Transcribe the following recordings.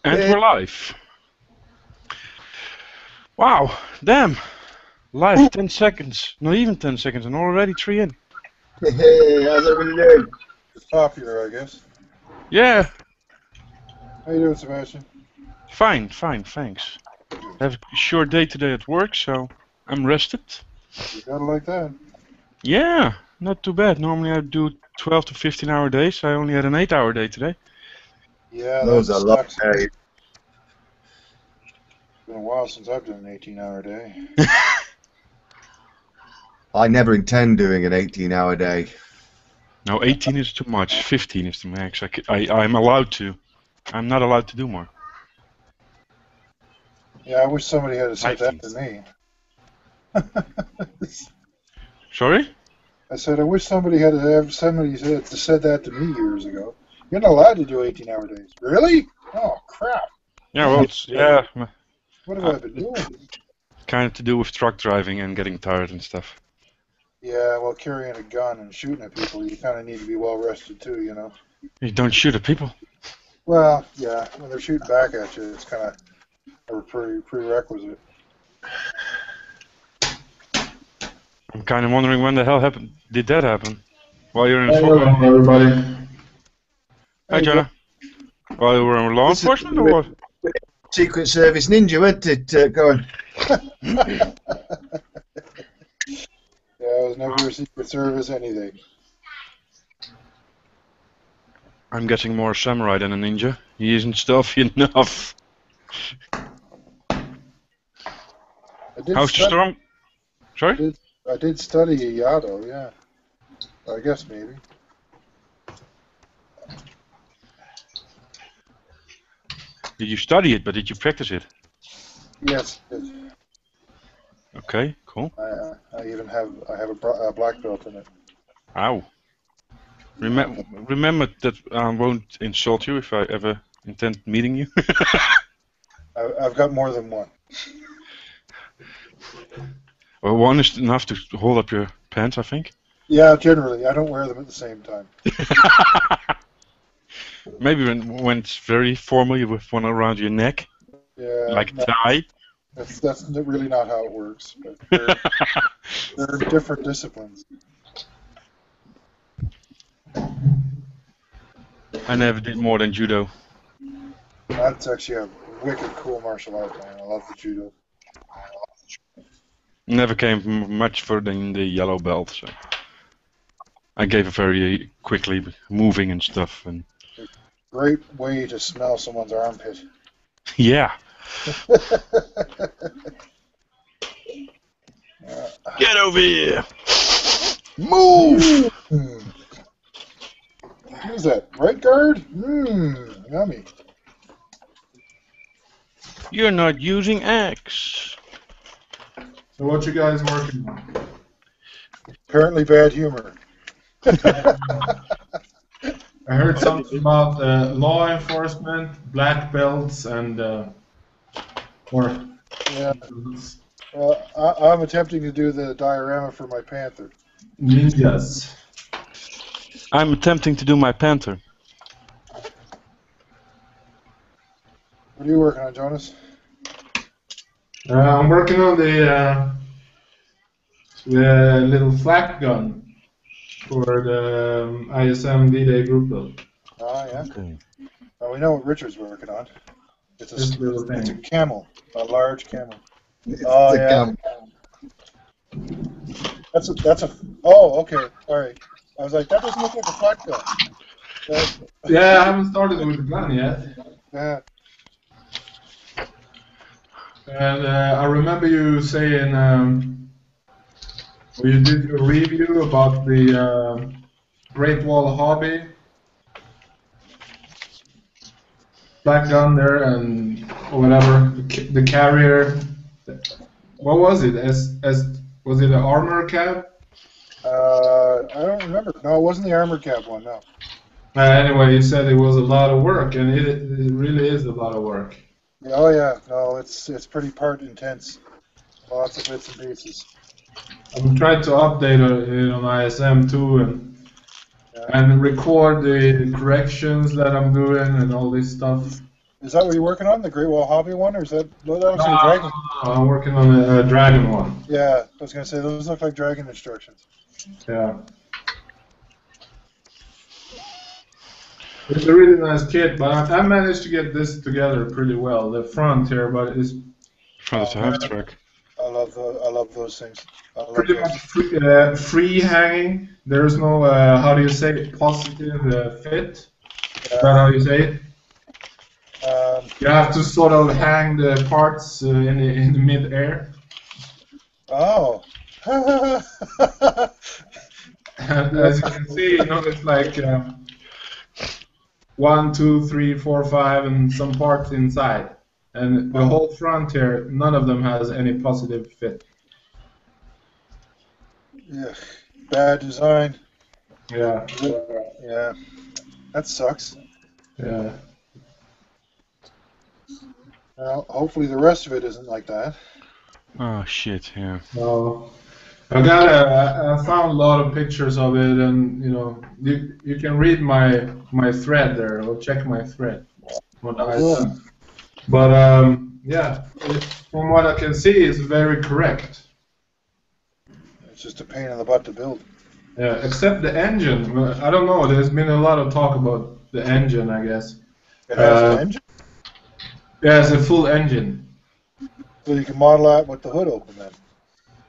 And we're live. Wow, damn. Live 10 seconds. Not even 10 seconds, and already 3 in. Hey, how's everybody doing? It's popular, I guess. Yeah, How you doing, Sebastian? fine, thanks. I have a short day today at work, so I'm rested. You gotta like that. Yeah, not too bad. Normally I do 12 to 15 hour days. I only had an 8-hour day today. Yeah, Those that are long sucks. days. It's been a while since I've done an 18-hour day. I never intend doing an 18-hour day. No, 18 is too much. 15 is the max. I'm allowed to. I'm not allowed to do more. Yeah, I wish somebody had said that 19. to me. Sorry? I said, I wish somebody said that to me years ago. You're not allowed to do 18-hour days. Really? Oh, crap. Yeah, well, yeah, What have I been doing? kind of to do with truck driving and getting tired and stuff. Yeah, well, carrying a gun and shooting at people, you kind of need to be well rested too, you know. You don't shoot at people. Well, yeah, when they're shooting back at you, it's kind of a prerequisite. I'm kind of wondering when the hell did that happen? While you're in Hello, football. everybody. Hi, Jonah. While you were in law enforcement or what? Secret Service ninja, wasn't it? Going. Yeah, I was never a Secret Service anything. I'm getting more samurai than a ninja. He isn't stealthy enough. How's the storm? Sorry? I did study Yado, yeah. I guess maybe. Did you study it, but did you practice it? Yes. Okay, cool. I even have a black belt in it. Ow. Remember that I won't insult you if I ever intend meeting you. I've got more than one. Well, one is enough to hold up your pants, I think. Yeah, generally. I don't wear them at the same time. Maybe when it's very formal, you with one around your neck, Yeah, like a tie. That's really not how it works. But they're different disciplines. I never did more than judo. That's actually a wicked cool martial art, man. I love the judo. Never came much further than the yellow belt, so I gave it very quickly, moving and stuff. And Great way to smell someone's armpit. yeah. Get over here! Move! Who's that? Right guard? Yummy. You're not using X. So what you guys working on? Apparently bad humor. I heard something about law enforcement, black belts, and or Yeah. Well, I'm attempting to do the diorama for my panther. ninjas. I'm attempting to do my panther. What are you working on, Jonas? I'm working on the little flak gun for the ISM D-Day group build. Ah, yeah. Okay. Well, we know what Richard's working on. It's This little it's a thing. camel, a large camel. Oh, yeah. That's a. Oh, okay. All right. I was like, that doesn't look like a flat gun. Yeah, I haven't started with the gun yet. Yeah. And I remember you saying when you did your review about the Great Wall Hobby black gun there and whatever the carrier. What was it? Was it an armor cap? I don't remember. No, it wasn't the armored cap one. No. Anyway, you said it was a lot of work, and it really is a lot of work. Oh yeah. No, it's pretty part intense. Lots of bits and pieces. I'm trying to update it on ISM too, and record the corrections that I'm doing and all this stuff. Is that what you're working on, the Great Wall Hobby one, or is that looks like Dragon? I'm working on a dragon one. Yeah, I was gonna say those look like Dragon instructions. Yeah. It's a really nice kit, but I managed to get this together pretty well. The front here, but it's Front of the half track. I love those things. I love pretty those. much free hanging. There's no how do you say it? Positive fit. Is that how you say it? You have to sort of hang the parts in the mid-air. Oh. And as you can see, you know, it's like 1, 2, 3, 4, 5, and some parts inside. And the whole front here, none of them has any positive fit. Yeah. Bad design. Yeah. Yeah. That sucks. Yeah. Well, hopefully the rest of it isn't like that. Oh shit, yeah. Well, I found a lot of pictures of it, and you know, you can read my thread there, or check my thread. What I said. But yeah, from what I can see, it's very correct. It's just a pain in the butt to build. Yeah, except the engine. I don't know. There's been a lot of talk about the engine, I guess. It has an engine, Yeah, it's a full engine. so you can model that with the hood open then.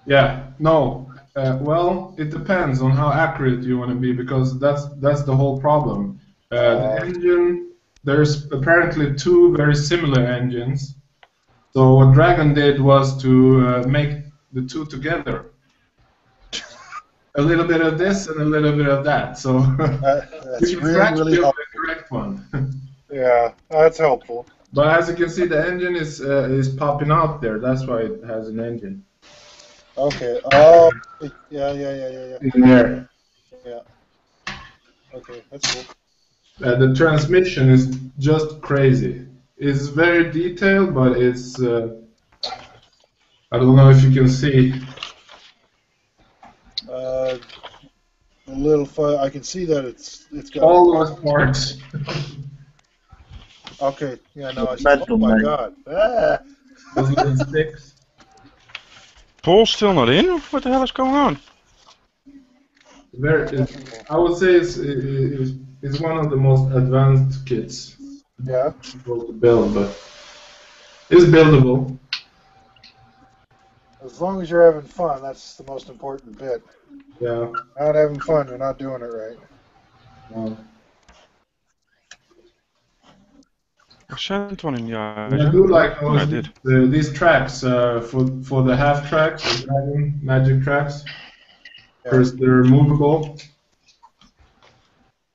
Yeah, no. Well, it depends on how accurate you want to be, because that's the whole problem. The engine, there's apparently 2 very similar engines. So what Dragon did was to make the 2 together. A little bit of this and a little bit of that. So That's you can really build helpful. the correct one. Yeah, that's helpful. But as you can see, the engine is popping out there. That's why it has an engine. Okay. Oh, yeah. In there. Yeah. Okay, that's cool. The transmission is just crazy. It's very detailed, but it's I don't know if you can see. A little I can see that it's got All those parts. Okay, yeah, no, I see. Mental, Oh my man. god. Ah. Those little sticks. Paul's still not in? What the hell is going on? I would say it's one of the most advanced kits Yeah. to build, but it's buildable. As long as you're having fun, that's the most important bit. Yeah. Not having fun, you're not doing it right. I sent one in the eye. I do like I did. these tracks for the half tracks, the Dragon Magic tracks. Yeah. First, they're movable,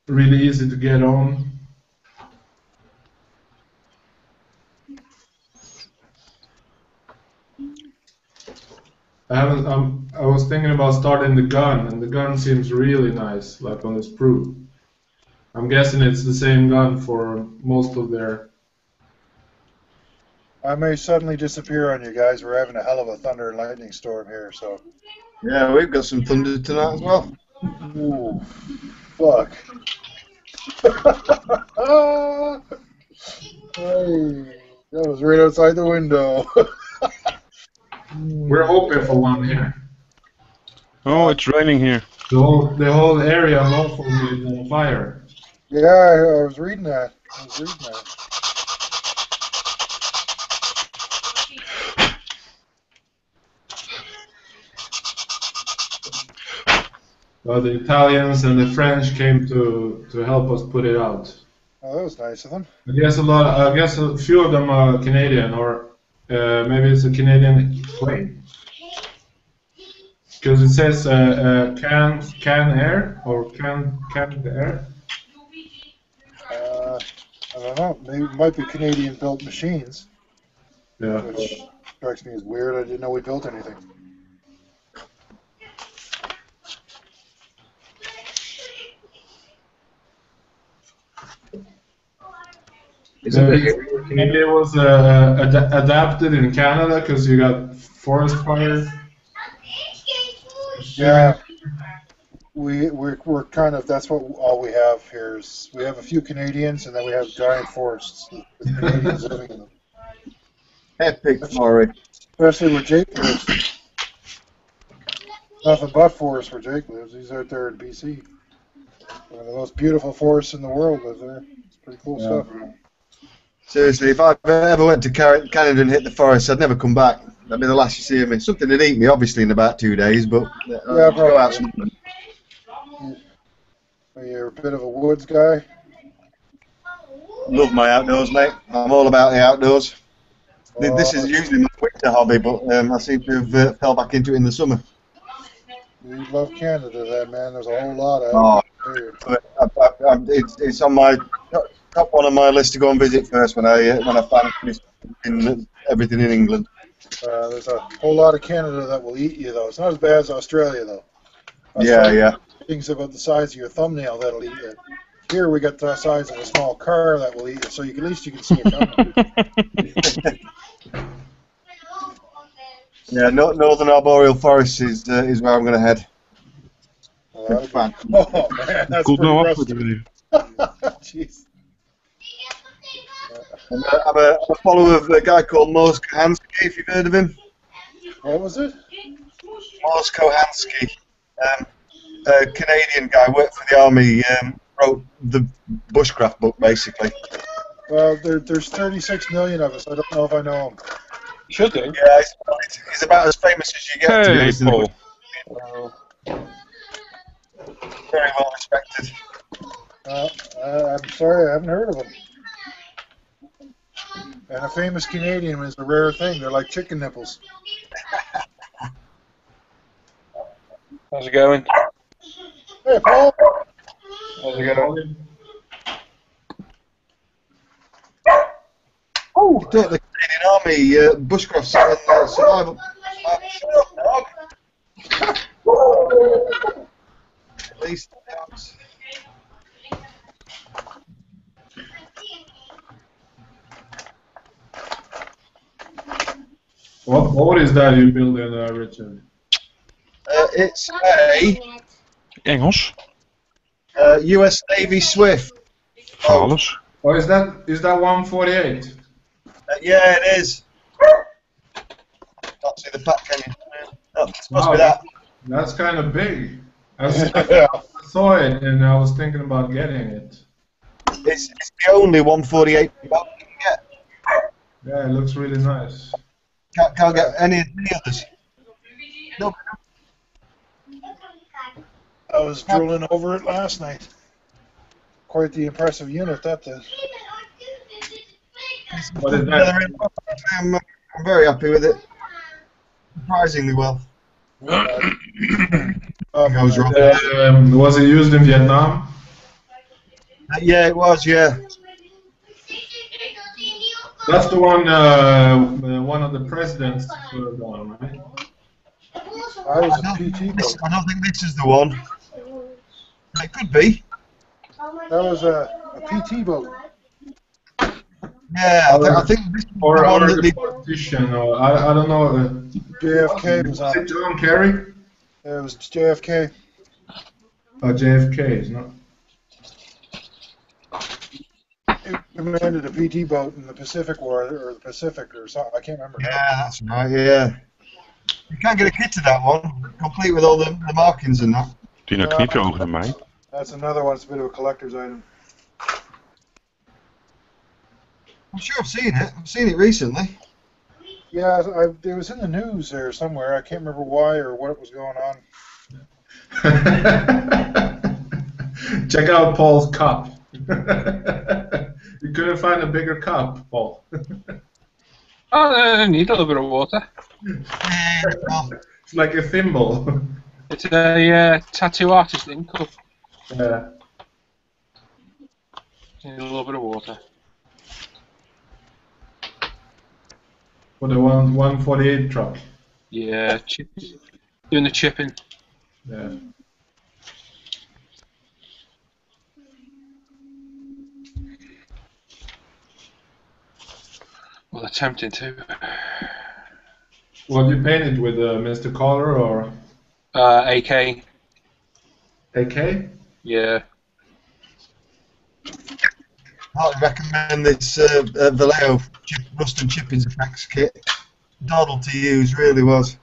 really easy to get on. I was thinking about starting the gun, and the gun seems really nice, like on the sprue. I'm guessing it's the same gun for most of their. I may suddenly disappear on you guys. We're having a hell of a thunder and lightning storm here, so. Yeah, we've got some thunder tonight as well. Ooh, fuck. Hey, that was right outside the window. We're hoping for one here. Oh, it's raining here. The whole area in Norfolk is on fire. Yeah, I was reading that. Well, the Italians and the French came to help us put it out. Oh, that was nice of them. I guess a few of them are Canadian, or maybe it's a Canadian plane. Because it says can air or can air. I don't know. Maybe it might be Canadian-built machines, Yeah. which strikes me as weird. I didn't know we built anything. It was adapted in Canada because you got forest fires. Yeah. we're kind of, that's what all we have here is we have a few Canadians and then we have giant forests with Canadians living in them. Epic forest. Especially where Jake lives. Nothing but forests where Jake lives. He's out there in BC. One of the most beautiful forests in the world live there. It's pretty cool stuff. Seriously, if I ever went to Canada and hit the forest, I'd never come back. That'd be the last you see of me. Something to eat me, obviously, in about 2 days, but I'll go out sometime. You're a bit of a woods guy. Love my outdoors, mate. I'm all about the outdoors. This is usually my winter hobby, but I seem to have fell back into it in the summer. You love Canada, then, man. There's a whole lot of it. It's on my top one on my list to go and visit first when I finally finish in everything in England. There's a whole lot of Canada that will eat you, though. It's not as bad as Australia, though. Yeah. Things about the size of your thumbnail that'll eat you. Here we got the size of a small car that will eat you, so at least you can see it coming. Yeah, Northern Arboreal Forest is where I'm going to head. Oh, man, that's Could pretty know rough. off with you. Jeez. I'm a follower of a guy called Mors Kohansky, if you've heard of him. What was it? Mors Kohansky, a Canadian guy, worked for the army, wrote the bushcraft book, basically. Well, there's 36 million of us. I don't know if I know him. Should do. Yeah, he's about as famous as you get, to be Hey, honest. Paul. Very well respected. I'm sorry, I haven't heard of him. And a famous Canadian is a rare thing. They're like chicken nipples. How's it going? Hey, Paul. How's it going? Oh, the Canadian Army bushcraft survival. At least dogs. What is that you build in, Richard? It's a Engels. US Navy Swift. Alles. Oh, is that 148? Yeah, it is. Can't see the pack, can you? Oh, it's must Wow, be that. That's kind of big. I Yeah. saw it and I was thinking about getting it. It's the only 148 boat you can get. Yeah, it looks really nice. Can't get any others. No. I was drooling over it last night. Quite the impressive unit, that is. What is that? I'm very happy with it. Surprisingly well. Goes wrong. Was it used in Vietnam? Yeah, it was. Yeah. That's the one of the presidents served on, right? I was a PT boat. I don't think this is the one. It could be. That was a PT boat. Yeah, I think this is Or the one that the they. politician, or I don't know. JFK was Was on it it. John Kerry? It was JFK. JFK is not. He commanded a PT boat in the Pacific War, or the Pacific, or something. I can't remember. Yeah, that's right. Yeah. You can't get a kit to that one, complete with all the markings and that. Die nou kniep je ogen naar mij. That's another one. It's a bit of a collector's item. I'm sure I've seen it. I've seen it recently. Yeah, it was in the news there somewhere. I can't remember why or what was going on. Check out Paul's cup. You couldn't find a bigger cup, Paul. Oh, I need a little bit of water. It's like a thimble. It's a tattoo artist ink cup. Yeah. Need a little bit of water. For the 148 truck. Yeah, doing the chipping. Yeah. Well, attempting to. What you painted with Mr. Collar or? AK. AK? Yeah. I recommend this Vallejo rust and chippings effects kit. Doddle to use, really was.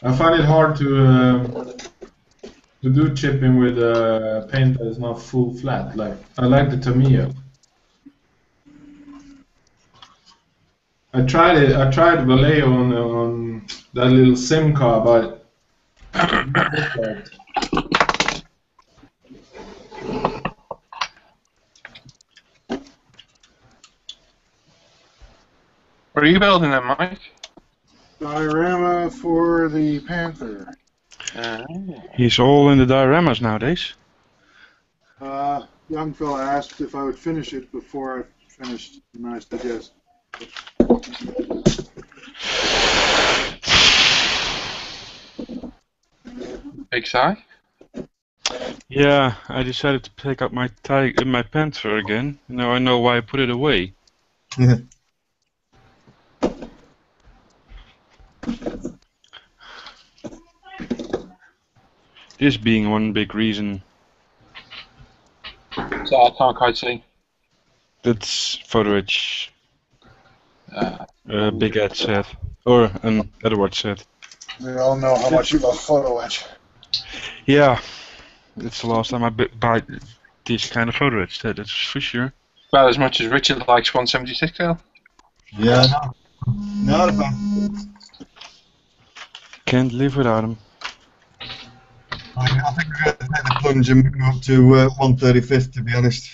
I find it hard to do chipping with paint that is not full flat. Like I like the Tamiya. I tried it. I tried Vallejo on that little Simca, but What are you building then, Mike? Diorama for the Panther. He's all in the dioramas nowadays. Young fella asked if I would finish it before I finished, and I said yes. Big sigh? Yeah, I decided to pick up my Panther again. Now I know why I put it away. This being one big reason. So I can't quite see. That's Photo Edge. Big Ed said. Or an Edward said. We all know how much you love Photo Edge. Yeah, it's the last time I buy this kind of Photo Edge, that's for sure. About as much as Richard likes 176L. Yeah, no. Not a fan. Can't live without him. I think we're going to take the plunge and move up to 135th, to be honest.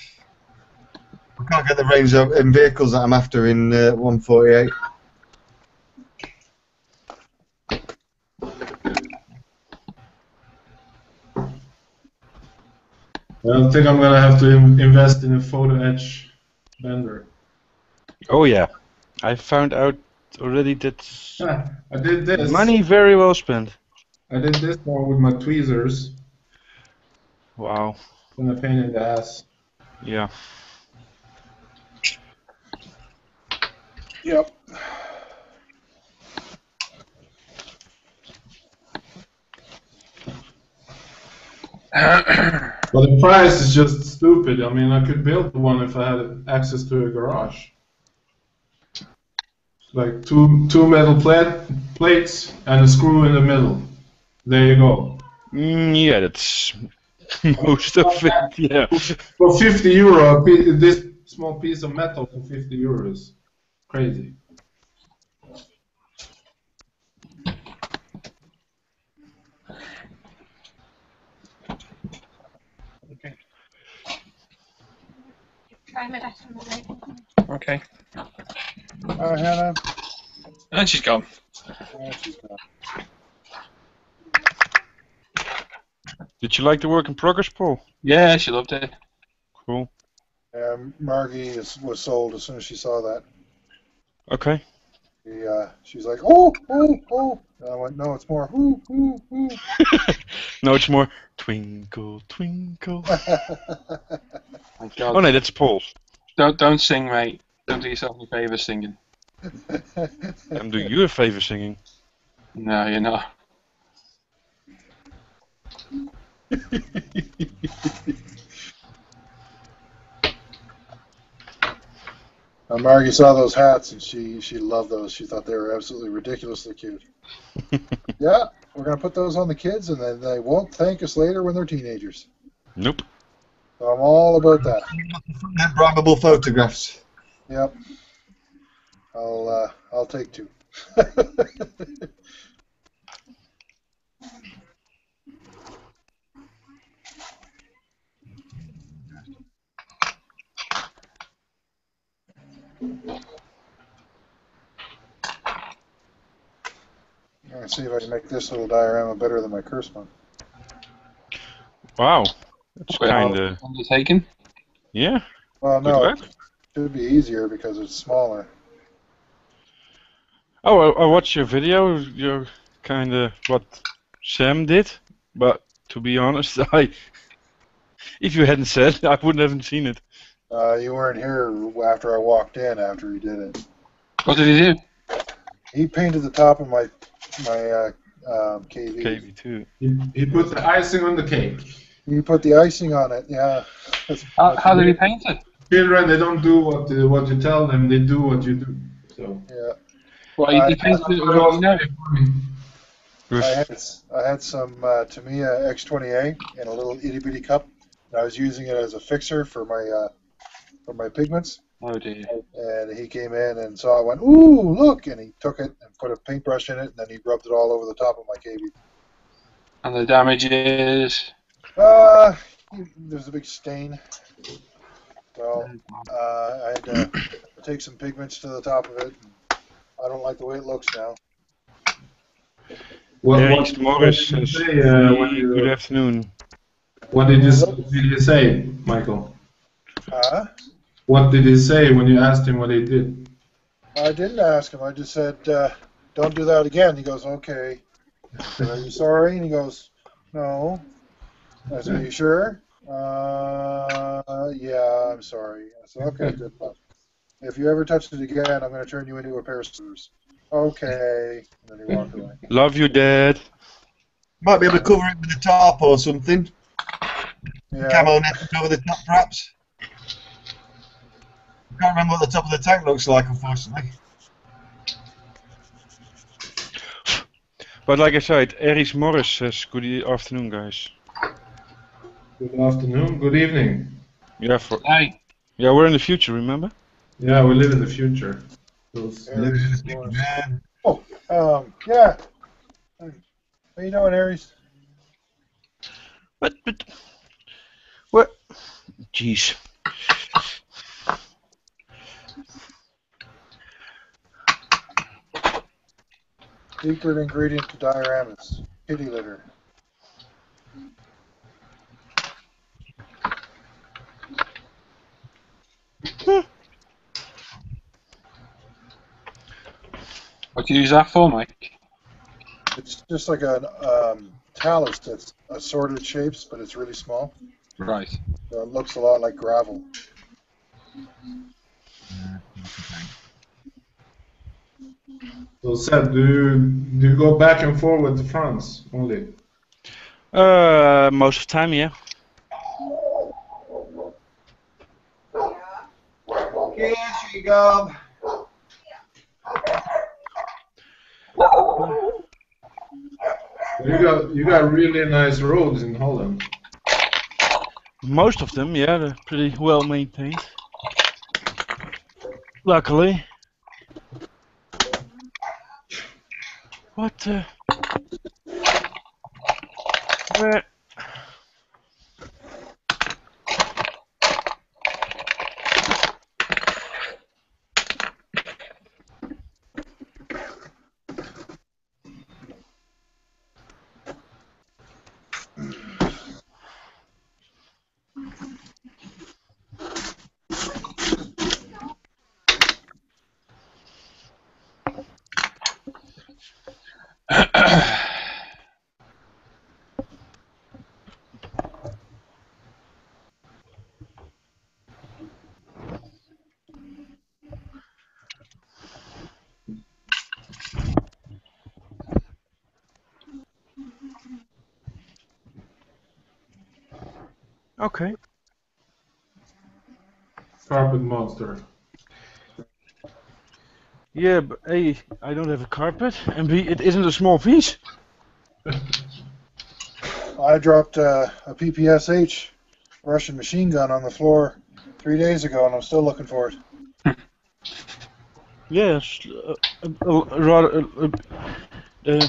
We can't get the range in vehicles that I'm after in 148. I think I'm gonna have to invest in a Photo Edge bender. Oh yeah, I found out already that I did this. money very well spent. I did this one with my tweezers. Wow. And a pain in the ass. Yeah. Yep. But the price is just stupid. I mean, I could build one if I had access to a garage. Like two metal plates and a screw in the middle. There you go. Yeah, that's most of it. Yeah. For 50 euro, this small piece of metal for 50 euros. Crazy. Okay. Hannah. And she's gone. She's gone. Did you like the work in progress, Paul? Yeah, she loved it. Cool. Margie was sold as soon as she saw that. Okay. She's like, oh, oh, oh. And I went, no, it's more, ooh, ooh, ooh. No, it's more twinkle, twinkle. My God. Oh no, that's Paul. Don't sing, mate. Don't do yourself any favours singing. I'm doing you a favor singing. No, you're not. Margie saw those hats and she loved those. She thought they were absolutely ridiculously cute. Yeah, we're going to put those on the kids and then they won't thank us later when they're teenagers. Nope. So I'm all about that. Bribable photographs. Yep. I'll take two. I'm going to see if I can make this little diorama better than my curse one. Wow. That's kind of... Undertaken? Yeah. Well, Good no, luck. it should be easier because it's smaller. Oh, I watched your video. You're kind of what Sam did, but to be honest, if you hadn't said, I wouldn't have seen it. You weren't here after I walked in after he did it. What did he do? He painted the top of my KV. KV2. He put the icing on the cake. He put the icing on it, yeah. How did he paint it? Children, they don't do what you tell them; they do what you do. So. Yeah. Well, he painted it with what you know. I had some Tamiya X20A in a little itty bitty cup, and I was using it as a fixer for my pigments. Oh dear. And he came in and saw it, went, "Ooh, look!" And he took it and put a paintbrush in it, and then he rubbed it all over the top of my KV. And the damage is. There's a big stain. So I had to take some pigments to the top of it. I don't like the way it looks now. Ernst Morris says, good afternoon. What did you say, Michael? Huh? What did he say when you asked him what he did? I didn't ask him. I just said, "Don't do that again." He goes, "Okay." I said, "Are you sorry?" And he goes, "No." I said, "Are you sure?" Yeah, I'm sorry. I said, "Okay, good enough. If you ever touch it again, I'm going to turn you into a pair of scissors." Okay. And then he walked away. Love you, Dad. Might be able to cover it with a tarp or something. Yeah. Camo net over the top, perhaps. Can't remember what the top of the tank looks like, unfortunately. But like I said, Ernst Morris says, good afternoon, guys. Good afternoon. Good evening. Yeah, Hey. yeah, we're in the future, remember? Yeah, we live in the future. Those, Man. Yeah. How you doing, Aries? But, what? Jeez. Secret ingredient to dioramas. Kitty litter. What do you use that for, Mike? It's just like a talus that's assorted shapes, but it's really small. Right. So it looks a lot like gravel. so Seb, do you go back and forth with France only? Most of the time, yeah. Here you go. You got really nice roads in Holland. Most of them, yeah, they're pretty well maintained. Luckily. What, where? Okay. Carpet monster. Yeah, but A, I don't have a carpet, and B, it isn't a small piece. I dropped a PPSH Russian machine gun on the floor 3 days ago, and I'm still looking for it. Yeah, it's, rather a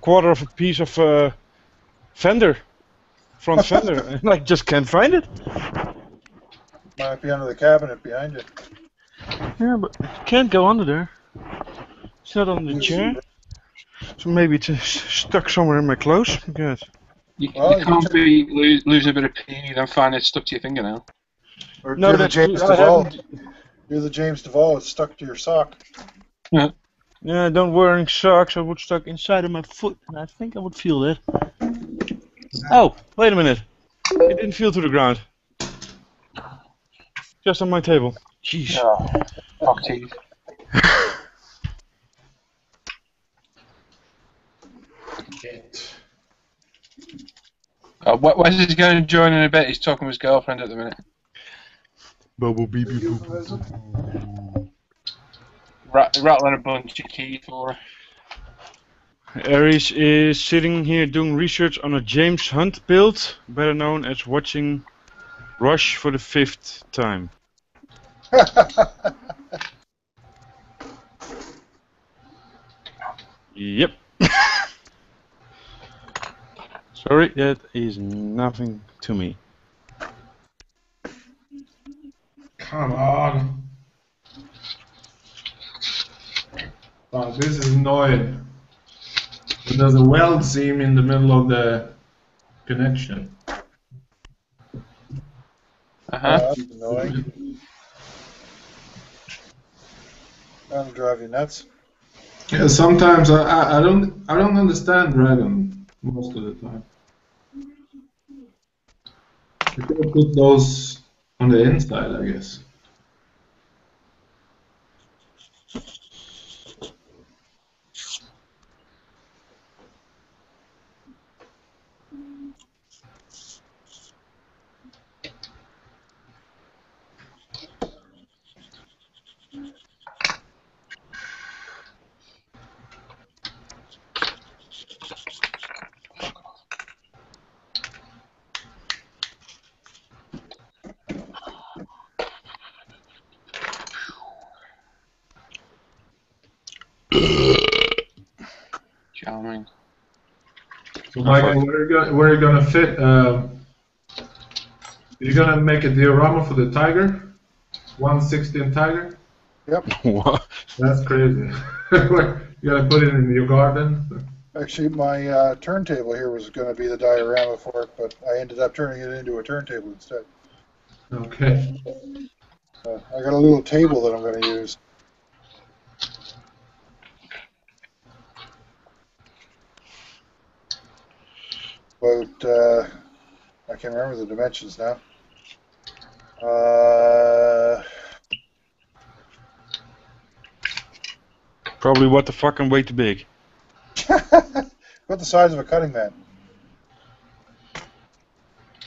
quarter of a piece of fender, front fender, and I just can't find it. Might be under the cabinet behind you. Yeah, but it can't go under there. It's not on the chair. So maybe it's stuck somewhere in my clothes. Good. You Well, can't lose a bit of pee and find it stuck to your fingernail. Or No, you're the that's James I Duvall. haven't. You're the James Duvall. It's stuck to your sock. Yeah, don't wearing socks. I would stuck inside of my foot, and I think I would feel that. Oh, wait a minute. It didn't feel to the ground. Just on my table. Jeez. Oh, fuck teeth. Shit. Wes is going to join in a bit. He's talking with his girlfriend at the minute. Bubble beep beep boop. Euphemism? Rattling a bunch of keys for her. Aries is sitting here doing research on a James Hunt build, better known as watching Rush for the 5th time. Yep. Sorry, that is nothing to me. Come on. Oh, this is annoying. There's a weld seam in the middle of the connection. Uh-huh. That's annoying. That'll drive you nuts. Yeah, sometimes I don't understand Dragon most of the time. You could put those on the inside, I guess. Charming. So, Michael, where are you gonna fit? You're gonna make a diorama for the Tiger, 1/16 Tiger. Yep. What? That's crazy. You gotta put it in your garden. Actually, my turntable here was going to be the diorama for it, but I ended up turning it into a turntable instead. Okay. I got a little table that I'm going to use. About, I can't remember the dimensions now. Probably what the fuck and way too big. About the size of a cutting mat.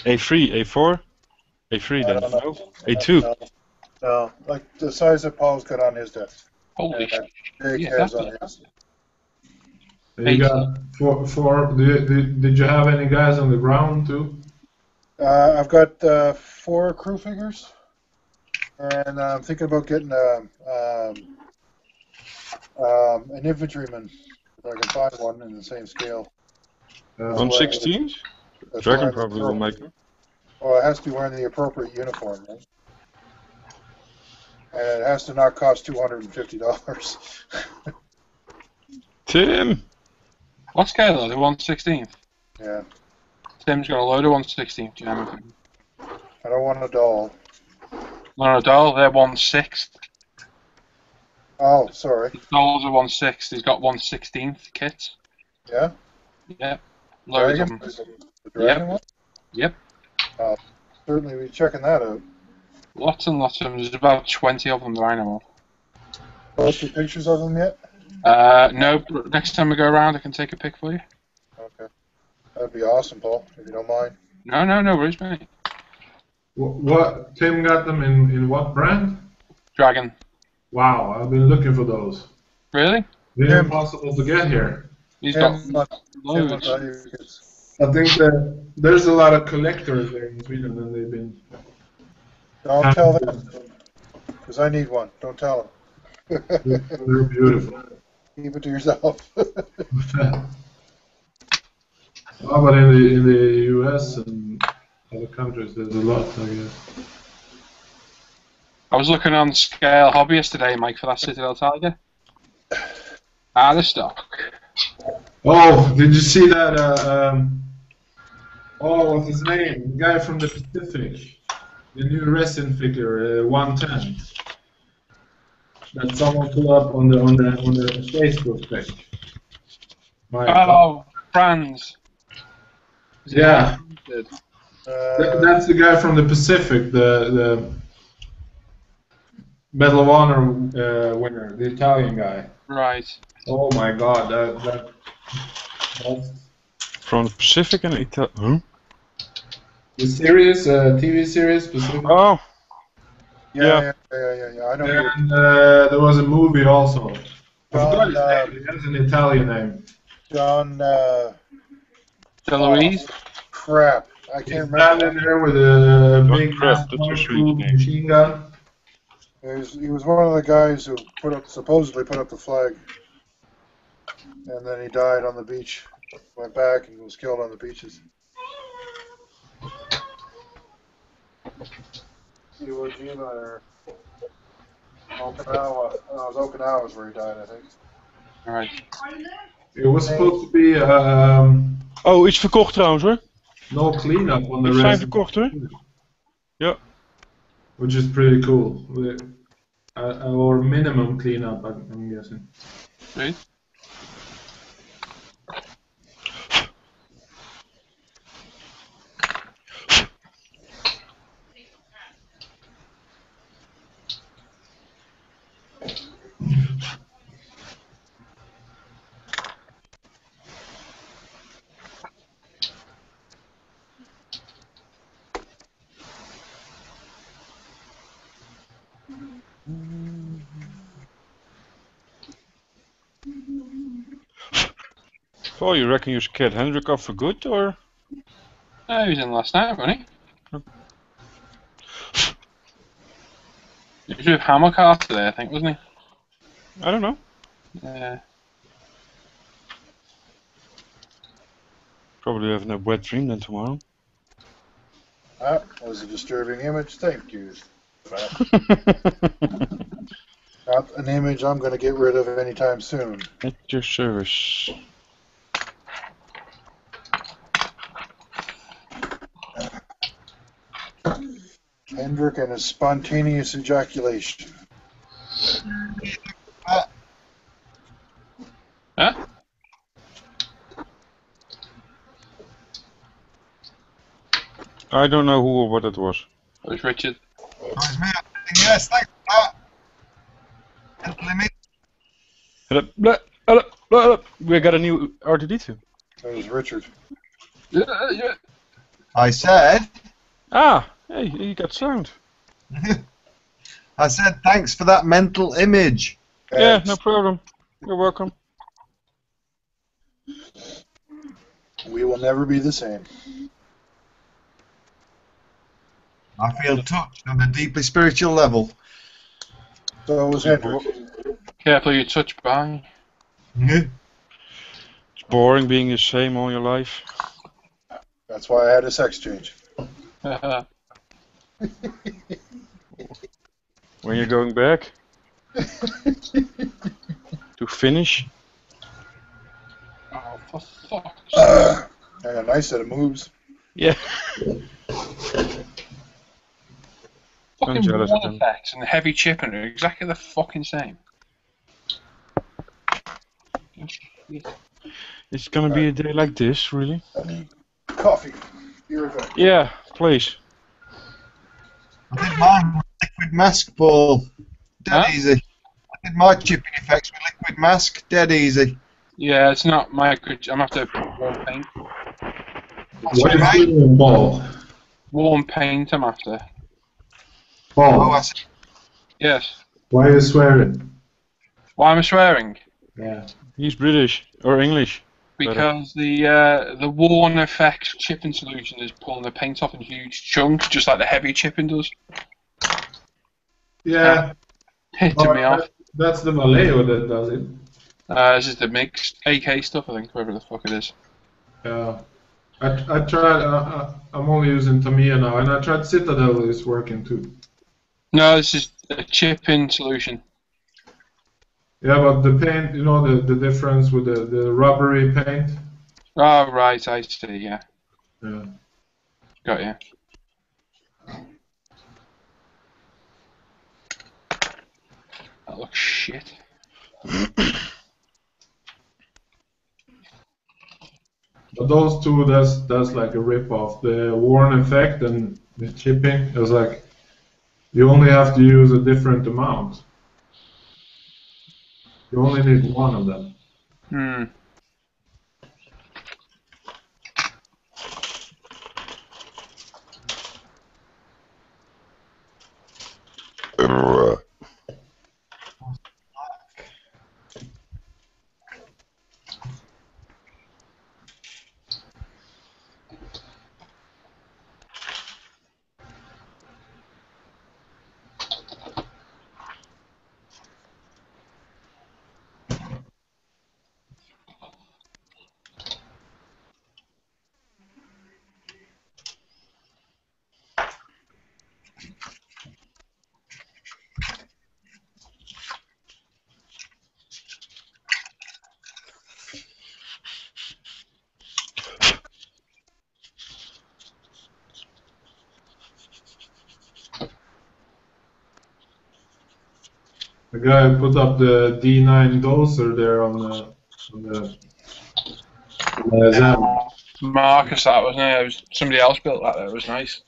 A3, A4? A3 I then, don't know. no? A2. No, like the size that Paul's got on his desk. Holy shit. Big Yeah, hairs that's on his. You got four. Did you have any guys on the ground too? I've got 4 crew figures, and I'm thinking about getting an infantryman, if I can find one in the same scale. On 16? That's Dragon wearing probably the will make them. Well, it has to be wearing the appropriate uniform, right? And it has to not cost $250. Tim! What scale are they? 1/16th? Yeah, Tim's got a load of 1/16th German. I don't want a doll. No, doll, they're 1/6th. Oh, sorry. Dolls are 1/6th. He's got 1/16th kits. Yeah? Yeah. Loads Dragon? of them. The dragon one? Yep. Certainly be checking that out. Lots and lots of them. There's about 20 of them that I know Post any pictures of them yet? of. No, but next time we go around, I can take a pic for you. Okay. That'd be awesome, Paul, if you don't mind. No worries, mate. What Tim got them in what brand? Dragon. Wow, I've been looking for those. Really? They're Tim. impossible to get here. He's got Tim must loads. tell you kids. I think that there's a lot of collectors there in Sweden, and they've been. Don't tell them, because I need one. Don't tell them. They're beautiful. Keep it to yourself. How about in the U.S. and other countries? There's a lot, I guess. I was looking on Scale Hobby yesterday, Mike, for that Citadel Tiger. Out of stock. Oh, did you see that? What's his name? The guy from the Pacific. The new resin figure, 110. That someone put up on the Facebook page. My God. Oh, Franz. Yeah. Uh, That's the guy from the Pacific, the Medal of Honor winner, the Italian guy. Right. Oh my God, from the Pacific and Italy. Huh? The series, TV series, Pacific. Oh, Yeah. I know. You're And there was a movie also. I forgot his John. name. He has an Italian name. John. Louise? Crap. I He's can't standing remember. there with a Don't big crap, that's your sweet name. machine gun. He was one of the guys who supposedly put up the flag, and then he died on the beach. Went back and was killed on the beaches. Iwo Jima or Okinawa. No, it was Okinawa is where he died, I think. Alright. It was supposed to be Oh, iets verkocht trouwens hoor. no cleanup on the Iets zijn rest, verkocht hoor. Ja. which is pretty cool. Or minimum cleanup, I'm guessing. Right. Oh, you reckon you scared Hendrik off for good, or? He was in last night, wasn't he? He was with Hammercar today, I think, wasn't I don't know. he? Probably having a wet dream then tomorrow. That was a disturbing image. Thank you. Not an image I'm going to get rid of anytime soon. At your service. Hendrik and his spontaneous ejaculation. Huh? I don't know who or what it was. It was Richard. That was me. Yes, thanks for that. Limit. We got a new R2D2. That was Richard. Yeah. I said. Ah, hey, you got sound. I said thanks for that mental image. Yeah, no problem. You're welcome. We will never be the same. I feel touched on a deeply spiritual level. So was Hendrik. Careful you touch by. Mhm. It's boring being the same all your life. That's why I had a sex change. When you're going back? To finish? Oh, for fuck's sake. And a nice set of moves. Yeah. Fucking jealous of wall them. effects and the heavy chipping are exactly the fucking same. It's gonna be a day like this, really? I need coffee. Here we go. Yeah, please. I did mine with liquid mask, Paul. Dead Huh? easy. I did my chipping effects with liquid mask. Dead easy. Yeah, it's not my good. I'm gonna have to warm paint. What is it, Ball? Warm paint, I'm after. Oh, Ball, I said, Yes. why are you swearing? Why am I swearing? Yeah. He's British or English. Because the worn effects chipping solution is pulling the paint off in huge chunks, just like the heavy chipping does. Yeah. Hitting me off. That's the Vallejo that does it. This is the mixed AK stuff, I think, whatever the fuck it is. Yeah. I tried, I'm only using Tamiya now, and I tried Citadel, it's working too. No, this is a chipping solution. Yeah, but the paint, you know, the difference with the rubbery paint? Oh, right, I see, yeah. Yeah. Got you. That looks shit. But those two, that's like a rip-off. The worn effect and the chipping, it was like, you only have to use a different amount. You only need one of them. Hmm. The guy who put up the D9 doser there on the Zam. Marcus, that wasn't it? It was somebody else built that. It was nice.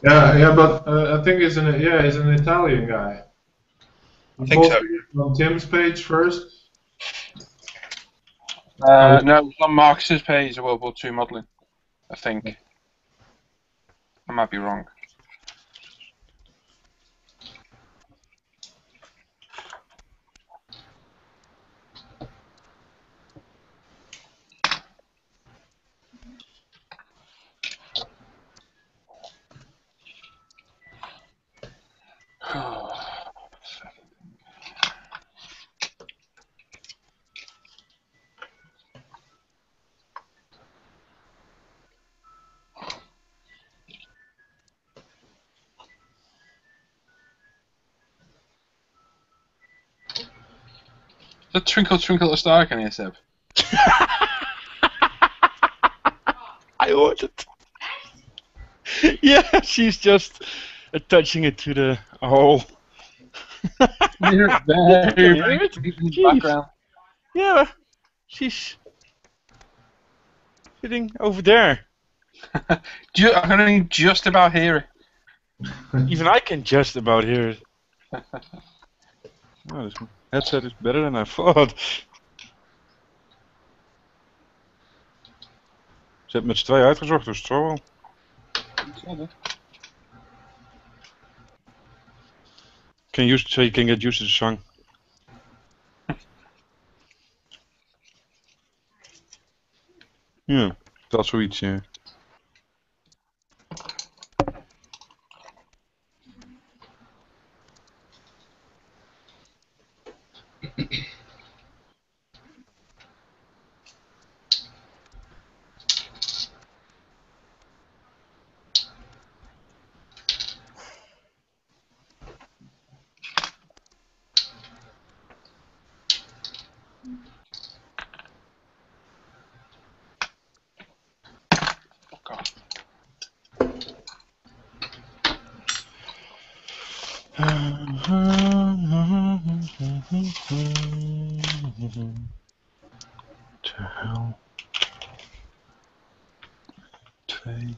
Yeah, but I think he's an Italian guy. I think so. On Tim's page first. No, it was on Marcus's page of World War II modelling. I think. I might be wrong. The Twinkle Twinkle Little Star, can you, Seb? I heard it. Yeah, she's just attaching it to the hole. You're very deep in the Jeez. background. Yeah, she's sitting over there. I can only just about hear it. Even I can just about hear it. Oh, this headset is better than I thought. Ze hebben met z'n tweeën uitgezocht, dus het zal wel. Can use it so you can get used to the song. Ja, dat zoiets, ja. De hel. 2.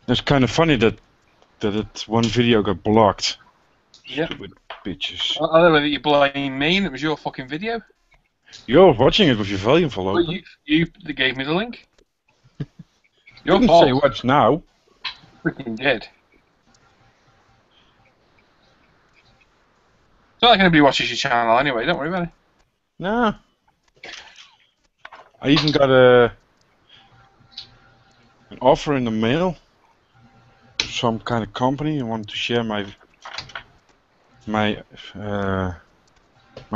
It's kind of funny that one video got blocked. Yeah. Stupid bitches. I don't know whether you blame me and it was your fucking video. You're watching it with your volume full Well, open. you gave me the link. You Your didn't fault. say watch now. Freaking did. It's not like anybody watches your channel anyway, don't worry about it. No. I even got an offer in the mail. Some kind of company wanted to share my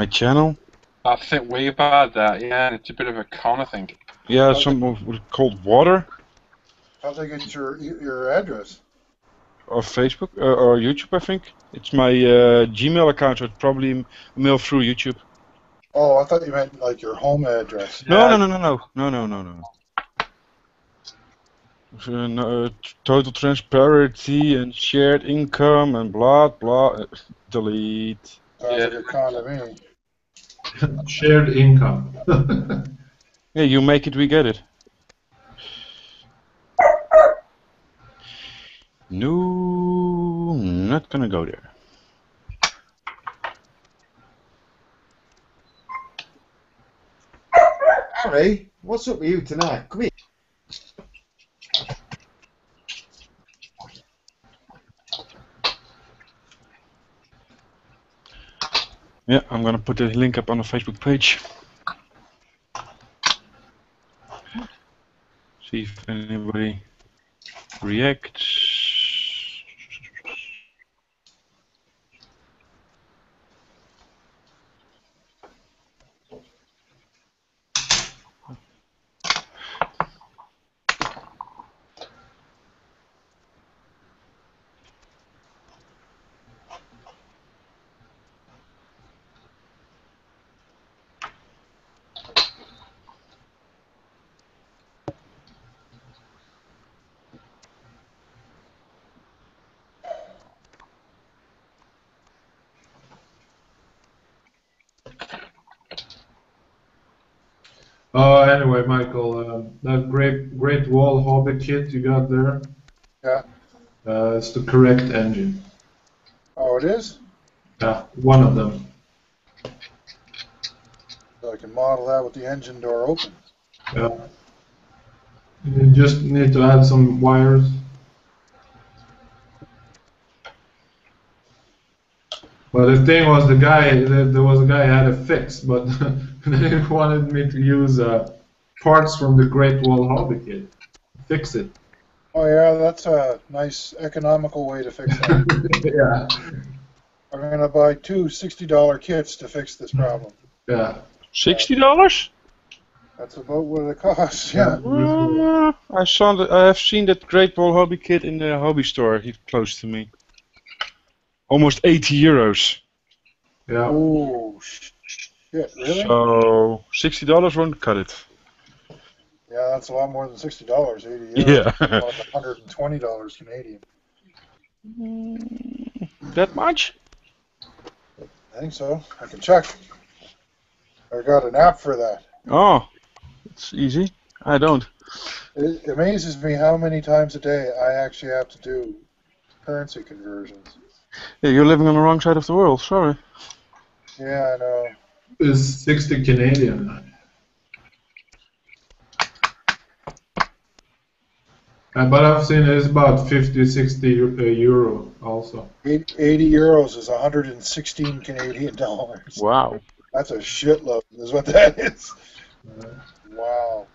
channel. I think way about that, yeah, it's a bit of a con, I think. Yeah, some called Water How'd they get your address? or Facebook or YouTube, I think. It's my Gmail account, so it's probably mail through YouTube. Oh, I thought you meant like your home address. No. Total transparency and shared income and blah blah. Delete. Sounds Yeah. like a con to me. Shared income. Yeah, you make it, we get it. No, not gonna go there. Harry, what's up with you tonight? Come here. Yeah, I'm gonna put the link up on the Facebook page. See if anybody reacts. Anyway, Michael, that Great Wall Hobbit kit you got there, Yeah. it's the correct engine. Oh, it is? Yeah, one of them. So I can model that with the engine door open. Yeah. You just need to add some wires. But the thing was, there was a guy who had a fix, but they wanted me to use parts from the Great Wall Hobbit kit. Fix it. Oh, yeah, that's a nice economical way to fix that. Yeah. I'm going to buy two $60 kits to fix this problem. Yeah. $60? That's about what it costs, yeah. I have seen that Great Wall Hobby kit in the hobby store here close to me. Almost 80 euros. Yeah. Oh, shit, really? So $60 won't cut it. Yeah, that's a lot more than $60, 80 euros. Yeah. About $120 Canadian. That much? I think so. I can check. I got an app for that. Oh, it's easy. I don't. It amazes me how many times a day I actually have to do currency conversions. Yeah, you're living on the wrong side of the world. Sorry. Yeah, I know. It's 60 Canadian. But I've seen it's about 50, 60 euro also. 80 euros is 116 Canadian dollars. Wow. That's a shitload, is what that is. Wow.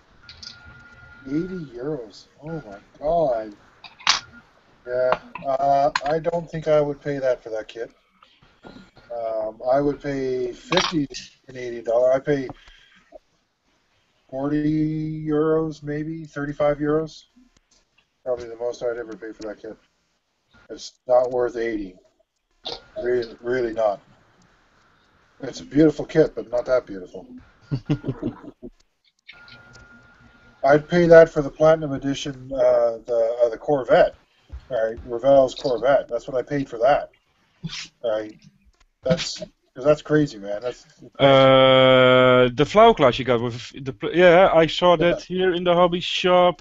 80 euros. Oh my god. Yeah, I don't think I would pay that for that kit. I would pay 50 Canadian dollar. I pay 40 euros, maybe 35 euros. Probably the most I'd ever pay for that kit. It's not worth 80. Really, really not. It's a beautiful kit, but not that beautiful. I'd pay that for the Platinum Edition, the Corvette. All right, Revell's Corvette. That's what I paid for that. All right, that's crazy, man. That's The flower class you got with the I saw that here in the hobby shop.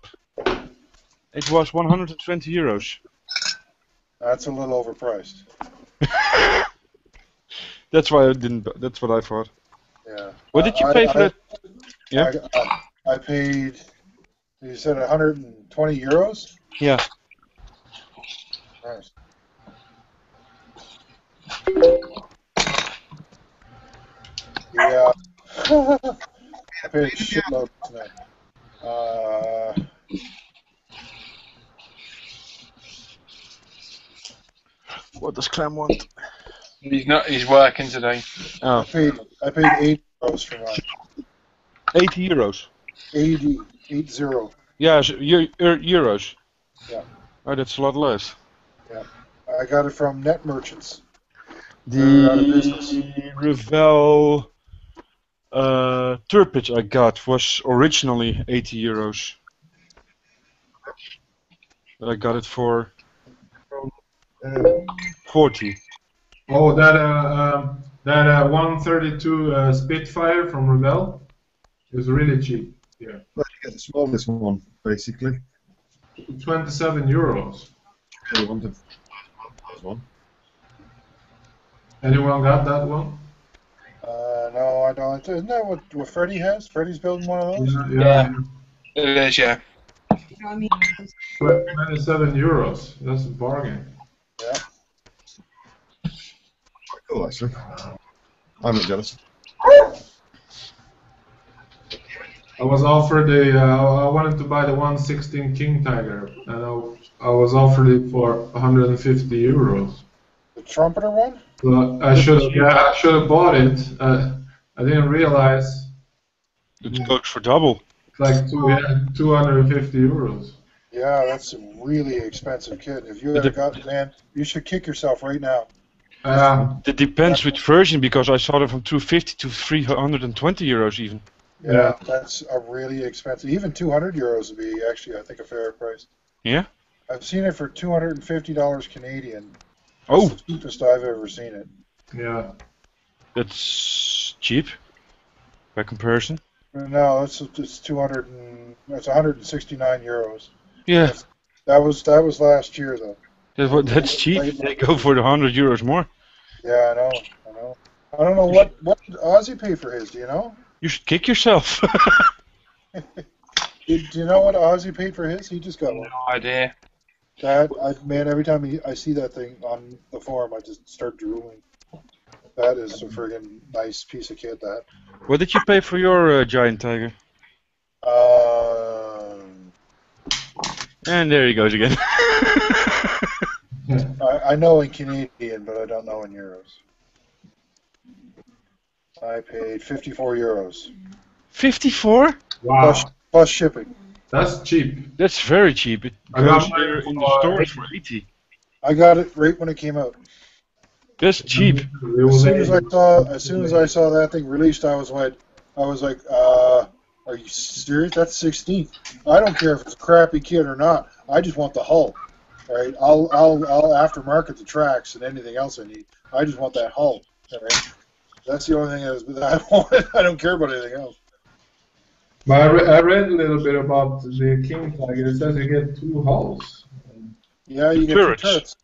It was 120 euros. That's a little overpriced. That's why I didn't. That's what I thought. Yeah. What did you pay for that? Yeah. I paid. You said 120 euros. Yeah. Nice. Yeah. I paid a shitload tonight. What does Clem want? He's not. He's working today. Oh. I paid 80 euros for mine. 80 euros. 80. Yeah, so euros. Yeah. Oh, that's a lot less. Yeah. I got it from Net Merchants. They're out of business. The Revell Turpage I got was originally 80 euros. I got it for Uh, 40. Oh, that 132 Spitfire from Rebel is really cheap. Yeah, well, you get the smallest one, basically. 27 euros. Really wanted that one. Anyone got that one? No, I don't. Isn't that what Freddie has? Freddie's building one of those? Yeah. It is, yeah. 27 euros. That's a bargain. Yeah. Quite cool, actually. I'm not jealous. I was offered I wanted to buy the 116 King Tiger, and I was offered it for 150 euros. The trumpeter one? So I should have bought it. I didn't realize It goes for double. it's like 250 euros. Yeah, that's a really expensive kit. If you had got, man, you should kick yourself right now. It depends which version, because I saw them from 250 to 320 euros even. Yeah, that's a really expensive. Even 200 euros would be actually, I think, a fair price. Yeah? I've seen it for $250 Canadian. Oh, It's the cheapest I've ever seen it. Yeah. that's cheap by comparison. No, it's 200 and that's 169 euros. Yeah, That was last year though. that's cheap. They go for the 100 euros more. Yeah, I know. I don't know what did Ozzy pay for his. Do you know? You should kick yourself. Do you know what Ozzy paid for his? He just got one. No idea. Man, every time I see that thing on the forum, I just start drooling. That is a friggin' nice piece of kit. That. What did you pay for your Giant Tiger? And there he goes again. I know in Canadian, but I don't know in euros. I paid 54 euros. 54? Wow. Plus shipping. That's cheap. That's very cheap. It I goes got here mine in the for stores for 80. I got it right when it came out. That's cheap. As soon as I saw that thing released, I was like, are you serious? That's 16. I don't care if it's a crappy kit or not. I just want the hull. All right, I'll aftermarket the tracks and anything else I need. I just want that hull. All right, that's the only thing that I want. I don't care about anything else. But I read a little bit about the King Tiger. It says you get 2 hulls. Yeah, you get Turrets. 2 turrets.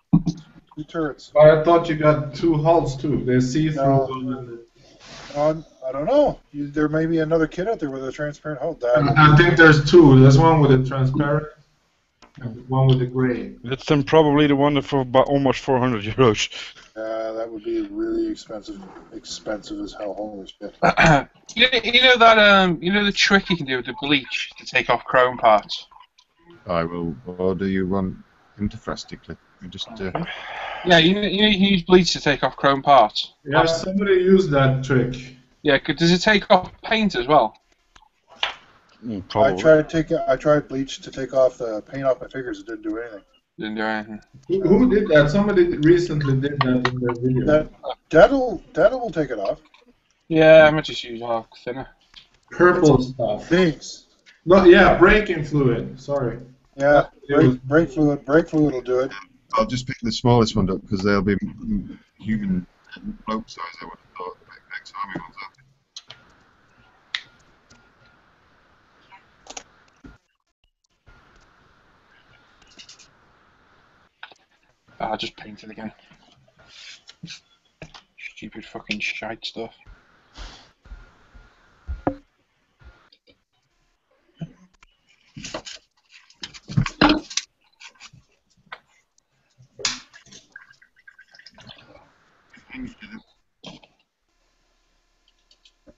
2 turrets. But I thought you got 2 hulls too. They see-through. I don't know. There may be another kit out there with a transparent hull. I think there's 2. There's one with a transparent and one with the gray. That's then probably the one for about almost 400 euros. That would be really expensive as hell. Holy shit. You know that the trick you can do with the bleach to take off chrome parts. I will order you one interfrastically. You just. Yeah, you can use bleach to take off chrome parts. Yeah, somebody used that trick. Yeah, does it take off paint as well? Probably. I tried bleach to take off the paint off my fingers. It didn't do anything. Didn't do anything. Who did that? Somebody recently did that in their video. That'll take it off. Yeah, I might just use our thinner. Purple stuff. Things. No, yeah, braking fluid. Sorry. Yeah, brake fluid will do it. I'll just pick the smallest one up because they'll be human bloke size. I would have thought. Next army ones. I just painted again. Stupid fucking shite stuff.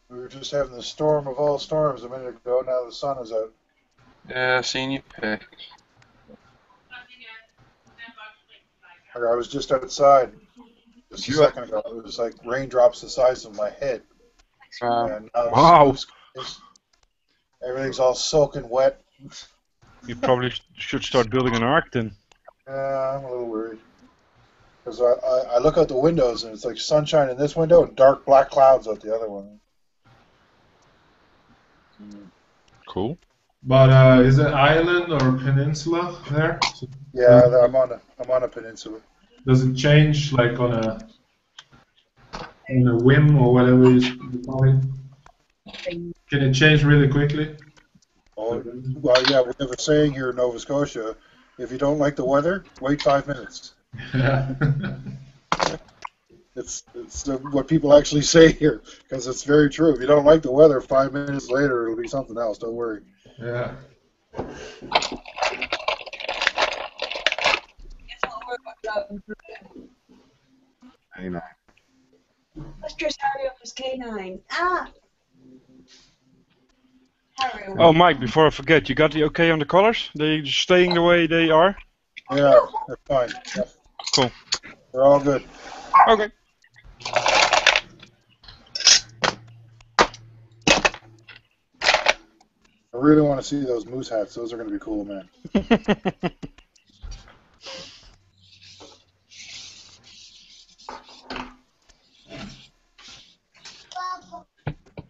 We were just having the storm of all storms a minute ago. Now the sun is out. Yeah, seen you pick. I was just outside just a second ago. It was like raindrops the size of my head. And now Wow. Everything's all soaking wet. You probably should start building an ark then. I'm a little worried. Because I look out the windows and it's like sunshine in this window and dark black clouds out the other one. Cool. But is it island or peninsula there? So Yeah, I'm on a peninsula. does it change like on a whim or whatever you call it? Can it change really quickly? Oh, well, yeah, we have a saying here in Nova Scotia: if you don't like the weather, wait 5 minutes. Yeah. It's what people actually say here, because it's very true. If you don't like the weather, 5 minutes later it'll be something else. Don't worry. Yeah. K9. Mistress Harry was K9. Ah! Harry. Oh, Mike, before I forget, you got the okay on the colors? They staying the way they are? Yeah, they're fine. Yeah. Cool. They're all good. Okay. I really want to see those moose hats. Those are going to be cool, man.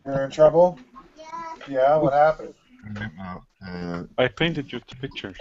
You're in trouble? Yeah, what happened? I painted you the pictures.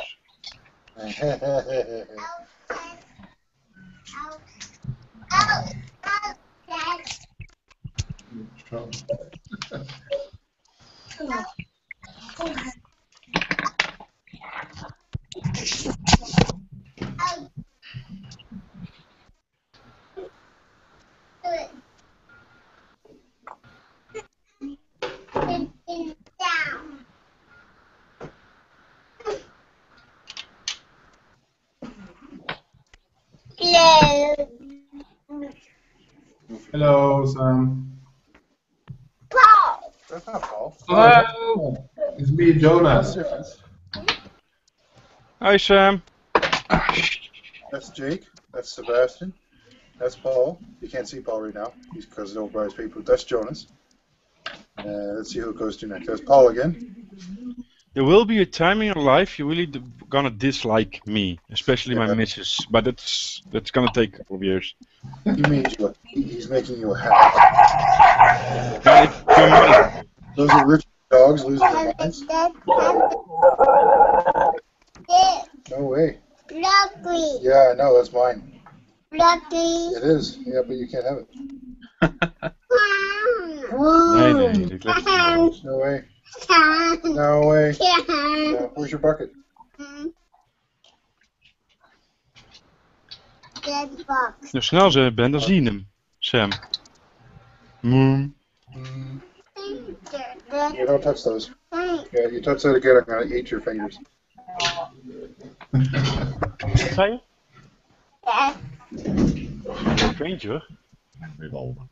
Hello, Sam. That's not Paul. Hello. It's me, Jonas. Hi, Sam. That's Jake. That's Sebastian. That's Paul. You can't see Paul right now. He's because of over by his paper. That's Jonas. Let's see who it goes to next. That's Paul again. There will be a time in your life you really gonna dislike me, especially my Yeah. missus. But that's gonna take a couple of years. He's making you a hat. Yeah, it's your money. Those are rich dogs losing their minds. No way. Broccoli. Yeah, I know. That's mine. Broccoli. It is. Yeah, but you can't have it. Nee, dit ligt er. No way. No way. No. Where's your bucket? Dead box. Hoe snel ze bent, dan zie je hem, Sam. Mm. Yeah, don't touch those. Yeah, you touch that again, I'm gonna eat your fingers. Wat zei je? Strange hoor. Revolver.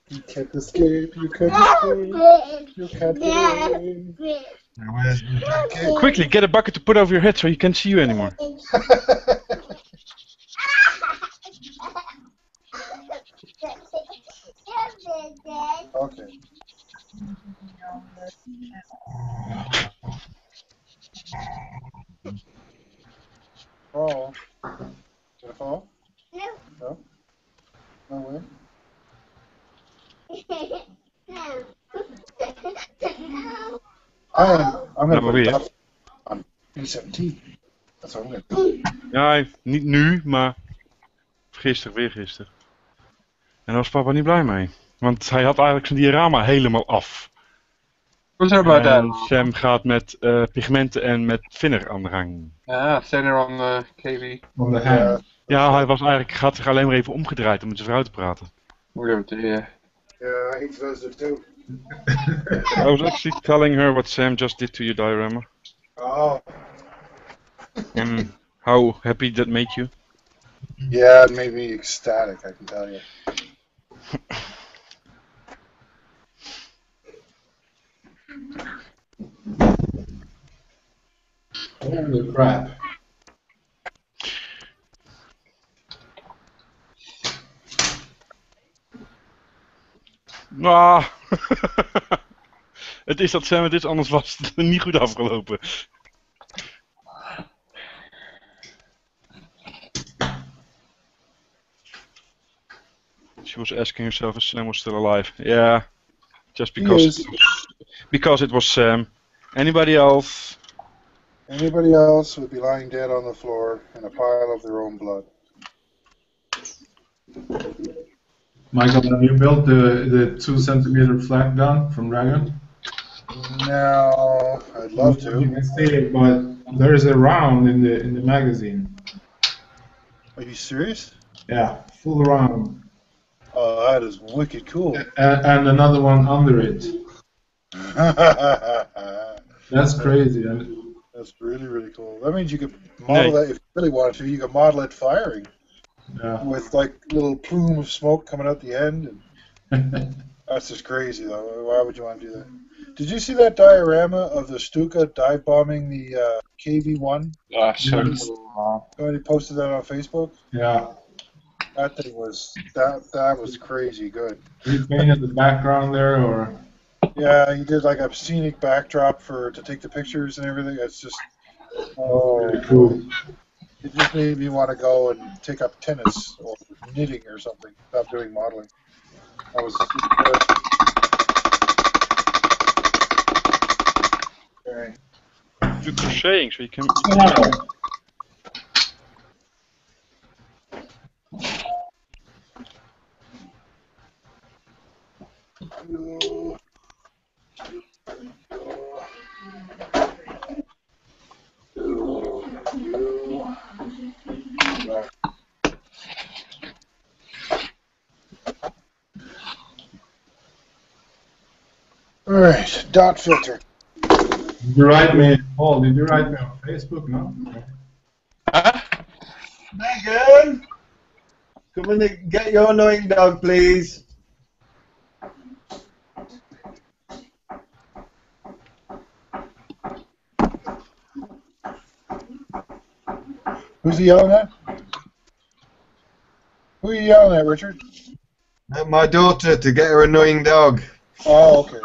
You can't escape. You can't escape. You can't get away. Now where's the jacket? Quickly, get a bucket to put over your head so he can't see you anymore. Okay. Fall. Did it fall? No. No? No way? I'm gonna Nou, maar put weer. that on B17. That's what I'm gonna do. Ja, niet nu, maar gisteren, weer gisteren. En daar was papa niet blij mee. Want hij had eigenlijk zijn diorama helemaal af. What's that about En that? Sam gaat met pigmenten en met thinner aan de gang. Ah, thinner on the KV. On the hand. Ja, hij had zich alleen maar even omgedraaid om met zijn vrouw te praten. Whatever the Yeah, he does it too. I was actually telling her what Sam just did to your diorama. Oh. And how happy that made you. Yeah, it made me ecstatic, I can tell you. Holy crap. Ah. Het is dat Sam het is, anders was het niet goed afgelopen. She was asking herself if Sam was still alive. Yeah, just He because is. because it was Sam. Anybody else? Anybody else would be lying dead on the floor in a pile of their own blood. Michael, have you built the 2 centimeter flat gun from Dragon? No, I'd love You to. can see it, but there's a round in the magazine. Are you serious? Yeah, full round. Oh, that is wicked cool. And another one under it. That's crazy. That's really, really cool. That means you could model that, if you really wanted to, you could model it firing Yeah. with like little plume of smoke coming out the end. And that's just crazy, though. Why would you want to do that? Did you see that diorama of the Stuka dive bombing the KV-1? So cool. Somebody posted that on Facebook. Yeah. That thing was that was crazy good. You painted the background there, or? Yeah, he did like a scenic backdrop to take the pictures and everything. It's just Really cool. It just made me want to go and take up tennis or knitting or something. Stop doing modeling. I was. Okay. Do crocheting so you can. All right, dot filter. Did you write me? Paul, did you write me on Facebook? No. Huh? Megan, come and get your annoying dog, please. Who's he yelling at? Who are you yelling at, Richard? My daughter to get her annoying dog. Oh, okay.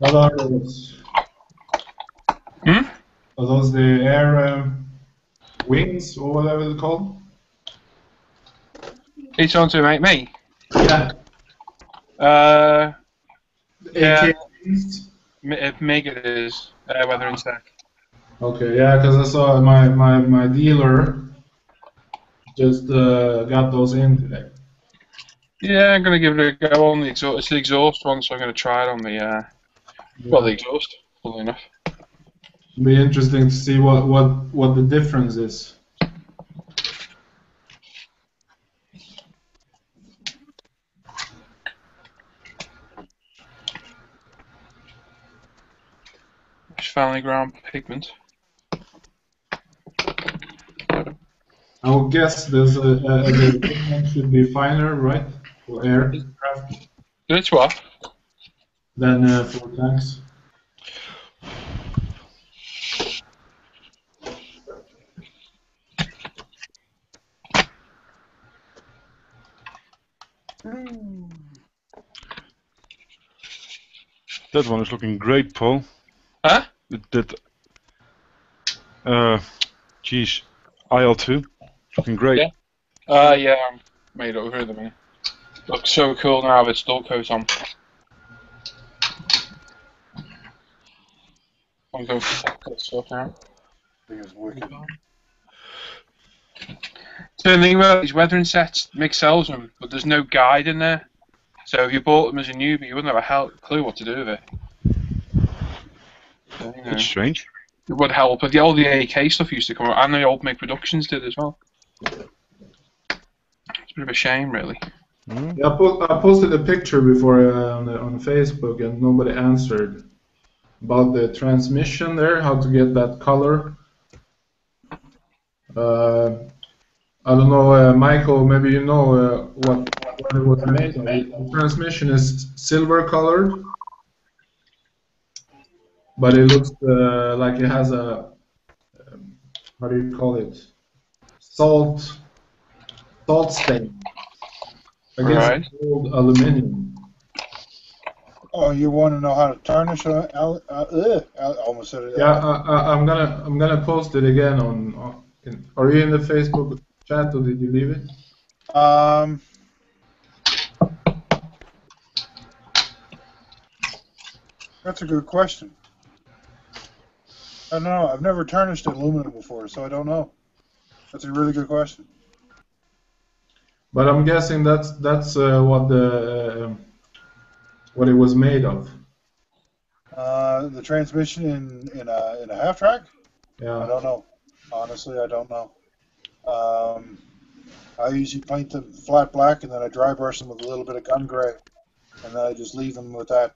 What are those? Hmm? Are those the air wings or whatever they're called? He's on to mate me. Yeah. Yeah. AK wings? Mega is weather and tech. Okay, yeah, because I saw my dealer just got those in today. Yeah, I'm gonna give it a go on the exhaust. It's the exhaust one, so I'm gonna try it on the well, the exhaust. Funnily enough. It'll be interesting to see what the difference is. Family ground pigment. I would guess the pigment should be finer, right, for aircraft It's what? than for tanks. That one is looking great, Paul. Huh? Geez, IL-2, looking great. Yeah. Yeah, I'm made over the minute. Looks so cool now with dull coat on. I'm going to fuck that stuff now. I think it's wicked. So the thing about these weathering sets, Mick sells them, but there's no guide in there. So if you bought them as a newbie, you wouldn't have a clue what to do with it. So, you know, That's strange. it would help. But all the AK stuff used to come out, and the old Mick Productions did as well. It's a bit of a shame, really. Mm. Yeah, I posted a picture before on Facebook, and nobody answered about the transmission there, how to get that color. I don't know, Michael, maybe you know what it was made of. The transmission is silver colored, but it looks like it has a, how do you call it? Salt stain. I guess Right. it's old aluminium. Oh, you want to know how to tarnish I almost said it. Yeah, I'm gonna post it again on are you in the Facebook chat, or did you leave it? That's a good question. I don't know. I've never tarnished aluminum before, so I don't know. That's a really good question. But I'm guessing that's what it was made of. The transmission in a half track? I Yeah. don't know. Honestly, I don't know. I usually paint them flat black, and then I dry brush them with a little bit of gun gray, and then I just leave them with that.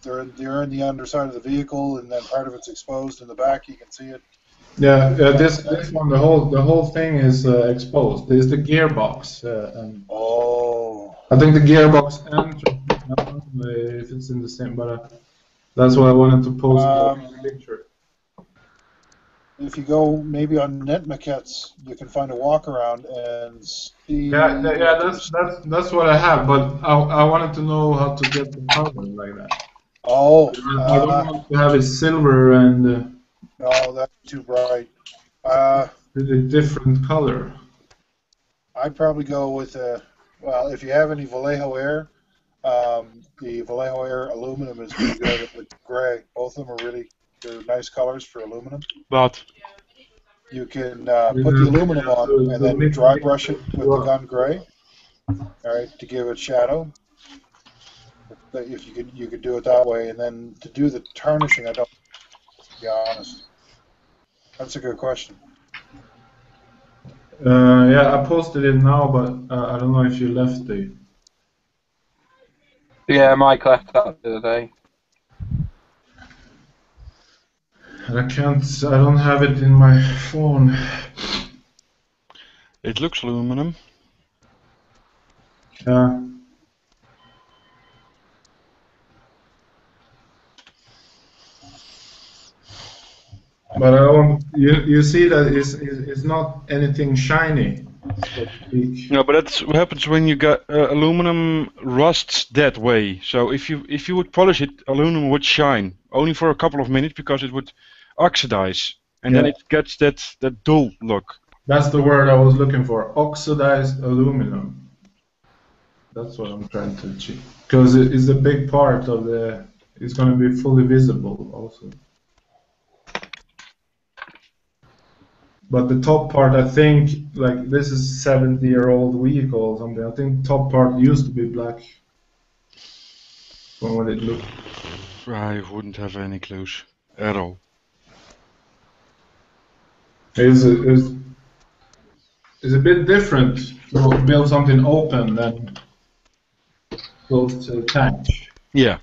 They're in the underside of the vehicle, and then part of it's exposed in the back. You can see it. Yeah. This one, the whole thing is exposed. There's the gearbox, and Oh. I think the gearbox and I don't know if it's in the same, but that's why I wanted to post the picture. If you go maybe on Net Maquettes, you can find a walk around and see. Yeah, that's what I have, but I wanted to know how to get the color like that. Oh. I don't want to have it silver and No, that's too bright. with a different color. I'd probably go with well, if you have any Vallejo Air, the Vallejo Air aluminum is pretty good with gray. Both of them are they're nice colors for aluminum. But You can put the aluminum on and then dry brush it with the gun gray, all right, to give it shadow. If you could do it that way, and then to do the tarnishing, I don't. To be honest, that's a good question. Yeah, I posted it now, but I don't know if you left it. Yeah, Mike left that the other day. I don't have it in my phone. it looks aluminum. Yeah. But I want you see that it's not anything shiny. So to speak. No, but that's what happens when you got aluminum rusts that way. So if you would polish it, aluminum would shine only for a couple of minutes because it would oxidize, and then Yeah. it gets that dull look. That's the word I was looking for. Oxidized aluminum. That's what I'm trying to achieve. Because it is a big part of the. It's going to be fully visible also. But the top part, I think, like this is 70-year-old vehicle or something. I think the top part used to be black. From what it looked. I wouldn't have any clues at all. It's a bit different to build something open than close to the tank. Yeah.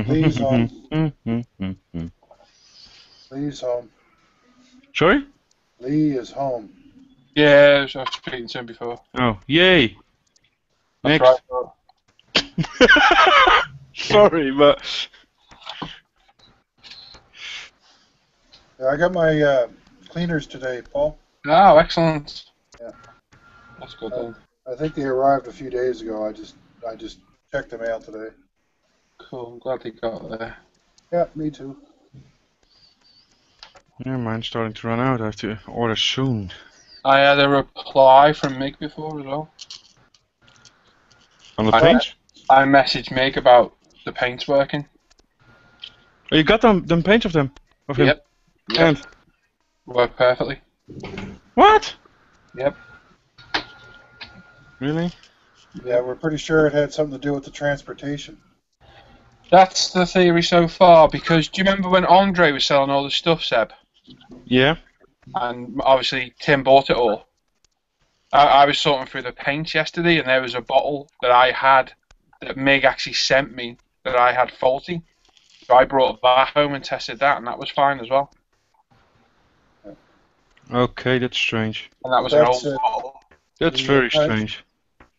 Lee's home. Lee's home. Sorry? Lee is home. Yeah, I've spoken to him before. Oh, yay! That's Next. right. Sorry, but Yeah, I got my cleaners today, Paul. Oh, excellent. Yeah. That's good then. I think they arrived a few days ago. I just checked the mail today. Cool. I'm glad they got there. Yeah, me too. Yeah, mine's starting to run out. I have to order soon. I had a reply from Mig before as well. On the I- paints? I messaged Mig about the paints working. Oh, you got them paints of him? Yep. And Worked perfectly. what? Yep. Really? Yeah, we're pretty sure it had something to do with the transportation. That's the theory so far, because do you remember when Andre was selling all the stuff, Seb? Yeah. And obviously Tim bought it all. I was sorting through the paints yesterday, and there was a bottle that I had that Mig actually sent me that I had faulty. So I brought it back home and tested that, and that was fine as well. Okay, that's strange. And that was That's an old it. bottle. That's Yeah, very right. strange.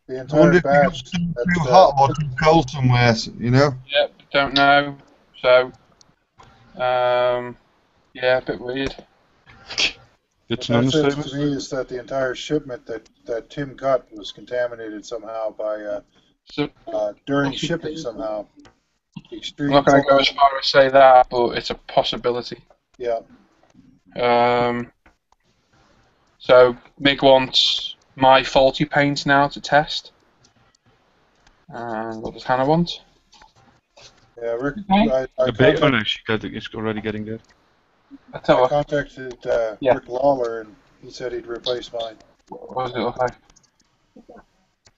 The I wonder entire if it batch. got too that's, hot or too cold somewhere, you know? Yep, don't know. So, yeah, a bit weird. It's What an that says understatement. to me is that the entire shipment that Tim got was contaminated somehow by So, during shipping somehow. I'm Extreme. not going to go as far as say that, but it's a possibility. Yeah. So Mig wants my faulty paints now to test. And what does Hannah want? Yeah, Rick. Okay. I A bit. Oh contacted, no, it's already getting there. I tell I her, contacted Yeah. Rick Lawler, and he said he'd replace mine. what does it look like?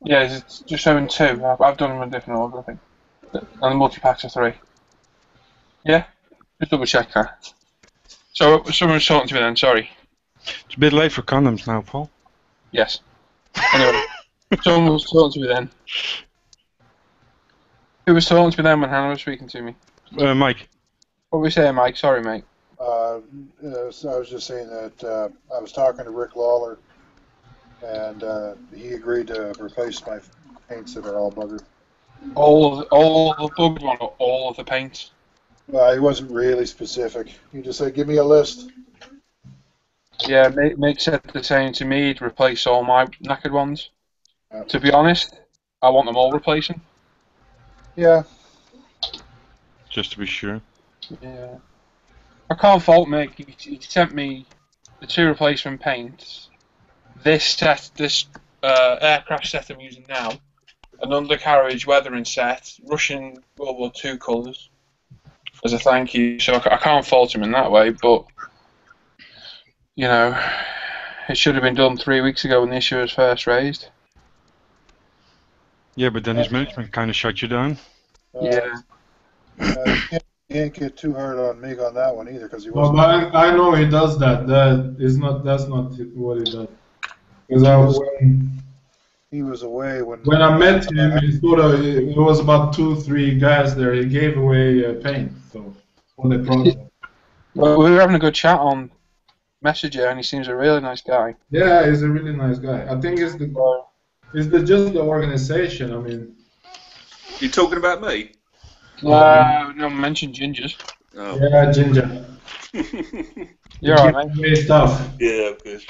Yeah, it's just showing 2. I've done them in a different order, I think. And the multi-packs are 3. Yeah? Just double check that. So, someone's talking to me then, sorry. It's a bit late for condoms now, Paul. Yes. Anyway, someone was talking to me then. Who was talking to me then when Hannah was speaking to me? Mike. What were we saying, Mike? Sorry, mate. So I was just saying that I was talking to Rick Lawler, and he agreed to replace my paints that are all buggered. All of the bugged one or all of the paints? Well, he wasn't really specific. He just said, "Give me a list." Yeah, Mick said the same to me. He'd replace all my knackered ones. Yeah. To be honest, I want them all replacing. Yeah. Just to be sure. Yeah. I can't fault Mick. He sent me the 2 replacement paints. This aircraft set I'm using now, an undercarriage weathering set, Russian World War II colours, as a thank you. So I can't fault him in that way, but you know, it should have been done 3 weeks ago when the issue was first raised. Yeah, but then his management kind of shut you down. Yeah. You can't get too hard on Mig on that one either, because he Well, wasn't. but I know he does that. That's not what he does. Because He was away when I met him, it was about 2-3 guys there. He gave away paint, so for the project. Well, we were having a good chat on Messenger, and he seems a really nice guy. Yeah, he's a really nice guy. I think it's just the organization. I mean, You talking about me? No, mention gingers. Oh. yeah, Ginger. You're alright, mate. Great stuff. Yeah, of course.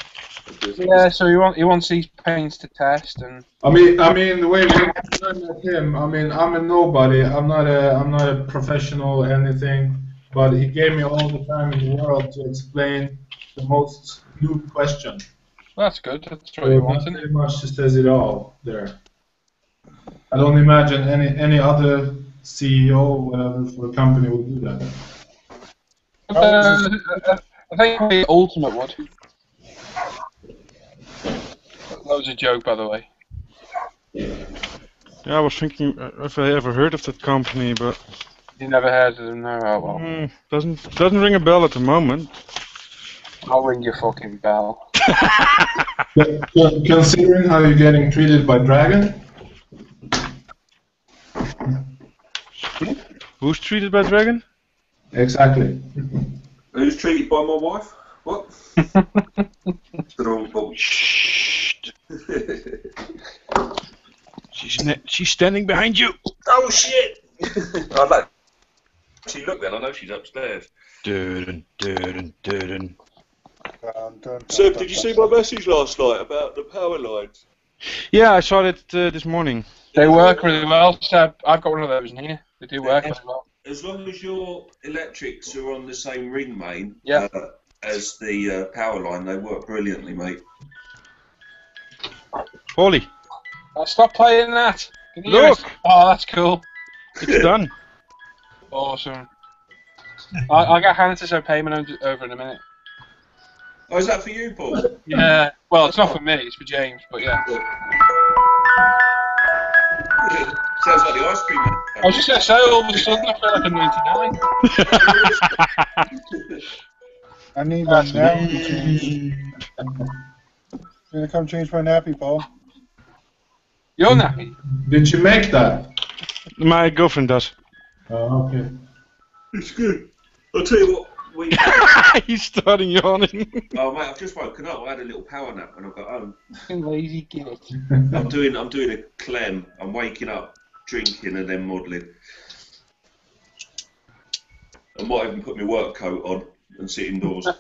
Yeah, so he wants these paints to test, and I mean, the way when I met him, I mean, I'm a nobody. I'm not a professional or anything, but he gave me all the time in the world to explain the most new question. well, that's good. That's what So you that wanted. pretty much says it all there. I don't imagine any other CEO or whatever for a company would do that. I think the Ultimate would. That was a joke, by the way. Yeah, I was thinking if I ever heard of that company, but You never heard of them, no? Oh, well. doesn't ring a bell at the moment. I'll ring your fucking bell. Considering how you're getting treated by Dragon, Who's treated by Dragon? exactly. Who's treated by my wife? What? The wrong ball. Shh. She's standing behind you. Oh shit! I'd like to look then. I know she's upstairs. Dun, dun, dun. Seb, did you see my message last night about the power lines? Yeah, I saw it this morning. They work really well, Seb. I've got one of those in here. They do work really well. As long as your electrics are on the same ring main, Yeah. as the power line. They work brilliantly, mate. Paulie, Stop playing that. Can you hear look, it? Oh, that's cool. it's done. Awesome. I'll get Hannah to send payment over in a minute. Oh, is that for you, Paul? Yeah. Well, it's not for me. It's for James. But yeah. Sounds like the ice cream man. I was just gonna say, all of a sudden, I feel like I'm 99. I need my nappy changed. You're gonna come change my nappy, Paul? You're nappy. Did you make that? My girlfriend does. Oh, okay. It's good. I'll tell you what. He's starting yawning. Oh mate, I've just woken up. I had a little power nap when I got home. Lazy git. I'm doing a clem. I'm waking up, drinking, and then modelling. I might even put my work coat on and sit indoors. Go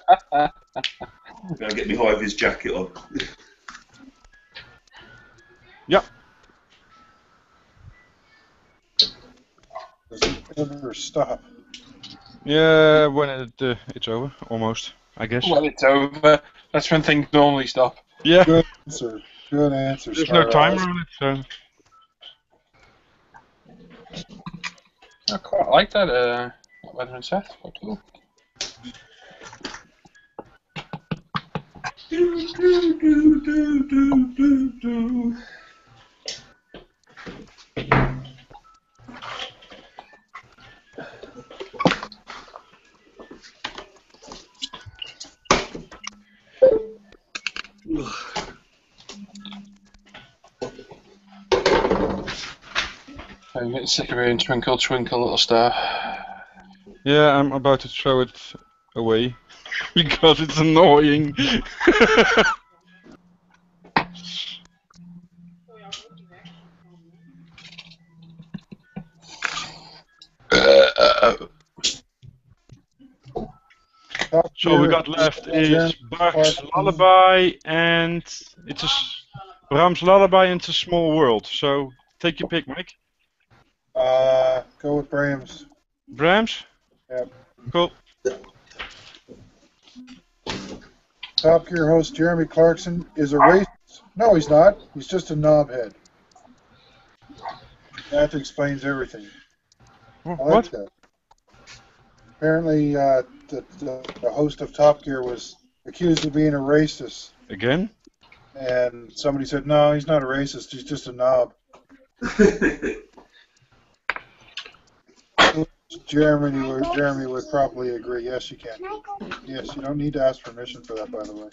get my high-vis jacket on. Yep. Does it ever stop? Yeah, when it's over, almost, I guess. Well, it's over. That's when things normally stop. Yeah. Good answer. Good answer. There's no smart timer ass. on it, so. I quite like that weather set. Quite cool. I'm getting sick of hearing Twinkle, Twinkle, Little Star. Yeah, I'm about to throw it away because it's annoying. So we got left is Bach's Lullaby and Brahms' Lullaby and It's a Small World. So take your pick, Mike. Go with Brahms. Brahms? Yep. Cool. Top Gear host Jeremy Clarkson is a racist. No, he's not. He's just a knobhead. That explains everything. I like What? that. Apparently, the host of Top Gear was accused of being a racist. Again? And somebody said, no, he's not a racist. He's just a knob. Jeremy would probably agree. Yes, you can. Yes, you don't need to ask permission for that, by the way.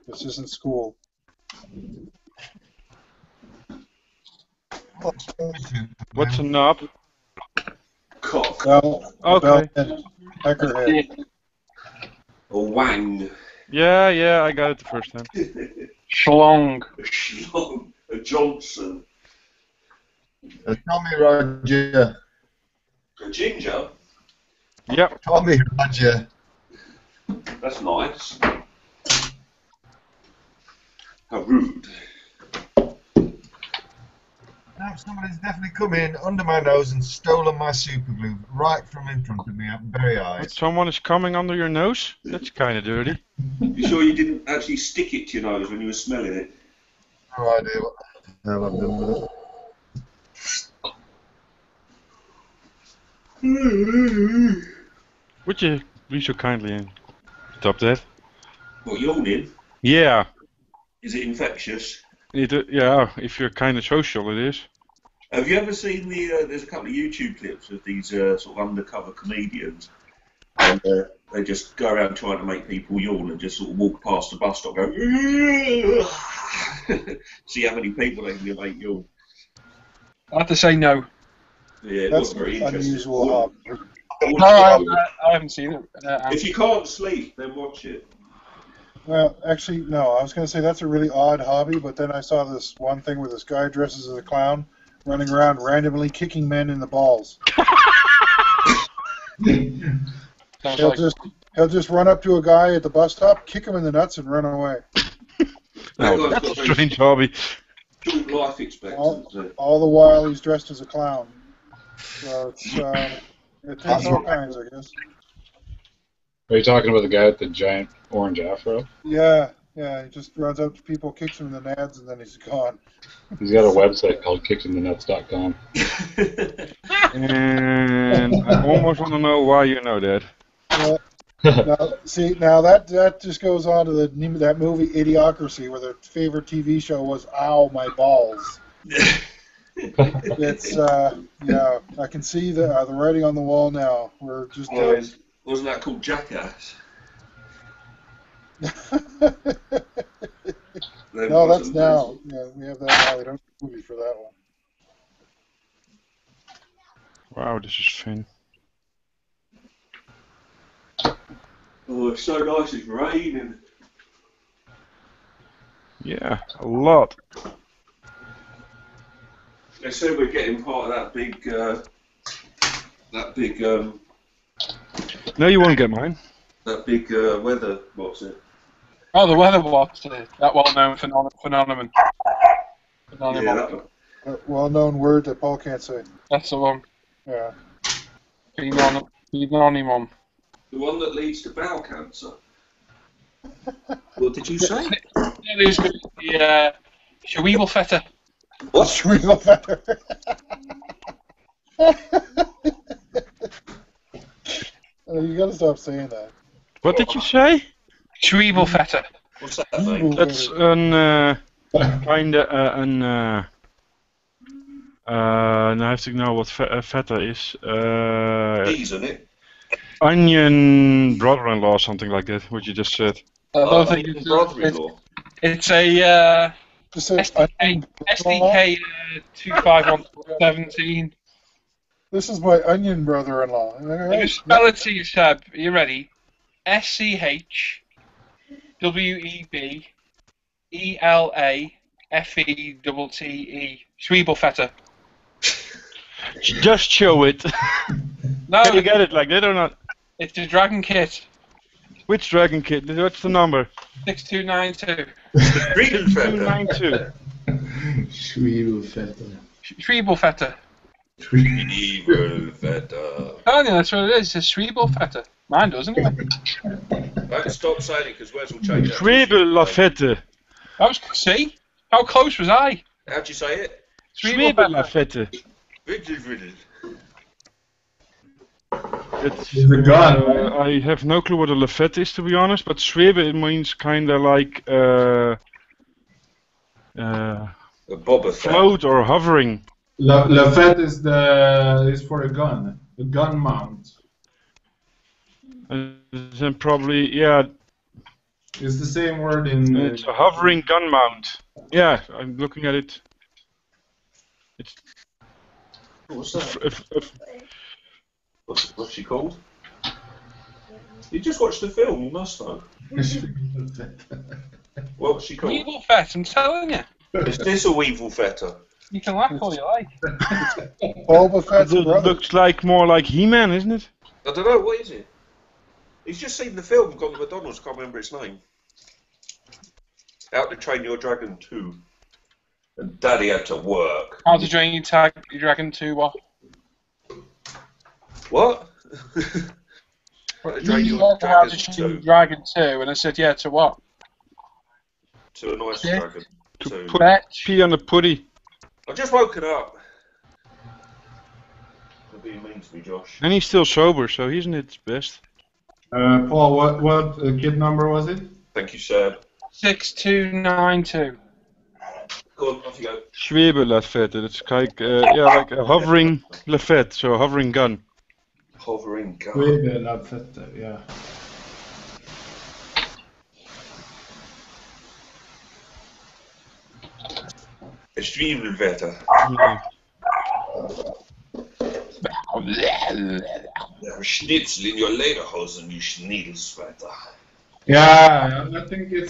This isn't school. What's a knob? Cock. Bell, Okay. Peckerhead. Or wang. Yeah, I got it the first time. Schlong. A schlong. A Johnson. Tommy Roger. A ginger. Yep. Tommy Roger. That's nice. How rude. Now somebody's definitely come in under my nose and stolen my super glue right from in front of me at my very eyes. Someone is coming under your nose? That's kind of dirty. You sure you didn't actually stick it to your nose when you were smelling it? No idea what the hell I've done with it. Would you be so kindly and stop that? What, yawning? Yeah. Is it infectious? Yeah, if you're kind of social, it is. Have you ever seen there's a couple of YouTube clips of these sort of undercover comedians, and they just go around trying to make people yawn and just sort of walk past the bus stop going, see how many people they can make yawn. I have to say no. Yeah, it That's was very interesting. unusual. No, I haven't seen it. If you can't sleep, then watch it. Well, actually, no. I was going to say that's a really odd hobby, but then I saw this one thing where this guy dresses as a clown running around randomly kicking men in the balls. He'll just run up to a guy at the bus stop, kick him in the nuts, and run away. No, that's a strange hobby. Short life expectancy. All the while he's dressed as a clown. So it takes all kinds, I guess. Are you talking about the guy with the giant orange afro? Yeah, he just runs up to people, kicks them in the nads, and then he's gone. He's got a website called kicksinthenuts.com. And I almost want to know why you know that. Now that just goes on to that movie Idiocracy, where their favorite TV show was "Ow, My Balls." It's yeah, I can see the writing on the wall now. We're just wasn't that called Jackass? no, that's now. Yeah, we have that now. We don't have a movie for that one. Wow, this is fun. Oh, it's so nice. It's raining. Yeah, a lot. They said we're getting part of that big. No, you won't get mine. That big weather. What's it? Oh, the weather watch, that well-known phenomenon. Yeah, that one. A well-known word that Paul can't say. That's the one. Yeah. Phenomenon. The one that leads to bowel cancer. What did you say? It is the Schwebelfetter. What? Schwebelfetter. You gotta stop saying that. What did you say? Schwebelfetter. What's that, mate? That's an kinda an. Now I have to know what feta is. Cheese, isn't it? Onion brother-in-law, something like that. What you just said. Onion brother-in-law. It's a Just say SDK 25117. This is my onion brother-in-law. Let me spell it to you, Seb. Are you ready? SCHWEBELAFETTE. Schwebelfetter. Just show it. No, Can you get it like that or not? it's the Dragon Kit. Which Dragon Kit? What's the number? 6292. Schwebelfetter. 292. Schwebelfetter. Schwebelfetter. Oh, yeah, that's what it is. It's Schwebelfetter. Mine doesn't it? Don't stop saying it because Wes will change that. Schwebelfette. See? How close was I? How'd you say it? Schwebelfette. Riddle. It's a gun. I have no clue what a lafette is, to be honest, but Schwebe, it means kind of like A Boba Fett. float or hovering. Lafette is for a gun mount. And then probably, yeah, It's the same word in. it's a hovering gun mount. Yeah, I'm looking at it. It's What's that? if What's she called? You just watched the film, you must know. What's she called? Schwebelfett, I'm telling you. Is this a weevil fetter? You can laugh all you like. Boba Fett's it brother. looks like more like He-Man, isn't it? I don't know, what is it? He's just seen the film, gone to McDonald's, can't remember its name. How to Train Your Dragon 2. And Daddy had to work. How to Train Your Dragon 2 what? What? How to Train You Your said How to Dragon Train Your 2. Dragon 2, and I said, yeah, to what? To a nice Yeah. dragon. To So- put Fetch. pee on the putty. I've just woken up. You're being mean to me, Josh. And he's still sober, so he's not its best. Paul, what kid number was it? Thank you, Seb. 6292. Go on, off you go. Schwebelfette, it's like, like a hovering lafette, so a hovering gun. Hovering gun. Lafette, yeah. A Schwebelfetter. Yeah. Schnitzel in your lederhosen, you Schniedelschwetter. Yeah, I think it's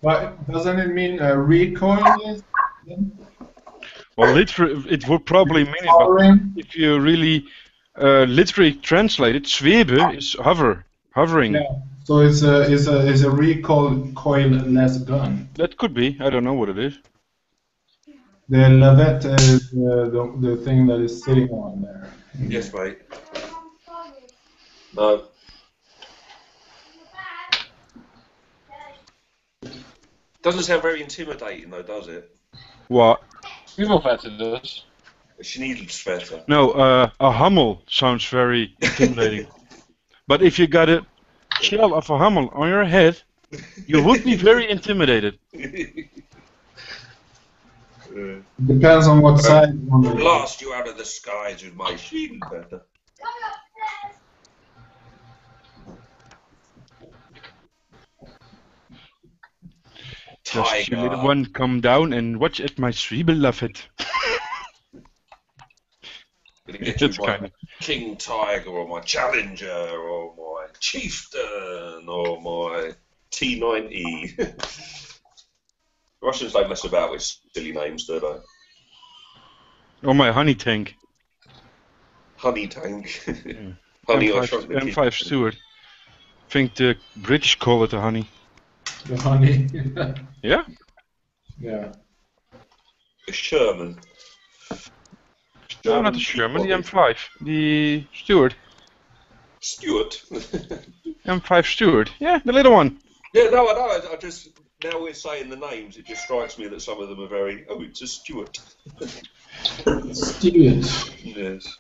but doesn't it mean recoil? Well, it would probably mean it, but Hovering? if you really literally translate it, Schwebe is hovering. Yeah. So it's a recoilless gun. That could be. I don't know what it is. The lavette is the thing that is sitting on there. Yes, mate. No. Doesn't sound very intimidating though, does it? What? Schwiemelvetter does. Schniedelvetter. No, a Hummel sounds very intimidating. But if you got a shell of a Hummel on your head, you would be very intimidated. Depends on what side you want to Blast you out of the skies with my Schniedelvetter. Just you little Tiger. one come down and watch at my Schwiebellaffet. Gonna get you It's my kind of... King Tiger or my Challenger or my Chieftain or my T90. Russians don't mess about with silly names, do they? Or my honey tank. Honey Tank. Honey, I shrunk the M5 kid. Stewart. I think the British call it a honey. The honey. Yeah? Yeah. A Sherman. No, not the Sherman, the M5. The Stewart. Stuart. M5 Stewart. Yeah, the little one. Yeah, no, I know. I just, now we're saying the names, it just strikes me that some of them are very, oh, it's a Stuart. Stuart. Yes.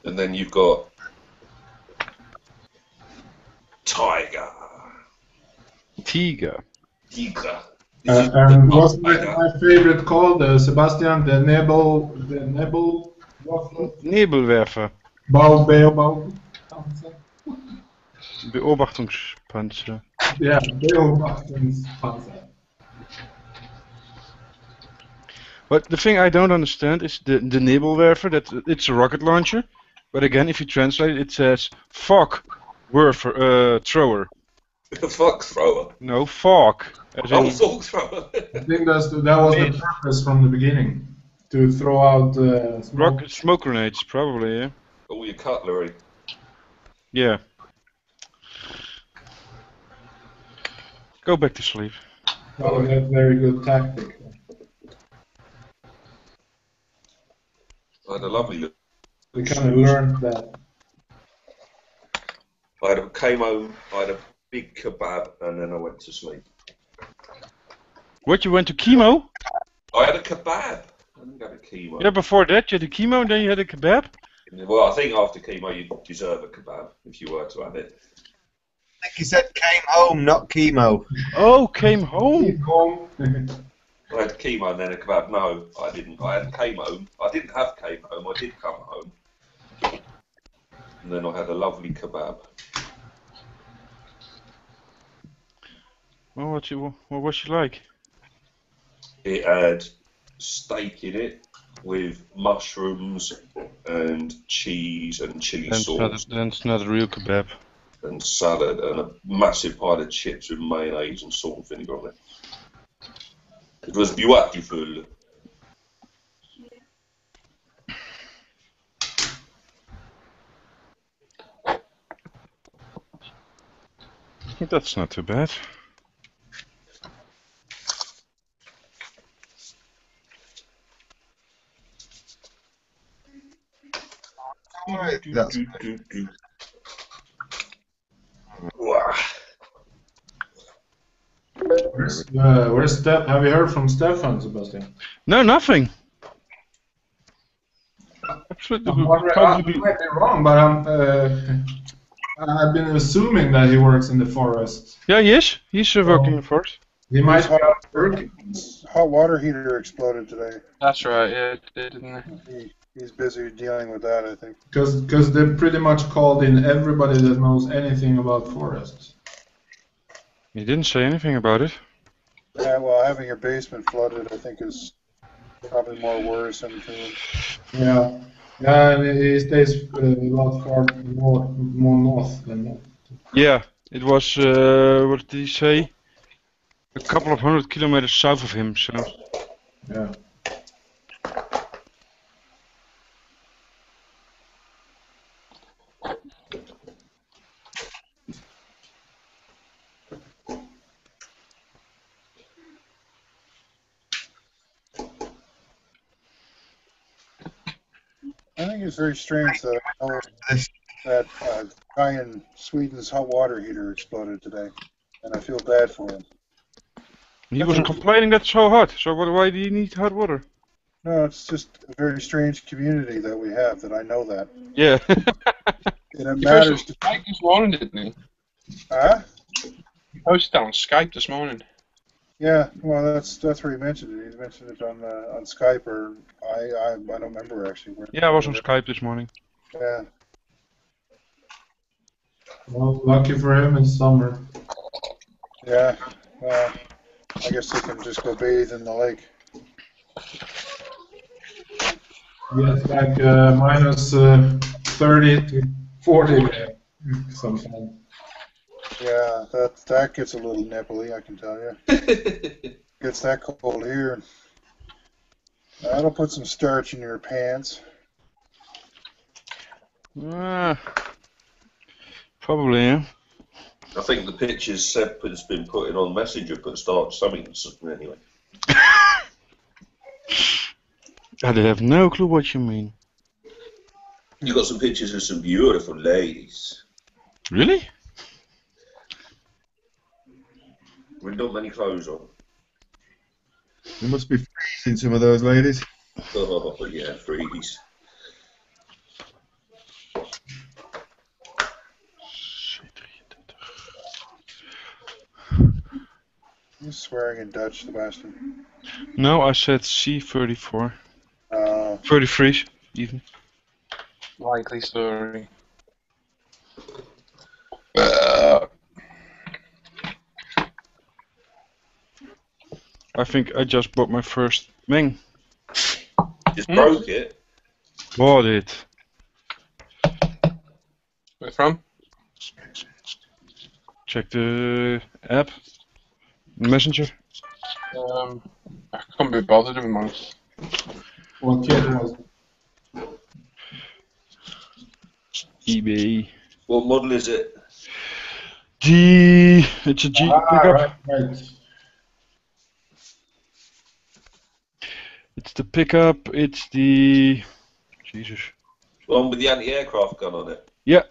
And then you've got Tiger. Tiger. Tiger. And what's my favorite called, Sebastian? The Nebel Nebelwerfer. Bau. Beobachtungspanzer. Yeah, Beobachtungspanzer. But the thing I don't understand is the Nebelwerfer, that it's a rocket launcher. But again, if you translate it, it says fog thrower. Fuck thrower. No, fog. As Oh, in, fog thrower. I think that was the purpose from the beginning, to throw out smoke. smoke grenades, probably, yeah. All your cutlery. Yeah. Go back to sleep. Oh, that's a very good tactic. I had a lovely look. We kind of learned that. Came home, I had a big kebab, and then I went to sleep. What, you went to chemo? I had a kebab. I didn't have a chemo. Yeah, before that you had a chemo and then you had a kebab? Well, I think after chemo you deserve a kebab if you were to have it. I think he said came home, not chemo. Oh, came home. I had chemo and then a kebab. No, I didn't. I had came home. I didn't have came home. I did come home. And then I had a lovely kebab. Well, what was she like? It had steak in it with mushrooms and cheese and chili sauce. Then it's not a real kebab. And salad and a massive pile of chips with mayonnaise and salt and vinegar on it. It was beautiful. That's not too bad. Alright, that's Where's Steph? Have you heard from Stefan, Sebastian? No, nothing. Absolutely. I might be wrong, but I've been assuming that he works in the forest. Yeah, he is. He's working in the forest. He might be out working. Hot water heater exploded today. That's right, yeah, it did, didn't it? He's busy dealing with that, I think. Because they pretty much called in everybody that knows anything about forests. He didn't say anything about it. Yeah, well, having your basement flooded, I think, is probably more worrisome to him. Yeah. Yeah, and he stays a lot far more north than that. Yeah, it was, what did he say? A couple of 100 kilometers south of him, so... Yeah. I think it's very strange that I know that guy in Sweden's hot water heater exploded today. and I feel bad for him. He was complaining that's so hot. So why do you need hot water? No, it's just a very strange community that we have. That I know that, Yeah. and it He matters. posted on Skype this morning, didn't he? Huh? He posted that on Skype this morning. Yeah. Well, that's where he mentioned it. He mentioned it on Skype, or I don't remember actually. Yeah, I was on Skype this morning. Yeah. Well, lucky for him, it's summer. Yeah. Well, I guess they can just go bathe in the lake. Yeah, it's like minus 30 to 40 there sometimes. Yeah, that gets a little nipply, I can tell you. Gets that cold here. That'll put some starch in your pants. Probably, yeah. I think the pictures Seb has been putting on Messenger put start something anyway. I have no clue what you mean. You got some pictures of some beautiful ladies. Really? With not many clothes on. You must be freezing some of those ladies. Oh, yeah, freebies. He's swearing in Dutch, Sebastian. No, I said C34. 33 even. Likely story. I think I just bought my first Meng. Just broke it. Bought it. Where from? Check the app. Messenger. I can't be bothered with mine. What kid was it? eBay. What model is it? It's a G pickup. Right. It's the pickup. It's the Jesus. One with the anti-aircraft gun on it. Yeah.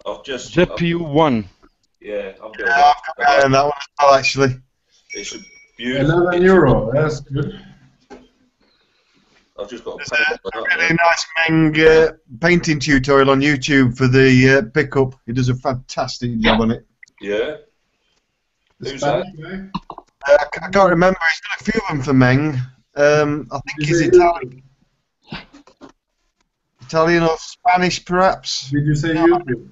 I've just ZPU-1. yeah, I'm doing Yeah, I've got that one as well, actually. It's a beautiful. €11, that's good. I've just got a There's paint a one up really there. nice Meng painting tutorial on YouTube for the pickup. He does a fantastic job on it. Yeah. The Who's that? Spanish guy? I can't remember. He's done a few of them for Meng. I think Did he's you say Italian. Italian or Spanish, perhaps. Did you say YouTube?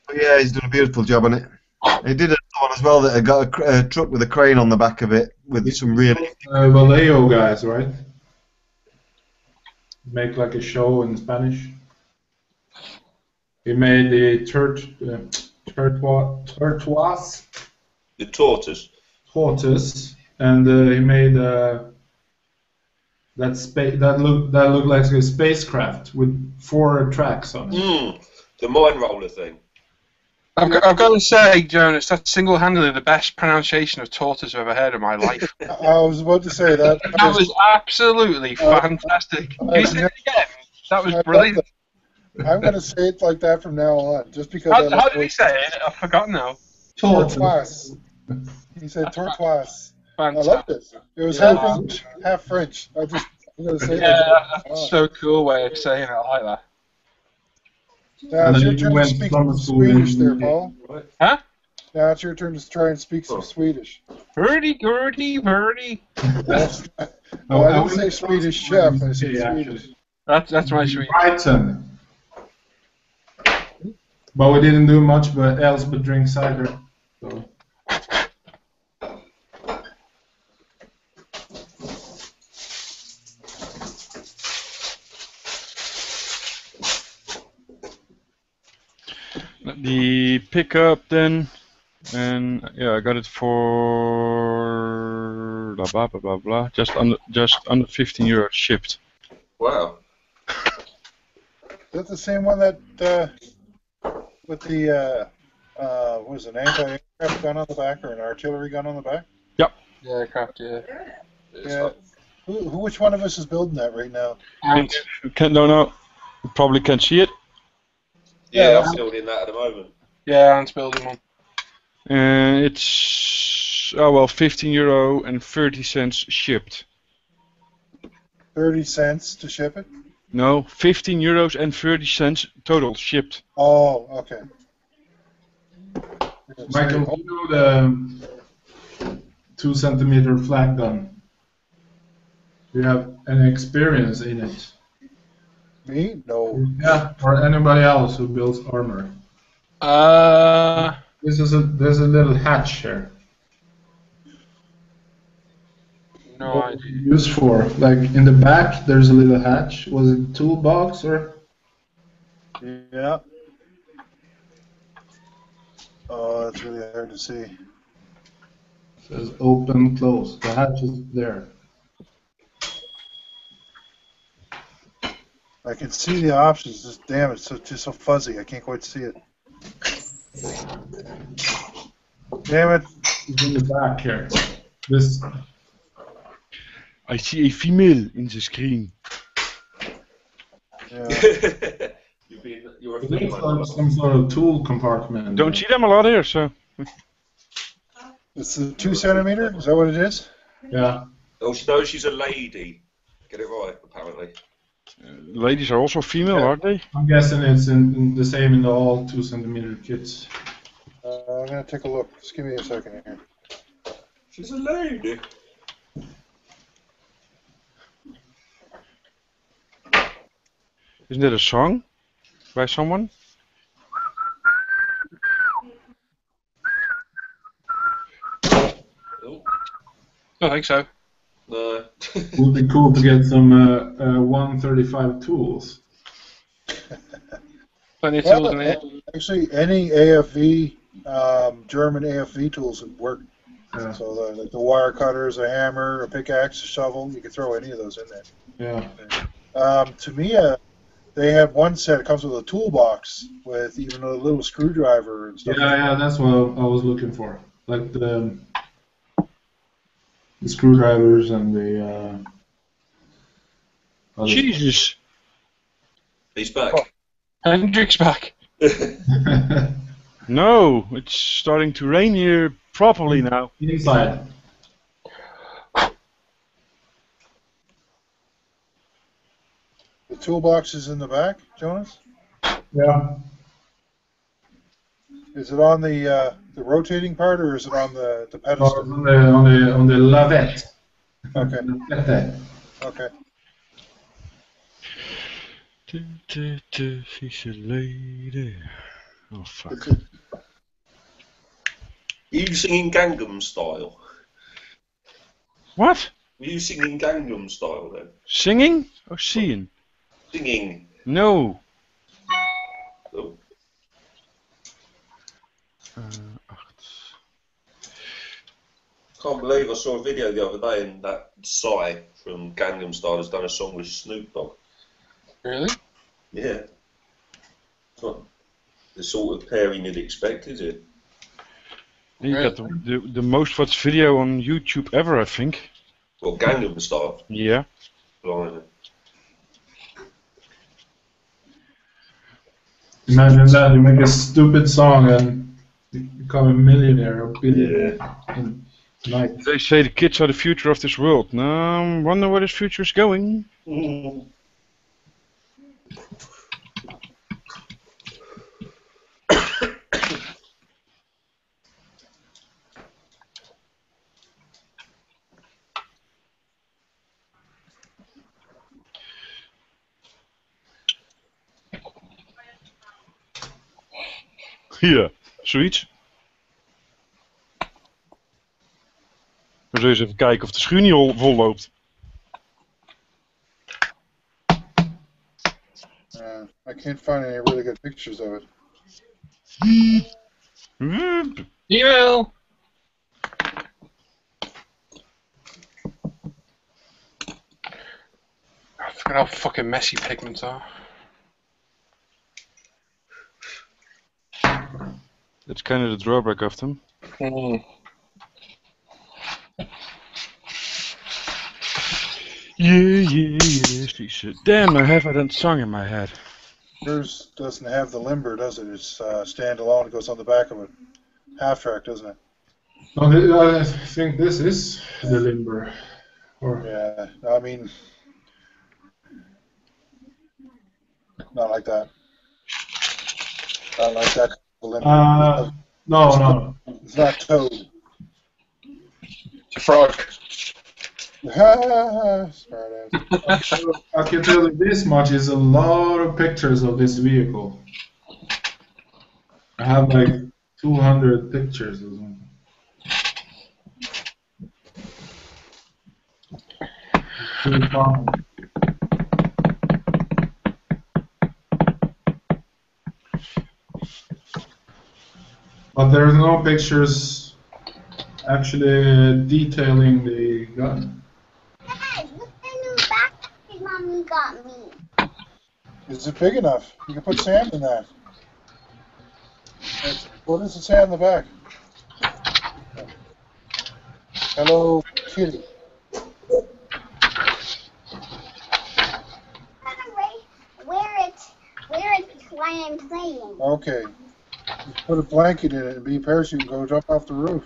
But yeah, he's done a beautiful job on it. He did another one as well that had got a truck with a crane on the back of it with some really. Vallejo guys, right? Make like a show in Spanish. He made the tortoise, The tortoise. and he made that looked like a spacecraft with 4 tracks on it. The mine roller thing. I've got to say, Jonas, that's single-handedly the best pronunciation of tortoise I've ever heard in my life. I was about to say that. That was absolutely fantastic. Can you say it again? That was brilliant. I'm going to say it like that from now on, just because. How did he say it? I've forgotten now. Tortoise. He said tortoise. I loved it. It was half English, half French. I'm going to say That's so cool way of saying it. I like that. Now it's your turn to speak some Swedish there, Paul. Huh? Now it's your turn to try and speak some Swedish. Birdie. Oh, I didn't say Swedish chef, I said Swedish. That's my Swedish. Brighton. But we didn't do much else but drink cider. So. The pickup then, and yeah, I got it for blah blah blah blah blah. Just under €15 shipped. Wow. Is that the same one that with the what was it, an anti-aircraft gun on the back or an artillery gun on the back? Yep. Yeah, aircraft. Yeah. Yeah. Which one of us is building that right now? And You don't know. You probably can't see it. Yeah, I'm building that at the moment. Yeah, Ant's building one. It's €15.30 shipped. 30 cents to ship it? No, €15.30 total shipped. Oh, okay. Michael, you know the 2 centimeter flat gun? Do you have any experience in it? Me? No. Yeah, or anybody else who builds armor. There's a little hatch here. No What idea. is it used for? Like in the back, there's a little hatch. Was it toolbox or? Yeah. Oh, that's really hard to see. It says open, close. The hatch is there. I can see the options. Just damn, it's just so fuzzy. I can't quite see it. Damn it! It's in the back here. This. I see a female in the screen. Yeah. You're a It looks female. like some sort of tool compartment. Don't see them a lot here, so. It's the 2 centimeter. Is that what it is? Yeah. Oh, no, she's a lady. Get it right, apparently. Ladies are also female, Yeah. aren't they? I'm guessing it's in the same in all 2 centimeter kits. I'm gonna take a look. Just give me a second here. She's a lady. Isn't that a song by someone? Oh, I think so. no. Would be cool to get some 135 tools. Plenty of tools Well, in here. actually, any AFV, German AFV tools would work. Yeah. So like the wire cutters, a hammer, a pickaxe, a shovel, you can throw any of those in there. Yeah. To me, they have one set. It comes with a toolbox with even a little screwdriver and stuff. Yeah, that's what I was looking for. Like the screwdrivers and the. other- Jesus! He's back. Hendrik's back. No, it's starting to rain here properly now. Inside. The toolbox is in the back, Jonas. Yeah. Is it on the rotating part or is it on the pedestal? On the lavette. Okay. Lavette. Okay. She's a lady. Oh fuck. You singing Gangnam Style? What? Were you singing Gangnam Style then? Singing or seeing? Singing. No. Oh. Can't believe I saw a video the other day and that Psy from Gangnam Style has done a song with Snoop Dogg. Really? Yeah. It's not the sort of pairing you'd expect, is it? You got the most watched video on YouTube ever, I think. Well, Gangnam Style. Yeah. Blimey. Imagine that, you make a stupid song and you become a millionaire or billionaire in night. They say the kids are the future of this world. Now, I wonder where this future is going. Ja, zoiets. We zullen eens even kijken of de schuur niet vol loopt. I can't find any really good pictures of it. Email! I forget how fucking messy pigments are. That's kind of the drawback of them. Yeah, she said. Damn, I have that song in my head. Yours doesn't have the limber, does it? It's standalone. It goes on the back of a half track, doesn't it? No, I think this is the limber. Or Yeah. I mean, not like that. Not like that. The limber. no. It's not Toad. It's a frog. Smart ass. I can tell you this much: is a lot of pictures of this vehicle. I have like 200 pictures or something. Pretty fun. But there's no pictures actually detailing the gun. Hey, look the new backpack Mommy got me. Is it big enough? You can put Sam in that. What does it say on the back? Hello, Kitty. Where it's while I'm playing. Okay. Just put a blanket in it and be a parachute and go jump off the roof.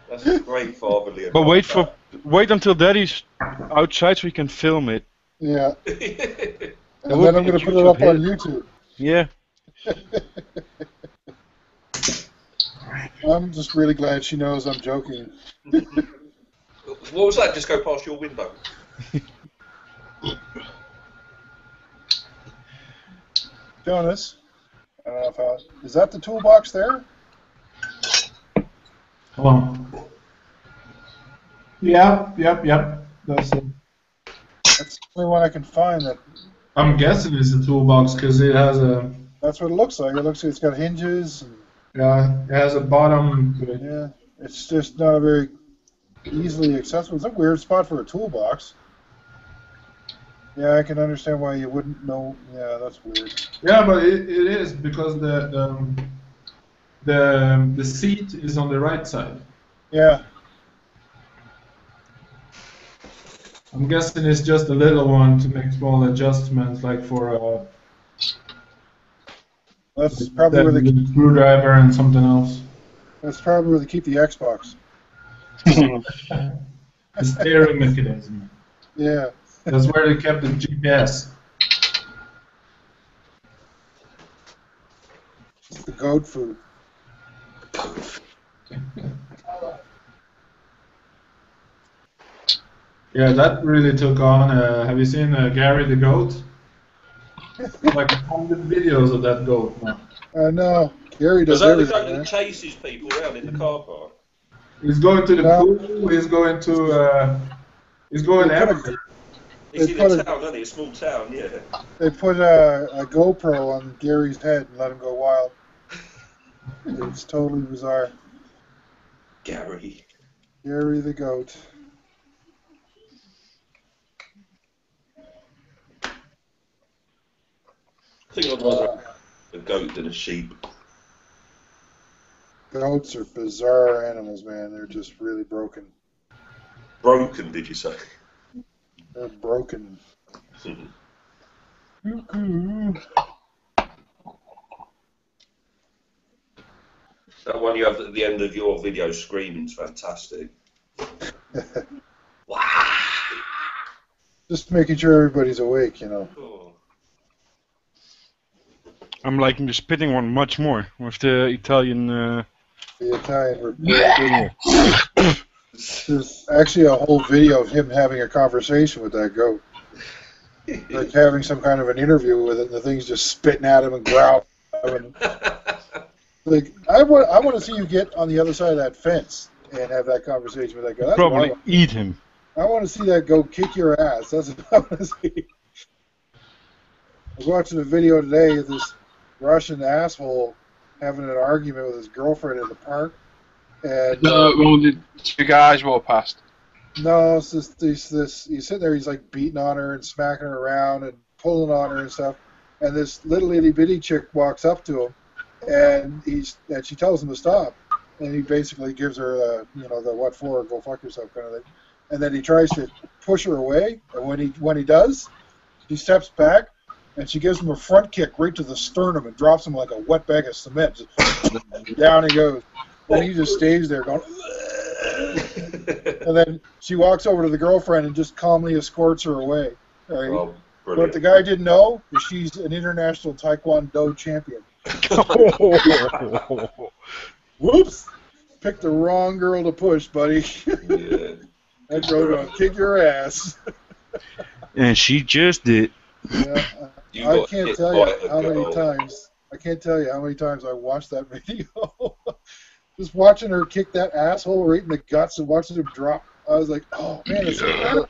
That's a great fatherly But advice. wait until Daddy's outside so we can film it. Yeah. that. And then I'm going to put it up on YouTube. Yeah. I'm just really glad she knows I'm joking. What was that? Just go past your window. Jonas, I don't know if is that the toolbox there? Hold on. Yep. That's it. That's the only one I can find that. I'm guessing it's a toolbox because it has a That's what it looks like. It looks like it's got hinges. And, it has a bottom to it. yeah, it's just not a very easily accessible. It's a weird spot for a toolbox. Yeah, I can understand why you wouldn't know. Yeah, that's weird. Yeah, but it is because the seat is on the right side. Yeah, I'm guessing it's just a little one to make small adjustments, like for that's probably where they the screwdriver and something else. that's probably where they keep the Xbox. The steering mechanism. Yeah. That's where they kept the GPS. It's the goat food. Yeah, that really took on. Have you seen Gary the goat? Like 100 videos of that goat now. No, Gary Is does that the everything. goat that Man. chases people around in the car park? He's going to the No. pool. He's going to. He's going They put a- everywhere. He's They in put a a- town, isn't he? A small town, yeah. They put a GoPro on Gary's head and let him go wild. It's totally bizarre. Gary. Gary the goat. I think I'd rather have a goat than a sheep. Goats are bizarre animals, man. They're just really broken. Broken, did you say? They're broken. That one you have at the end of your video screaming is fantastic. Wow! Just making sure everybody's awake, you know. Oh. I'm liking the spitting one much more with the Italian. The Italian video. There's actually a whole video of him having a conversation with that goat. Like having some kind of an interview with it, and the thing's just spitting at him and growling. Like, I want to see you get on the other side of that fence and have that conversation with that goat. That's what I Probably want. eat him. I want to see that goat kick your ass. That's what I want to see. I was watching a video today of this Russian asshole having an argument with his girlfriend in the park. And Well, the two guys walk past. no, it's just he's sitting there, he's like beating on her and smacking her around and pulling on her and stuff. And this little itty bitty chick walks up to him, and she tells him to stop. And he basically gives her the what for, go fuck yourself kind of thing. and then he tries to push her away. And when he does, she steps back, and she gives him a front kick right to the sternum and drops him like a wet bag of cement. Just down he goes. And he just stays there going. And then she walks over to the girlfriend and just calmly escorts her away. All right? Oh, What brilliant. the guy didn't know is she's an international Taekwondo champion. Whoops! Picked the wrong girl to push, buddy. Yeah. That girl gonna kick your ass. And she just did. Yeah, You I got can't hit tell by you a how many girl. times. I can't tell you how many times I watched that video. Just watching her kick that asshole right in the guts and watching him drop. I was like, oh man, it's incredible.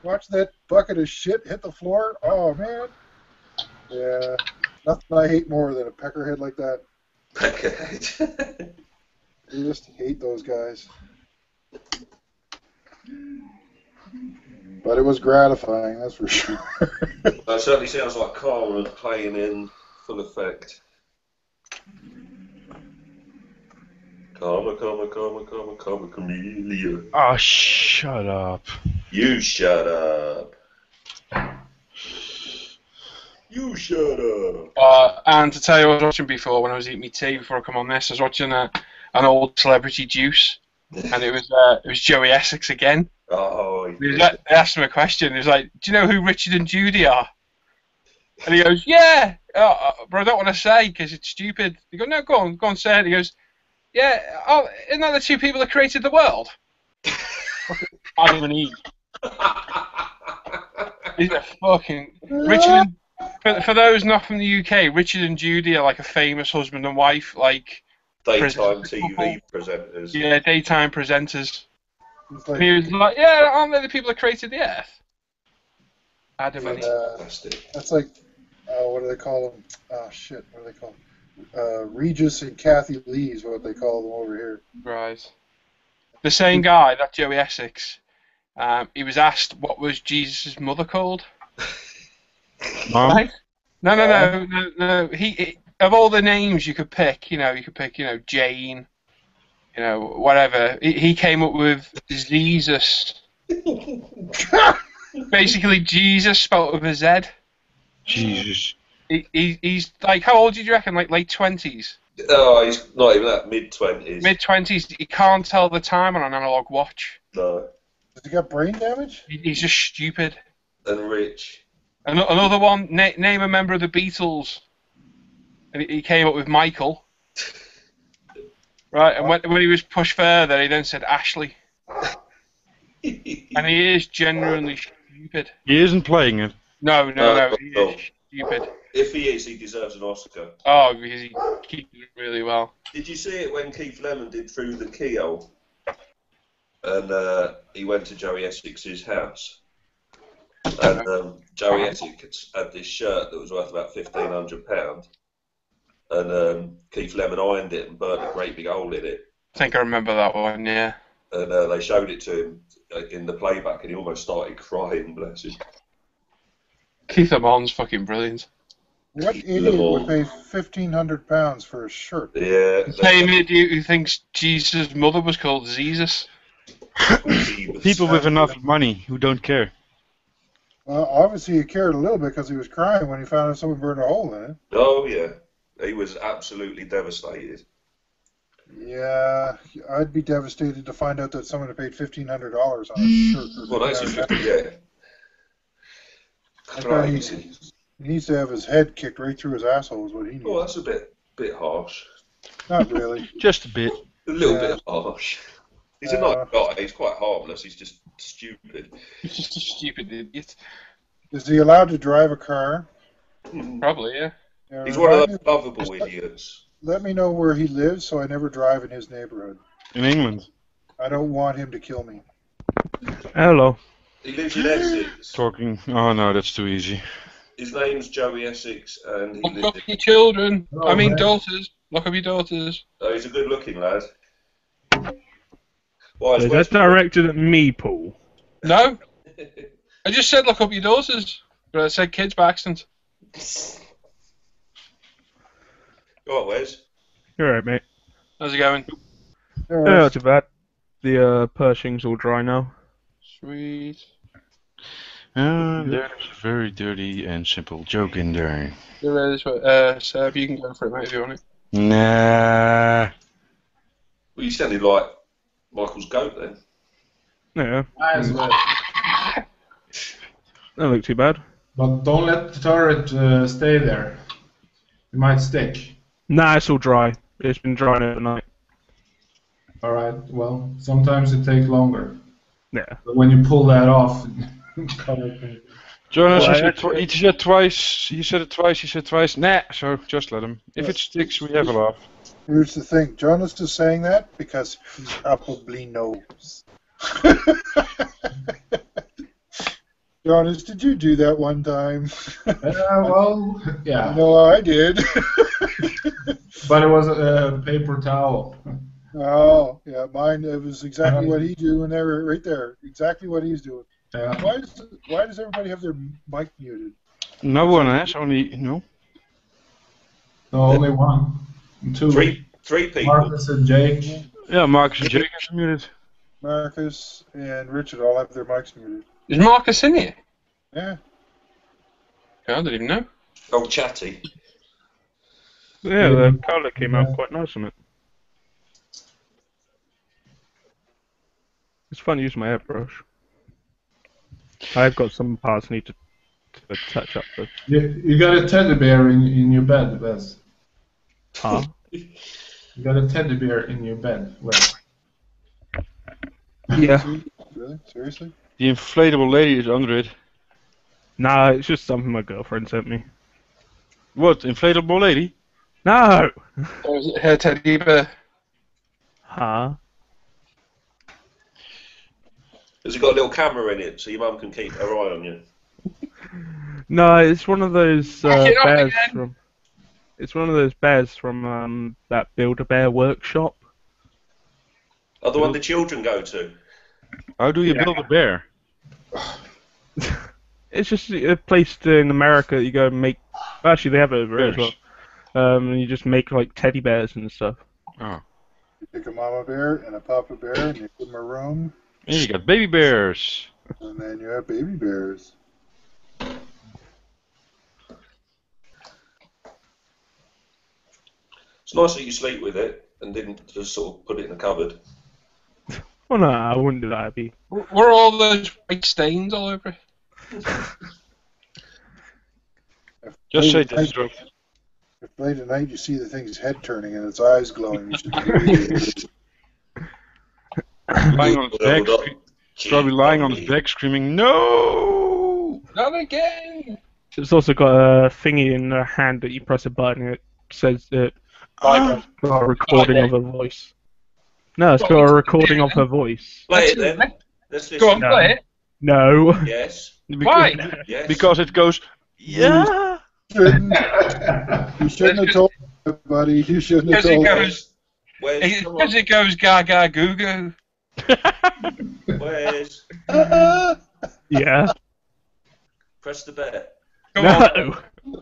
Watching that bucket of shit hit the floor. Oh man. Yeah. Nothing I hate more than a peckerhead like that. Peckerhead. I just hate those guys. But it was gratifying, that's for sure. That certainly sounds like Karma playing in full effect. Karma, Camellia. Oh, shut up. You shut up. You shut up. And to tell you what I was watching before, when I was eating my tea before I come on this, I was watching an old Celebrity Juice, and it was Joey Essex again. Oh, They asked him a question. He was like, "Do you know who Richard and Judy are?" And he goes, "Yeah, but I don't want to say because it's stupid." He goes, "No, go on, say it." He goes, "Yeah, isn't that the two people that created the world?" Adam and Eve. These are fucking Richard. For those not from the UK, Richard and Judy are like a famous husband and wife, like Daytime TV presenters. yeah, daytime presenters. It's And he was like, "Yeah, aren't they the people that created the Earth?" Adam and Eve. Fantastic. that's like, what do they call them? Oh shit, what do they call them? Regis and Kathy Lee is what they call them over here. Right. The same guy, that Joey Essex. He was asked what was Jesus' mother called. Mom? Right? No. He of all the names you could pick, you could pick, Jane, whatever. He came up with Jesus. Basically, Jesus spelled with a Z. Jesus. He's like, how old do you reckon? Like late 20s, Oh, he's not even that, mid-20s. mid 20s. He can't tell the time on an analog watch. No. Does he got brain damage? He's just stupid. And rich. Another one. Name a member of the Beatles. And he came up with Michael. Right, and when he was pushed further, he then said Ashley. And he is genuinely stupid. He isn't playing it. No, No. he is stupid. If he is, he deserves an Oscar. Oh, because he keeps it really well. Did you see it when Keith Lemon did Through the Keyhole? And he went to Joey Essex's house. And Joey Essex had this shirt that was worth about £1,500. And Keith Lemon ironed it and burnt a great big hole in it. I think I remember that one, yeah. And they showed it to him in the playback, and he almost started crying, bless him. Keith Lemon's fucking brilliant. What idiot would pay £1,500 for a shirt? Yeah. The same idiot who thinks Jesus' mother was called Jesus. People with enough money who don't care. Well, obviously he cared a little bit because he was crying when he found out someone burned a hole in it. Oh, yeah. He was absolutely devastated. Yeah, I'd be devastated to find out that someone had paid $1,500 on a shirt. Well, that's just, yeah. That guy needs to have his head kicked right through his asshole is what he needs. Well, that's a bit harsh. Not really. Just a bit. A little bit harsh. He's a nice guy. He's quite harmless. He's just stupid. He's just a stupid idiot. Is he allowed to drive a car? Probably, yeah. He's one of those lovable idiots. Let me know where he lives so I never drive in his neighborhood. In England. I don't want him to kill me. Hello. He lives in Essex. Talking. Oh no, that's too easy. His name's Joey Essex, and he Look lives up your children. Oh, I mean man. daughters. Look up your daughters. he's a good-looking lad. Why, So that's directed at me, Paul. No. I just said look up your daughters. But I said kids by accident. Go on, Wes. You're right, mate. How's it going? Yeah, not too bad. The Pershing's all dry now. Sweet. There's a very dirty and simple joke in there. There is, Seb, you can go for it, mate, if you want it. Nah. Well, you sounded like Michael's goat then. Yeah. Nice, That look too bad. But don't let the turret stay there. It might stick. Nah, it's all dry. It's been drying overnight. Alright, well, sometimes it takes longer. Yeah. But when you pull that off, Jonas, Well, he said twice. He said it twice. He said twice. Nah. So just let him. If it sticks, we have a laugh. Here's the thing. Jonas is saying that because he probably knows. Jonas, did you do that one time? well, yeah. No, I did. But it was a paper towel. Oh, yeah, mine, it was exactly what he's doing there, right there. Exactly what he's doing. Yeah. Why does everybody have their mic muted? No one has. Only no. No, only one. Two. Three people. Marcus and Jake. Yeah, Marcus and Jake are muted. Marcus and Richard all have their mics muted. Is Marcus in here? Yeah. I didn't even know. Oh, chatty. Yeah, the colour came out quite nice on it. It's fun using my airbrush. I've got some parts I need to touch up with. You got a teddy bear in your bed, Wes. Huh? You got a teddy bear in your bed, Wes. Yeah. Really? Seriously? The inflatable lady is under it. Nah, it's just something my girlfriend sent me. What? Inflatable lady? No! Her teddy bear. Huh? Has it got a little camera in it so your mum can keep her eye on you? No, it's one of those Back it up bears again. from. It's one of those bears from that Build-A-Bear workshop. Oh, the one the children go to? How do you build a bear? It's just a place in America that you go and make. Actually, they have it over here as well. And you just make like teddy bears and stuff. Oh. You pick a mama bear and a papa bear and you give them a room, And you got baby bears. and then you have baby bears. It's nice that you sleep with it and didn't just sort of put it in a cupboard. Oh no, I wouldn't do that. I'd be. Were all those white stains all over it? Just say Late at night- Deathstroke. If late at night you see the thing's head turning and its eyes glowing, you should be Lying on his back, probably lying on his back, screaming, "No!" Not again! It's also got a thingy in the hand that you press a button and it says that got a recording of her voice. No, it's got a recording of her voice. Play it then. Let's listen. Go on, play it. No. Yes. Why? Yes. Because it goes, yeah. You shouldn't have told me, buddy. You shouldn't have Because it told me. goes, because it goes gaga goo goo. Where's? Yeah. Press the bear. Come No.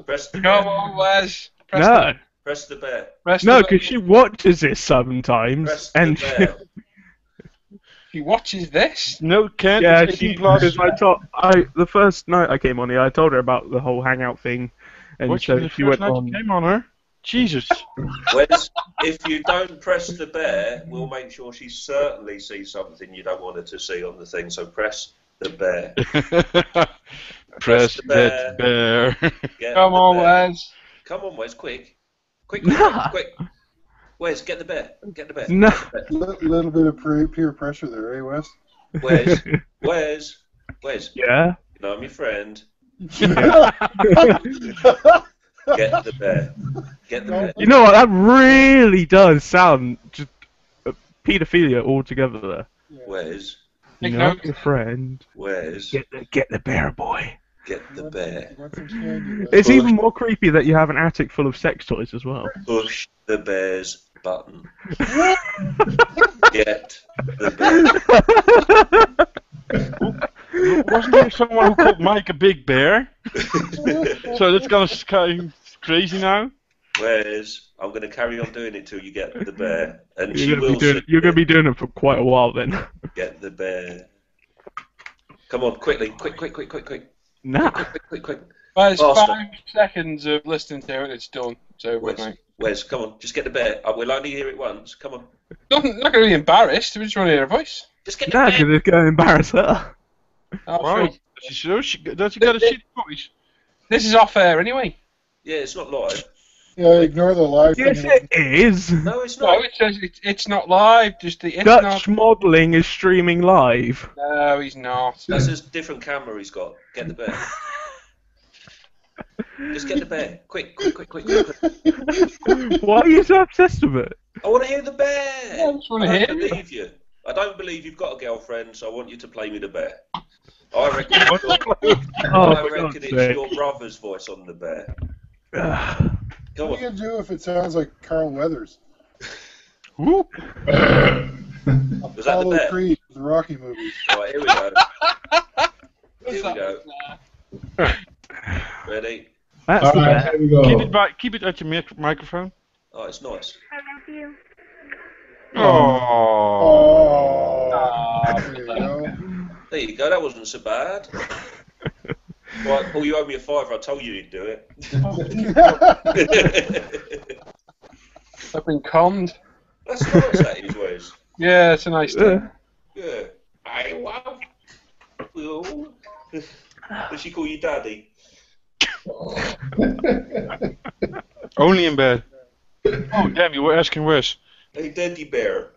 Press the Come bear. on, Wes. Press No. Press the bear. Press No, the because she watches this sometimes, Press the and bear. She watches this. No, can't. yeah, It's 18 she, plus. because the first night I came on here, I told her about the whole hangout thing, and What, so the she first went night on. you came on her? Jesus. Whereas if you don't press the bear, we'll make sure she certainly sees something you don't want her to see on the thing. So press the bear. Press the that bear. Get Come the on, bear. Wes. Come on, Wes, quick. Quick, Nah. quick. Wes, get the bear. Get the bear. No. Little bit of peer pressure there, eh, Wes? Wes. Yeah. You know I'm your friend. Yeah. Get the bear. Get the bear. You know what? That really does sound just paedophilia altogether. There. Wes. You Take know, note. your friend. Wes. Get the bear, boy. Get the bear. It's even more creepy that you have an attic full of sex toys as well. Push the bear's button. Get the bear. Wasn't there someone who called Mike a big bear? So that's kind of crazy now. Wes, I'm going to carry on doing it till you get the bear. And she You're will gonna be doing it for quite a while then. get the bear. Come on, quickly, quick. Nah. Quick. Well, it's Faster. 5 seconds of listening to it, it's done. It's over, mate. Wes, come on, just get the bear. We'll only hear it once. Come on. Not going to be embarrassed, we just want to hear a voice. Just get the Nah, bear. because it's going to embarrass her. Oh, Why? sure. Does she got a shit voice? This is off air anyway. Yeah, it's not live. Yeah, ignore the live Yes, thing. it is. No, it's No, not. it says it's not live. Just the it's Dutch not. modelling is streaming live. No, he's not. That's a different camera he's got. Get the bear. Just get the bear. Quick. Why are you so obsessed with it? I want to hear the bear. I just want to I hear don't it. believe you. I don't believe you've got a girlfriend, so I want you to play me the bear. I reckon, I Oh, reckon it's your brother's voice on the bear. Come What are you on. gonna do if it sounds like Carl Weathers? Whoop. Was that the Apollo bear? Creed, the Rocky movies. Right, here we go. What's Here we that? go. Ready? That's the Alright, bear. here we go. Keep it at your microphone. Oh, it's nice. I love you. Oh. Oh, Ah, there you go. There you go. That wasn't so bad. Right, Paul, you owe me a $5. I told you you'd do it. I've been conned. That's nice, that is, Wes. Yeah, it's a nice thing. Yeah. I love you. Does she call you daddy? Only in bed. Oh, damn, you were asking Wes. Hey, daddy bear.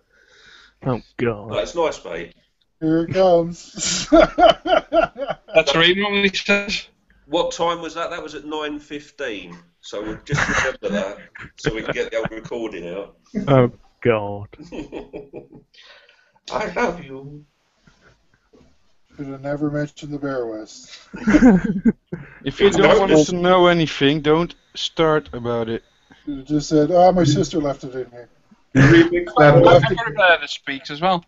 Oh, God. That's nice, mate. Here it comes. That's what he normally says. What time was that? That was at 9:15. So we'll just remember that, so we can get the old recording out. Oh, God. I love you. Should have never mentioned the Bear West. If you don't want us to know anything, don't start about it. Should have just said, "Oh, my sister left it in here." Remix I've that. got a bear that speaks as well.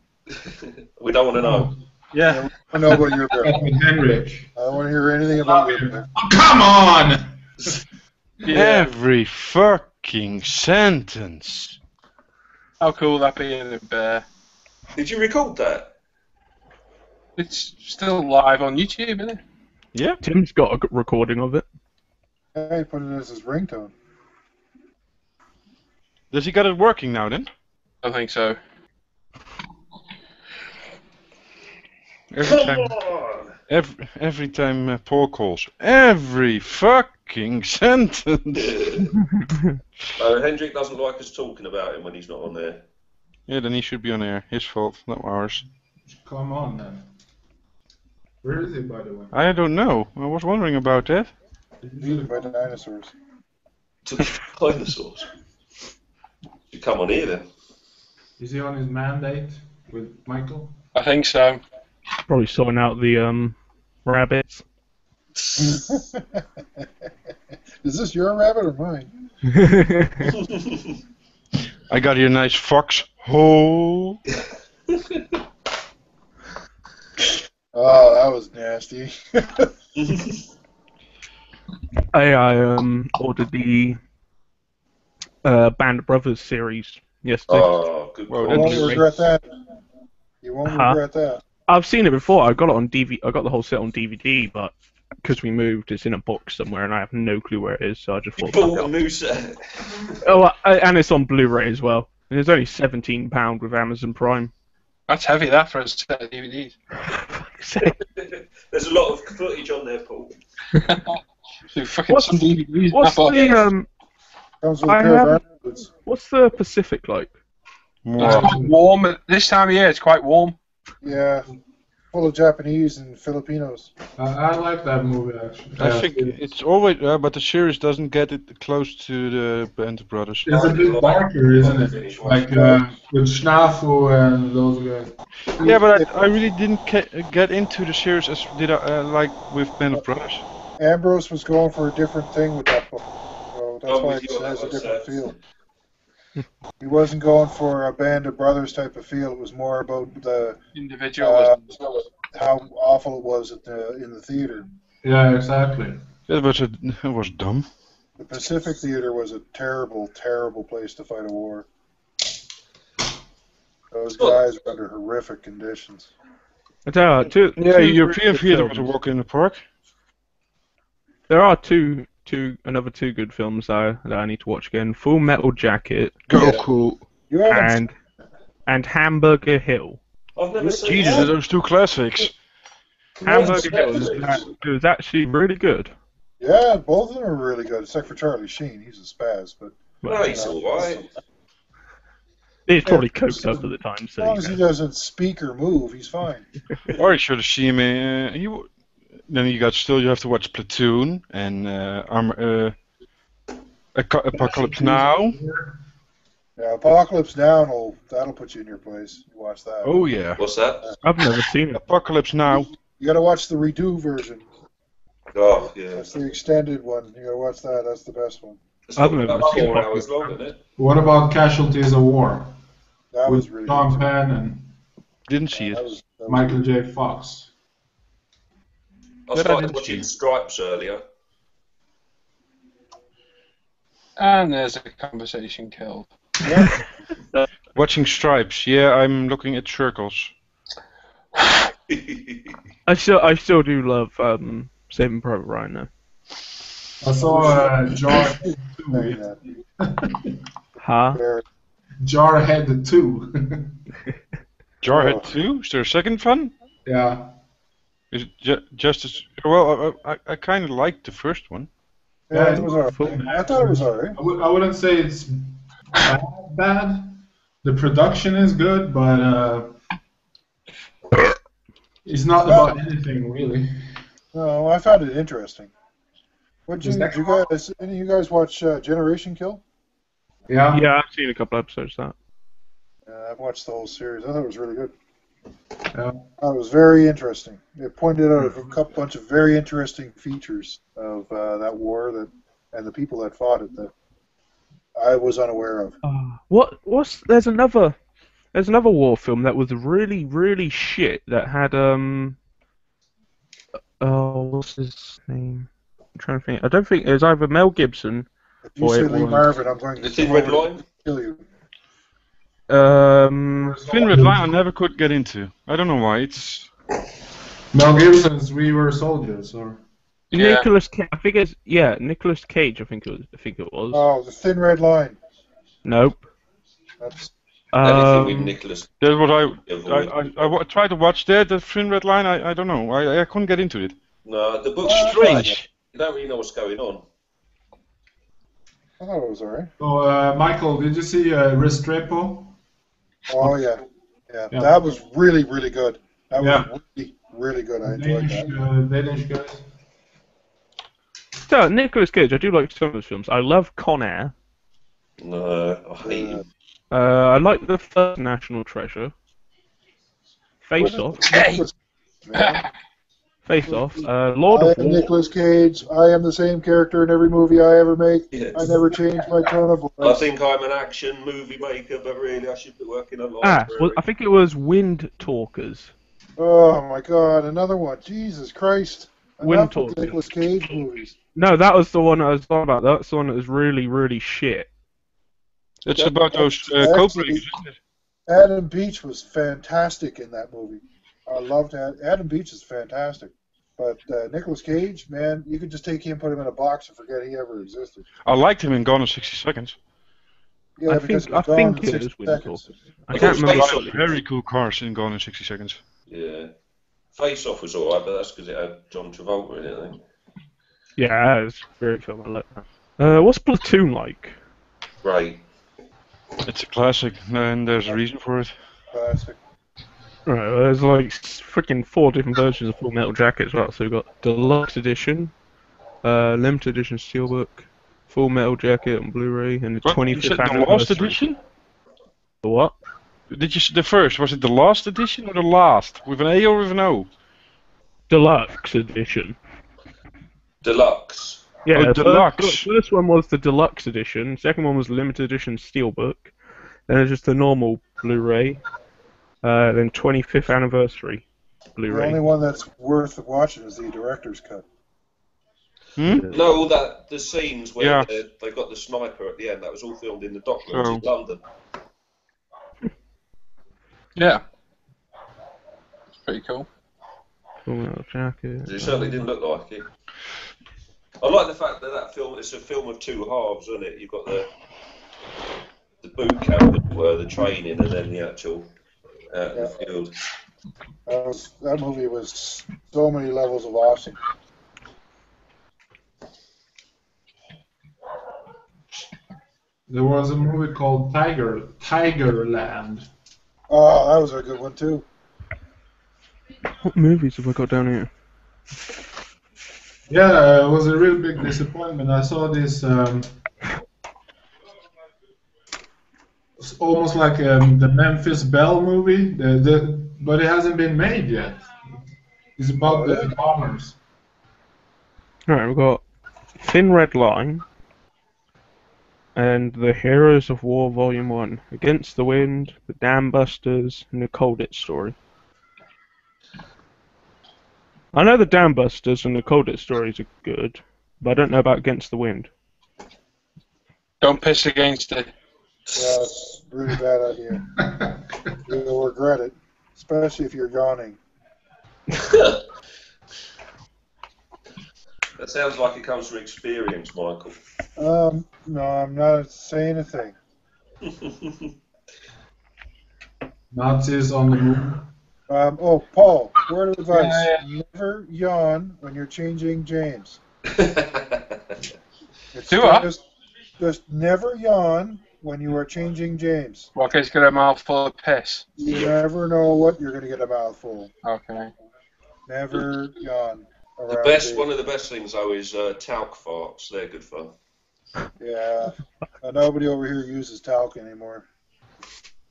We don't want to know. Yeah. I know about your bear. That's with Henrik. I don't want to hear anything about your bear. Oh, come on! Every fucking sentence. How cool that being a bear. Did you record that? It's still live on YouTube, isn't it? Yeah. Tim's got a recording of it. Hey, put it as his ringtone. Does he got it working now then? I think so. Every time Paul calls, every fucking sentence. Hendrik doesn't like us talking about him when he's not on there. Yeah, then he should be on air. His fault, not ours. Come on, then. Where is he, by the way? I don't know. I was wondering about that. Eaten by dinosaurs. Dinosaurs. You come on here then. Is he on his mandate with Michael? I think so. Probably sorting out the rabbits. Is this your rabbit or mine? I got here a nice foxhole. Oh, that was nasty. I ordered the Band of Brothers series yesterday. Oh, good Well, You that's won't great. regret that. You won't Huh? regret that. I've seen it before. I got it on DVD. I got the whole set on DVD, but because we moved, it's in a box somewhere, and I have no clue where it is. So I just thought. Bought a new set. Oh, and it's on Blu-ray as well. And it's only £17 with Amazon Prime. That's heavy, that, for a set of DVDs. There's a lot of footage on there, Paul. So fucking some DVDs. What's the Comes with I a pair of haven't- boots. What's the Pacific like? It's quite warm. At this time of year, it's quite warm. Yeah, full of Japanese and Filipinos. I like that movie, actually. I think it's always, but the series doesn't get it close to the Band of Brothers. It's a bit darker, isn't it? Like with Schnafu and those guys. Yeah, but I really didn't get into the series as did I like with Band of Brothers. Ambrose was going for a different thing with that book, so that's I'm why with it you on has that a one, different Seth. feel. He wasn't going for a Band of Brothers type of feel. It was more about the Individual. how awful it was at in the theater. Yeah, exactly. It was dumb. The Pacific Theater was a terrible, terrible place to fight a war. Those guys were under horrific conditions. I tell you, Yeah, two European really good theatre was a films. walk in the park. There are another two good films that I need to watch again: Full Metal Jacket Go cool. You haven't. and Hamburger Hill. I've never seen Jesus, that. those two classics. Hamburger Hill Netflix. is actually really good. Yeah, both of them are really good, except for Charlie Sheen. He's a spaz, but No, he's alright. He's probably coked up at the time, as long as he doesn't speak or move, he's fine. Or you should have seen him. Then you have to watch Platoon and Apocalypse Now. Yeah, Apocalypse Now, that'll put you in your place. You watch that. Oh yeah. What's that? I've never seen it. Apocalypse Now. You gotta watch the redo version. Oh, yeah. That's the extended one. You gotta watch that. That's the best one. It's I've not never about seen 4 it. hours long, isn't it? What about Casualties of War? That With was really Sean good. Penn and Didn't see That it. was Michael J. Fox. I But I started didn't watching see Stripes earlier. And there's a conversation killed. Watching Stripes. Yeah, I'm looking at circles. I still do love Saving Private Ryan though. I saw Jarhead very 2. happy. Huh? Very- Jarhead 2. Jarhead 2? Is there a second one? Yeah. Is it just as well? I kind of liked the first one. Yeah, it was alright. I thought it was alright. I wouldn't say it's bad. The production is good, but it's not about anything really. No, I found it interesting. Did Is that you guys? Any of you guys watch Generation Kill? Yeah. Yeah, I've seen a couple episodes of I've watched the whole series. I thought it was really good. Yeah. It was very interesting. It pointed out a bunch of very interesting features of that war and the people that fought it that I was unaware of. that. There's another war film that was really, really shit that had what's his name? I'm trying to think. I don't think it was either Mel Gibson If you or say it Lee was Marvin, I'm going to The Thin Red Line? kill you. Thin Red Line I never could get into. I don't know why. It's Mel Gibson's We Were Soldiers, or Yeah. Nicholas Cage. I think it's Nicholas Cage. I think it was. Oh, the Thin Red Line. Nope. That's Anything with Nicholas. that's what Avoid. I tried to watch that. The Thin Red Line. I don't know. I couldn't get into it. No, the book's Strange. You don't really know what's going on. I thought it was alright. So, Michael, did you see Restrepo? Oh yeah, Yeah. that was really, really good. That Yeah. was really, really good. I enjoyed that. Danish guys. So Nicholas Cage. I do like some of his films. I love Con Air. No, I hate him. I like the first National Treasure. Face Off. Face Off. Lord I of am War. Nicolas Cage. I am the same character in every movie I ever make. Yes. I never change my tone of I voice. think I'm an action movie maker, but really I should be working on library. I think it was Wind Talkers. Oh my God, another one. Jesus Christ. Wind Enough with Talkers. Nicolas Cage movies. No, that was the one I was talking about. That's the one that was really, really shit. It's That- about those that's code actually- breakers, isn't it? Adam Beach was fantastic in that movie. I loved Adam Beach is fantastic. But Nicolas Cage, man, you could just take him, put him in a box, and forget he ever existed. I liked him in Gone in 60 Seconds. Yeah, I because think he was gone in it 60 is Wind seconds. Talkers. I I can't thought remember. Face what Off- it was. Very cool cars in Gone in 60 Seconds. Yeah. Face Off was alright, but that's because it had John Travolta in it, I think. Yeah, it's a great film. I like that. What's Platoon like? Great. It's a classic, and there's a reason for it. Classic. Right, well, there's like freaking 4 different versions of Full Metal Jacket as well. So we've got Deluxe Edition, Limited Edition Steelbook, Full Metal Jacket on Blu-ray, and the What, you 25th said the anniversary. last edition? The what? Did you the first? Was it the last edition or the last? With an A or with an O? Deluxe Edition. Deluxe. Yeah, Oh, the Deluxe. First one was the Deluxe Edition. Second one was Limited Edition Steelbook. Then there's just the normal Blu-ray. Then 25th Anniversary The Blu-ray. only one that's worth watching is the director's cut. No, all that the scenes where Yeah. they got the sniper at the end. That was all filmed in the Docklands in Oh. London. Yeah. It's pretty cool. Full Metal Jacket. It certainly didn't look like it. I like the fact that film, it's a film of two halves, isn't it? You've got the boot camp, as it were, the training, and then the actual out in the field. That movie was so many levels of awesome. There was a movie called Tigerland. Oh, that was a good one too. What movies have I got down here? Yeah, it was a real big disappointment. I saw this. It's almost like the Memphis Belle movie, but it hasn't been made yet. It's about the bombers. Alright, we've got Thin Red Line and The Heroes of War Volume 1, Against the Wind, The Dam Busters, and The Colditz Story. I know the Dam Busters and the Colditz stories are good, but I don't know about Against the Wind. Don't piss against it. Yeah, it's a really bad idea. You'll regret it, especially if you're yawning. That sounds like it comes from experience, Michael. No, I'm not saying a thing. Nazis on the move. Paul, word of advice. Never yawn when you're changing James. Just never yawn when you are changing James. Well, okay, he's got a mouthful of piss. You never know what you're going to get a mouthful. Okay. Never yawn. One of the best things though is talc farts. They're good fun. Yeah, nobody over here uses talc anymore.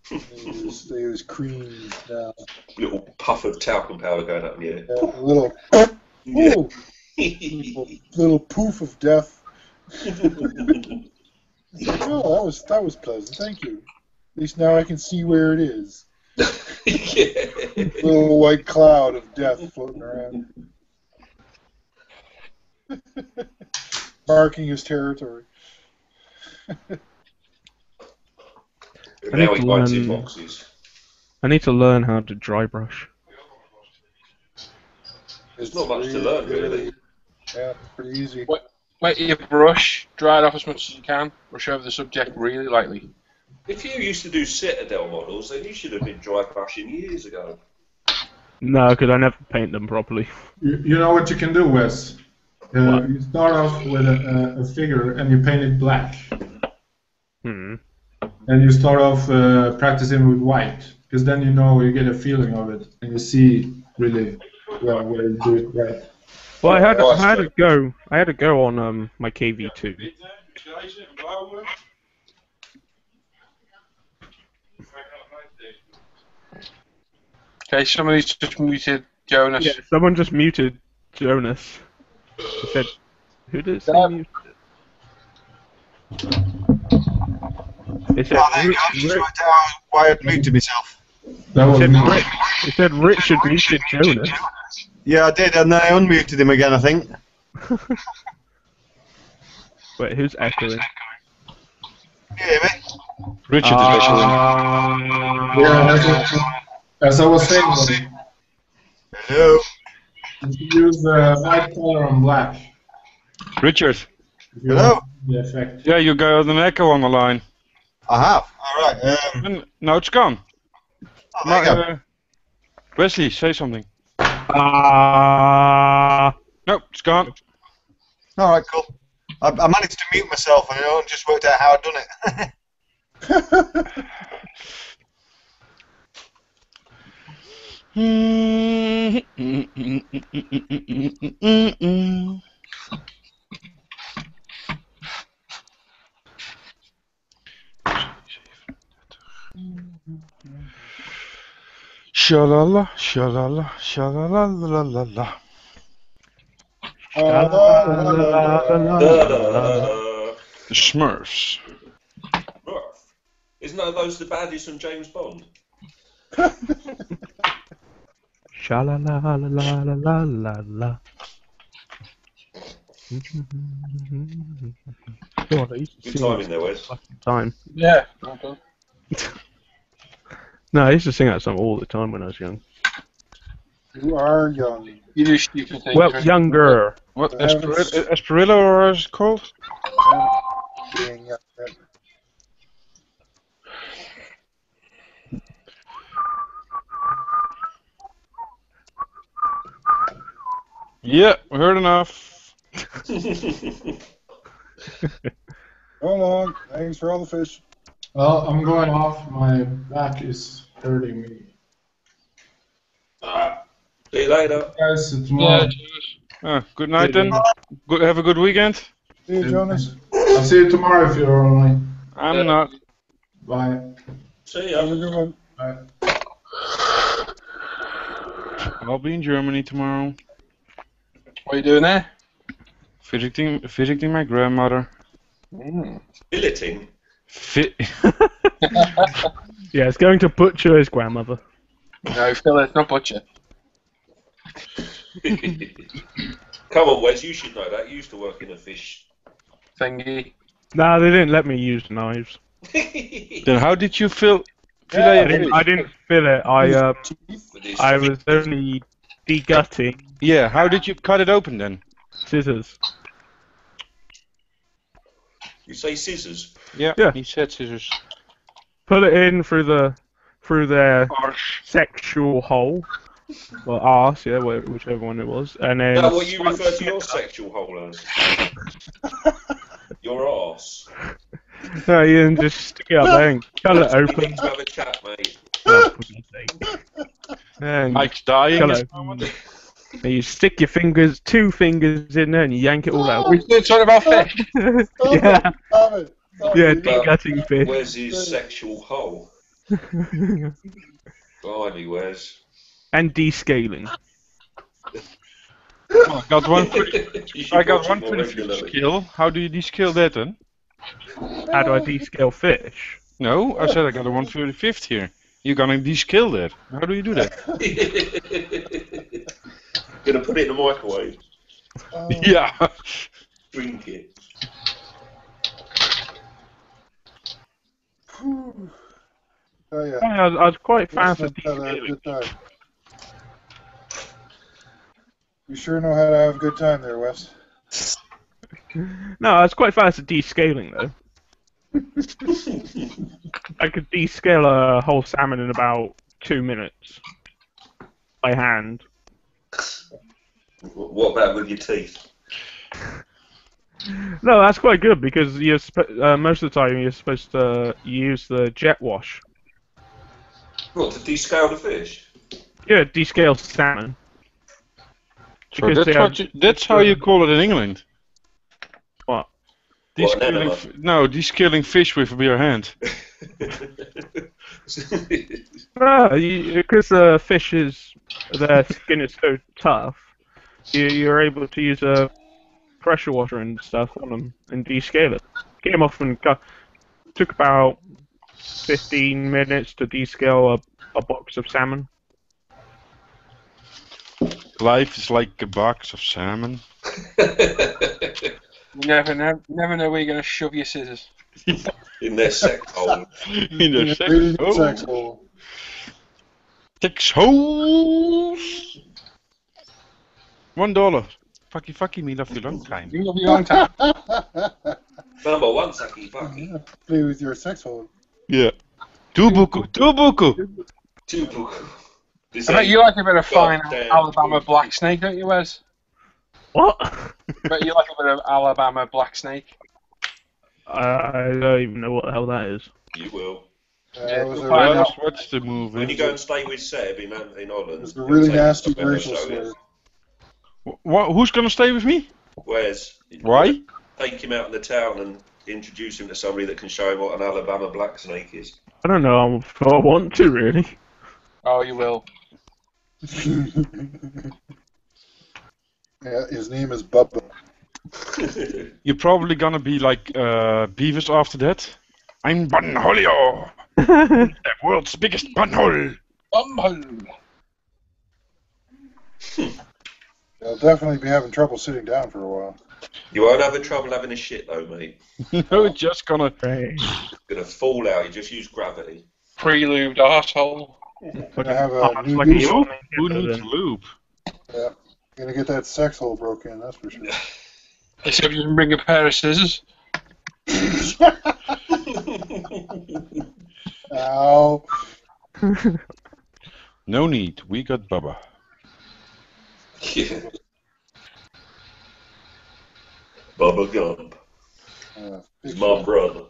They use cream now. Little puff of talcum powder going up in the air. Yeah, a little, little poof of death. Oh, that was pleasant. Thank you. At least now I can see where it is. Little white cloud of death floating around. Marking his territory. Now he bites his boxes. I need to learn how to dry brush. There's not much to learn, really. Yeah, pretty easy. Wet your brush, dry it off as much as you can, brush over the subject really lightly. If you used to do Citadel models, then you should have been dry brushing years ago. No, because I never paint them properly. You know what you can do, Wes? You start off with a figure and you paint it black. And you start off practicing with white, because then you know, you get a feeling of it, and you see really well where you do it right. Well, I had a go on my KV2. Okay, somebody's just muted Jonas. Yeah, someone just muted Jonas. He said, who did it say muted? It said, why I muted myself. It said Richard muted Jonas. Yeah, I did, and then I unmuted him again, I think. Wait, who's echoing? You hear me? Richard is echoing. Yeah, as I was saying, hello. Use white color on black. Richard. Hello. The effect. Yeah, you got an echo on the line. I have. All right. No, it's gone. Oh, there you go. Wesley, say something. Nope, it's gone. All right, cool. I managed to mute myself, and I just worked out how I'd done it. Shalala, shalala, shalala, la la la. The Smurfs. Smurf. Isn't that those the baddies from James Bond? Shalala la la la la la la. God, I used to Good sing timing there, Wes. time. Yeah, well done. No, I used to sing that song all the time when I was young. You are young. You do stupid things. Well, younger. What, I haven't Asperilla or is it called? Being young. Yeah, we heard enough. Go along. Thanks for all the fish. Well, I'm going off. My back is hurting me. See you later. Guys, tomorrow. Good night then. Good, have a good weekend. See you, Jonas. I'll see you tomorrow if you're online. I'm not. Bye. See Have a ya. good one. Bye. I'll be in Germany tomorrow. What are you doing there? Visiting my grandmother. Billeting. Yeah, it's going to butcher his grandmother. No, Phil, it's not butcher. Come on, Wes, you should know that. You used to work in a fish. Thingy. No, they didn't let me use knives. Then how did you fillet I a fish? didn't fill it. I was only degutting Yeah, how did you cut it open then? scissors. You say scissors? Yeah, Yeah. he said scissors. Put it in through their sexual hole. Well, arse, yeah, whichever one it was, and then. Is that what you refer to your sexual hole as? Your arse. No, you can just stick it up there and cut it We open. need to have a chat, mate. Oh, for goodness sake. And Mike's dying. cut it open. And you stick your two fingers in there and you yank it all out. We're still talking about fish. Yeah, Stop it. Stop yeah, it. degutting fish. Where's his sexual hole? Blimey, Wes. And descaling. I got one for You should I got watch one it more for the regularly. fish skill. How do you descale that then? How do I descale fish? No, I said I got a 135th here. You're gonna descale that. How do you do that? Gonna put it in the microwave. Oh, Yeah. Drink it. whew. Oh, yeah. I was quite fast at Let's have a descaling. good time. You sure know how to have a good time there, Wes. No, I was quite fast at descaling though. I could descale a whole salmon in about 2 minutes. By hand. What about with your teeth? No, that's quite good because most of the time you're supposed to use the jet wash. What, to descale the fish? Yeah, descale salmon. So Because that's how you call it in England. What? What, an Descaling fish with your hand. No, because fish their skin is so tough, you're able to use a pressure washer and stuff on them and descale it. Get them off and took about 15 minutes to descale a box of salmon. Life is like a box of salmon. You never know where you're going to shove your scissors. In their sex hole. In the sex Reading the hole. sex hole. Sex holes. $1. Fucky me love you long time. You love your long time. Number one, Saki Fucky. Play with your sex hole. Yeah. Tubuku. Tubuku. I bet you like a bit of fine Goddamn Alabama Tubuku. black snake, don't you, Wes? What? I bet you like a bit of Alabama black snake. I don't even know what the hell that is. You will. That was a Fine. really, What's the movie? When you go and stay with Seb in Holland, it's a really he'll take nasty you to a racial show, slur. Who's gonna stay with me? Where's Why? take him out in the town and introduce him to somebody that can show him what an Alabama black snake is. I don't know if I want to really. Oh, you will. Yeah, his name is Bubba. You're probably gonna be like Beavis after that. I'm Bunholio, the world's biggest bunhole. He'll definitely be having trouble sitting down for a while. You won't have trouble having a shit though, mate. No, it's just gonna. Right. Gonna fall out. You just use gravity. Pre-lubed arsehole. Gonna have a new like douche. a Who needs lube? Yeah. Gonna get that sex hole broken in, that's for sure. Except you can bring a pair of scissors. Ow. No need. We got Bubba. Yeah. Bubba Gump. Big My fan. brother.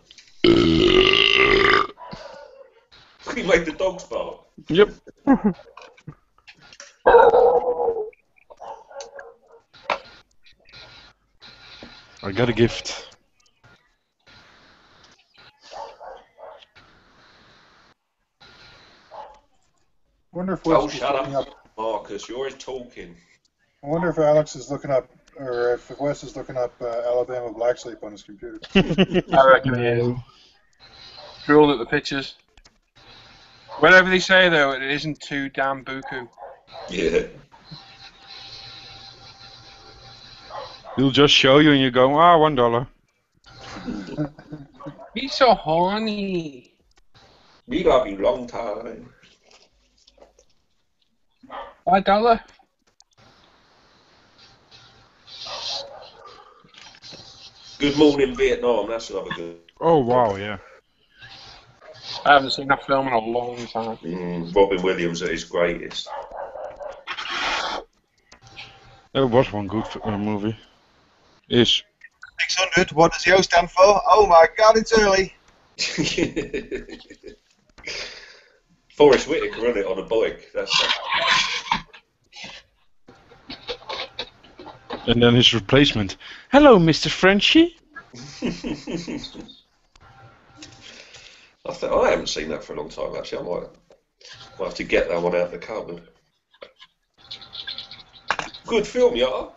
He made the dogs bark. Yep. I got a gift. Wonder if Oh, Wes is shut looking up, up. Marcus. You're always talking. I wonder if Alex is looking up, or if Wes is looking up Alabama Black Sleep on his computer. I reckon he is. Drooled at the pictures. Whatever they say, though, it isn't too damn buku. Yeah. He'll just show you and you go, ah, $1. He's so horny. We love you long time. $5. Good Morning Vietnam. That's another good. Oh, wow, yeah. I haven't seen that film in a long time. Robin Williams at his greatest. There was one good movie. Is 600, what does the O stand for? Oh my god, it's early. Forrest Whitaker run it on a bike. That's and then his replacement. Hello, Mr. Frenchie. I haven't seen that for a long time, actually. I might have to get that one out of the cupboard. Good film, yeah?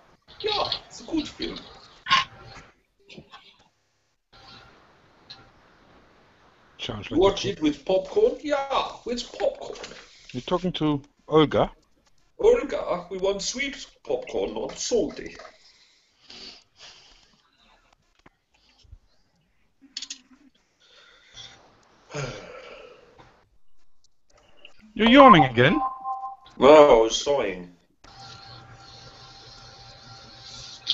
Yeah, it's a good film. Sounds like Watch it with popcorn? Yeah, with popcorn. You're talking to Olga? Olga, we want sweet popcorn, not salty. You're yawning again? No, I was sighing.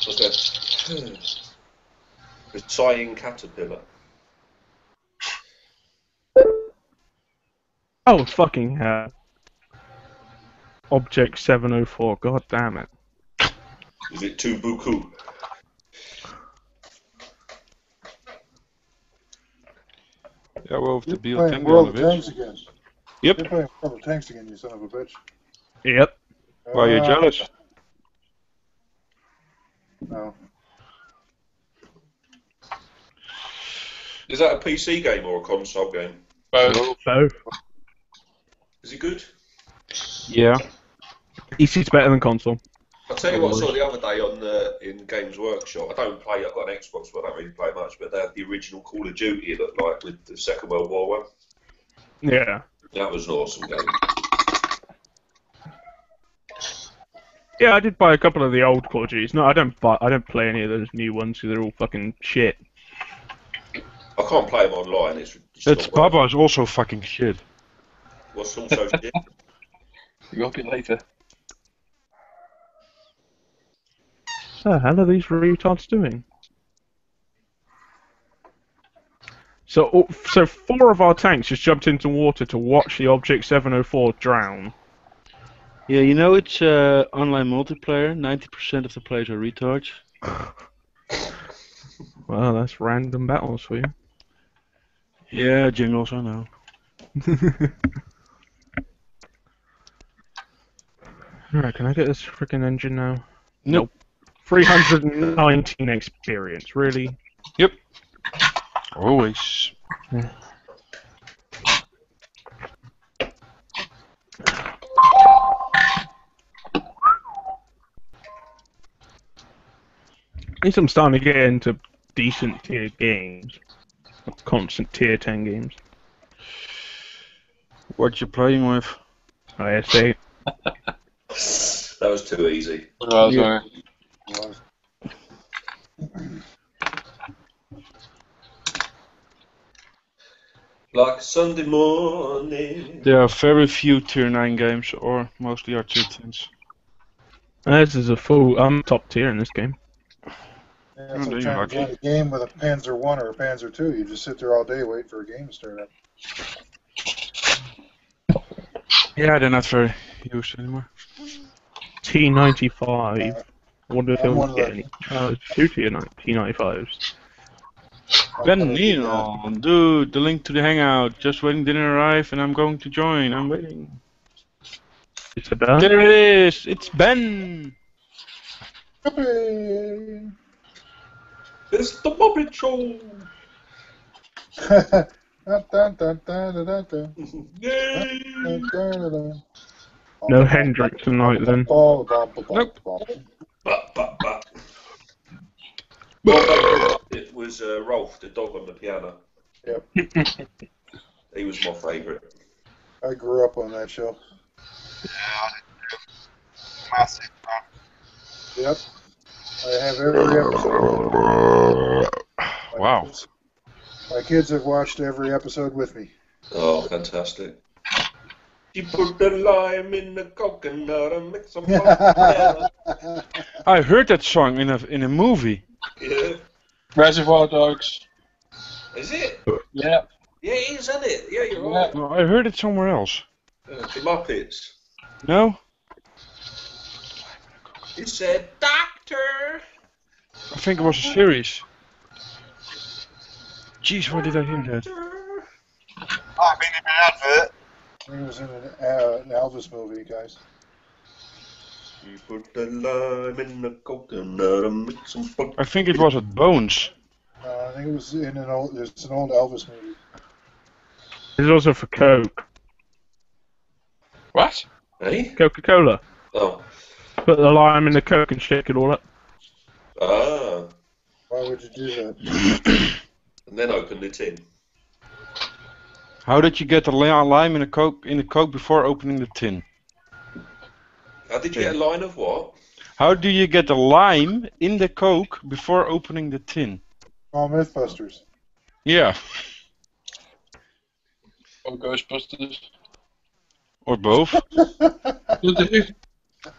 Okay. A sighing caterpillar. Oh, fucking hell. Object 704, god damn it. Is it too buku? Ja, we hoeven de You're Biel playing Tango World on of the Tanks witch. again. Yep. You're playing World of Tanks again, you son of a bitch. Yep. Why are you jealous? No. Is that a PC game or a console game? Both. Both. Is it good? Yeah. PC's better than console. I'll tell you what I saw the other day on in Games Workshop. I don't play, I've got an Xbox, but I don't really play much, but they had the original Call of Duty that, like, with the Second World War one. Yeah. That was an awesome game. Yeah, I did buy a couple of the old Call of Duties. No, I don't play any of those new ones because they're all fucking shit. I can't play them online. It's It's not Baba is also fucking shit. What's also shit? You got it later. What the hell are these retards doing? So 4 of our tanks just jumped into water to watch the Object 704 drown. Yeah, you know it's online multiplayer. 90% of the players are retards. Well, that's random battles for you. Yeah, jingles, I know. Alright, can I get this freaking engine now? Nope. 319 experience, really? Yep. Always. Yeah. At least I'm starting to get into decent tier games. Not constant tier 10 games. What you playing with? IS-8. That was too easy. Yeah. Like Sunday morning. There are very few tier 9 games, or mostly are tier 10s. This is a full. I'm top tier in this game. Yeah, it's Oh, like you're trying to lucky. join a game with a Panzer 1 or a Panzer 2. You just sit there all day waiting for a game to start up. Yeah, they're not very used anymore. T95. What do I'm one you of get? the- Oh, it's two tier T95s. Ben Nino, dude, the link to the hangout. Just waiting, didn't arrive, and I'm going to join. I'm waiting. It's a done. There it is. It's Ben. Yippee! It's the Muppet Show. Dun, dun, dun, dun, dun, dun, dun. Yay! Dun, dun, dun, dun. No Hendrix tonight then. Nope. But. It was Rolf, the dog on the piano. Yep. He was my favourite. I grew up on that show. Massive. Yep. I have every episode. Wow. My kids have watched every episode with me. Oh, fantastic. You put the lime in the coconut and mix some piano. I heard that song in a movie. Yeah. Reservoir Dogs. Is it? Yeah. Yeah, it is, isn't it? Yeah, you're right. No, I heard it somewhere else. The Muppets. No? He said, Doctor! I think it was a series. Jeez, where did I hear that? I've been in an advert. He was in an Elvis movie, guys. You put the lime in the coconut and mix some I think it was at Bones. I think it was in an old. It's an old Elvis movie. It's also for Coke. What? Hey? Coca-Cola. Oh. Put the lime in the Coke and shake it all up. Ah. Why would you do that? And then open the tin. How did you get the lime in the Coke before opening the tin? How did you get a line of what? How do you get the lime in the Coke before opening the tin? All Mythbusters. Yeah. Or Ghostbusters. Or both.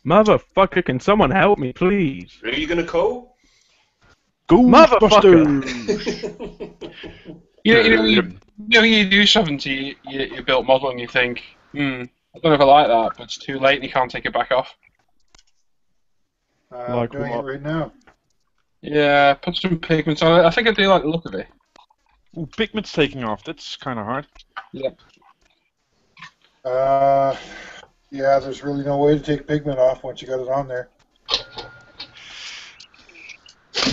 Motherfucker, can someone help me, please? Who are you going to call? Motherfucker! You do something to your built model and you think, I don't know if I like that, but it's too late and you can't take it back off. I'm Like doing what? it right now. Yeah, put some pigments on it. I think I do like the look of it. Ooh, pigment's taking off. That's kind of hard. Yeah. Yeah, there's really no way to take pigment off once you got it on there.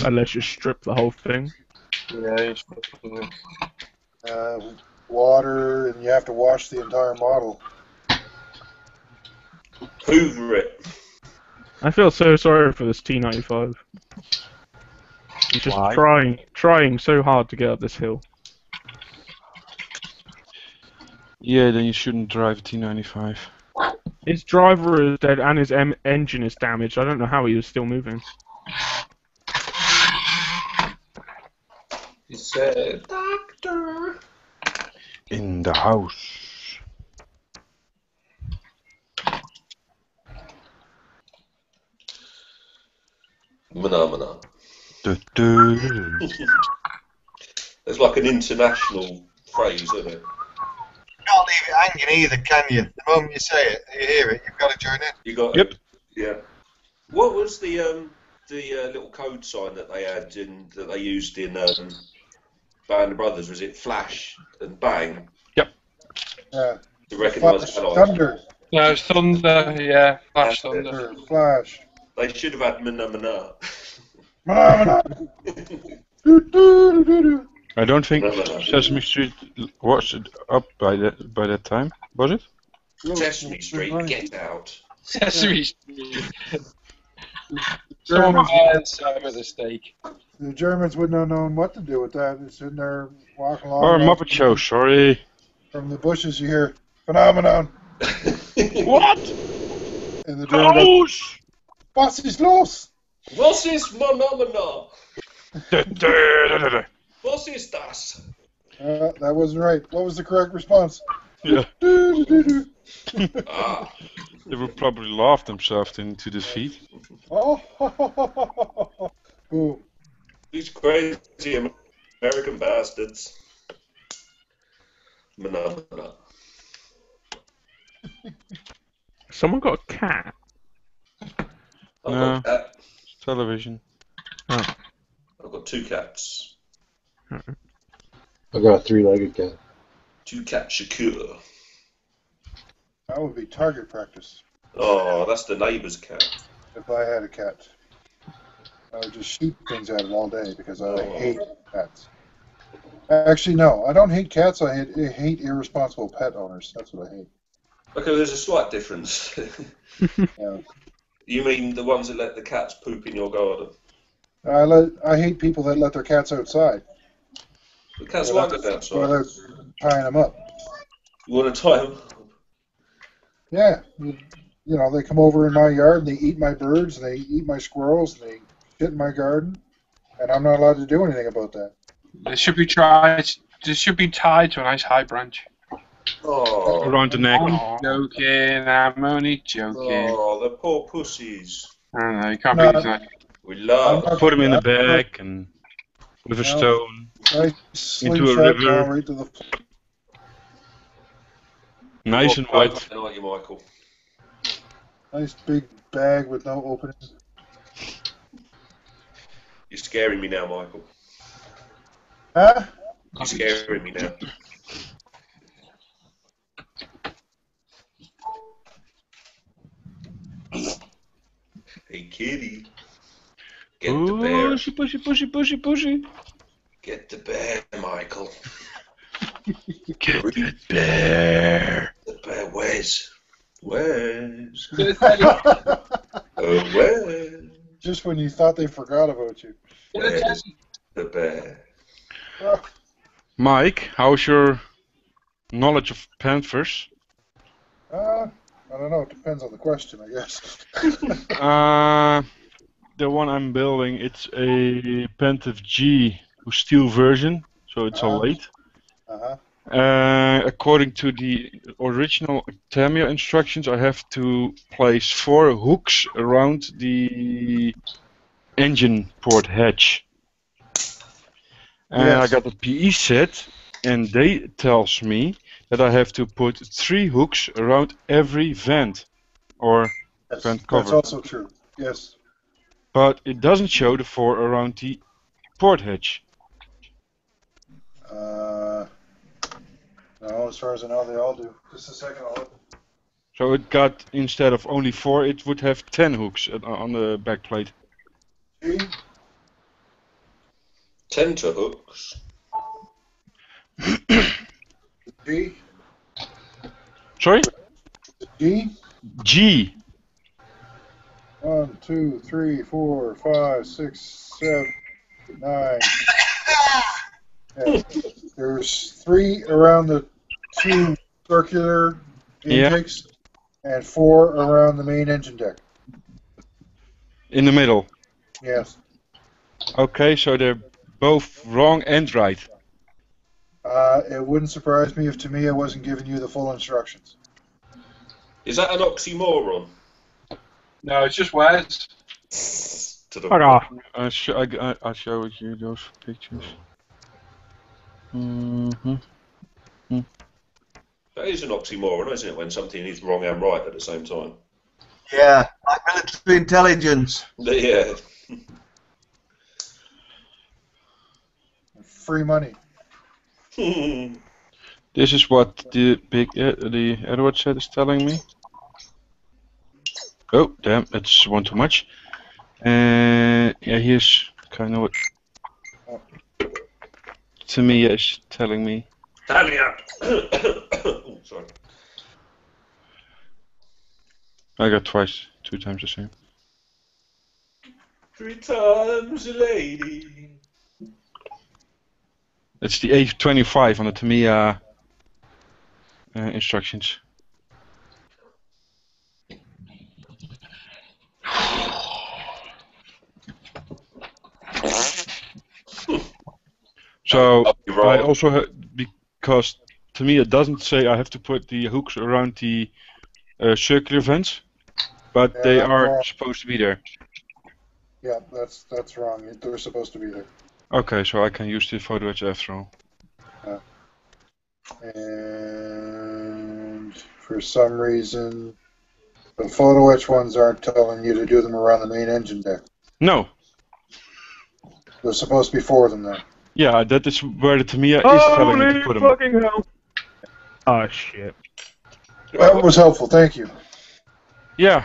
Unless you strip the whole thing. Yeah. Water, and you have to wash the entire model. Hoover it. I feel so sorry for this T95. He's just Why? trying so hard to get up this hill. Yeah, then you shouldn't drive a T95. His driver is dead and his engine is damaged. I don't know how he was still moving. He said, Doctor. In the house. Phenomena. Du-du. It's like an international phrase, isn't it? You can't leave it hanging either, can you? The moment you say it, you hear it, you've got to join in. You got Yep. Yeah. What was the little code sign that they had that they used in Band of Brothers? Was it flash and bang Yeah. to recognise Flash, allies? thunder, No, it's Thunder, yeah. Flash Thunder. flash. They should have had Phenomena. Phenomena. Do, do, do, do. I don't think No. Sesame Street was up by that time, was it? Sesame Street, get out. Sesame Street. Someone has at the stake. The Germans wouldn't have known what to do with that. They're sitting there walking along. Or Muppet Show, sorry. From the bushes, you hear phenomenon. What? And the German goes, Goose! "Was ist los?" Was ist Phenomena? Du-du-du-du-du. Was ist das? That wasn't right. What was the correct response? Yeah. Ah, They would probably laugh themselves into defeat. Oh, Ooh. these crazy American bastards. Manamana. Someone got a cat. I've No. got a cat. Television. I've got 2 cats. I've got a 3-legged cat. 2 cats secure. That would be target practice Oh, that's the neighbour's cat. if I had a cat. I would just shoot things at it all day because I hate cats. Actually, no, I don't hate cats. I hate irresponsible pet owners. That's what I hate. Okay, there's a slight difference. Yeah. You mean the ones that let the cats poop in your garden? I hate people that let their cats outside. The cats like it outside. Without tying them up. You want to tie them? Yeah, you know, they come over in my yard and they eat my birds and they eat my squirrels and they shit in my garden, and I'm not allowed to do anything about that. They should be tried. They should be tied to a nice high branch. Oh, Around the neck. I'm joking. I'm only joking. oh, the poor pussies. I don't know. You can't No. be like. We love. Put them in the bag and with a stone. Nice Into a slingshot river. ball right to the. Nice and white. I like you, Michael. Nice big bag with no opening. You're scaring me now, Michael. Huh? You're scaring me now. Hey, kitty. Get the bear. Pushy, pushy, pushy, pushy, pushy. Get the bear, Michael. Get that bear. The bear, where's? Where's? Where's? Just when you thought they forgot about you. Where's the bear? Mike, how's your knowledge of panthers? I don't know. It depends on the question, I guess. The one I'm building, it's a Panther G steel version, so it's a late. According to the original Tamiya instructions, I have to place 4 hooks around the engine port hatch. And Yes. I got the PE set, and they tells me that I have to put 3 hooks around every vent, or Yes, vent that's cover. also true. Yes. But it doesn't show the 4 around the port hatch. No, as far as I know, they all do. Just a second, I'll look. So it got, instead of only 4, it would have 10 hooks on the back plate. G? Tenterhooks. G? Sorry? G? G. 1, 2, 3, 4, 5, 6, 7, 9. Yeah. There's 3 around the 2 circular intakes and 4 around the main engine deck. In the middle. Yes. Okay, so they're both wrong and right. It wouldn't surprise me if Tamiya wasn't giving you the full instructions. Is that an oxymoron? No, it's just words. To the Fuck off. I'll show you those pictures. That is an oxymoron, isn't it, when something is wrong and right at the same time? Yeah, like military intelligence. Yeah. Free money. This is what the Edward set is telling me. Oh, damn, that's one too much. Yeah, here's kind of what Tamiya is telling me. Tamiya! Oh, sorry. I got 2 times the same. 3 times a lady. It's the A25 on the Tamiya instructions. So I'll be right. I also because to me it doesn't say I have to put the hooks around the circular vents, but Yeah, they that's are wrong. supposed to be there. Yeah, that's wrong. They're supposed to be there. Okay, so I can use the photo edge after all. And for some reason, the photo etch ones aren't telling you to do them around the main engine deck. No. There's supposed to be 4 of them there. Yeah, that is where the Tamiya is telling me to Holy put them. fucking hell! Oh shit. That was helpful. Thank you. Yeah,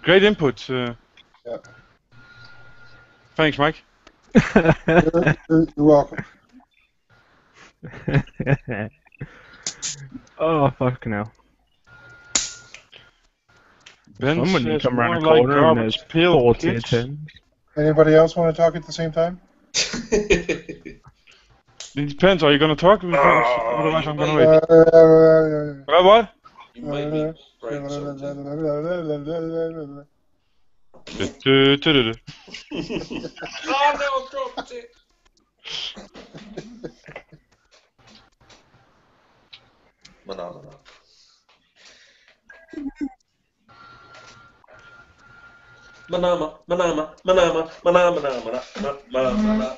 great input. Yeah. Thanks, Mike. You're welcome. Oh fucking hell. Ben Fun when you says come around a more like corner and garbage there's pail 4 kids. tier 10s. Anybody else want to talk at the same time? It depends. Are you gonna talk? Otherwise, I'm gonna wait. What? You made me break something. Oh no, I dropped it. Manana. Manama, manama, manama, manama, manama, manama.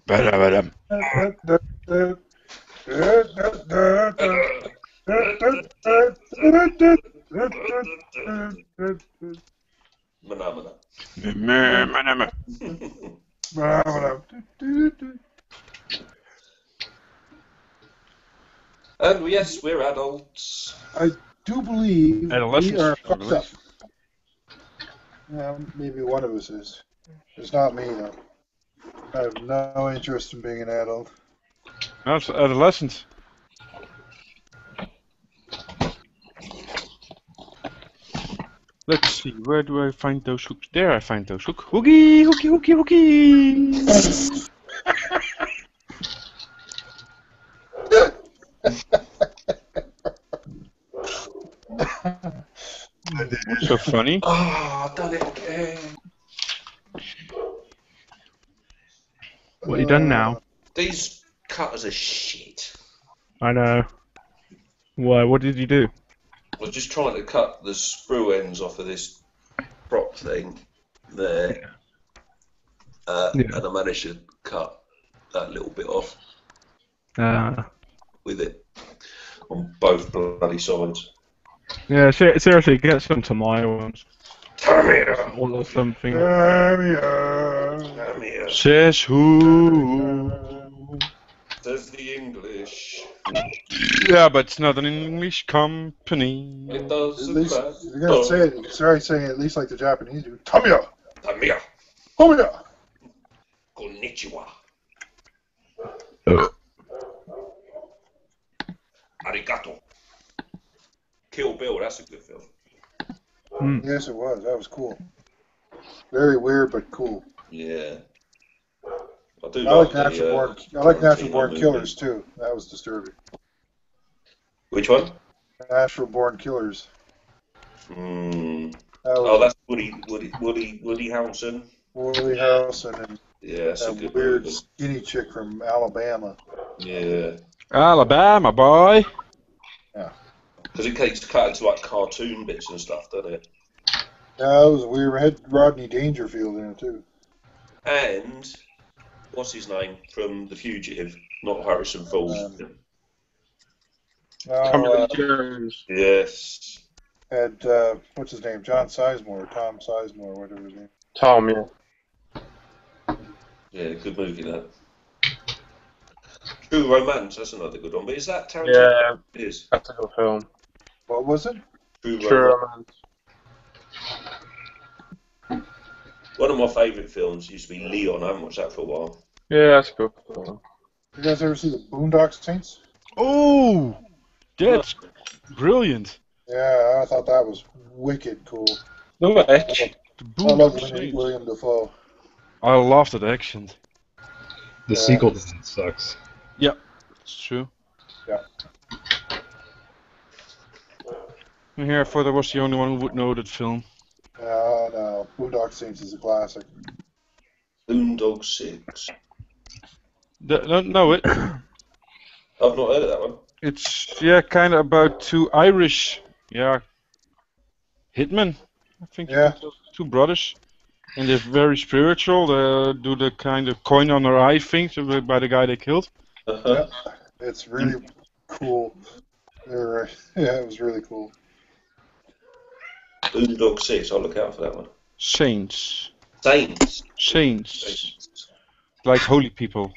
Badam. Manamana. And yes, we're adults. I do believe we Adolescents, are I fucked believe. up. Maybe one of us is. It's not me, though. I have no interest in being an adult. That's adolescent. Let's see, where do I find those hooks? There I find those hooks. Hooky, hooky, hooky, hooky! What's so funny? Oh, I've done it again. What you done now? These cutters are shit. I know. Why? What did you do? I was just trying to cut the screw ends off of this prop thing there. And I managed to cut that little bit off with it on both bloody sides. Yeah, seriously, get some to my ones. Tamiya! Or something. Tamiya! Says who? Says the English. Yeah, but it's not an English company. It does. At least, if you're going to say it, you can start saying it at least like the Japanese do. Tamiya! Tamiya! Tamiya! Konnichiwa. Arigato. Kill Bill, that's a good film. Yes, it was. That was cool. Very weird, but cool. Yeah. I do I like like Natural Born Killers, too. That was disturbing. Which one? Natural Born Killers. Oh, that's Woody Harrelson. Woody Harrelson and Yeah, that's a that good weird movie. skinny chick from Alabama. Yeah. Alabama, boy. Yeah. Because it gets cut into like cartoon bits and stuff, doesn't it? Yeah, it was weird. It had Rodney Dangerfield in it, too. And what's his name from The Fugitive? Not Harrison Ford. Yes. Had, what's his name? John Sizemore, Tom Sizemore, whatever his name. Tom, yeah. Yeah, good movie that. True Romance, that's another good one. But is that Tarantino? Yeah, it is. That's a good film. What was it? True True Romance. One of my favourite films used to be Leon. I haven't watched that for a while. Yeah, that's a good film. You guys ever see the Boondock Saints? Oh, that's brilliant. Yeah, I thought that was wicked cool. The Witch. I love William Dafoe. I love that accent. The sequel sucks. Yeah, it's true. Yeah. And here I thought I was the only one who would know that film. No, Boondock Saints is a classic. Boondock 6. Don't know it. I've not heard of that one. It's kind of about two Irish hitmen. I think you Yeah. can tell, two brothers, and they're very spiritual. They do the kind of coin on their eye thing by the guy they killed. Yeah. It's really cool. Yeah, it was really cool. Boondock 6, I'll look out for that one. Saints. Saints. Like holy people.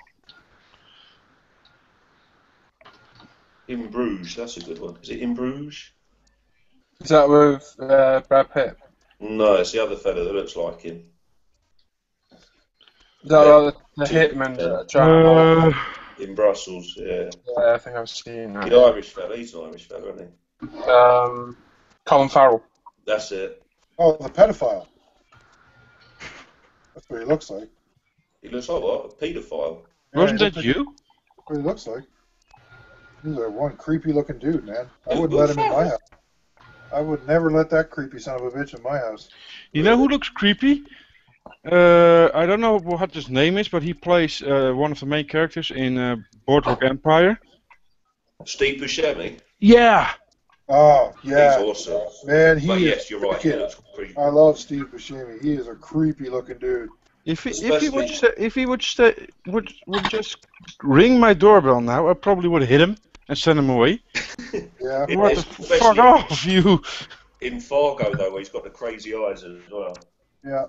In Bruges, that's a good one. Is it In Bruges? Is that with Brad Pitt? No, it's the other fella that looks like him. Is that like the hitman? In Brussels, yeah. Yeah, I think I've seen that. The Irish fella, he's an Irish fella, isn't he? Colin Farrell. That's it. Oh, the pedophile. That's what he looks like. He looks like what? A paedophile. Wasn't that you? That's what he looks like. He's a one creepy looking dude, man. I wouldn't let him in my house. I would never let that creepy son of a bitch in my house. You know who looks creepy? I don't know what his name is, but he plays one of the main characters in Boardwalk Empire. Steve Buscemi? Yeah! Oh, yeah. He's awesome. Man, he But is yes, you're right, he looks creepy. I love Steve Buscemi. He is a creepy looking dude. If he would just ring my doorbell now, I probably would hit him and send him away. Yeah. What the fuck off, you! In Fargo, though, where he's got the crazy eyes as well. Yeah.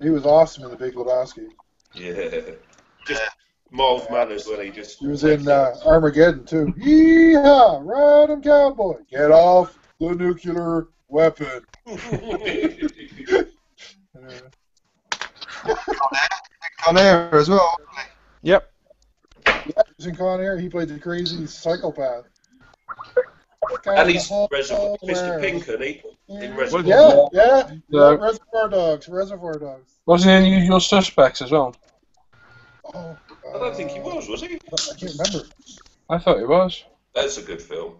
He was awesome in The Big Lebowski. Yeah. Just mild manners when he just... He was in Armageddon, too. Yeehaw! Ride 'em, cowboy! Get off the nuclear weapon. Con Air as well. Yep. Yeah, he was in Con Air. He played the crazy psychopath. And he's Mr. Pink, isn't he? In Reservoir Yeah. Reservoir Dogs. Wasn't he in Usual Suspects as well? Oh, I don't think he was he? I can't remember. I thought he was. That's a good film.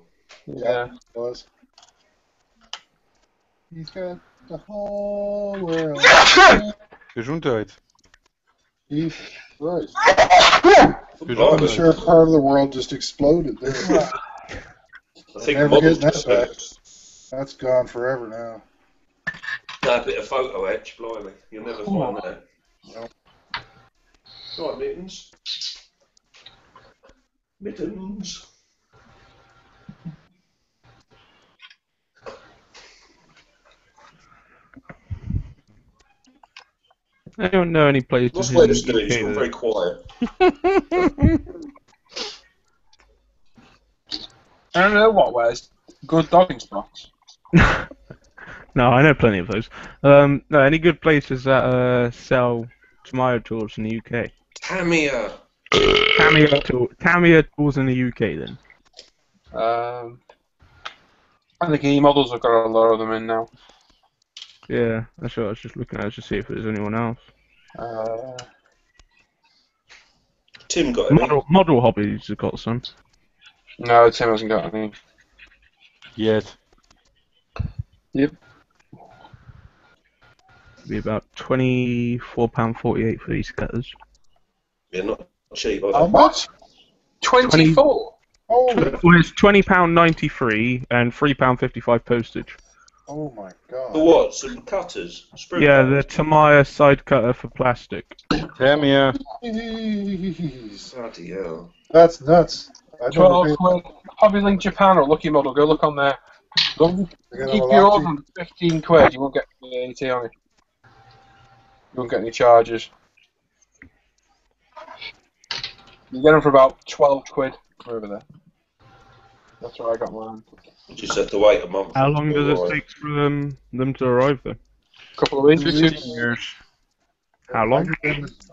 Yeah. He was. He's got the whole world. Gesundheit. Jesus Christ. Gesundheit. I'm sure part of the world just exploded there. I think Never models getting that back. That's gone forever now. That bit of photo etch, blimey. You'll never find that. Nope. Right, Mittens. Mittens. I don't know any places What's in Webs the doing? He's gone UK very quiet. I don't know what wears good dogging spots. No, I know plenty of those. No, any good places that sell Tamiya tools in the UK? Tamiya. Tamiya tools in the UK then. I think E-models have got a lot of them in now. Yeah, that's what I was just looking at to see if there's anyone else. Tim got any? Model Hobbies have got some. No, Tim hasn't got any. Yet. Yep. Be about £24.48 for these cutters. Yeah, not cheap. How much? 24? Oh, Well, it's £20.93 and £3.55 postage. oh my god. For what? Some cutters? Sprue Yeah, cutters? the Tamiya side cutter for plastic. Tamiya. Jeez. Bloody hell. That's nuts. I never 12 paid- quid. Hobbylink Japan or Lucky Model, go look on there. Don't They're gonna keep have a your lot order on 15 quid, you won't get VAT on it. You won't get any charges. You get them for about 12 quid over there. That's where I got mine. You just have to wait a month. How long does Alright. it take for them to arrive though? Couple of weeks, 2 Years. How long?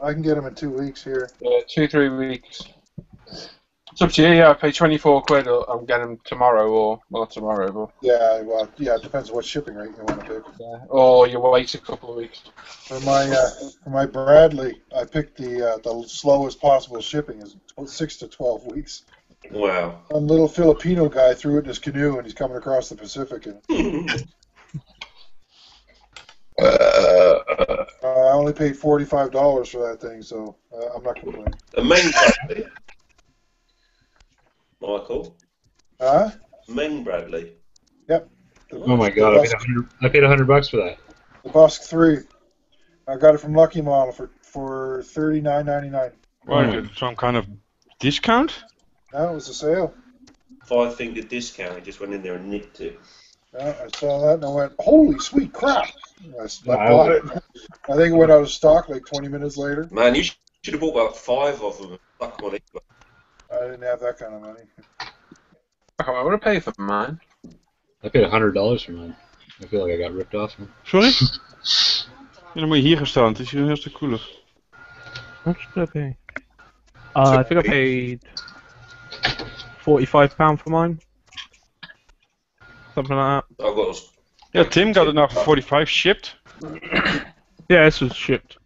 I can get them in 2 weeks here. 2-3 weeks. It's up to you, yeah, I pay 24 quid, or I'm getting them tomorrow, or, well, not tomorrow, but, Yeah, well, yeah, it depends on what shipping rate you want to pick. yeah. Or you wait a couple of weeks. For my Bradley, I picked the slowest possible shipping is 6 to 12 weeks. Wow. Some little Filipino guy threw it in his canoe and he's coming across the Pacific. And I only paid $45 for that thing, so I'm not complaining. A main Bradley. Michael. Huh? Meng Bradley. Yep. Oh my god, I paid $100 for that. The Busk 3. I got it from Lucky Model for $39.99. Right, some kind of discount? No, it was a sale. 5 finger discount. He just went in there and nicked it. Yeah, I saw that and I went, holy sweet crap! I Wow. bought it. I think it went out of stock like 20 minutes later. Man, you should have bought about 5 of them and stuck them on eBay. I didn't have that kind of money. I would have paid for mine. I paid $100 for mine. I feel like I got ripped off. Sorry? Ja, dan moet je hier gaan staan, het is hier heel stuk cooler. How much did I pay? I think I paid £45 for mine. Something like that. I've got Yeah, Tim got it now for 45 shipped. Yeah, this was shipped.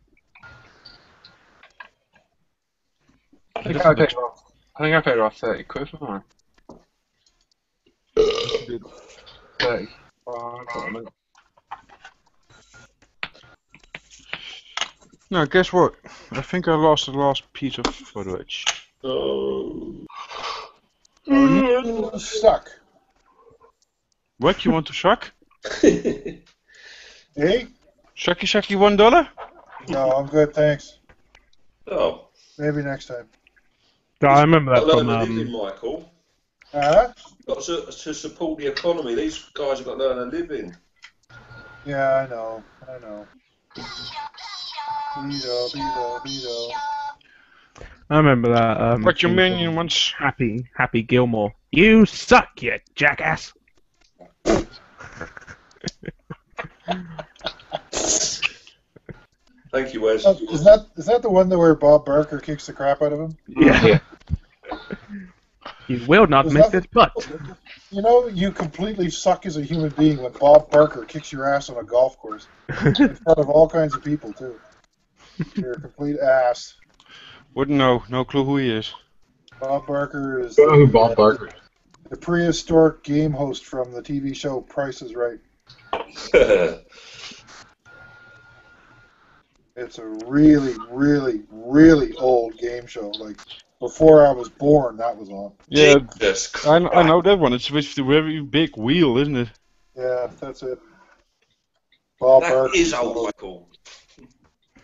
I think I paid off 30 quid for mine. 30. Now, guess what? I think I lost the last piece of footage. Stuck. What, you want to suck? Hey? Sucky sucky $1? No, I'm good, thanks. Oh. Maybe next time. Yeah, I remember that Got to from. learn to live in, Michael. Huh? Got to support the economy. These guys have got to learn to live in. Yeah, I know. Beetle. I remember that. What you from mean you want? Happy Gilmore. You suck, you jackass. Thank you, Wes. Is that the one where Bob Barker kicks the crap out of him? Yeah. You will not miss this butt. You know, you completely suck as a human being when Bob Barker kicks your ass on a golf course. In front of all kinds of people, too. You're a complete ass. Wouldn't know. No clue who he is. Bob Barker is I don't know who Bob Barker is. the prehistoric game host from the TV show Price is Right. It's a really, really, really old game show. Like, before I was born, that was on. Yeah, Jesus I know that one. It's with the very big wheel, isn't it? Yeah, that's it. Bob That Barker. is old, Michael.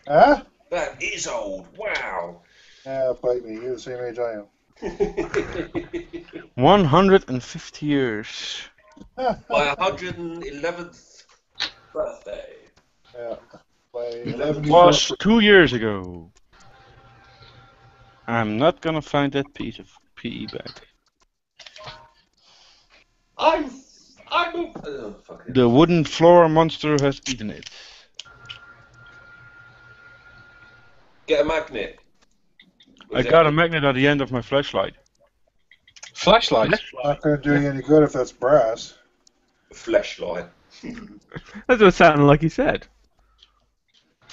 Huh? That is old. Wow. Yeah, bite me. You're the same age I am. 150 years. My 111th birthday. Yeah. By It 11 was 2 years ago. I'm not gonna find that piece of PE bag. I'm oh, fuck it. The wooden floor monster has eaten it. Get a magnet. I got a magnet at the end of my flashlight. Flashlight? Not going to do you any good if that's brass. Flashlight. That's what sounded like he said.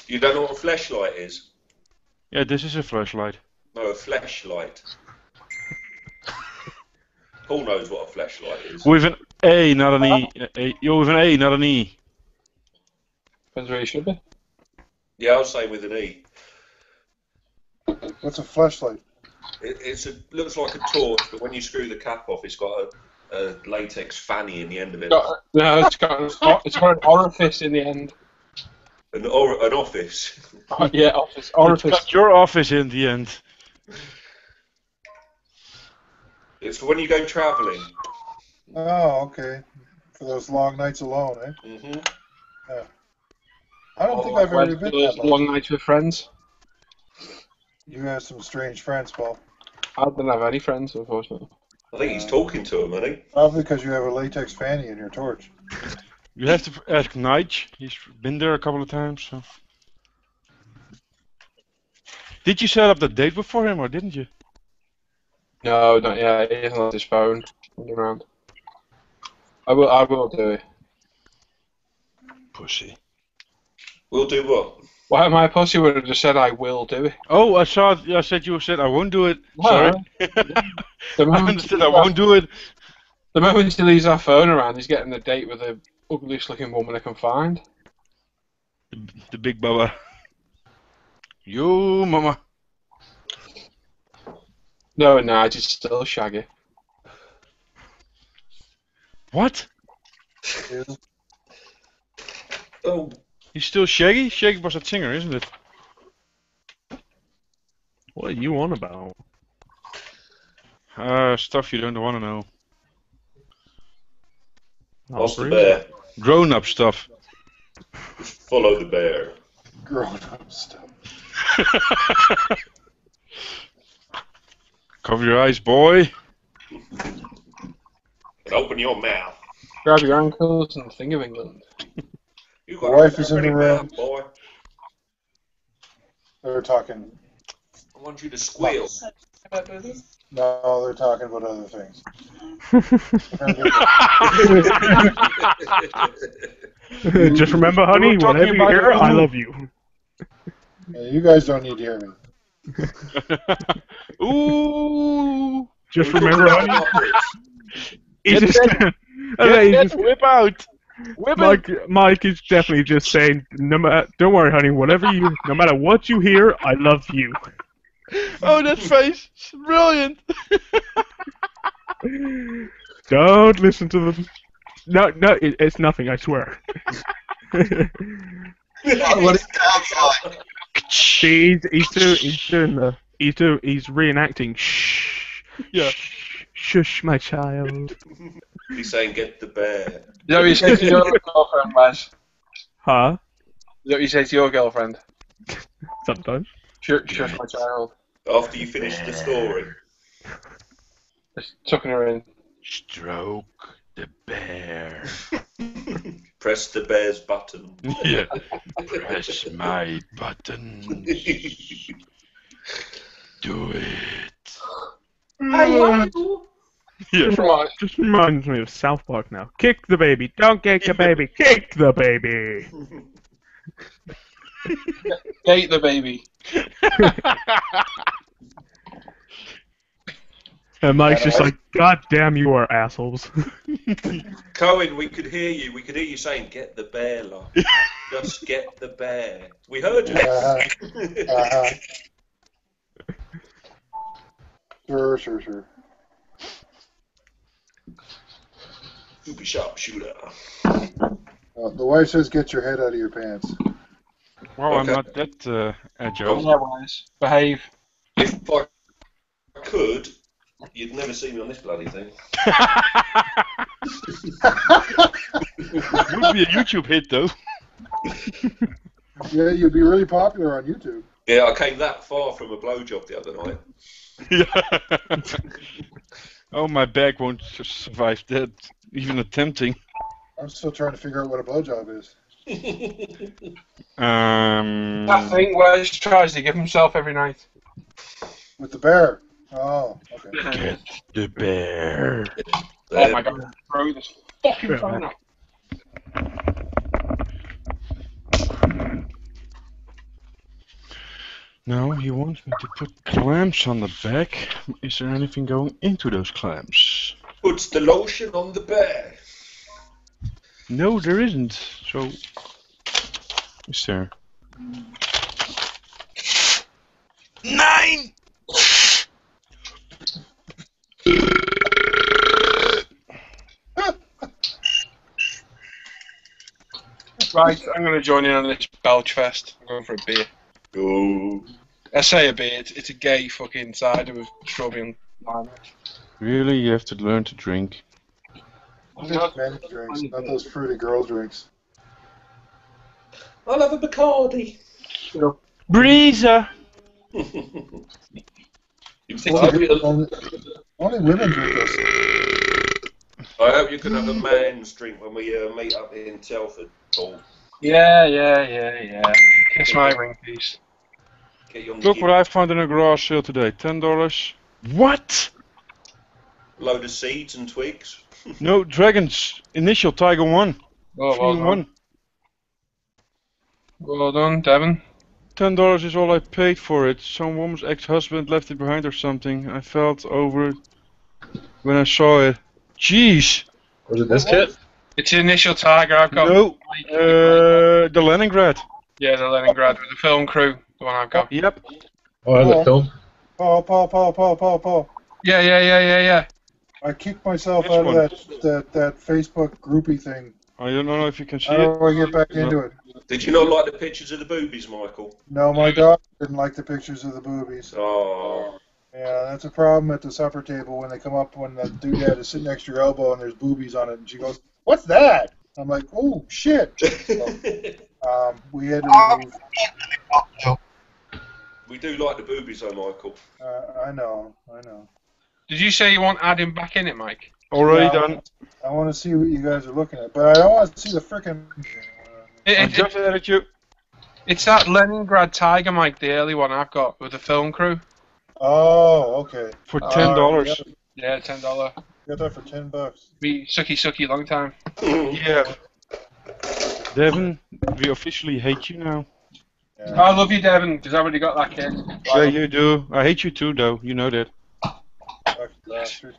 You don't know what a flashlight is? Yeah, this is a flashlight. No, a flashlight. Paul knows what a flashlight is. With an A, not an E. With an A, not an E. Depends where you should be. Yeah, I'll say with an E. What's a flashlight? Looks like a torch, but when you screw the cap off, it's got a latex fanny in the end of it. No, it's got an orifice in the end. An office. Yeah, office. It's Orifice. got your office in the end. It's for when you go travelling. Oh, okay. For those long nights alone, eh? Mm-hmm. Yeah. I don't think I've ever been that long. Long nights with friends. You have some strange friends, Paul. I don't have any friends, unfortunately. I think he's talking to him, isn't he? Probably because you have a latex fanny in your torch. You have to ask Nige. He's been there a couple of times. So. Did you set up the date before him, or didn't you? No, not yet. He hasn't had his phone around. I will do it. Pussy. We'll do what? Why my pussy would have just said I will do it. Oh, I said you said I won't do it. No. Sorry. The I moment understood I won't do it. The moment he leaves our phone around, he's getting a date with the ugliest looking woman I can find. The big baba. Yo, mama. No, Nige is still shaggy. What? Oh, He's still Shaggy? Shaggy was that singer, isn't it? What are you on about? Stuff you don't want to know. what's the Aubrey? bear? Grown-up stuff. Just follow the bear. Grown up stuff. Cover your eyes, boy. And open your mouth. Grab your ankles and think of England. You The got wife a is in pretty the room. mouth, boy. They're talking. I want you to squeal. No, they're talking about other things. Just remember, honey, talking whatever you about hear, it. I love you. Yeah, you guys don't need to hear me. Ooh. Just remember, honey. He's Get just, Get that whip out. Whip it. Mike is definitely just saying, don't worry, honey, no matter what you hear, I love you. Oh, that face. It's brilliant. Don't listen to them. No, it's nothing, I swear. What is that? See, he's reenacting. Shh. Yeah. Shush, my child. He's saying, get the bear. Is that what you say to your girlfriend, Wes? Huh? Is that what you say to your girlfriend? Sometimes. Shush, my child. After you finish the story. Just tucking her in. Stroke the bear. Press the bear's button. Yeah. Press my button. Do it. I love you. Yeah. Just reminds me of South Park now. Kick the baby. Don't kick the baby. Kick the baby. Gate the baby. And Mike's just like, God damn, you are assholes. Cohen, we could hear you. We could hear you saying, get the bear, love. Just get the bear. We heard you. Sure. You be sharpshooter. The wife says, "Get your head out of your pants." Well, I'm Okay. not that agile. Yeah, Wes. Behave. If I could, you'd never see me on this bloody thing. It would be a YouTube hit, though. Yeah, you'd be really popular on YouTube. Yeah, I came that far from a blowjob the other night. Yeah. Oh, my back won't survive that. Even attempting. I'm still trying to figure out what a blowjob is. That thing Wes tries to give himself every night. With the bear. Oh, okay. Get the bear. Oh my god, throw this fucking phone up. No, he wants me to put clamps on the back. Is there anything going into those clamps? Puts the lotion on the bear. No, there isn't. So, is there? 9! Right, I'm going to join in on this belch fest. I'm going for a beer. Go. I say a beer, it's a gay fucking cider with strawberry and lime. Really, you have to learn to drink. Men's drinks, not those fruity girl drinks. I'll have a Bacardi. Breezer! You think I'll be Only women drink this. I hope you can have a man's drink when we meet up in Telford, Paul. Yeah. Kiss my ring piece. Get you on Look the what I found in a garage sale today. $10. What? load of seeds and twigs. No, Dragons. Initial Tiger 1. Oh, well done. 1. Well done, Devon. $10 is all I paid for it. Some woman's ex-husband left it behind or something. I felt over it when I saw it. Jeez. Was it this kit? It's the initial Tiger I've got. No. The Leningrad. Yeah, the Leningrad with the film crew. The one I've got. Yep. Oh, I have the film. Paul. Yeah. I kicked myself Which out one? of that Facebook groupie thing. I don't know if you can see How it. do I get back No. into it? Did you not like the pictures of the boobies, Michael? No, my daughter didn't like the pictures of the boobies. Oh. Yeah, that's a problem at the supper table when they come up when the doodad is sitting next to your elbow and there's boobies on it, and she goes, "What's that?" I'm like, "Oh shit!" So, we had to remove. We do like the boobies, though, Michael. I know. Did you say you want adding back in it, Mike? Already Yeah, done. I want to see what you guys are looking at, but I don't want to see the frickin'. I just added you. It's that Leningrad Tiger, Mike, the early one I've got with the film crew. Oh, okay. For $10. Yeah, $10. Got that for $10. Me sucky long time. Yeah. Devin, we officially hate you now. Yeah. I love you, Devin, because I already got that kid. Yeah, you do. I hate you too, though. You know that. Fuck bastard.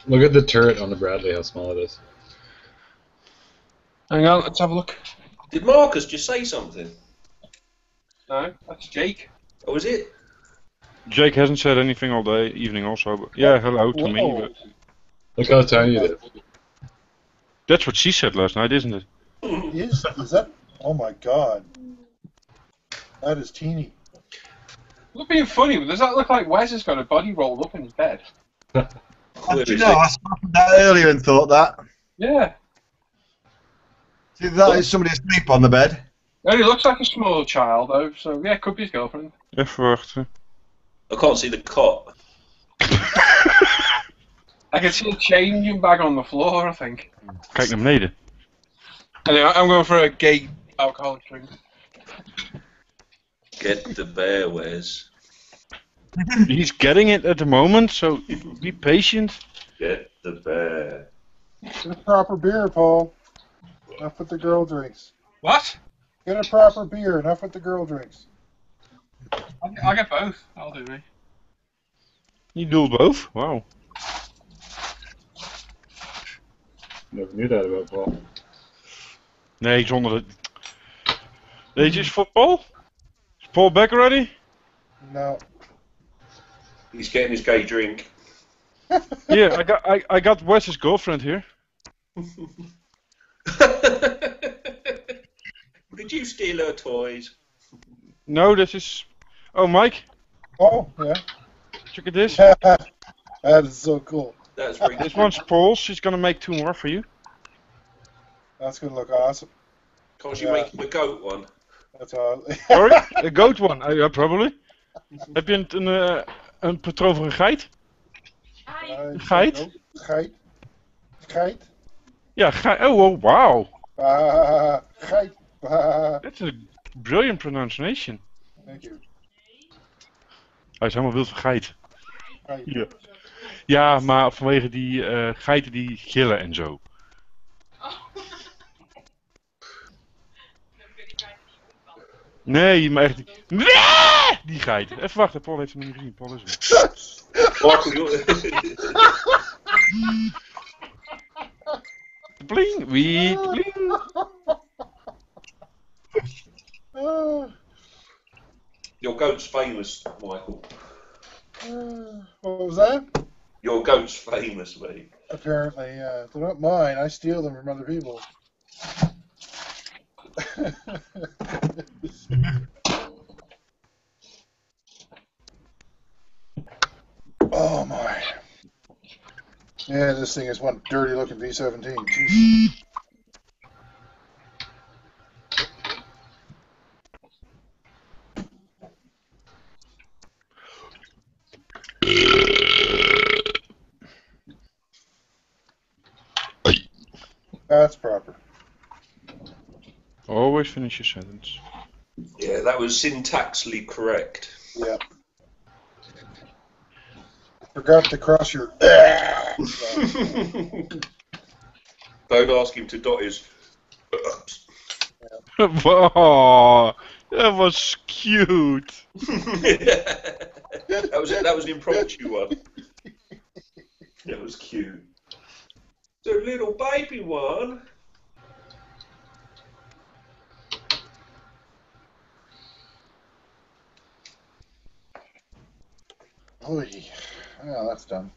Look at the turret on the Bradley, how small it is. Hang on, let's have a look. Did Marcus just say something? No, that's Jake. Oh, is it? Jake hasn't said anything all day, evening also. But yeah, hello to me. Whoa. But Look how tiny it is. that's what she said last night, isn't it? Is that? Oh my god. That is teeny. Look, being funny, but does that look like Wes has got a body rolled up in his bed? You know, I spotted that earlier and thought that. Yeah. See, that is somebody asleep on the bed. It only looks like a small child, though, so yeah, could be his girlfriend. Even wachten. I can't see the cot. I can see a changing bag on the floor, I think. Kijk naar beneden. Anyway, I'm going for a gay alcoholic drink. Get the bear, Wes. He's getting it at the moment, so be patient. Get the bear. Get a proper beer, Paul. Enough with the girl drinks. What? Get a proper beer. Enough with the girl drinks. I'll get both. I'll do me. You do both? Wow. Never knew that about Paul. Nee, zonder het. Deze is voor Paul? Is Paul back already? No. He's getting his gay drink. Yeah, I got Wes's girlfriend here. Did you steal her toys? No, this is. Oh, Mike, Oh, yeah. check at this. That is so cool. That's very This one's Paul's. She's gonna make 2 more for you. That's gonna look awesome. Can't you Yeah. make him a goat one? That's awesome. Sorry? A goat one? Yeah, probably. Heb je een patroon voor een geit? Geit? Geit. Geit. Ja, geit. Oh, wow. Geit. That's a brilliant pronunciation. Thank you. Hij is helemaal wild van geit. Geit. Ja. Ja, maar vanwege die geiten die gillen en zo. Nee, maar echt die geit. Even wachten, Paul heeft hem niet gezien. Paul is er. Michael, you're... Bling, wie, bling. Your goat's famous, Michael. What was that? Your goat's famous, mate. Apparently, yeah. They're not mine. I steal them from other people. Oh my. Yeah, this thing is one dirty looking V17. Jeez. That's proper. Always finish your sentence. Yeah, that was syntaxically correct. Yeah. Forgot to cross your. Don't ask him to dot his. Wow, that was cute. that was an impromptu one. That was cute. The little baby one. Oy. Yeah, that's done.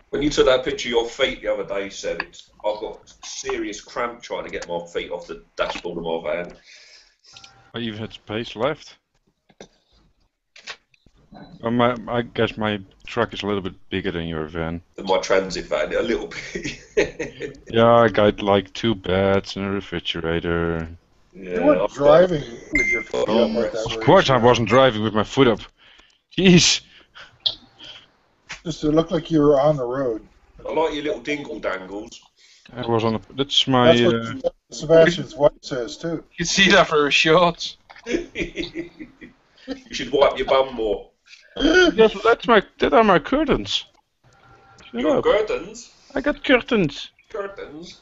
When you took that picture of your feet the other day, said I've got serious cramp trying to get my feet off the dashboard of my van. I even had space left. I guess my truck is a little bit bigger than your van. Than my transit van, a little bit. Yeah, I got like 2 beds and a refrigerator. Yeah, You weren't driving with your feet up like that. Of were course you? I wasn't driving with my foot up. Jeez. Just to look like you were on the road. I like your little dingle dangles. I was on. That's my. That's what Sebastian's wife says too. You can see that for his shorts. You should wipe your bum more. That are my curtains. Shut Your up. curtains? I got curtains. Curtains?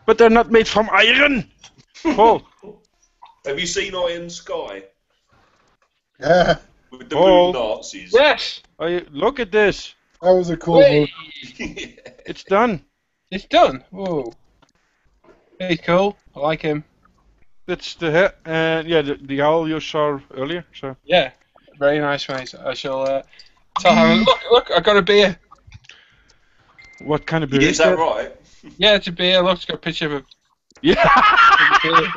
But they're not made from iron. Paul. Have you seen Iron Sky? Yeah, With the Paul. blue Nazis? Yes. Look at this. that was a cool Wait. movie. It's done. It's done. Whoa. He's cool. I like him. That's the head. Yeah, the owl you saw earlier. So. Yeah. Very nice, mate. I shall tell him. Look, I got a beer. What kind of beer Is that right? Yeah, it's a beer. Look, it's got a picture of a Yeah. beer.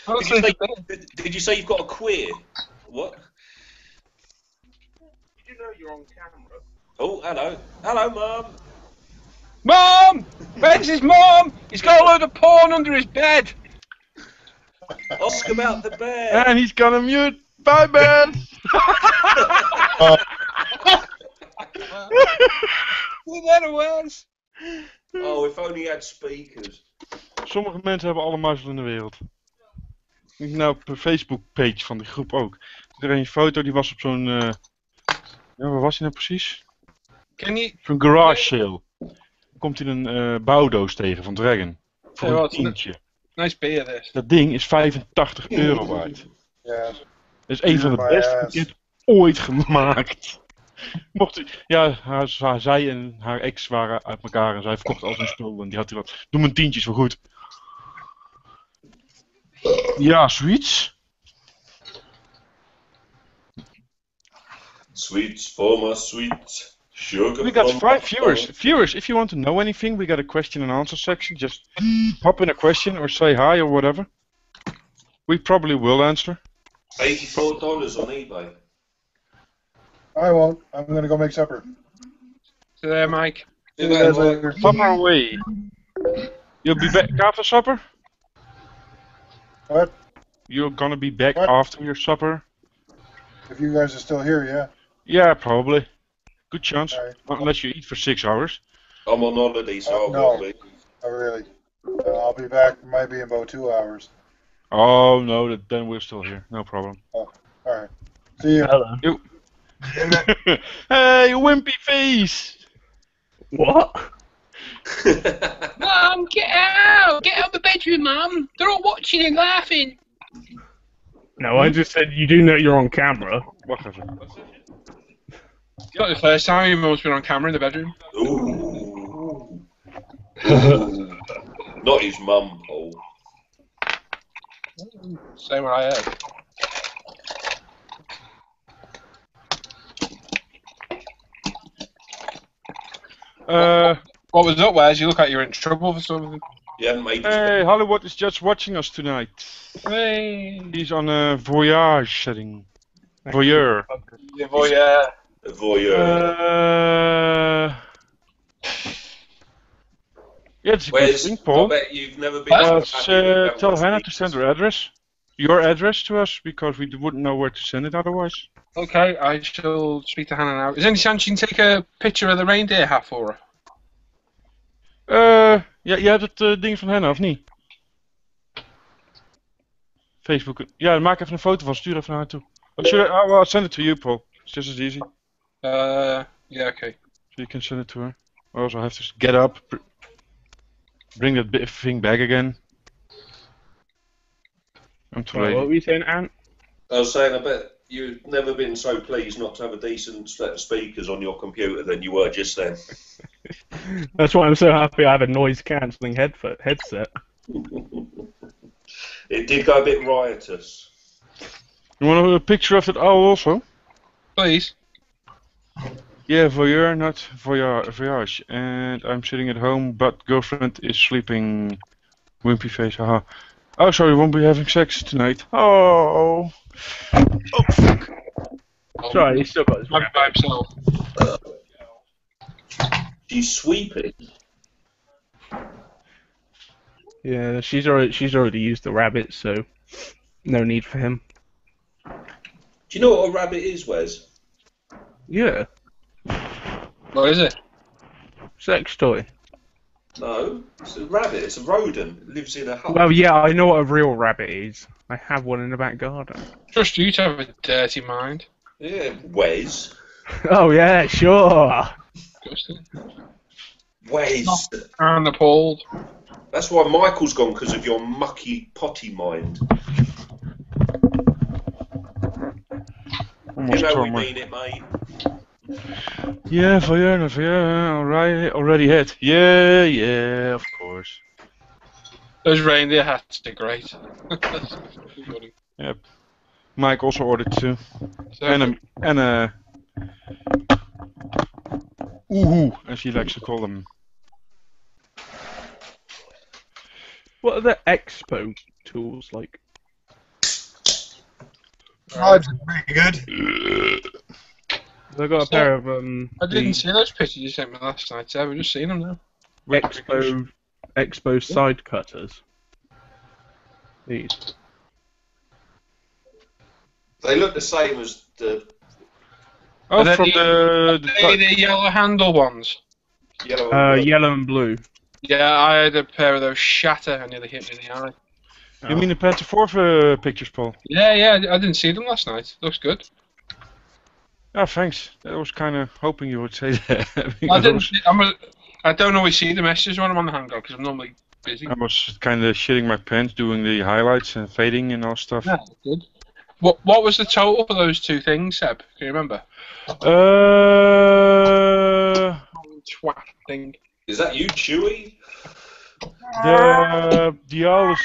Honestly, Did you say you've got a queer? What? Did you know you're on camera? Oh, hello. Hello, Mum. Mom! Where's his mom? He's got a load of porn under his bed. Ask about the bear. And he's gonna mute. Bye, man. There it was. Oh, if only he had speakers. Sommige mensen hebben alle mazzel in de wereld. Nou, op de Facebook-page van de groep ook. Er is een foto, die was op zo'n... ja, waar was hij nou precies? Can you... Zo'n garage sale. Komt hij een bouwdoos tegen van Dragon. Voor Ja, een wat- tientje. Nice beer, this. Dat ding is €85 waard. Ja. Dat is een van de My beste ass. pakketten ooit gemaakt. Mocht hij, ja, zij en haar ex waren uit elkaar en zij verkocht al zijn spul en die had hij wat. Doe me een tientje, is wel goed. Ja, zoiets. Sweets for my sweets. Sugar We got for 5 my viewers. fun. Viewers, if you want to know anything, we got a question and answer section. Just pop in a question or say hi or whatever. We probably will answer. $84 on eBay. I won't. I'm gonna go make supper. So there, Mike. See you guys later. Supper away. You'll be back after supper? What? You're gonna be back What? after your supper? If you guys are still here, yeah. Yeah, probably. Good chance. Alright. Unless you eat for 6 hours. I'm on holiday, so I No. won't be. Oh, really. I'll be back. Might be in about 2 hours. Oh no, then we're still here. No problem. All right. See you. Hello. Hey, wimpy face! What? Mom, get out! Get out of the bedroom, Mom! They're all watching and laughing. No, I just said you do know you're on camera. Wacht even. It's not the first time your mum's been on camera in the bedroom. Ooh. Not his mum, Paul. Same what I heard. What was up, Wes? You look like you're in trouble for something. You hadn't made Hey, Hollywood is just watching us tonight. Hey. He's on a voyage setting. Voyeur. Yeah, boy, yeah. a voyeur. Yeah, it's a good Where's, thing, I Paul. bet you've never been so happy with Tell West Hannah to Indies. send her address. Your address to us, because we wouldn't know where to send it otherwise. Okay, I shall speak to Hannah now. Is there any chance you can take a picture of the reindeer hat for her? Ja, jij hebt het ding van Hannah, of niet? Facebook. Ja, maak even een foto van, stuur even naar haar toe. I'll send it to you, Paul. It's just as easy. Yeah, okay. So you can send it to her. I also have to get up, bring that thing back again. I'm too What late. were you saying, Ant? I was saying, I bet you've never been so pleased not to have a decent set of speakers on your computer than you were just then. That's why I'm so happy I have a noise cancelling headset. It did go a bit riotous. You want a picture of that owl also? Please. Yeah, voyeur, not voyage. And I'm sitting at home, but girlfriend is sleeping. Wimpy face, haha. Oh, sorry, won't be having sex tonight. Oh. Oh, fuck. Sorry, he's still got his I'm by himself. She's sweeping. Yeah, she's already used the rabbit, so no need for him. Do you know what a rabbit is, Wes? Yeah, What is it? sex toy. No, it's a rabbit. It's a rodent. It lives in a hut. Well, yeah, I know what a real rabbit is. I have one in the back garden. Trust you to have a dirty mind. Yeah, Wes. Oh yeah, sure. Wes. I'm appalled. That's why Michael's gone, because of your mucky potty mind. Almost You know tore we my... mean it, mate. Yeah, voyeur, not voyeur. Already hit. Yeah, of course. Those reindeer hats are great. Yep. Mike also ordered two. So, And a ooh, as he likes to call them. What are the expo tools like? Rides are pretty good. I got a pair of I didn't see those pictures you sent me last night, so I've just seen them now. expo side cutters. These. They look the same as the Oh, Are they from Are they the yellow handle ones? yellow and Yellow and blue. Yeah, I had a pair of those shatter and nearly hit me in the eye. You mean the Panther 4 pictures, Paul? Yeah, I didn't see them last night. Looks good. Ah, thanks. I was kind of hoping you would say that. I because didn't. I don't always see the messages when I'm on the handle because I'm normally busy. I was kind of shitting my pants doing the highlights and fading and all stuff. Yeah, good. What was the total for those two things, Seb? Can you remember? Twat thing. Is that you, Chewy? The owl is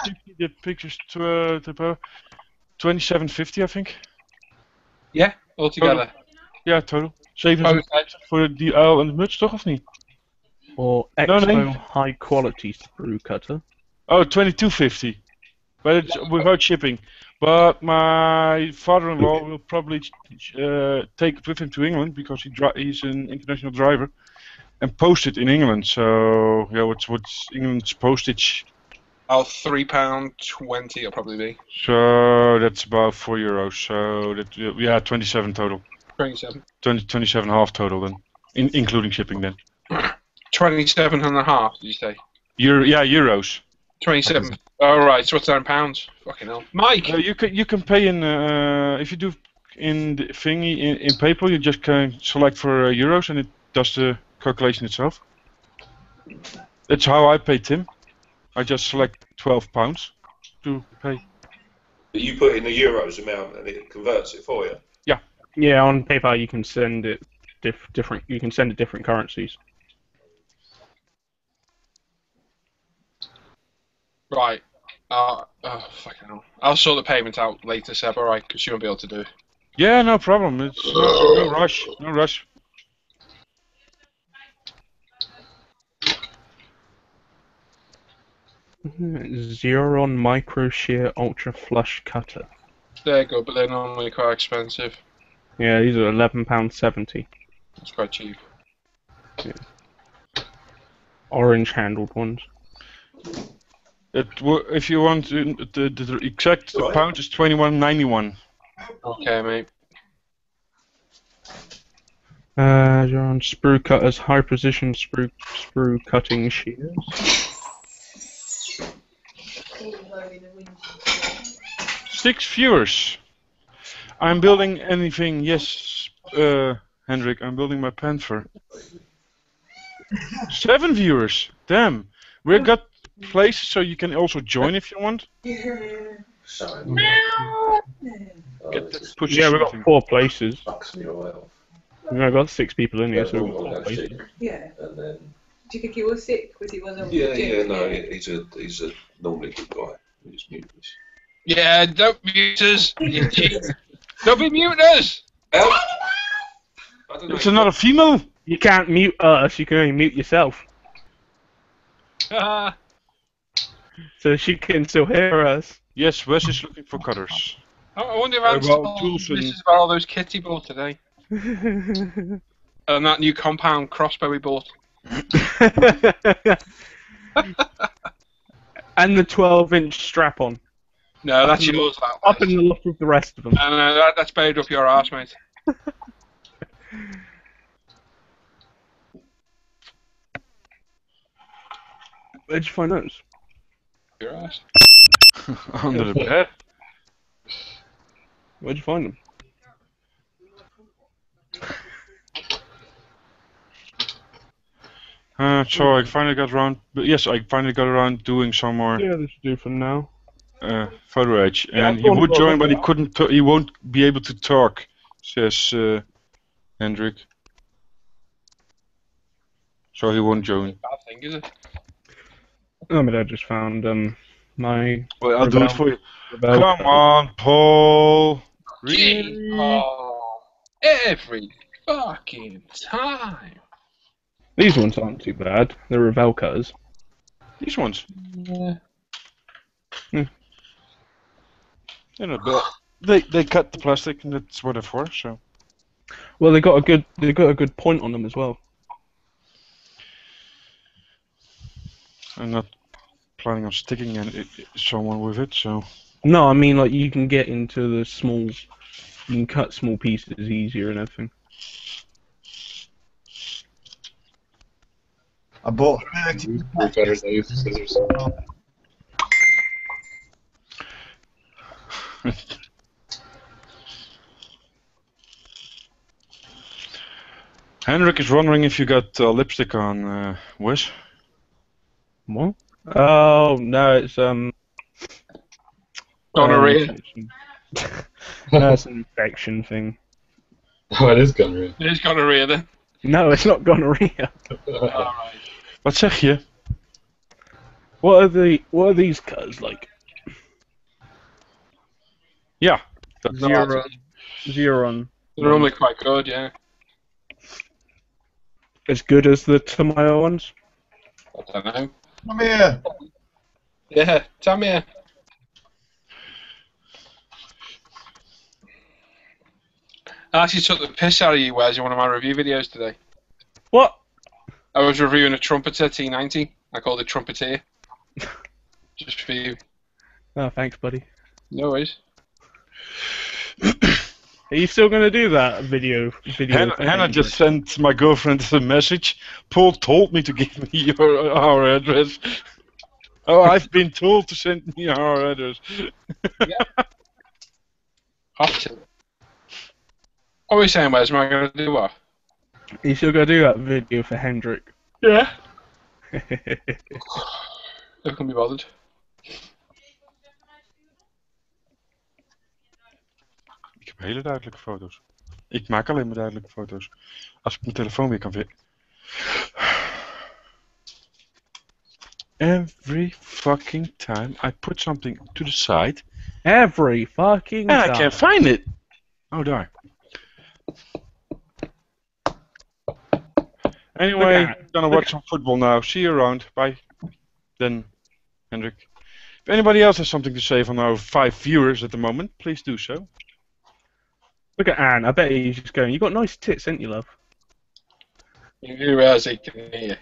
50, the pictures to 2750, I think. Yeah, altogether. Ja, total. 7 voor die uil en de muts, toch, of niet? Or expo high quality sprue cutter. Oh, 2250. But it's without shipping. But my father-in-law will probably take it with him to England because he's an international driver and post it in England. So yeah, what's England's postage? Oh, £3.20 it'll probably be. So that's about €4. So that yeah, 27 total. 27. 27.5 total then, including shipping then. 27.5, did you say? Euros. 27. Oh, right, so what's that in pounds? Fucking hell. Mike! You can pay in, if you do in the thingy, in PayPal, you just can select for euros and it does the calculation itself. That's how I pay Tim. I just select £12 to pay. But you put in the euros amount and it converts it for you? Yeah. Yeah, on PayPal you can send it different. You can send it different currencies. Right. Fucking hell. I'll sort the payment out later, Seb, alright, because you won't be able to do it. Yeah, no problem. It's no rush. No rush. Xeron Micro Shear Ultra Flush Cutter. They're good, but they're normally quite expensive. Yeah, these are £11.70. It's quite cheap. Yeah. Orange handled ones. If you want the exact pound is 21.91. Okay, mate. Xeron Sprue Cutters, high precision sprue cutting shears. Six viewers. I'm building anything. Yes, Hendrik. I'm building my Panther. 7 viewers. Damn. We got places so you can also join if you want. Yeah, we got 4 places. I've got 6 people in here, so Everyone will have sick, Yeah. and then Do you think he was sick? Was he wasn't? yeah, no, he's a normally good guy. He's mutinous. Yeah, don't mute us. You cheat. Don't be muting us. Help! I don't know. It's another female. You can't mute us, you can only mute yourself. Ah. So she can still hear us. Yes, Wes is looking for cutters. I wonder if Anne's About told tools and- Mrs. about all those kits he bought today. And that new compound crossbow he bought. And the 12-inch strap-on. No, that's yours. That Up in the loft with the rest of them. And that's buried up your arse, mate. Where'd you find those? Your arse. Under the bed. Where'd you find them? So I finally got around. Yes, I finally got around doing some more Yeah, this should do for now. photo edge, Yeah, and he would join, but he couldn't. He won't be able to talk, says Hendrik. So he won't join. Bad thing, is it? Oh, my dad just found my. Well, I'll do it for you. Rebel Come on, Paul. Really? Gee, oh, every fucking time. These ones aren't too bad. They're Revell cutters. These ones. Yeah. You know, but they cut the plastic, and that's what they're for. So. Well, they got a good point on them as well. I'm not planning on sticking someone with it, so. No, I mean like you can get into the small. You can cut small pieces easier and everything. I bought 30. Cutters, I use scissors. Henrik is wondering if you got lipstick on, Wes. What? Oh no, it's Gonorrhea. No, it's an infection thing. Oh, it is gonorrhea. It is gonorrhea then. No, it's not gonorrhea. Alright. Wat zeg je? What are these cutters like? Yeah. Xeron. They're normally quite good, yeah. As good as the Tamiya ones? I don't know. Come here. Yeah, tell me. I actually took the piss out of you, Wes, in one of my review videos today. What? I was reviewing a Trumpeter T90. I called it Trumpeter. Just for you. Oh, thanks, buddy. No worries. Are you still gonna do that video? Hannah just sent my girlfriend a message. Paul told me to give me our address. Oh, I've been told to send me our address. Yeah. Have to. What are we saying, Wes? Am I going to do what? You still gotta do that video for Hendrik. Yeah. Who can be bothered? Ik heb hele duidelijke foto's. Ik maak alleen maar duidelijke foto's. Als ik mijn telefoon weer kan vinden. Every fucking time I put something to the side. Every fucking And time. I can't find it. Oh, daar. Anyway, I'm gonna watch some football now. See you around. Bye. Then, Hendrik. If anybody else has something to say from our 5 viewers at the moment, please do so. Look at Anne. I bet he's just going. You got nice tits, ain't you, love? You do realise he can hear you.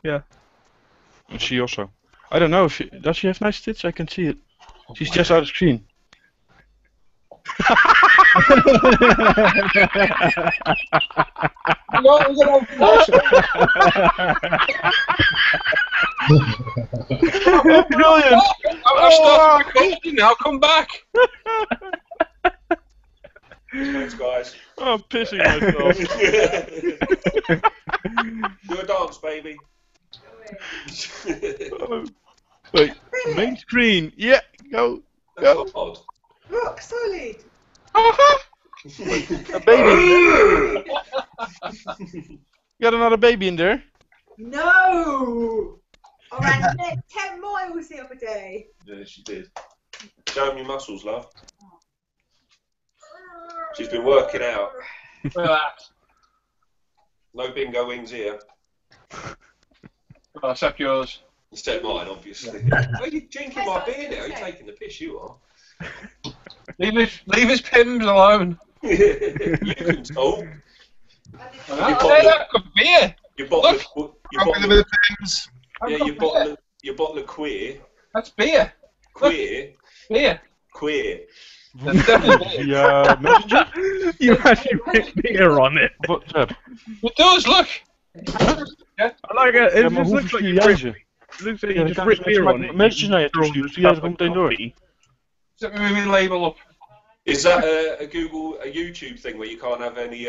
Yeah. And she also. I don't know if she, does she have nice tits? I can see it. She's just out of screen. Brilliant! I've started recording now. Come back. Thanks, guys. Oh, I'm pissing myself. Do a dance, baby. Wait, main screen. Yeah, go. That's not odd. Rock solid. Uh-huh. A baby in there? You got another baby in there? No! I ran 10 miles the other day. Yeah, she did. Show 'em your muscles, love. She's been working out. Relax. No bingo wings here. Well, except yours. Except mine, obviously. Are you drinking my beer now? You're taking the piss, you are. Leave his pims alone. You can talk. That could beer. Your bottle of Look. your bottle of queer. That's beer. Queer. Beer. Queer. That's definitely beer. The messenger? You actually written beer on it. What's up? It does, look. I like it. It Ja, maar just hoe looks like verstuur you jij writ- ze? it looks like Ja, you dan just kan writ je beer on een it. message naar je toe sturen. Stuur jij ze gewoon meteen door. Zet me weer label op. Is that a YouTube thing where you can't have any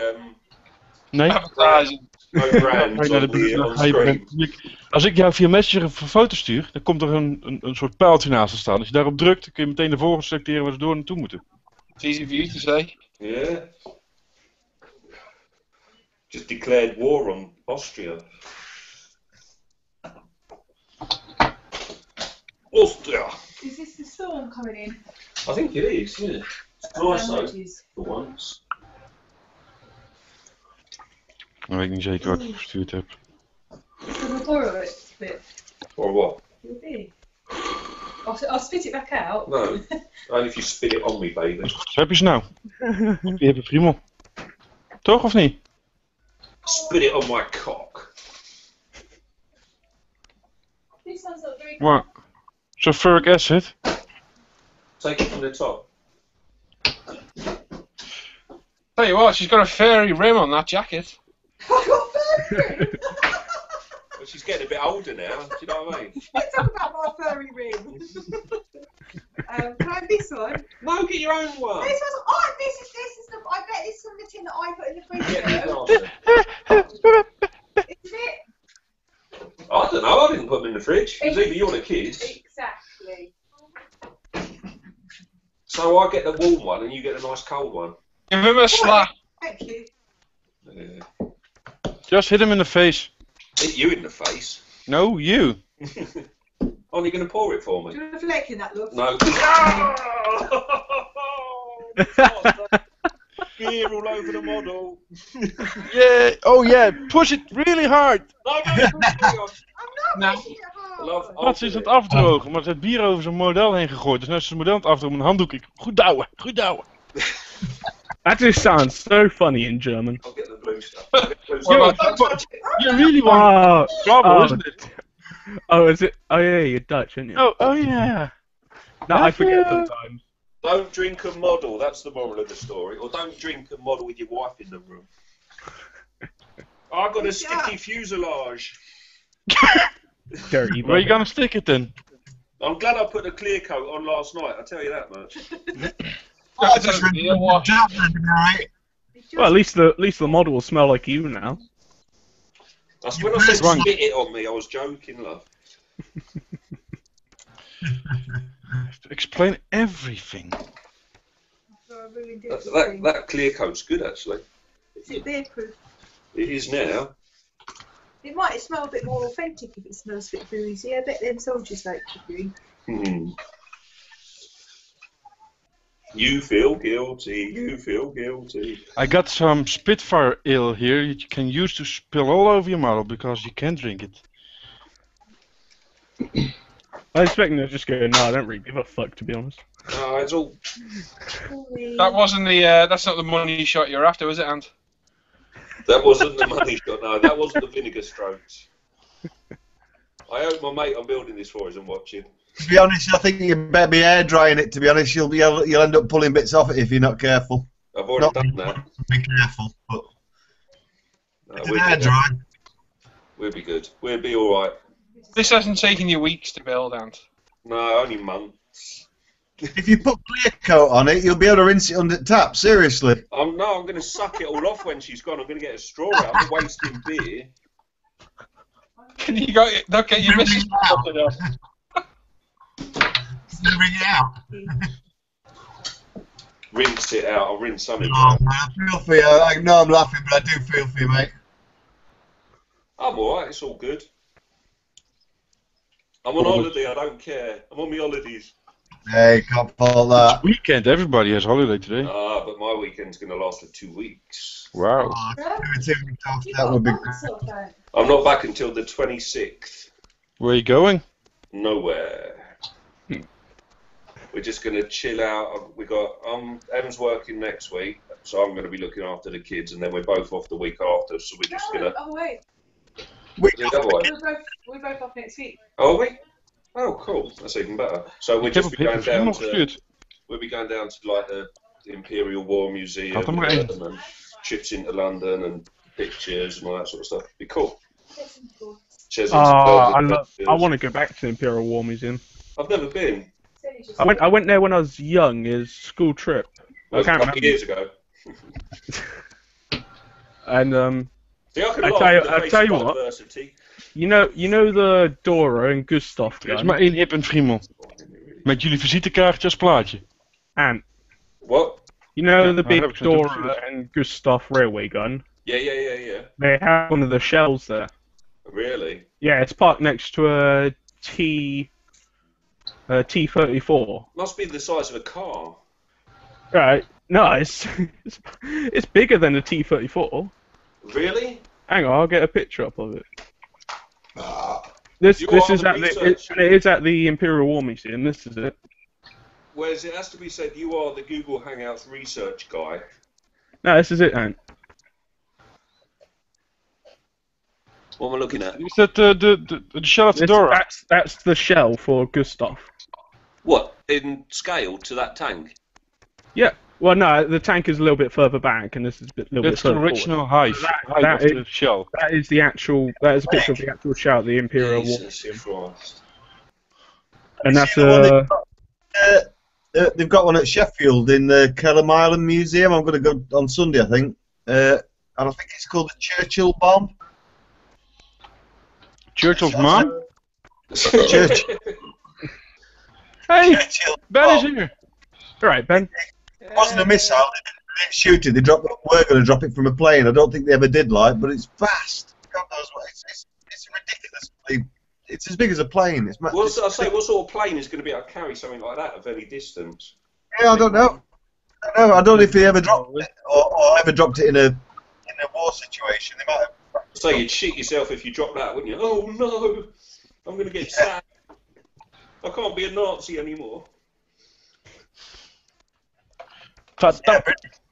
Nee? Advertising. no brands Nee, on dat doe the on je screen? Als ik jou via Messenger een foto stuur, dan komt er een soort pijltje naast te staan. Als je daarop drukt, dan kun je meteen de volgende selecteren waar ze door naartoe moeten. It's easy for you to say. Yeah. Just declared war on Austria. Austria. Is this the storm coming in? I think it is. Yeah. It's nice though Sandwiches. for once. Dan weet ik niet zeker wat ik gestuurd heb. Can we borrow it a bit? Or what? Your beer. I'll spit it back out. No. Only if you spit it on me, baby. Heb je ze nou? Je hebt het prima. Toch of niet? Spit it on my cock. This one's not very What? Sulfuric acid? Take it from the top. Tell you what, she's got a fairy rim on that jacket. I got furry. But she's getting a bit older now. Do you know what I mean? Let's talk about my furry ring. Can I have this one? No, get your own one. This one's. Oh, this is the. I bet this is from the tin that I put in the fridge. Isn't it? I don't know. I didn't put them in the fridge. It was either you or the kids. Exactly. So I get the warm one and you get the nice cold one. Give him a slap. Thank you. Yeah. Just hit him in the face. Hit you in the face. No, you. Aren't you going to pour it for Do me? you want a flake in that, love? No. Beer all over the model. Yeah. Oh yeah. Push it really hard. No, I'm not No. pushing it hard. Love, Wat is aan het afdrogen, maar ze heeft bier over zijn model heen gegooid. Dus nu is zijn model aan het afdrogen met een handdoek. Goed douwen, goed douwen. That just sounds so funny in German. I'll get the blue stuff. You really want trouble, isn't it? Oh, is it? Oh yeah, you're Dutch, aren't you? Oh yeah. No, I forget sometimes. Don't drink and model, that's the moral of the story. Or don't drink and model with your wife in the room. I got a sticky fuselage. Dirty. Where are you gonna stick it then? I'm glad I put the clear coat on last night, I'll tell you that much. I just read the job right. Well, at least the model will smell like you now. That's when I said spit it on me, I was joking, love. Explain everything. So I really did the thing. That clear coat's good, actually. Is it beer proof? It is now. It might smell a bit more authentic if it smells a bit boozy. I bet them soldiers like to drink. You feel guilty, you feel guilty. I got some Spitfire ale here you can use to spill all over your model because you can't drink it. I was expecting to just go, no, I don't really give a fuck, to be honest. No, it's all... That wasn't the. That's not the money shot you're after, was it, Ant? That wasn't the money shot, no, that wasn't the vinegar strokes. I hope my mate I'm building this for isn't watching. To be honest, I think you better be air drying it. To be honest, you'll end up pulling bits off it if you're not careful. I've already done that. Be careful, but No, it's an air dry. We'll be good. We'll be alright. This hasn't taken you weeks to build, Ant. No, only months. If you put clear coat on it, you'll be able to rinse it under tap. Seriously. I'm going to suck it all off when she's gone. I'm going to get a straw out. I'm wasting beer. Can you go? Don't get your missus something else. Bring it out. rinse it out. I'll rinse something Oh, out. man, I feel for you. I know I'm laughing, but I do feel for you, mate. I'm alright, it's all good. I'm on holiday, I don't care. I'm on my holidays. Hey, can't fault that. It's weekend. Everybody has holiday today. Ah, but my weekend's going to last for 2 weeks. Wow. Oh, Yeah. You that got would be a great. month off, don't I'm not back until the 26th. Where are you going? Nowhere. We're just going to chill out. We got Em's working next week, so I'm going to be looking after the kids, and then we're both off the week after. So we're just going to. Oh wait, The other way. we're both off next week. Are we? Oh, cool. That's even better. So we'll Ik heb just op be Hip going en Vriend down nog to. gestuurd. We'll be going down to like the Imperial War Museum Had er maar één. and trips into London and pictures and all that sort of stuff. Be cool. I want to go back to the Imperial War Museum. I've never been. I went there when I was young, as school trip. Well, I can't a couple remember. of years ago. And See, I can I laugh tell you, in the I face tell of you what. diversity. You know the Dora and Gustav Er is gun. maar één Hip en Friemel. Met jullie visitekaartje als plaatje. And What? you know Yeah, the I big have it, Dora and Gustav railway gun. Yeah. They have one of the shells there. Really? Yeah, it's parked next to a T-34. Must be the size of a car. Right? No, it's bigger than a T-34. Really? Hang on, I'll get a picture up of it. This You is are at the the research. it is at the Imperial War Museum. This is it. Whereas it has to be said, you are the Google Hangouts research guy. No, this is it, Ant. What am I looking at? Is that the shell of the Dora? That's the shell for Gustav. What? In scale to that tank? Yeah. Well, no, the tank is a little bit further back, and this is a little That's bit the further original height That of is- the shell. That is the actual. That is a picture of the actual shell at the Imperial War Jesus Museum, Christ. and that's See the one they've got one at Sheffield in the Kelham Island Museum. I'm going to go on Sunday, I think. And I think it's called the Churchill bomb. Churchill's mom? Churchill. Hey, Churchill Ben is bomb. here. All right, Ben. It wasn't a missile. They didn't shoot it. They were going to drop it from a plane. I don't think they ever did, but it's fast. God knows what. It's ridiculously. It's as big as a plane. It's What sort of plane is going to be able to carry something like that at any distance? Yeah, I don't know. I don't know if they ever dropped it or ever dropped it in a war situation. They might have. So you'd shit yourself if you dropped that, wouldn't you? Oh no, I'm going to get sacked. I can't be a Nazi anymore. Yeah,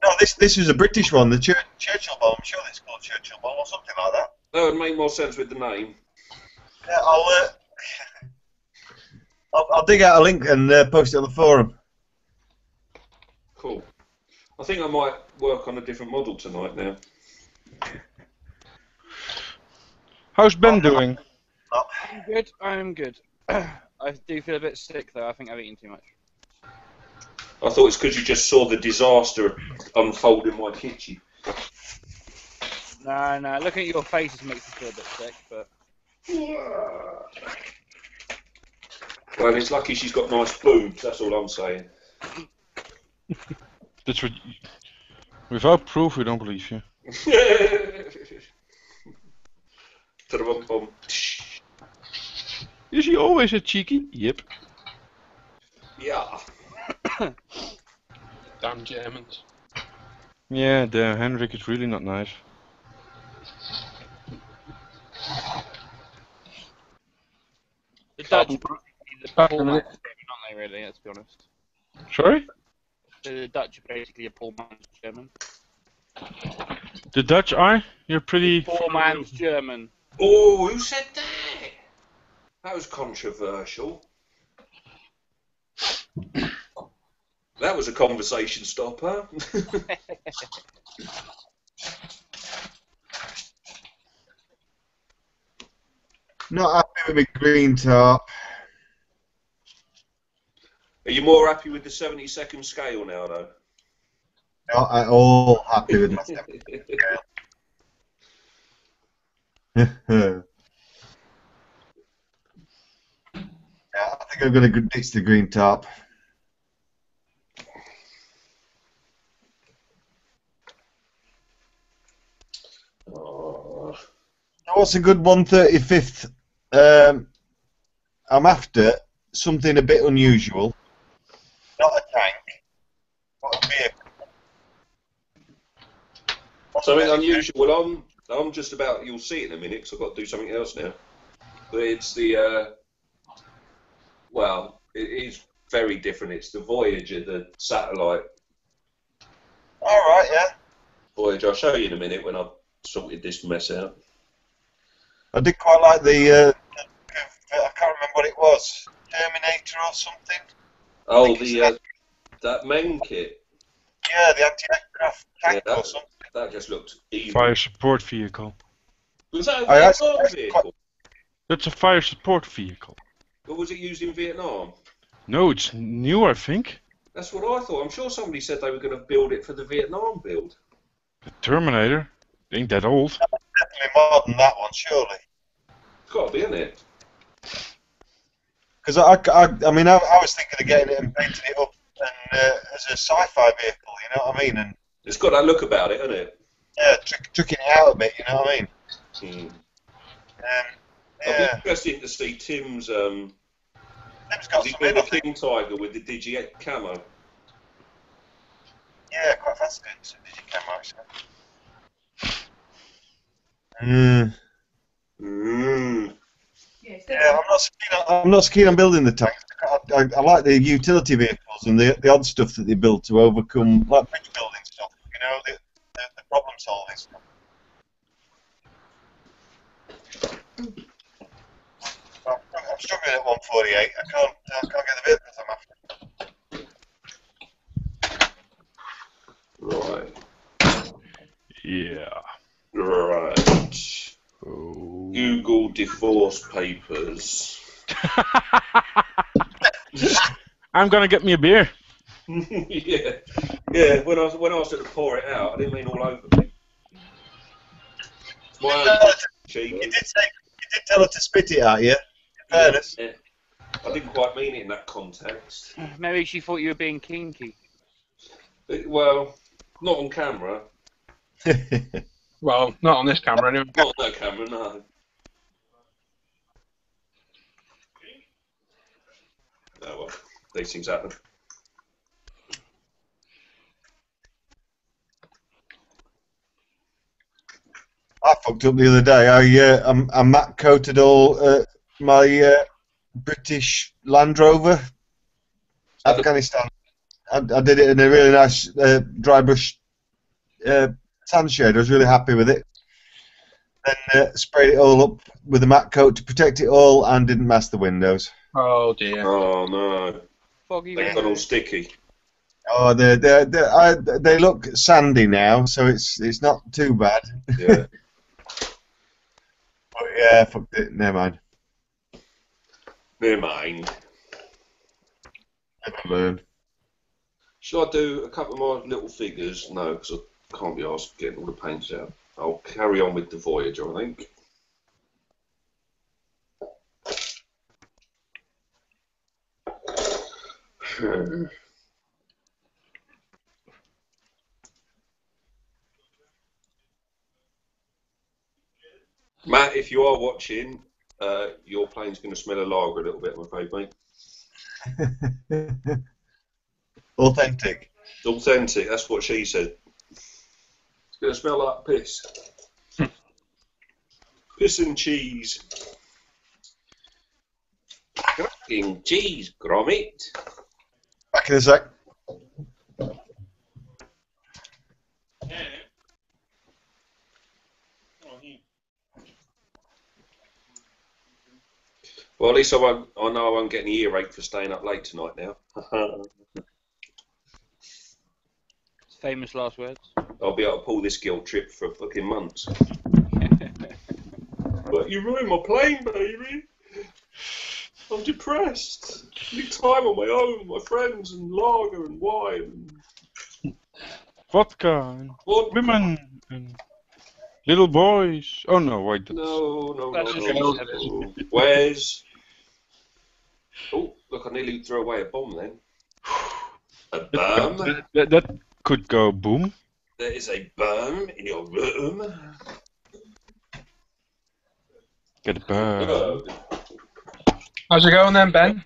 no, this was a British one, the Churchill bomb. I'm sure it's called Churchill bomb or something like that. That would make more sense with the name. Yeah, I'll dig out a link and post it on the forum. Cool. I think I might work on a different model tonight now. How's Ben doing? I'm good. I'm good. I do feel a bit sick though. I think I've eaten too much. I thought it's because you just saw the disaster unfold in my kitchen. No. Looking at your faces makes me feel a bit sick, but. Well, it's lucky she's got nice boobs. That's all I'm saying. That's what. Without proof, we don't believe you. Ta-da-bum-bum. Is he always a cheeky? Yep. Yeah. Damn Germans. Yeah, damn, Henrik is really not nice. The Dutch are basically the poor man's German, aren't they? Really, let's be honest. Sorry? The Dutch are basically a poor man's German. The Dutch are? You're pretty. Poor man's German. Oh, who said that? That was controversial. That was a conversation stopper. Not happy with my green top. Are you more happy with the 70-second scale now, though? Not at all happy with my scale. Yeah, I think I'm going to ditch the green top. What's a good 135th? I'm after something a bit unusual. Not a tank. What a vehicle. Something unusual. Well, I'm just about. You'll see it in a minute because I've got to do something else now. But it's the. Well, it is very different. It's the Voyager, the satellite. All right, yeah. Voyager. I'll show you in a minute when I've sorted this mess out. I did quite like the. I can't remember what it was. Terminator or something. Oh, that main kit. Yeah, the anti-aircraft tank Yeah, or something. That just looked evil. Fire support vehicle. Was that a I Vietnam actually- vehicle? That's a fire support vehicle. Or was it used in Vietnam? No, it's new, I think. That's what I thought. I'm sure somebody said they were going to build it for the Vietnam build. The Terminator. Ain't that old. Definitely more than that one, surely. It's got to be, isn't it? Because I mean, I was thinking of getting it and painting it up and, as a sci-fi vehicle, you know what I mean? And It's got that look about it, hasn't it? yeah, tricking it out a bit, you know what I mean? I'll be Yeah, interested to see Tim's. Tim's got He's some got in, the I think. King Tiger with the Digi camo. Yeah, quite fascinating. So did you come out? Yeah, I'm not so keen on building the tanks. I like the utility vehicles and the odd stuff that they build to overcome, like bridge building stuff. You know, the problem solving stuff. I'm struggling at 148. I can't get the vehicles I'm after. Right. Yeah. Right. Oh. Google divorce papers. I'm gonna get me a beer. yeah. When I was going to pour it out, I didn't mean all over me. It's my own cheek. You did tell her to spit it out, yeah? In fairness. Yeah. I didn't quite mean it in that context. Maybe she thought you were being kinky. Well, not on camera. Well, not on this camera anyway. Not on that camera, no. Oh well, these things happen. I fucked up the other day. I matte coated all my British Land Rover, Afghanistan. I did it in a really nice dry brush tan shade. I was really happy with it. Then sprayed it all up with a matte coat to protect it all, and didn't mask the windows. Oh dear. Oh no. Foggy They've gone all sticky. Oh, they look sandy now, so it's not too bad. Yeah. But yeah, fucked it. Never mind. Never mind. Never learn. Shall I do a couple more little figures? No, because I can't be asked getting all the paints out. I'll carry on with the Voyager, I think. Matt, if you are watching, your plane's going to smell of lager a little bit, I'm afraid, mate. Authentic. Authentic, that's what she said. It's going to smell like piss. Piss and cheese. Fucking cheese, Gromit. Back in a sec. Well, at least I know I won't get any earache for staying up late tonight now. Famous last words. I'll be able to pull this guilt trip for fucking months. But you ruined my plane, baby. I'm depressed. I need time on my own, with my friends, and lager and wine. Vodka and women and little boys. Oh no, wait. No. That's Where's? Oh, look! I nearly threw away a bomb then. A bomb. That could go boom. There is a bomb in your room. Get a bird. How's it going then, Ben?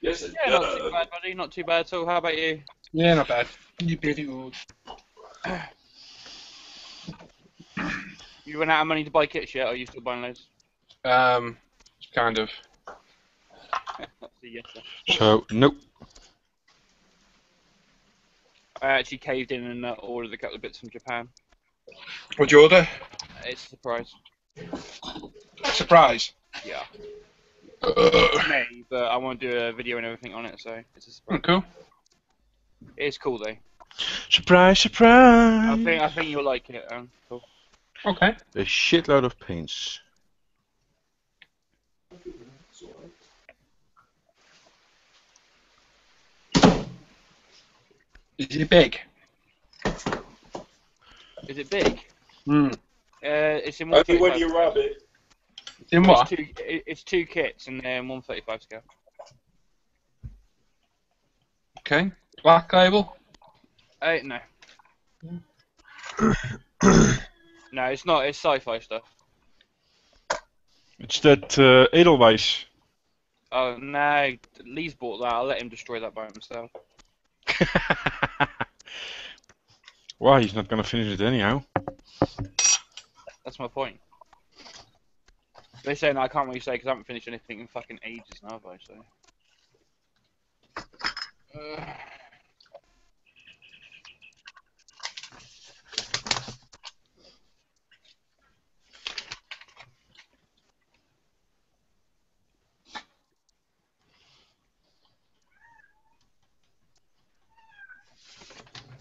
Yes, Yeah, not too bad, buddy. Not too bad at all. How about you? Yeah, not bad. You pretty good. You run out of money to buy kits yet, or are you still buying loads? Kind of. That's a yes, sir. So, nope. I actually caved in and ordered a couple of bits from Japan. What'd you order? It's a surprise. Surprise. Yeah. Me, but I want to do a video and everything on it, so it's a surprise. Cool. It's cool though. Surprise, surprise! I think you'll like it. Cool. Okay. A shitload of paints. Is it big? Is it big? Hmm. It's in Only 135. when you rub it. It's in what? It's two kits and then 135 scale. Okay. Black label? No. No, it's not. It's sci-fi stuff. It's that Edelweiss. Oh no, Lee's bought that. I'll let him destroy that by himself. Why? He's not gonna finish it anyhow. That's my point. They're saying I can't really say because I haven't finished anything in fucking ages now, have I? So.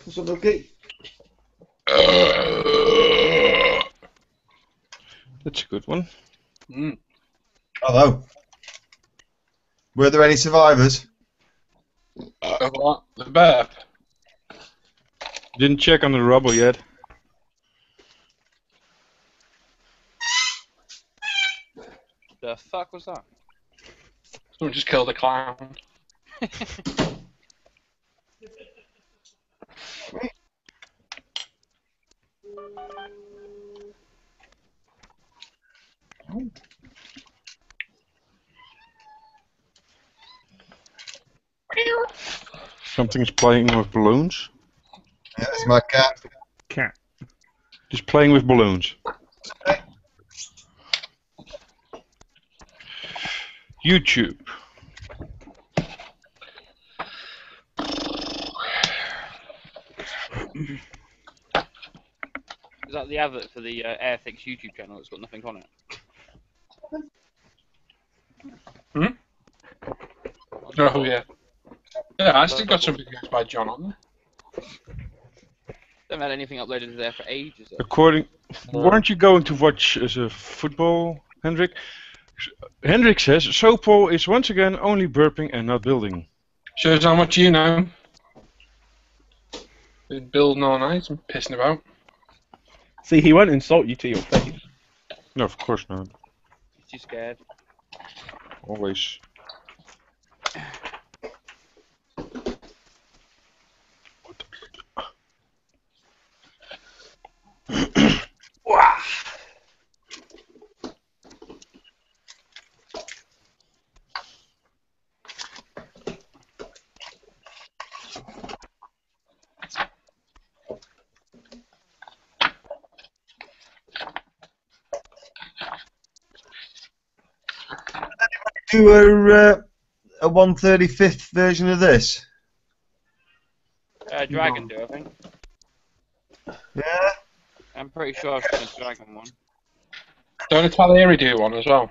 What's up, Milky? That's a good one. Mm. Hello. Were there any survivors? What? The burp? Didn't check on the rubble yet. The fuck was that? Someone just killed a clown. Something's playing with balloons. Yeah, it's my cat. Cat. Just playing with balloons. YouTube. Is that the advert for the Airfix YouTube channel that's got nothing on it? Oh, yeah. Yeah, I still got some videos by John on there. They haven't had anything uploaded there for ages. According, weren't you going to watch a football, Hendrik? Hendrik says Sopol is once again only burping and not building. Shows how much you know. Been building all night and pissing about. See, he won't insult you to your face. No, of course not. Too scared. Always. Do a 1/35th version of this? Dragon do, I think. Yeah? I'm pretty sure I've seen a Dragon one. Don't Italieri do one as well?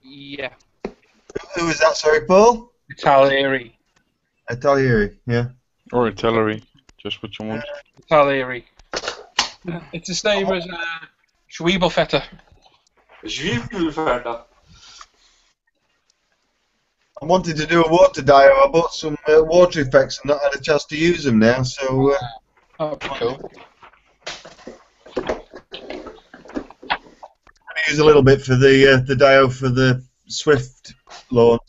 Yeah. Who was that, sorry, Paul? Italieri. Italieri, yeah. Or artillery, just what you want. Italieri. It's the same as Schwebelfetter. Schwebelfetter. I wanted to do a water dio. I bought some water effects and not had a chance to use them now, so... That'd be cool. I use a little bit for the dio for the Swift launch.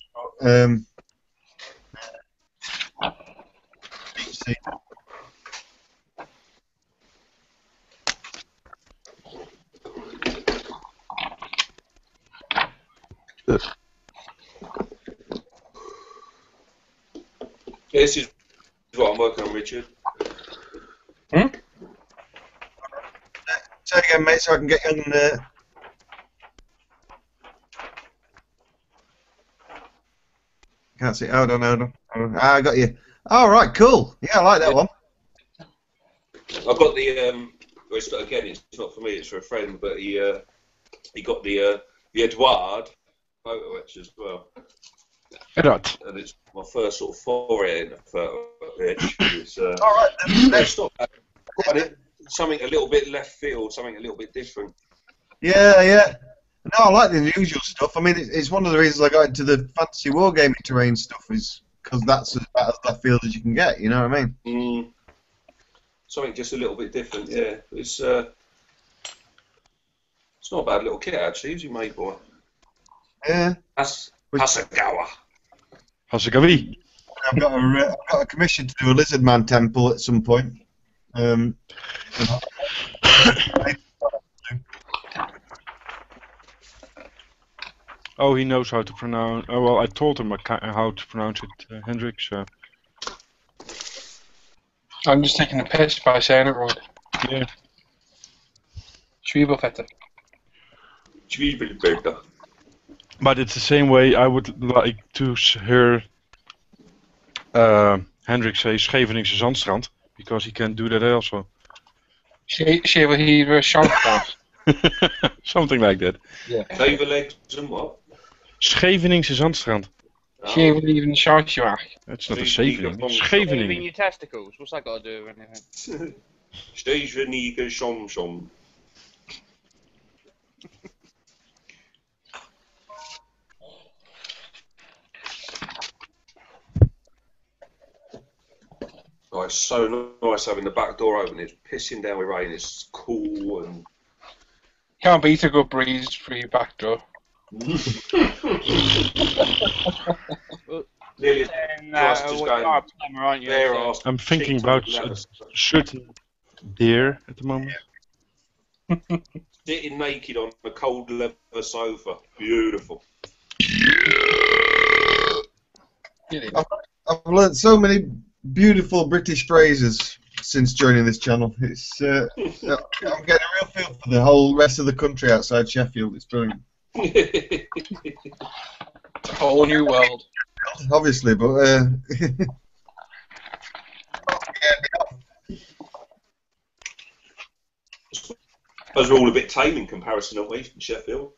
This is what I'm working on, Richard. Say again, mate, so I can get you on. Can't see. Hold on. I got you. All right, cool. Yeah, I like that one. I've got the again, it's not for me, it's for a friend, but he got the Edouard photo etch as well. Edouard. And it's my first sort of foray in a photo etch. It's, All right, it's not bad. Something a little bit left field, something a little bit different. Yeah. No, I like the unusual stuff. I mean, it's one of the reasons I got into the fantasy wargaming terrain stuff is because that's as bad as left field as you can get. You know what I mean? Something just a little bit different. Yeah, it's not a bad little kit actually. Who's he made by? Yeah. Hasegawa. Hasegawa. I've got a commission to do a Lizard Man temple at some point. Oh, he knows how to pronounce. Oh, well, I told him how to pronounce it, Hendrik. So. I'm just taking a piss by saying it wrong. Yeah. Schwiebelvetter. Schwiebelvetter. But it's the same way I would like to hear Hendrik say Scheveningse Zandstrand, because he can do that also. Scheveningen Zandstrand. Something like that. Yeah. Scheveningse what? Scheveningse Zandstrand. Scheveningen Zandstrand. That's not a Scheveningen. Scheveningen. Your testicles. What's that got to do with anything? Scheveningen Zandstrand. Oh, it's so nice having the back door open. It's pissing down with rain. It's cool and. Can't beat a good breeze through your back door. Nearly I'm thinking about a certain deer at the moment. Sitting naked on a cold leather sofa. Beautiful. I've learnt so many beautiful British phrases since joining this channel. It's I'm getting a real feel for the whole rest of the country outside Sheffield. It's brilliant. A whole new world. Obviously, but Those are all a bit tame in comparison, aren't we, in Sheffield?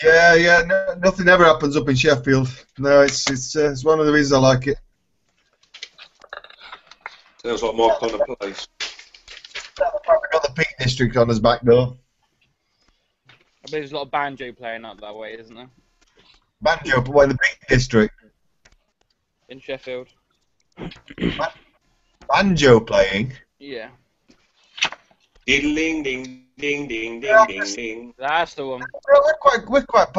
yeah, nothing ever happens up in Sheffield. No, it's one of the reasons I like it. Sounds like my kind of place. We've got the Peak District on his back door. I bet there's a lot of banjo playing up that way, isn't there? Banjo, but why the Peak District? In Sheffield. Banjo playing? Yeah. Ding ding ding ding ding ding ding. That's the one. We're quite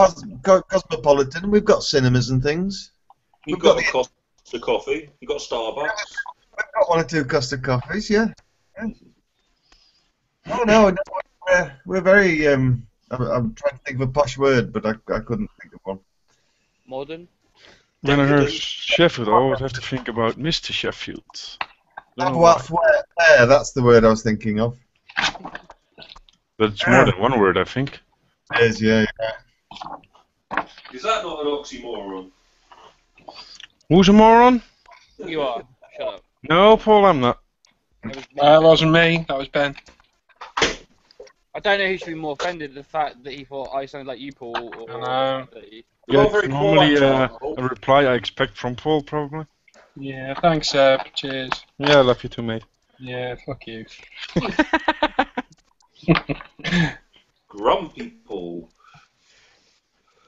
cosmopolitan, and we've got cinemas and things. You've got Costa Coffee. You've got Starbucks. We've got one or two Costa Coffees, yeah. Oh no, we're very. I'm trying to think of a posh word, but I couldn't think of one. Modern. When I hear Sheffield, I always have to think about Mr. Sheffield. Where? That's the word I was thinking of. But it's more than one word, I think. It is, yeah. Is that not an oxymoron? Who's a moron? You are. Shut up. No, Paul, I'm not. That wasn't me. That was Ben. I don't know who should be more offended, the fact that he thought I sounded like you, Paul, or that he... Yeah, it's normally a reply I expect from Paul, probably. Yeah, thanks, Seb. Cheers. Yeah, I love you too, mate. Yeah, fuck you. Grumpy Paul.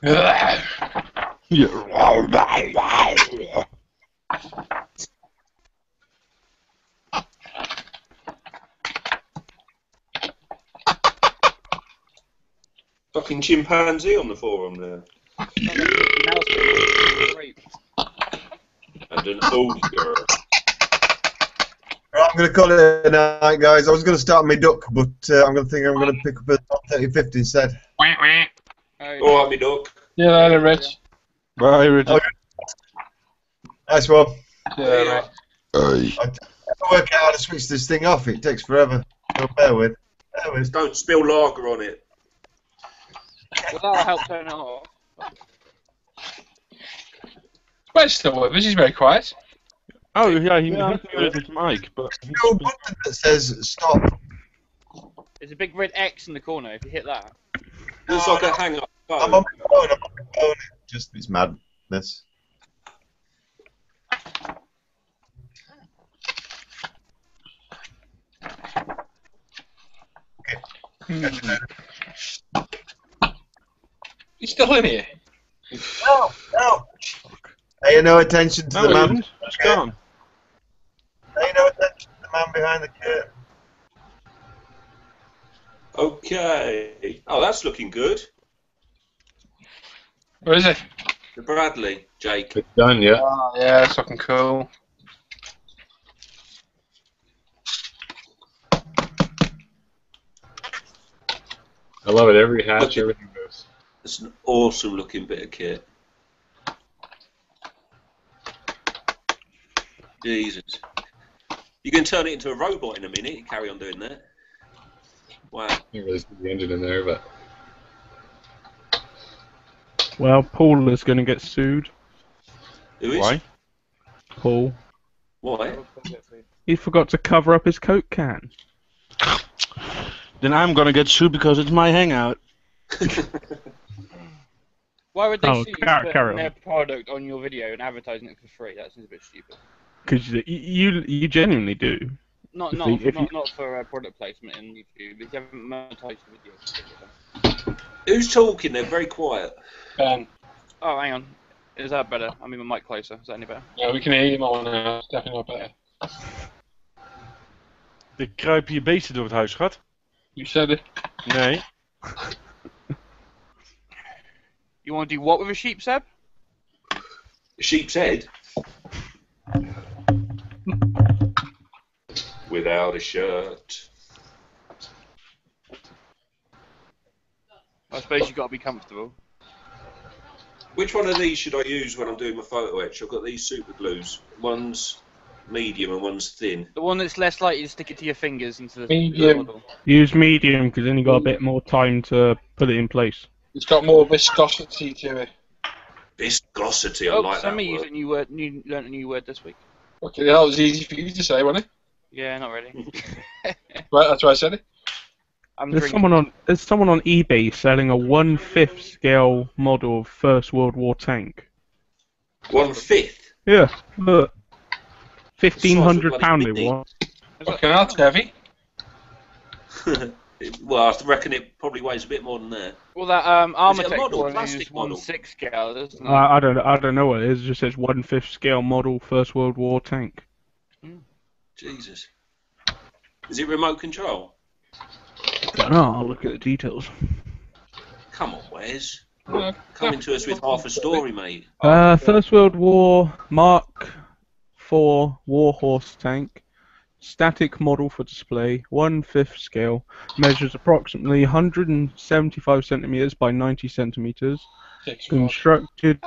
Yeah. Fucking chimpanzee on the forum there. And an ogre. Right, I'm going to call it a night, guys. I was going to start my duck, but I'm going to pick up a 3050 instead. Alright, me duck. Yeah, later, Rich. Bye, Richard. Nice one. Yeah, I can't work out how to switch this thing off. It takes forever. So bear with. Don't spill lager on it. Well, that'll help turn it off. Where's still with us? He's very quiet. Oh, yeah, he muted his mic, but... No button that says stop. There's a big red X in the corner. If you hit that. Looks like a hang-up phone. I'm on my phone. Just it's madness. He's still in here. No. Pay no attention to No, the he man. isn't. It's gone. Pay no attention to the man behind the curtain. Okay. Oh, that's looking good. Where is it? The Bradley, Jake. It's done, yeah. Oh, yeah, that's looking cool. I love it. Every hatch, everything goes. It's an awesome looking bit of kit. Jesus. You can turn it into a robot in a minute. You carry on doing that. Wow. Can't really see the engine in there, but Well, Paul is going to get sued. Who is? Why? Paul. Why? He forgot to cover up his Coke can. Then I'm gonna get sued because it's my hangout. Why would they Oh, sue you carry for putting on. their product on your video and advertising it for free? That seems a bit stupid. Because you genuinely do. Not for product placement in YouTube. If you haven't monetized the video. Who's talking? They're very quiet. Ben. Oh, hang on. Is that better? I mean, my mic closer. Is that any better? Yeah, we can hear you more now. It's definitely not better. Er kruipen hier beesten door het huis, schat. You said it. Nee. You want to do what with a sheep, Seb? A sheep's head? Without a shirt. I suppose you've got to be comfortable. Which one of these should I use when I'm doing my photo etch? I've got these super glues. One's medium and one's thin. The one that's less likely to stick it to your fingers into the Medium. model. Use medium because then you got a bit more time to put it in place. It's got more viscosity to it. Viscosity, I Oh, like that Sammy used word. a new word. Learned a new word this week. Okay, that was easy for you to say, wasn't it? Yeah, not really. Right, that's why I said it. I'm There's drinking. someone on eBay selling a 1/5 scale model of First World War tank. 1/5? Yeah, look. £1,500 bloody they want. Fucking hell, it's heavy. Well, I reckon it probably weighs a bit more than that. Well, that Is it a Armatech model, one plastic is model? 1/6 scale, isn't it? I don't know what it is. It just says 1/5 scale model First World War tank. Jesus. Is it remote control? Don't know. I'll look at the details. Come on, Wes. Coming to us with half a story, mate. First World War Mark IV Warhorse tank. Static model for display, 1/5 scale, measures approximately 175 centimeters by 90 centimeters. Constructed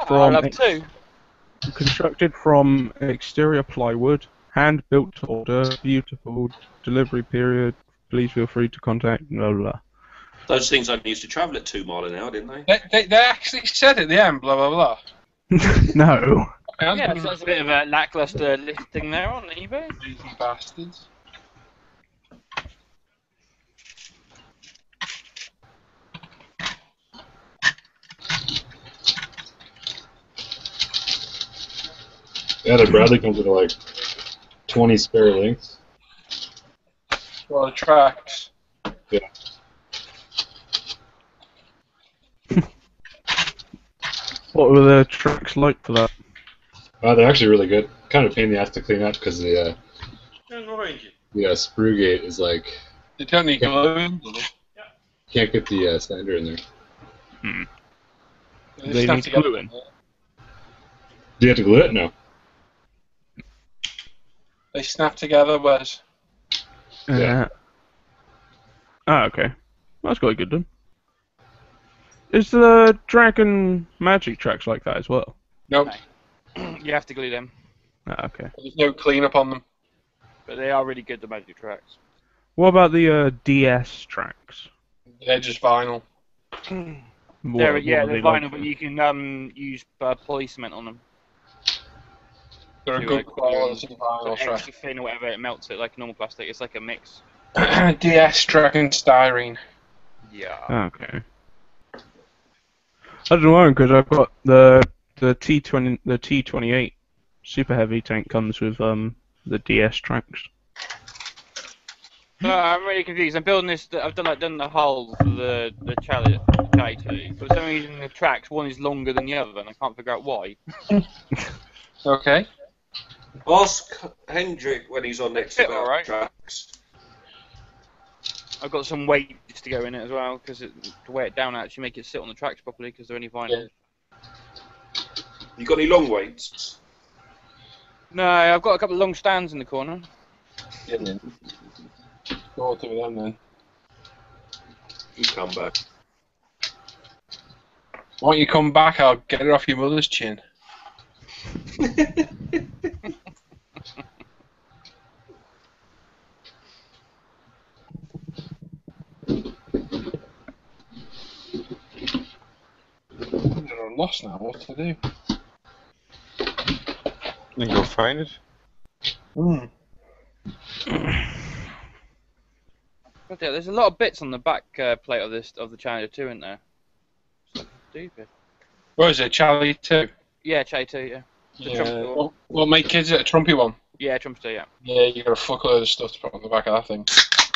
from exterior plywood, hand built to order, beautiful delivery period. Please feel free to contact. Blah blah. Those things only used to travel at 2 miles an hour, didn't they? They actually said at the end, blah, blah, blah. No. Yeah, so that's a bit of a lackluster listing there on eBay. Lazy bastards. yeah, the Bradley comes with like 20 spare links. Well, the tracks. Yeah. What were the tracks like for that? They're actually really good. Kind of pain in the ass to clean up because the sprue gate is like They don't need glue. can't get the sander in there. They need glue in. Do you have to glue it? No. They snap together, Wes. Yeah. Ah, okay. That's quite good then. Is the Dragon Magic tracks like that as well? Nope. You have to glue them. Ah, okay. There's no cleanup on them. But they are really good, the Magic tracks. What about the DS tracks? They're just vinyl. They're they vinyl, like? but you can use poly cement on them. They're a To, good quality so vinyl track. extra thin or whatever, it melts it like normal plastic. It's like a mix. DS Dragon Styrene. Yeah. Okay. I don't know because I've got the T28 super heavy tank comes with the DS tracks. No, I'm really confused. I'm building this. I've done the hull for the Chalet 2. For some reason, the tracks one is longer than the other, and I can't figure out why. Okay. Ask Hendrik when he's on next Yeah, about alright. tracks. I've got some weights to go in it as well, because to weigh it down actually make it sit on the tracks properly, because they're only vinyl. You got any long weights? No, I've got a couple of long stands in the corner. Yeah, then. Go to them then. You come back. Why don't you come back? I'll get it off your mother's chin. I'm lost now. What to do? Then go find it. But yeah, there's a lot of bits on the back plate of the Challenger 2, isn't there? So stupid. What is it? Charlie 2? Yeah, Chalet 2, yeah. The Trump one. What make is it? A Trumpy one? Yeah, Trump 2, yeah. Yeah, you got a fuckload of stuff to put on the back of that thing.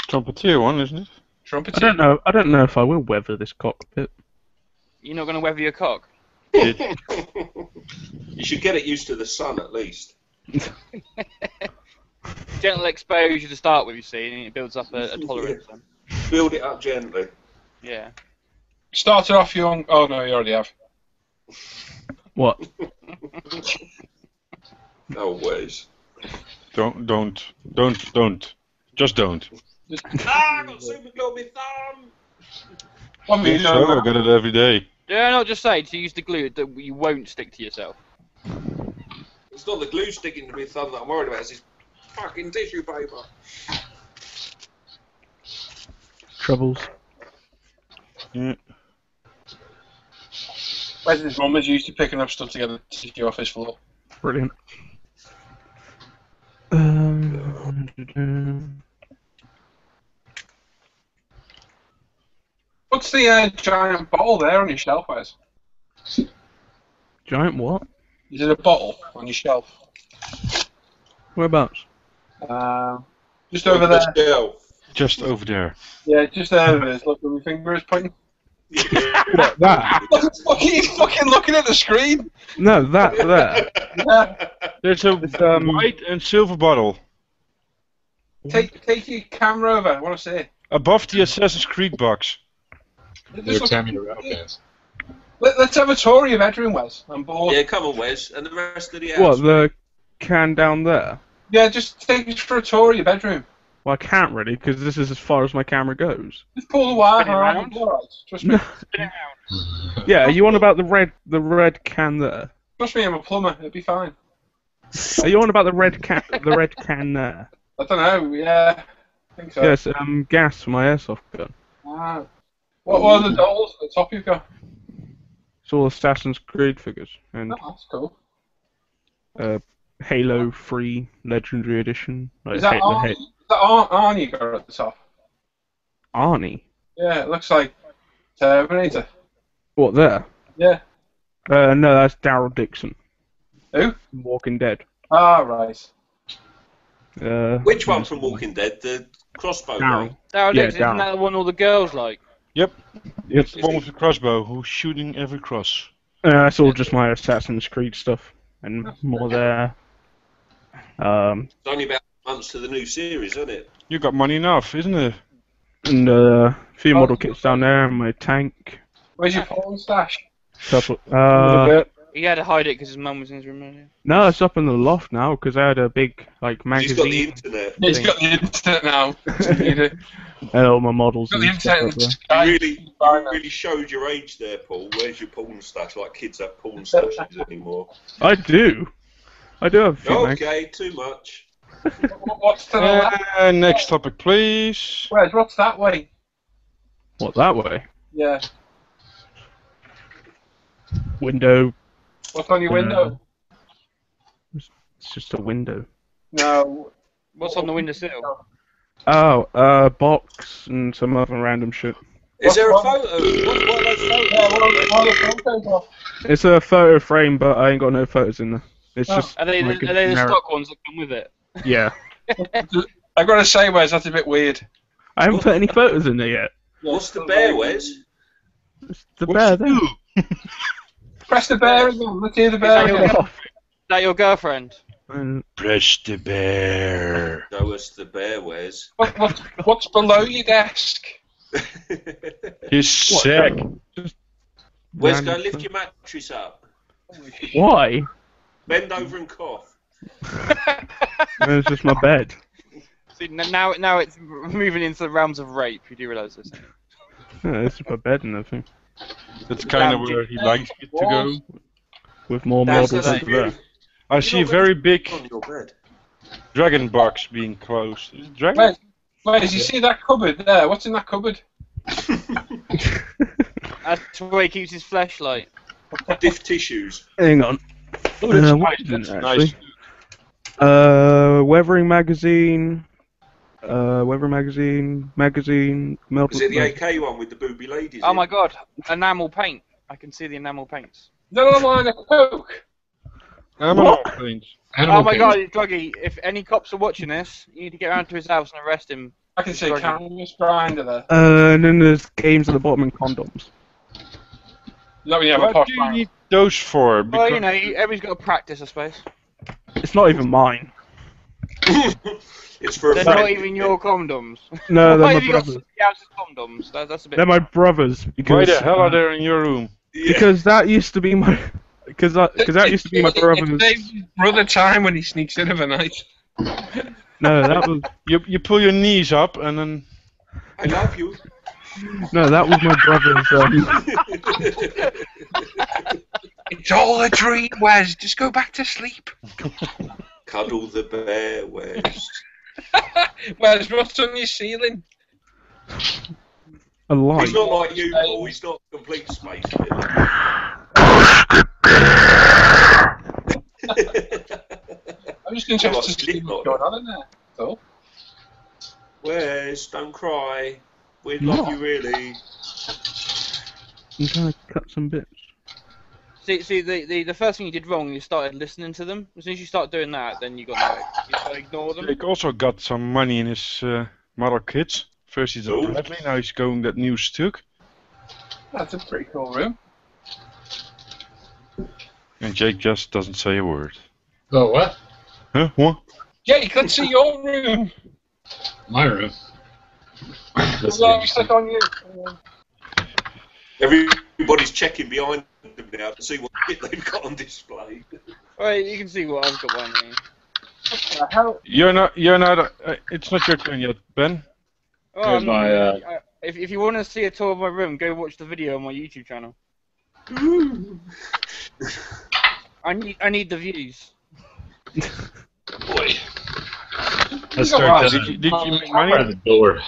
Trumpeteer one, isn't it? Trumpeteer? I don't know if I will weather this cockpit. You're not going to weather your cock? You should get it used to the sun at least. Gentle exposure to start with, you see, and it builds up a tolerance then. Build it up gently. Yeah. Started off young. Oh no, you already have. What? No ways. Don't. Just don't. I got super glue on my thumb! What Yeah, so I got it every day. Yeah, no, just say to use the glue that you won't stick to yourself. It's not the glue sticking to my thumb that I'm worried about, it's this fucking tissue paper. Troubles. Yeah. Where's his mum is used to picking up stuff together to take you off his floor. Brilliant. What's the giant bottle there on your shelf, Wes? Giant what? Is it a bottle on your shelf? Whereabouts? Just over there. Just over there. Yeah, just there it is. Look where my finger is pointing. What, that? He's fucking looking at the screen. No, that there. Yeah. There's a white and silver bottle Take your camera over. I want to see it. above the Assassin's Creed box. They're Tammy the Route fans. Let's have a tour of your bedroom, Wes. I'm bored. Yeah, come on, Wes, and the rest of the house. What, the can down there? Yeah, just take us for a tour of your bedroom. Well, I can't really, because this is as far as my camera goes. Just pull the wire Spin it around. round. All right. Trust me. Yeah, are you on about the red can there? Trust me, I'm a plumber. It'll be fine. Are you on about the red can there? I don't know. Yeah, I think so. Yes, gas for my airsoft gun. Ah. What are the dolls at the top you've got? It's all Assassin's Creed figures and Oh, that's cool. Halo 3 Legendary Edition. Like Is that Arnie? Is that Arnie you got at the top? Arnie? Yeah, it looks like Terminator. What, there? Yeah. No, that's Daryl Dixon. Who? Walking Dead. Ah, right. Which one from Walking Dead? The crossbow Daryl. guy? Daryl Yeah, Dixon, isn't Daryl. that the one all the girls like? Yep. It's the one with the crossbow who's shooting every cross. It's all just my Assassin's Creed stuff and more there. It's only about months to the new series, isn't it? You got money enough, isn't it? And a few model kits down there, and my tank. Where's your porn stash? Couple. He had to hide it because his mum was in his room earlier. No, it's up in the loft now because I had a big He's magazine. got the internet. He's got the internet now. Oh, my models. Got the and stuff internet up and there. You really showed your age there, Paul. Where's your porn stash? Like kids have porn stashes anymore. I do. I do have a few mags. Okay, too much. What's to the left? Next topic, please. What's that way? What, that way? Yeah. Window. What's on your window? It's just a window. No. What's on the windowsill? Oh, box and some other random shit. Is there a photo? What are those photos? It's a photo frame, but I ain't got no photos in there. It's just. Are they like a the generic- stock ones that come with it? Yeah. I gotta say, Wes, that's a bit weird. I haven't put any photos in there yet. What's the bear, Wes? It's the bear there. Press the bear again. Let's hear the bear again. Is that your girlfriend? Press the bear. Show us the bear, Wes. What's below your desk? His sack. Wes, go lift your mattress up. Why? Bend over and cough. It's just my bed. See, now it's moving into the realms of rape. You do realise this? Yeah, it's just my bed and everything. That's kind of where he likes it to go. With more That's models over there. I see a very big On your bed. dragon box being closed. Is it dragon? Wes, you see that cupboard there? What's in that cupboard? That's where he keeps his flashlight. Diff tissues. Hang on. Oh, that's What nice. is in That's there, nice. actually? Weathering magazine. Weather magazine. Is it the AK one with the booby ladies? Oh in? my god, enamel paint. I can see the enamel paints. No, line of coke. Animal paint. Oh my god, Druggy, if any cops are watching this, you need to get around to his house and arrest him. I can see cameras behind there. And then there's games at the bottom and condoms. Not when you have a What posh do you man. need those for? Well, you know, everybody's got to practice, I suppose. It's not even mine. It's for a They're friend. not even your condoms. No, Why they're have my you got brothers. somebody else's condoms? That's a bit... They're my brothers. Why Because, the hell are they in your room? Yeah. because that used to be my... Because that used to be my brother's... It saves his brother time when he sneaks in of a night. No, that was... You pull your knees up and then. I love you. No, that was my brother's... It's all a dream, Wes. Just go back to sleep. Cuddle the bear, Wes. Wes, what's on your ceiling? a light. He's not like you, Paul. He's not complete space. I'm just interested to see what's going on in there. So, Wes, don't cry. We'd love you really. I'm trying to cut some bits. See, the first thing you did wrong, you started listening to them. As soon as you start doing that, then you got you start ignore them. Jake also got some money in his model kits. First he's a Oh. Bradley, now he's going that new Stuk. that's a pretty cool room. And Jake just doesn't say a word. Oh, what? Huh? What? Jake, let's see your room. My room. This Let me is click on you. Everybody's checking behind them now to see what shit they've got on display. Right, you can see what I've got behind me. What the hell? You're not. It's not your turn yet, Ben. Oh, Here's I'm not my, really- if you want to see a tour of my room, go watch the video on my YouTube channel. I need the views. boy. Let's You got start one. Did you make out money? of the door.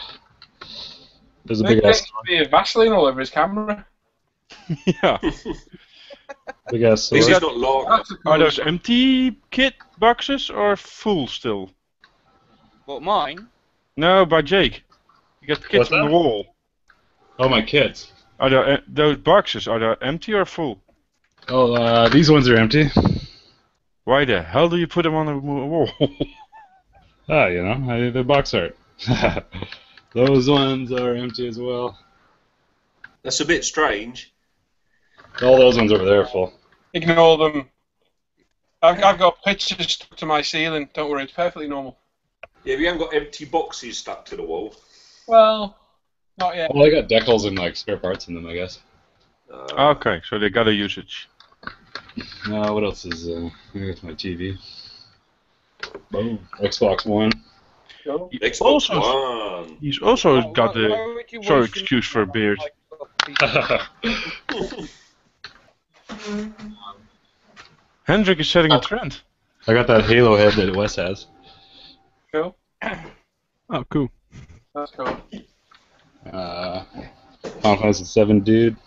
There's a big Nick ass, needs to be a Vaseline all over his camera. Yeah. big ass This sword. is not long. That's a cool Are those empty kit boxes or full still? What, mine? No, by Jake. You got kits What's on the that? wall. Oh, my kits. Are there, those boxes, are they empty or full? Oh, these ones are empty. Why the hell do you put them on the wall? Ah, you know, they're box art. Those ones are empty as well. That's a bit strange. All those ones over there are full. Ignore them. I've got pictures stuck to my ceiling. Don't worry, it's perfectly normal. Yeah, we haven't got empty boxes stuck to the wall. Well, not yet. Well, I got decals and like spare parts in them, I guess. Okay, so they got a usage. What else is? Here's my TV. Boom. Xbox One. Xbox Also, One. he's also got why the would you short waste your excuse for a beard. Hendrik is setting a trend. I got that Halo head that Wes has. Cool. Oh, cool. That's cool. Final Fantasy 7 dude.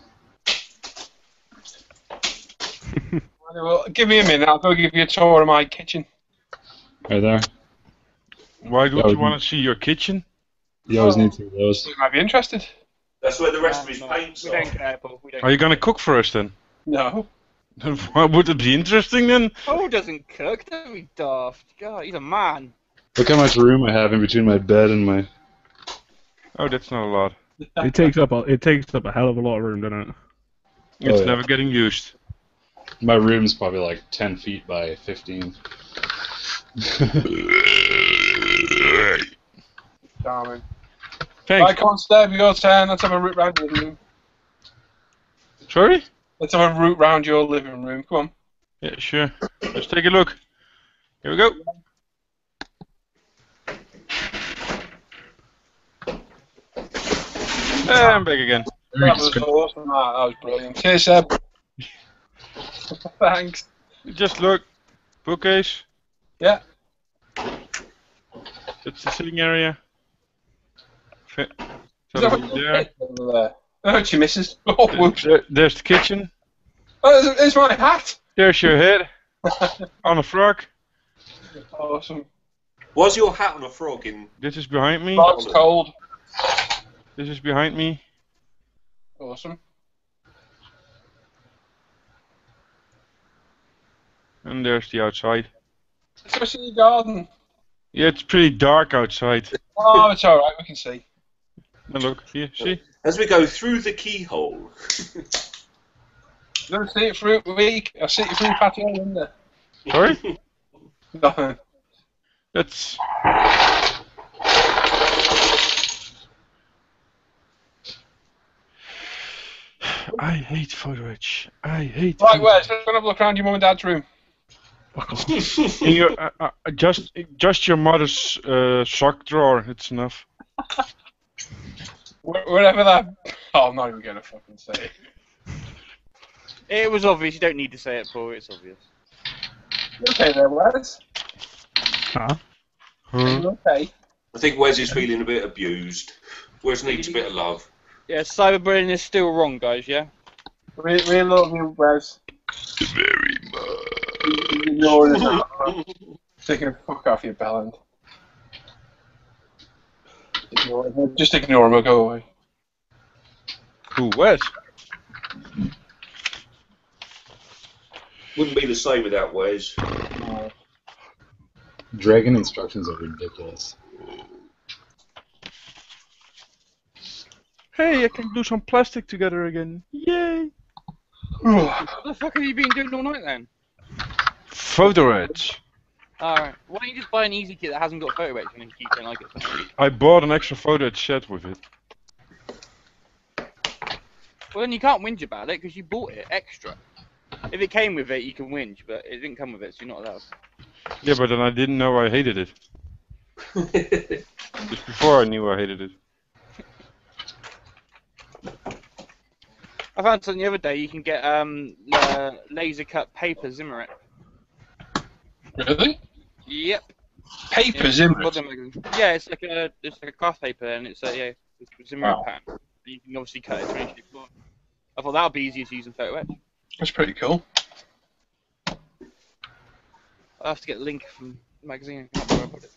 Well, give me a minute. I'll go give you a tour of my kitchen. Right there. Why would Yeah, you want to see your kitchen? You always need two of those. You might be interested. That's where the rest of his paints We are. don't care, Paul. We don't Are you gonna cook for us then? No. Would it be interesting then? Paul doesn't cook. Don't be daft. God, he's a man. Look how much room I have in between my bed and my. Oh, that's not a lot. It takes up a hell of a lot of room, doesn't it? It's yeah. never getting used. My room's probably like 10 feet by 15. Darling. Thanks. I can't stab your turn. Let's have a route round your living room. Sorry? Let's have a route round your living room. Come on. Yeah, sure. Let's take a look. Here we go. I'm back again. That was awesome. That was brilliant. Cheers, Seb. Thanks. Just look. Bookcase. Yeah. That's the sitting area. Is that what you did over there? Oh, she misses. Oh, whoops. There's the kitchen. Oh, there's my hat. There's your head. On a frog. Awesome. Was your hat on a frog in? This is behind me. Frog's cold. This is behind me. Awesome. And there's the outside. Especially your garden. Yeah, it's pretty dark outside. Oh, it's alright. We can see. Now look, here, see? As we go through the keyhole. Don't see it through the week. I'll see it through the patio window. Sorry? Nothing. That's... I hate photo etch. I hate. Right, Wes, let's go and have a look around your mum and dad's room. In your, just your mother's sock drawer. It's enough. Whatever that. Oh, I'm not even gonna fucking say it. It was obvious. You don't need to say it, Paul. It's obvious. You okay there, Wes? Huh? You okay? I think Wes is feeling a bit abused. Wes needs a bit of love. Yeah, cyberbullying is still wrong, guys. Yeah. We love you, Wes. Very much. Ignoring it. Taking a fuck off your bellend. Just ignore him. We'll go away. Who, Wes? Wouldn't be the same without Wes. Dragon instructions are ridiculous. Hey, I can do some plastic together again. Yay! What the fuck have you been doing all night then? Photo etch. Alright. Why don't you just buy an easy kit that hasn't got photo etch and then keep it like it? I bought an extra photo etch set with it. Well, then you can't whinge about it because you bought it extra. If it came with it, you can whinge, but it didn't come with it, so you're not allowed. Yeah, but then I didn't know I hated it. Just before I knew I hated it. I found something the other day. You can get laser cut paper Zimmerit. Really? Yep. Paper Yeah, Zimmerit? Yeah, it's like a craft paper, and it's a Zimmerit Wow. pattern. You can obviously cut it to any shape you want. I thought that would be easier to use in photo etch. That's pretty cool. I'll have to get the link from the magazine. I can't remember where I put it.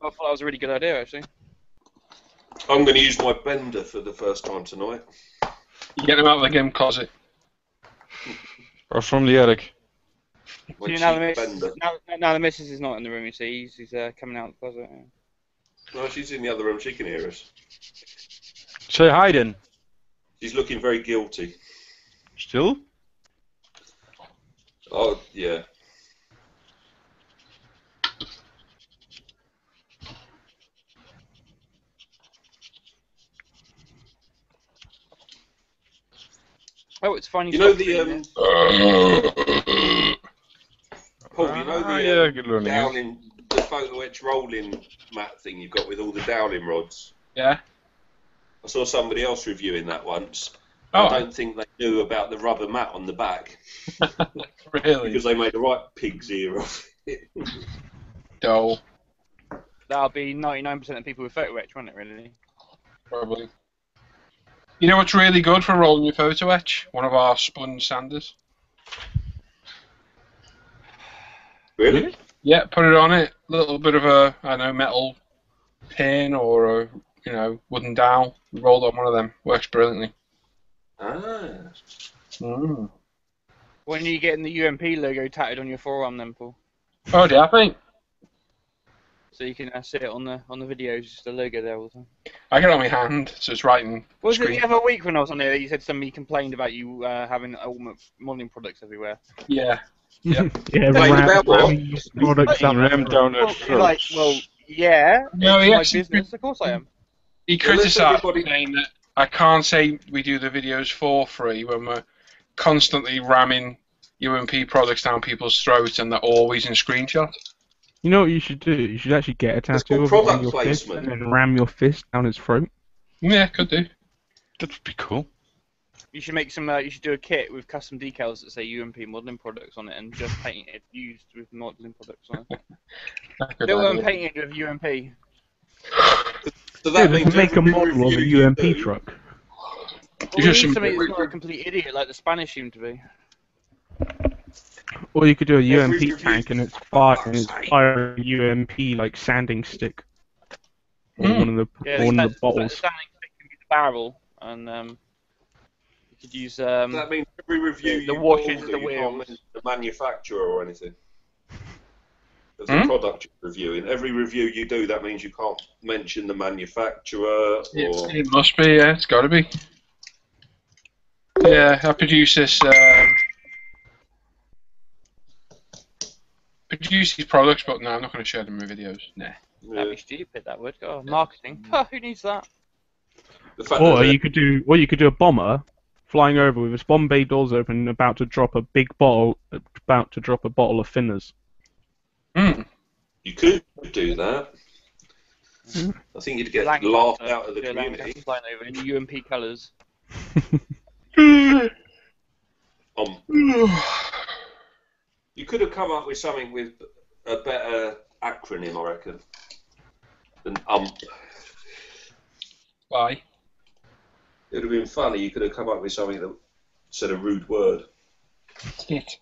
I thought that was a really good idea, actually. I'm going to use my bender for the first time tonight. You get him out of the game closet. Or from the attic. My See, now cheap the bender. now the missus is not in the room, you see. He's coming out of the closet. No, she's in the other room. She can hear us. Say hi then. She's looking very guilty. Still? Oh, yeah. Oh, it's funny. You know the Paul, you know yeah, the good learning. down in the photo etch rolling mat thing you've got with all the dowling rods? Yeah. I saw somebody else reviewing that once. Oh. I don't think they knew about the rubber mat on the back. Really? Because they made a right pig's ear of it. Dull. That'll be 99% of people with photo etch, won't it, really? Probably. You know what's really good for rolling your photo etch? One of our sponge sanders. Really? Yeah, put it on it. A little bit of a, I don't know, metal pin or a, you know, wooden dowel. Roll on one of them. Works brilliantly. Ah. Mm. When are you getting the UMP logo tatted on your forearm then, Paul? Oh, do you, I think? So you can see it on the videos, just the logo there all the time. I get it on my hand, so it's right in Was screen. it the other week when I was on there that you said somebody complained about you having modelling products everywhere? Yeah. Yep. Yeah, ramming products up. Ram down their You're like, well, yeah, No, it's he my actually- business, of course I am. He Well, listen, criticised everybody- saying that I can't say we do the videos for free when we're constantly ramming UMP products down people's throats and they're always in screenshot. You know what you should do? You should actually get a It's tattoo called of it on product your fist placement. and then ram your fist down his throat. Yeah, could do. That would be cool. You should make some. You should do a kit with custom decals that say UMP modelling products on it, and just paint it used with modelling products on it. Good Little idea. one painted with UMP. So Yeah, that just means make a every model of a review you UMP do- truck. Well, we just need some- something that's not a complete idiot like the Spanish seem to be. Or you could do a Every UMP review- tank and it's fire a UMP like sanding stick. Or Mm. one of the Yeah, or one of the the bottles. standing stick can be the barrel, and you could use That means every review the you washers do, of the you can't wheels. mention the manufacturer or anything. There's Hmm? a product you're reviewing. Every review you do, that means you can't mention the manufacturer or... It must be, yeah, it's got to be. Yeah, I produce this. Produce these products, but no, I'm not going to share them in videos. Nah. That'd be stupid. That would. Oh, marketing. Oh, who needs that? The fact Or that you could do a bomber flying over with his bomb bay doors open, about to drop a bottle of thinners. Mm. you could do that. I think you'd get Lancaster, laughed out of the yeah, community. Lancaster flying over in UMP colours. You could have come up with something with a better acronym, I reckon, than UMP. Why? It would have been funny. You could have come up with something that said a rude word. Tit.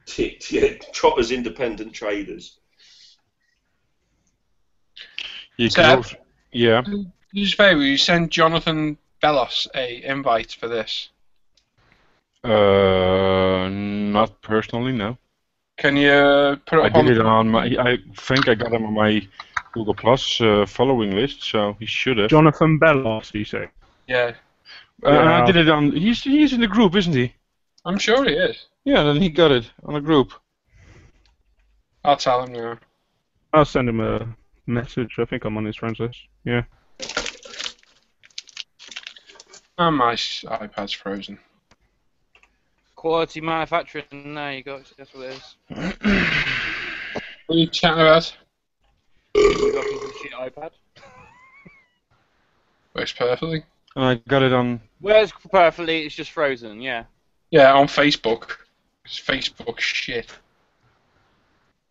Tit, yeah. Trotters Independent Traders. You Seb? can also, yeah. Just a favour, you send Jonathan Bellos a invite for this. Not personally, no. Can you put it I up on did it on my. I think I got him on my Google Plus following list, so he should have. Jonathan Bellos, you say? Yeah, And I did it on. He's in the group, isn't he? I'm sure he is. Yeah, then he got it on a group. I'll tell him now. I'll send him a message. I think I'm on his friends list. Yeah. And my iPad's frozen. Quality manufacturing. There you go. That's what it is. What are you chatting about? You got a shit iPad. Works perfectly. And I got it on. Where's perfectly? It's just frozen. Yeah. Yeah, on Facebook. It's Facebook shit.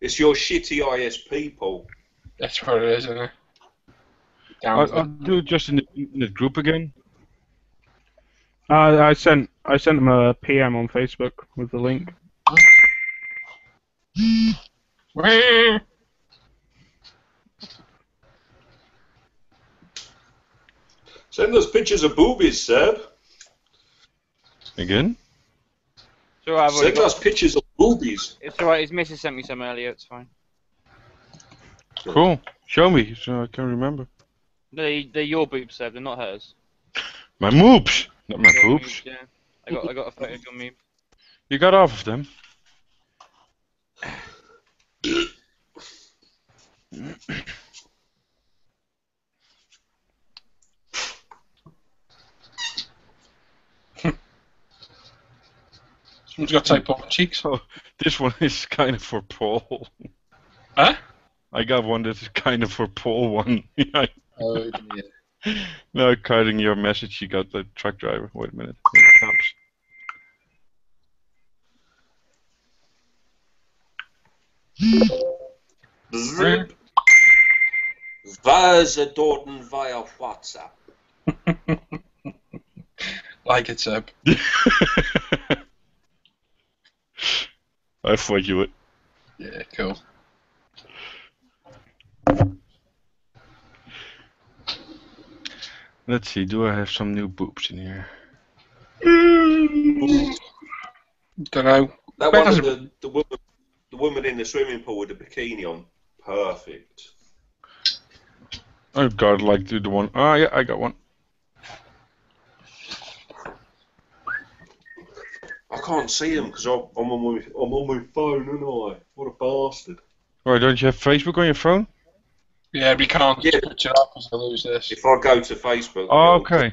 It's your shitty ISP, Paul. That's what it is, isn't it? I'll do it just in the group again. I sent him a PM on Facebook with the link. Send us pictures of boobies, Seb. Again? So I've already Send us got. pictures of boobies. It's alright. His missus sent me some earlier. It's fine. Cool. Show me so I can remember. They're your boobs, Seb. They're not hers. My moobs, not my Your boobs. Yeah. I got a photo of your move. You got off of them. Someone's got tape on my cheeks. So this one is kind of for Paul. Huh? I got one that's kind of for Paul one. Oh, dear. No, cutting your message, you got the truck driver. Wait a minute. Here it comes. Zip. Weise Dorten via WhatsApp. Like it's up. I thought you would. Yeah, cool. Let's see, do I have some new boobs in here? Don't know. That one, the woman in the swimming pool with the bikini on, perfect. I've got like the one. Oh yeah, I got one. I can't see him because I'm on my phone, aren't I? What a bastard. Why, don't you have Facebook on your phone? Yeah, we can't switch it up because I lose this. If I go to Facebook... Oh, okay.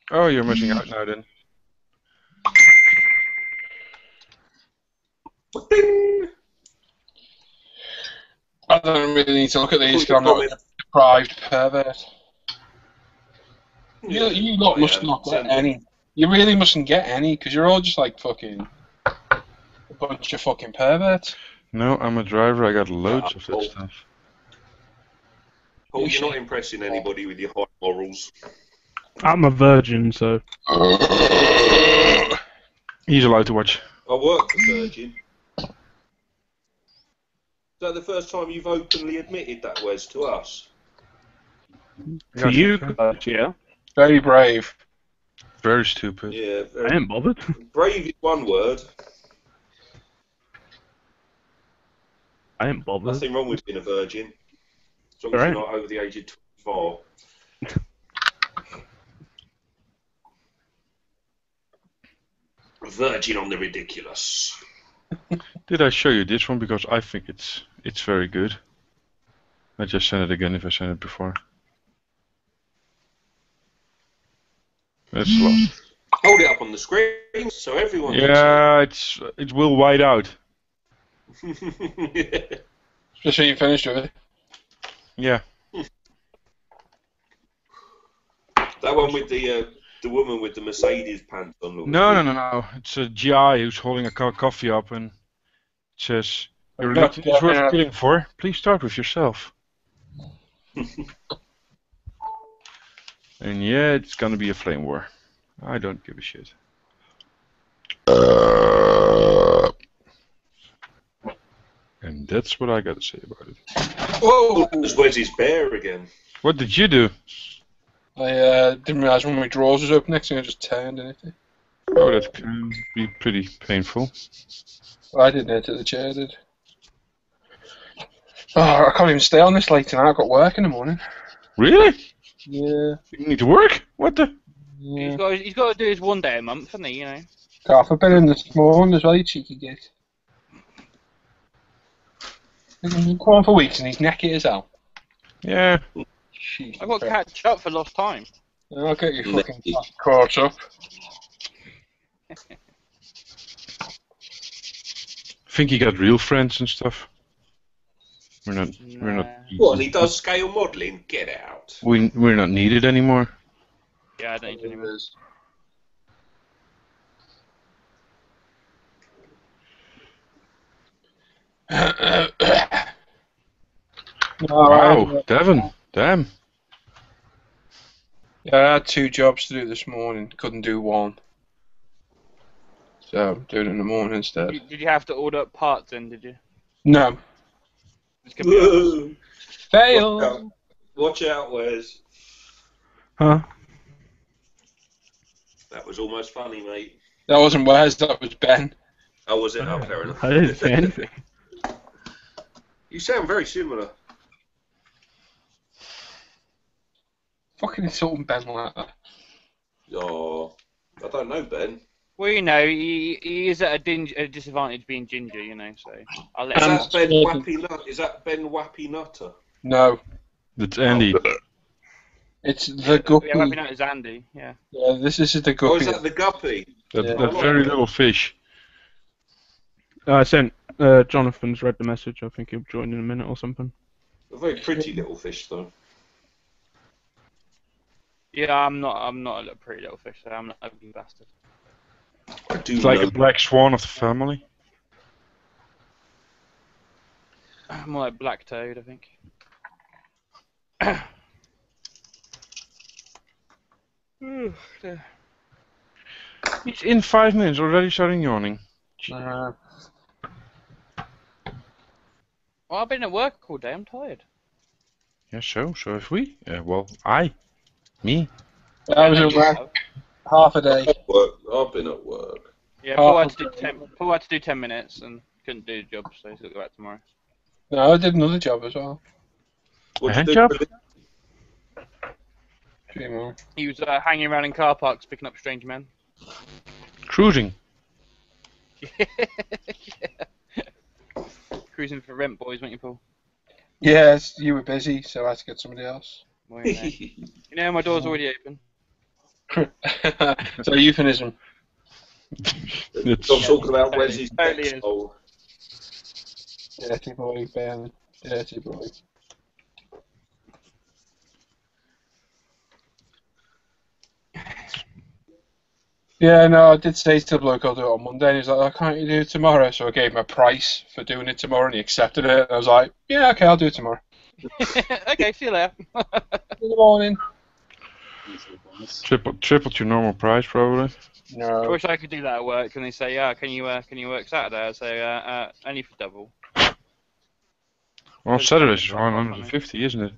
Oh, you're missing out now then. I don't really need to look at these because I'm not a deprived pervert. You lot must not get any. You really mustn't get any because you're all just like fucking a bunch of fucking perverts. No, I'm a driver. I got loads of that stuff. Paul, you're not impressing anybody with your high morals. I'm a virgin, so. He's allowed to watch. I work for Virgin. Is that the first time you've openly admitted that, Wes, to us? To you, yeah. Very brave. Very stupid. Yeah. I ain't bothered. Brave is one word. I ain't bothered. Nothing wrong with being a virgin. As long as you're not over the age of 24. Virgin on the ridiculous. Did I show you this one? Because I think it's very good. I just sent it again if I sent it before. That's lost. Hold it up on the screen so everyone Yeah, it will white out. Just so you finished with it. Yeah. That one with the woman with the Mercedes pants on. No. It's a GI who's holding a cup of coffee up and it says, "Your religion is worth killing for. Please start with yourself." And yeah, it's gonna be a flame war. I don't give a shit. And that's what I gotta say about it. Whoa! There's Wesley's bear again. What did you do? I didn't realise when my drawers was open next thing I just turned anything. Oh, that can be pretty painful. Well, I didn't hit it, the chair did. Oh, I can't even stay on this late tonight, I've got work in the morning. Really? Yeah. You need to work? What the? Yeah. He's got to do his 1 day a month, hasn't he, you know? I've been in this morning as well, you cheeky git. He's been calling for weeks and he's necky as hell. Yeah. I've got to catch up for lost time. I'll get you fucking caught up. Think you got real friends and stuff? We're not. What? And he does scale modelling? Get out. We're not needed anymore. Yeah, I don't need anymore. Wow, Devon, damn. Yeah, I had 2 jobs to do this morning, couldn't do one. So I'm doing it in the morning instead. Did you have to order up parts then, did you? No. Fail! Watch out, Wes. Huh? That was almost funny, mate. That wasn't Wes, that was Ben. Oh, was it? Oh, fair enough. I didn't say anything. You sound very similar. Fucking insulting Ben like that. Oh, I don't know, Ben. Well, you know, he is at a disadvantage being ginger, you know, so I'll let him. Is that Ben Wappy Nutter? No. It's Andy. It's the guppy. Yeah, Wappy Nutter is Andy, yeah. Yeah, this is the guppy. Oh, is that the guppy? That very little fish. I sent Jonathan's read the message. I think he'll join in a minute or something. A very pretty little fish, though. Yeah, I'm not a little pretty little fish. I'm not an ugly bastard. I do It's like know a black swan of the family. More like black toad, I think. He's in 5 minutes already starting yawning. Well, I've been at work all day. I'm tired. Yeah, so have we. Well, me. I was at work half a day. I've been at work. Yeah, Paul had to do 10 minutes and couldn't do the job, so he's got to go back tomorrow. No, I did another job as well. What'd A you do? job? He was hanging around in car parks picking up strange men. Cruising. Yeah. Cruising for rent, boys, weren't you, Paul? Yes, you were busy, so I had to get somebody else. Well, you know, my door's already open. So euphemism. I'm talking about Wesley's Totally is. asshole. Dirty boy, Ben. Dirty boy. Yeah, no, I did say to the bloke I'll do it on Monday, and he's like, oh, can't you do it tomorrow? So I gave him a price for doing it tomorrow, and he accepted it. And I was like, yeah, okay, I'll do it tomorrow. Okay, see you later. In the morning. Tripled your normal price, probably. I No. wish I could do that at work. And they say, yeah, can you work Saturday? I say, only for double. Well, Saturday's is 150, isn't it?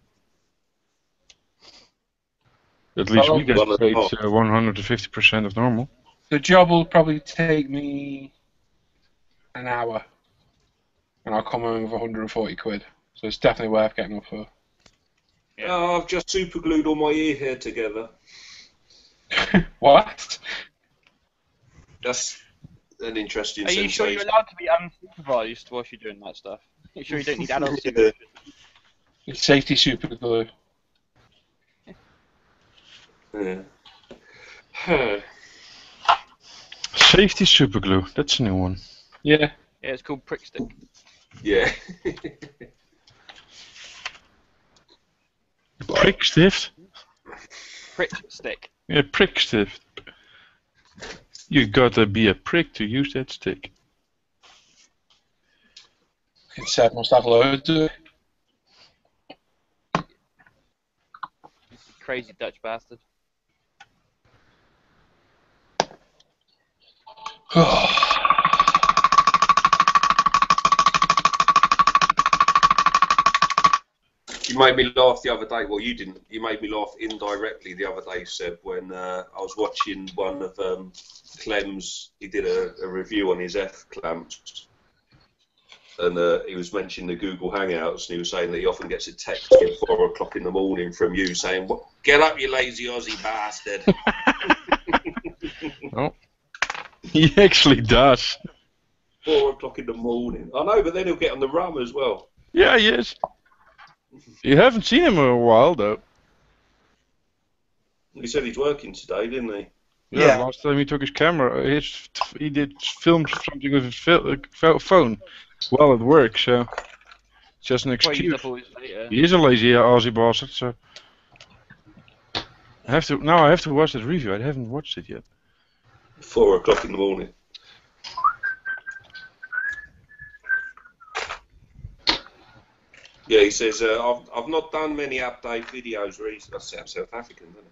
At least we get paid 150% of normal. The job will probably take me an hour, and I'll come home with 140 quid. So it's definitely worth getting up for. Yeah. Oh, I've just super glued all my ear hair together. What? That's an interesting Are you sure you're allowed to be unsupervised whilst you're doing that stuff? Are you sure you don't need adult supervision? It's safety super glue. Yeah. Safety superglue, that's a new one. Yeah. Yeah, it's called prick stick. Yeah. Prick stift? Prick stick. Yeah, prick stift. You gotta be a prick to use that stick. Seth must have loads of it. Crazy Dutch bastard. You made me laugh the other day. Well, you didn't. You made me laugh indirectly the other day, Seb, when I was watching one of Clem's. He did a review on his F clamps, and he was mentioning the Google Hangouts, and he was saying that he often gets a text at 4 o'clock in the morning from you saying, "Get up, you lazy Aussie bastard." Oh, he actually does. 4 o'clock in the morning. I know, but then he'll get on the rum as well. Yeah, yes. You haven't seen him in a while, though. He said he's working today, didn't he? Yeah, last time he took his camera, he did film something with his phone while at work, so it's just an excuse. He is a lazy Aussie bastard, so I have to watch that review. I haven't watched it yet. 4 o'clock in the morning. Yeah, he says, I've not done many update videos recently. I'm South African, isn't it?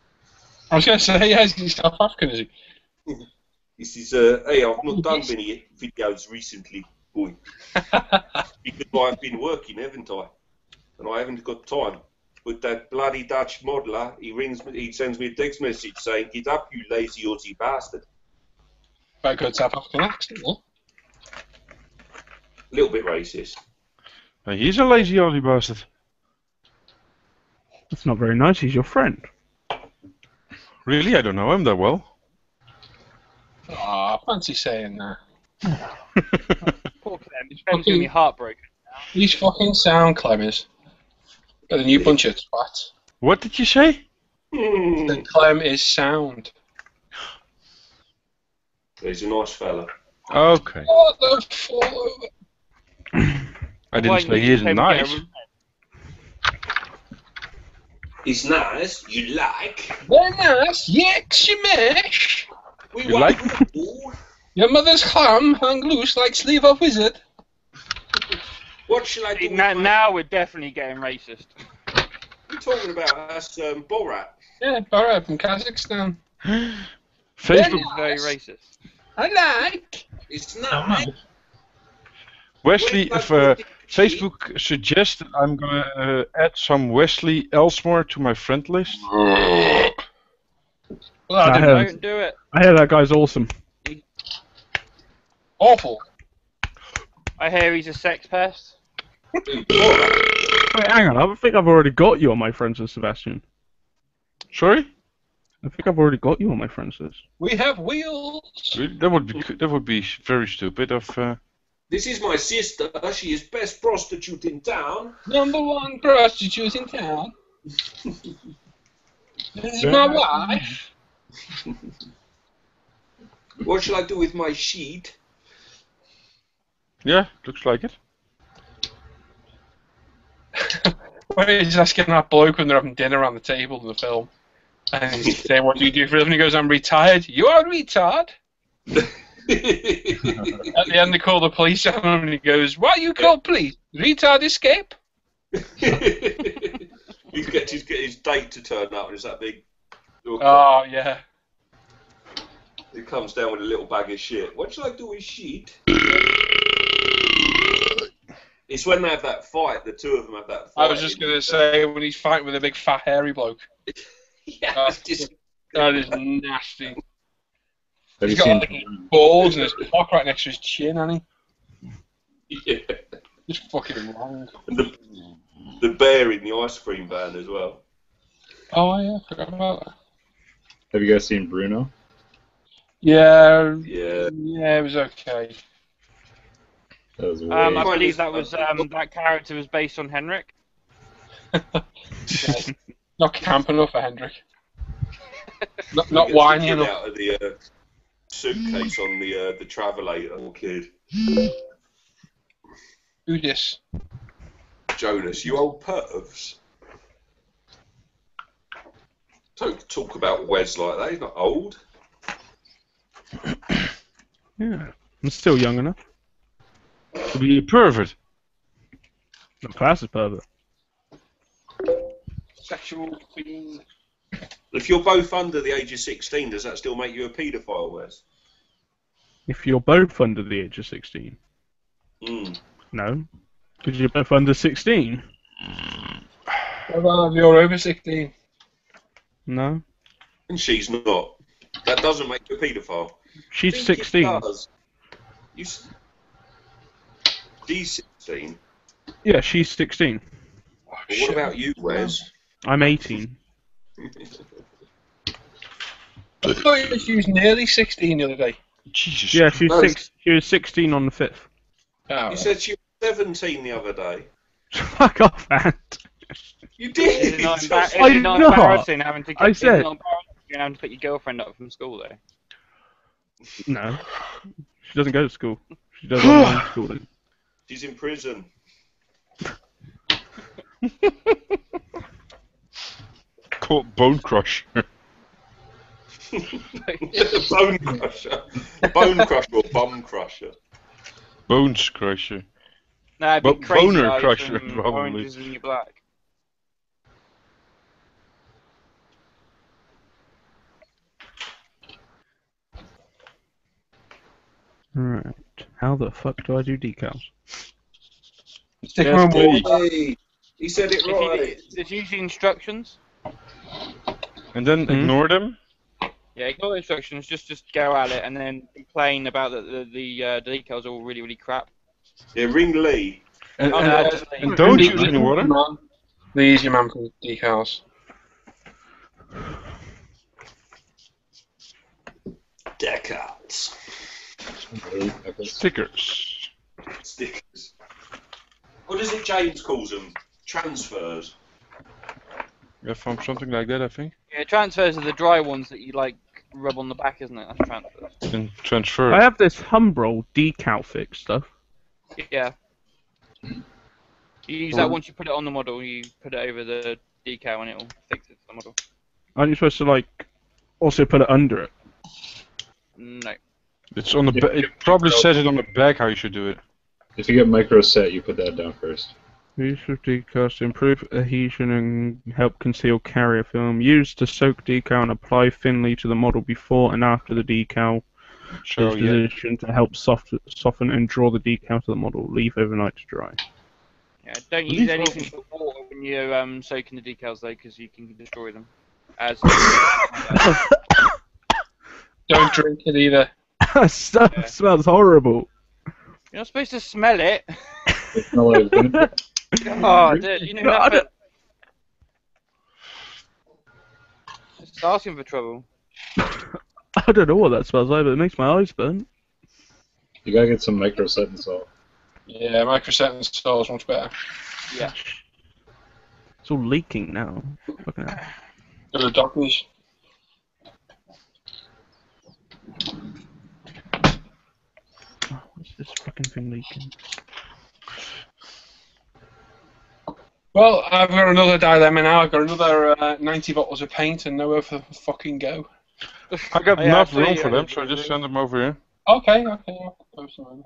I was going to say, yeah, he's South African, is he? He says, hey, I've not done many videos recently, boy. Because I've been working, haven't I? And I haven't got time. But that bloody Dutch modeler, he sends me a text message saying, "Get up, you lazy Aussie bastard." Quite good South African accent, huh? A little bit racist. He's a lazy Aussie bastard. That's not very nice. He's your friend. Really? I don't know him that well. Ah, fancy saying that. Poor Clem, his friend's going to be heartbroken. He's fucking sound, Clem is. Better than you bunch of twats. What did you say? The Clem is sound. He's a nice fella. Okay. What the fuck? I didn't say he isn't nice. It's nice. You like. Very nice. Yes, you mash. We You want like? you. Your mother's ham hung loose like sleeve of wizard. What shall I do? with Now, my- now we're definitely getting racist. We're talking about that's Borat. Yeah, Borat from Kazakhstan. Facebook. It's very racist. I like. It's nice. Wesley, if Facebook suggests that I'm gonna add some Wesley Elsmore to my friend list. Well, I I didn't heard- Don't do it. I hear that guy's awesome. Awful. I hear he's a sex pest. Wait, hang on. I think I've already got you on my friends list, Sebastian. Sorry? I think I've already got you on my friends list. We have wheels. That would be very stupid. This is my sister. She is best prostitute in town. #1 prostitute in town. This is my wife. What shall I do with my sheet? Yeah, looks like it. When he's asking that bloke when they're having dinner around the table in the film. And he's saying, what do you do for a living? He goes, I'm retired. You are a retard. At the end, they call the police on him, and he goes, why you call police? Retard escape? You get his date to turn up, and it's that big. Oh, yeah. He comes down with a little bag of shit. What shall I do with shit? It's when they have that fight, the two of them have that fight. I was just going to say, when he's fighting with a big fat hairy bloke. Yeah, it's just... That is nasty. Have He's you got seen? like his balls and his cock right next to his chin, hasn't he? Yeah. Just fucking wrong. And the bear in the ice cream van as well. Oh, yeah, I forgot about that. Have you guys seen Bruno? Yeah, Yeah. yeah, it was okay. That was I way. believe that was that character was based on Henrik. Yeah. Not camp enough for Hendrik. Not He gets whiny the kid enough. out of the suitcase on the Travelator, little kid. Who this? Jonas, you old pervs. Don't talk about Wes like that. He's not old. Yeah, I'm still young enough. To be a pervert. Not class as pervert. Sexual fiend. If you're both under the age of 16, does that still make you a paedophile, Wes? If you're both under the age of 16. Mm. No. Because you're both under 16. What about if you're over 16? No. And she's not. That doesn't make you a paedophile. She's Think it 16. does. She's 16. Yeah, she's 16. Well, what about you, Wes? I'm 18. I thought she was nearly 16 the other day. Jesus. Yeah, she No, was 16 on the 5th. Oh, You said she was 17 the other day. Fuck off, man. You Is did. it not, I is it not know. embarrassing having to I is it said- not embarrassing having to pick your girlfriend up from school though? No. She doesn't go to school. She does online schooling. She's in prison. Called Bone Crusher. Bone crusher. Bone crusher or bum crusher. Bones Crusher. No, it'd be Bo- crazy boner Eyes crusher, from probably. Orange is the New Black. Right. How the fuck do I do decals? Stick Yes, her in please. water. Hey, he said it If you- right. There's usually instructions. And then ignore them. Yeah, ignore the instructions. Just go at it and then complain about the decals are all really really crap. Yeah, ring Lee. And, Oh, and- no, and definitely. don't The use any water. man. The easy man for decals. Decals. Stickers. Stickers. What is it James calls them? Transfers. Yeah, from something like that, I think. Yeah, transfers are the dry ones that you like rub on the back, isn't it? That's transfers. And transfer. I have this Humbrol decal fix stuff. Yeah. You use that once you put it on the model. You put it over the decal and it'll fix it to the model. Aren't you supposed to like also put it under it? No. It's on the. It probably says it on the back how you should do it. If you get micro set, you put that down first. Use of decals to improve adhesion and help conceal carrier film. Use to soak decal and apply thinly to the model before and after the decal So, is yeah. positioned to help soften and draw the decal to the model. Leave overnight to dry. Yeah, don't use anything but water when you're soaking the decals though, because you can destroy them. As Don't drink it either. Stuff smells horrible. You're not supposed to smell it. It smells like vinegar. Oh, dude, you know nothing. Just asking for trouble. I don't know what that smells like, but it makes my eyes burn. You gotta get some micro set and salt. Yeah, microset and salt is much better. Yeah. It's all leaking now. Fucking hell. Go to the doctors. Oh, what's this fucking thing leaking? Well, I've got another dilemma now. I've got another 90 bottles of paint and nowhere for the fucking go. I got Oh, yeah, enough actually, room for yeah, them, so just send them over here. Okay, I'll post them over.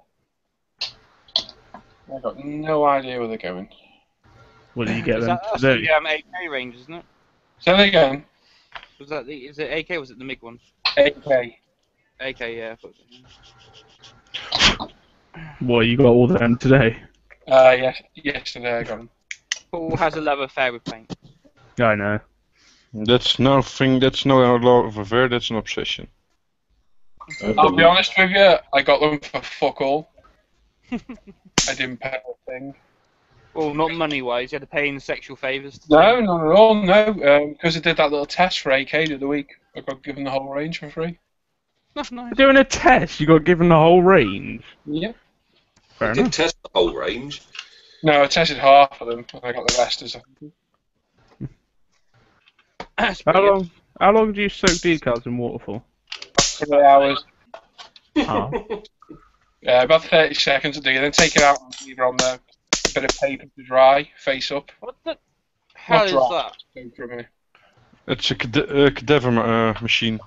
I've got no idea where they're going. What did you get Is them that's today? the AK range, isn't it? Say that again. Was that the? Is it AK? Or was it the MiG one? AK. AK, yeah. I thought so. What, you got all of them today? Yes, yesterday I got them. Paul has a love affair with paint. Yeah, I know. That's nothing. That's no law of affair. That's an obsession. I'll be honest with you. I got them for fuck all. I didn't pay a thing. Well, not money-wise. You had to pay in sexual favours. No, not at all. No, because I did that little test for AK the other week. I got given the whole range for free. That's nice. Doing a test, you got given the whole range. Yeah. Fair Did enough. test the whole range. No, I tested half of them, and I got the rest as a. How long do you soak decals in water for? 3 hours. Oh. Yeah, about 30 seconds to do. Then take it out and leave it on there. A bit of paper to dry, face up. What the hell Not is dry, that? soak for a minute. It's a cadaver machine.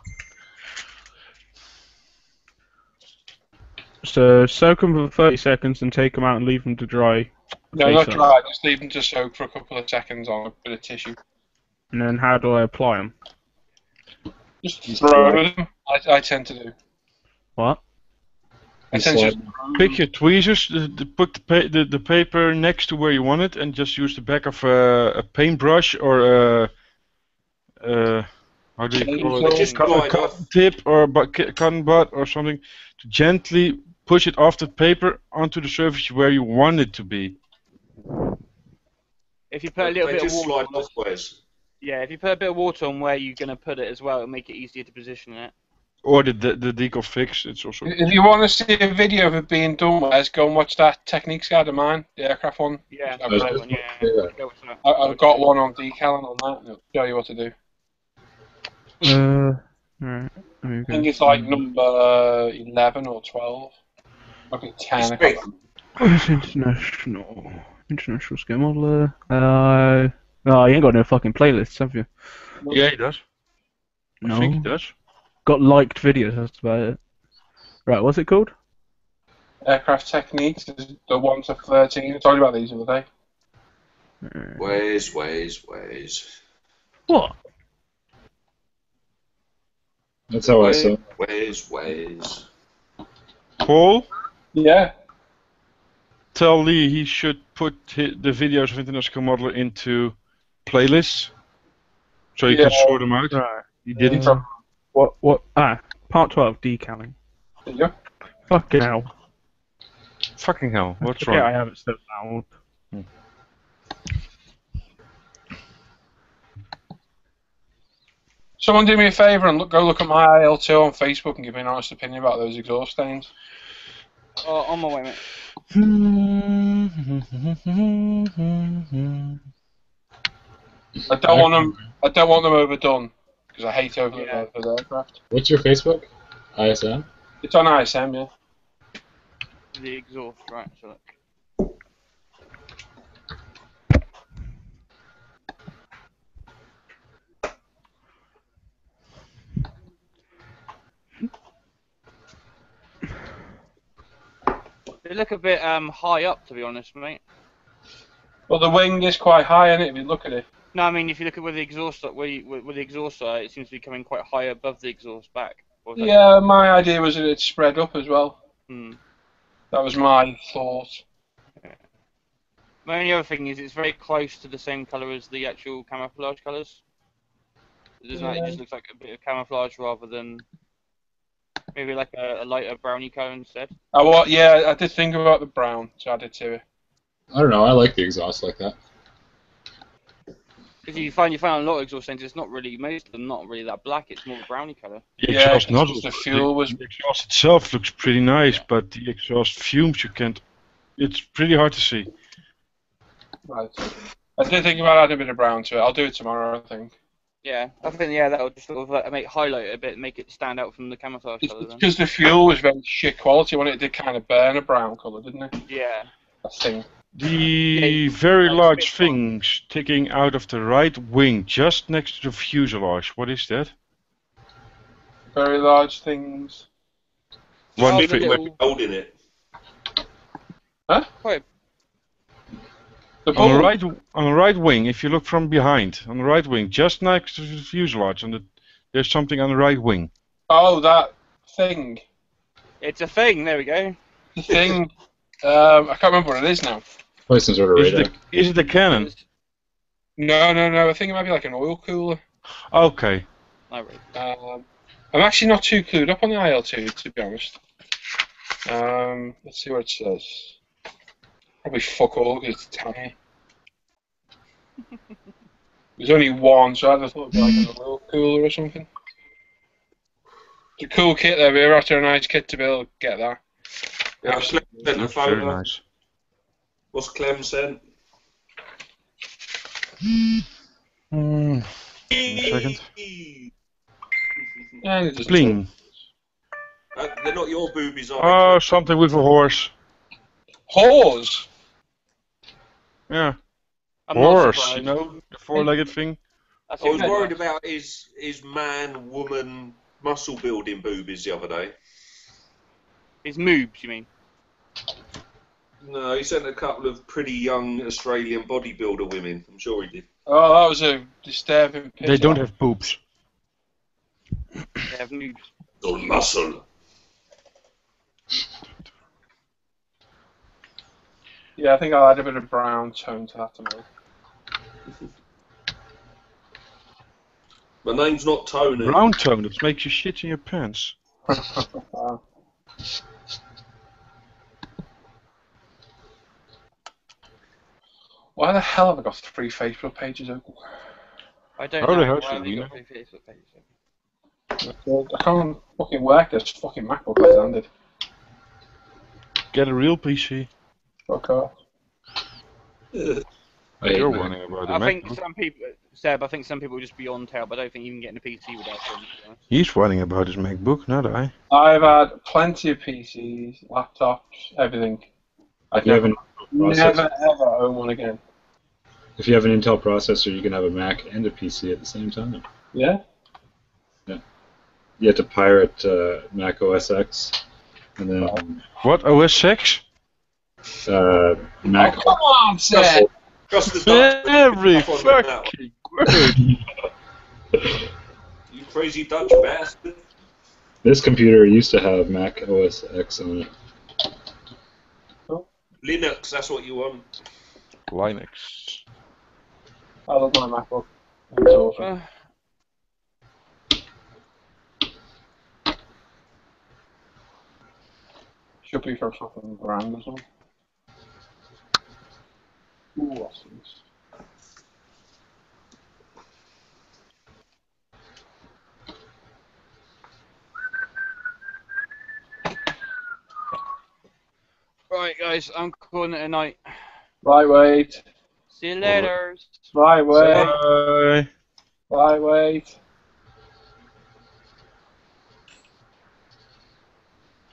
So soak them for 30 seconds and take them out and leave them to dry. No, Face not up. dry. Just leave them to soak for a couple of seconds on a bit of tissue. And then how do I apply them? Just throw them. I tend to do. What? I tend to just Pick your tweezers, put the paper next to where you want it, and just use the back of a paintbrush or how do you call it? Just A glide cotton off. tip or cotton bud or something to gently push it off the paper onto the surface where you want it to be. If you put a little They bit of just water slide on, off, Wes. yeah, if you put a bit of water on where you're gonna put it as well, it'll make it easier to position it. Or the decal fix, it's also. If you want to see a video of it being done, Wes, go and watch that Techniques guide of mine, the aircraft one. Yeah, I've that got- one, yeah. Go with that. I've got one on decal and on that, and it'll show you what to do. Alright. I think it's like number 11 or 12. Maybe 10. I can't remember. Where's international scale modeler? Oh, you ain't got no fucking playlists, have you? Yeah, he does. No. I think he does. Got liked videos, that's about it. Right, what's it called? Aircraft Techniques is the 1 to 13. I told you about these the other day. Wes. What? That's how I saw it. Wes. Paul, Yeah. tell Lee he should put the videos of International Modeler into playlists, so you can Yeah. sort them out. Right. He didn't. What? Part 12, decaling. There you go. Fucking hell. Fucking hell, what's Yeah, I wrong? have it so loud. Someone do me a favour and go look at my IL2 on Facebook and give me an honest opinion about those exhaust stains. Oh, on my way, mate. I don't want them overdone because I hate over the aircraft. What's your Facebook? ISM? It's on ISM, yeah. The exhaust, right, so look. They look a bit high up, to be honest, mate. Well, the wing is quite high, isn't it? If you look at it. No, I mean if you look at where the exhaust, where the exhaust are, it seems to be coming quite high above the exhaust back. Or is that- Yeah, my idea was that it's spread up as well. Hmm. That was my thought. My only other thing is it's very close to the same colour as the actual camouflage colours. Doesn't it? It just looks like a bit of camouflage rather than maybe like a lighter browny colour instead. Yeah, I did think about the brown, so I did too. I don't know. I like the exhaust like that. Because you find a lot of exhaust engines, it's not really, most of them not really that black, it's more of a browny colour. The Yeah, exhaust nozzle, the fuel was. the exhaust itself looks pretty nice, but the exhaust fumes you can't. It's pretty hard to see. Right. I did think about adding a bit of brown to it. I'll do it tomorrow, I think. Yeah, I think that'll just sort of highlight it a bit, make it stand out from the camouflage colour then. Because the fuel was very shit quality when it did kind of burn a brown colour, didn't it? Yeah. I think. The very large thing sticking out of the right wing, just next to the fuselage. What is that? Very large things. One Big thing. with holding it. Huh? Quite. The On the bubble. right wing, if you look from behind, on the right wing, just next to the fuselage, there's something on the right wing. Oh, that thing. It's a thing, there we go. The thing. I can't remember what it is now. Probably some sort of radar. Is it a cannon? No. I think it might be like an oil cooler. Okay. Alright. I'm actually not too clued up on the IL-2, to be honest. Let's see what it says. Probably fuck all, because it's tiny. There's only one, so I just thought it'd be like an oil cooler or something. It's a cool kit though, we're after a nice kit to be able to get that. Yeah, Clem sent a That's very photo. nice. What's Clem sent? One second. Yeah, it just Bling. They're not your boobies, are they? Oh, something with a horse. Horse? Yeah. I'm not Horse, surprised. you know, the four-legged thing. I was worried about his man, woman, muscle building boobies the other day. His moobs, you mean? No, he sent a couple of pretty young Australian bodybuilder women. I'm sure he did. Oh, that was a disturbing picture. They don't have boobs. They have moobs. Oh, muscle. Yeah, I think I'll add a bit of brown tone to that tomorrow. My name's not Tony. Brown tone, that makes you shit in your pants. Why the hell have I got 3 Facebook pages open? I don't How the know. hell Why should have we you know? got 3 Facebook pages? I can't fucking work this fucking MacBook left-handed. Get a real PC. Fuck off. You're warning about the I think MacBook. some people, Seb, I think some people will just be on tail, but I don't think even getting a PC would help them. to be honest. He's whining about his MacBook, not I. I've had plenty of PCs, laptops, everything. I'd If you have never, an Intel processor, never ever own one again. if you have an Intel processor, you can have a Mac and a PC at the same time. Yeah? You have to pirate Mac OS X, and then What, OS 6? Mac. Oh, come on, Seb! Just the Dutch Every up on the mouth. fucking word. You crazy Dutch bastard. This computer used to have Mac OS X on it. Linux, that's what you want. Linux. I love my MacBook. It's awesome. Should be for something grand as well. Ooh, what's this? Right, guys, I'm calling it a night. Right, wait. See you later. Right, wait. Bye. Right, wait.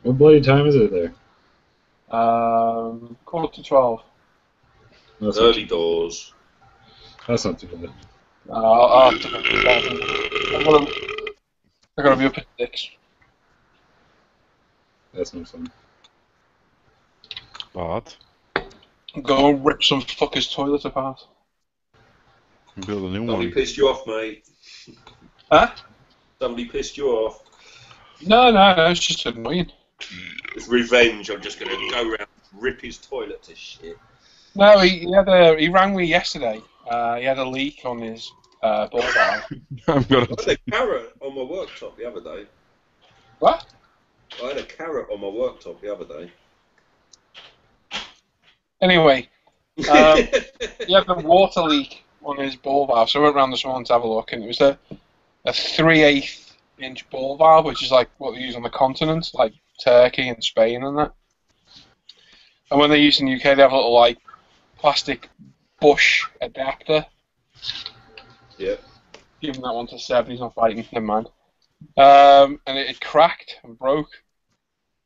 What bloody time is it there? 12:15. That's Early doors. That's not too bad. I'll have to put it down. I'm gonna be up at 6. That's no fun. But Go and rip some fucker's toilet apart. build a new Somebody one. pissed you off, mate. Huh? Somebody pissed you off. No, it's just annoying. It's revenge. I'm just going to go around and rip his toilet to shit. No, he rang me yesterday. He had a leak on his ball valve. I'm gonna. I had a carrot on my worktop the other day. What? I had a carrot on my worktop the other day. Anyway, he had the water leak on his ball valve, so I went round this morning to have a look, and it was a 3/8 inch ball valve, which is like what they use on the continent, like Turkey and Spain and that. And when they use in the UK, they have a little like plastic bush adapter. Yeah. Giving that one to Seb, he's not fighting, never mind. And it cracked and broke.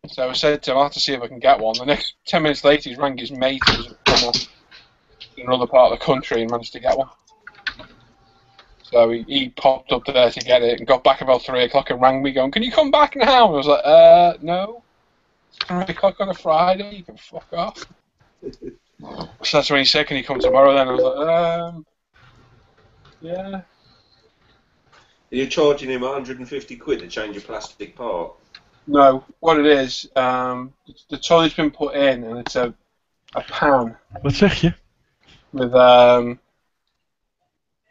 So I said to him, I'll have to see if I can get one. The next 10 minutes later, he rang his mate who was in another part of the country and managed to get one. So he popped up there to get it and got back about 3 o'clock and rang me going, can you come back now? And I was like, no. It's 3 o'clock on a Friday, you can fuck off. So that's when he said, can you come tomorrow then? I was like, yeah. You're charging him 150 quid to change a plastic part. No, what it is, the toilet's been put in and it's a pan. Wat zeg je? With the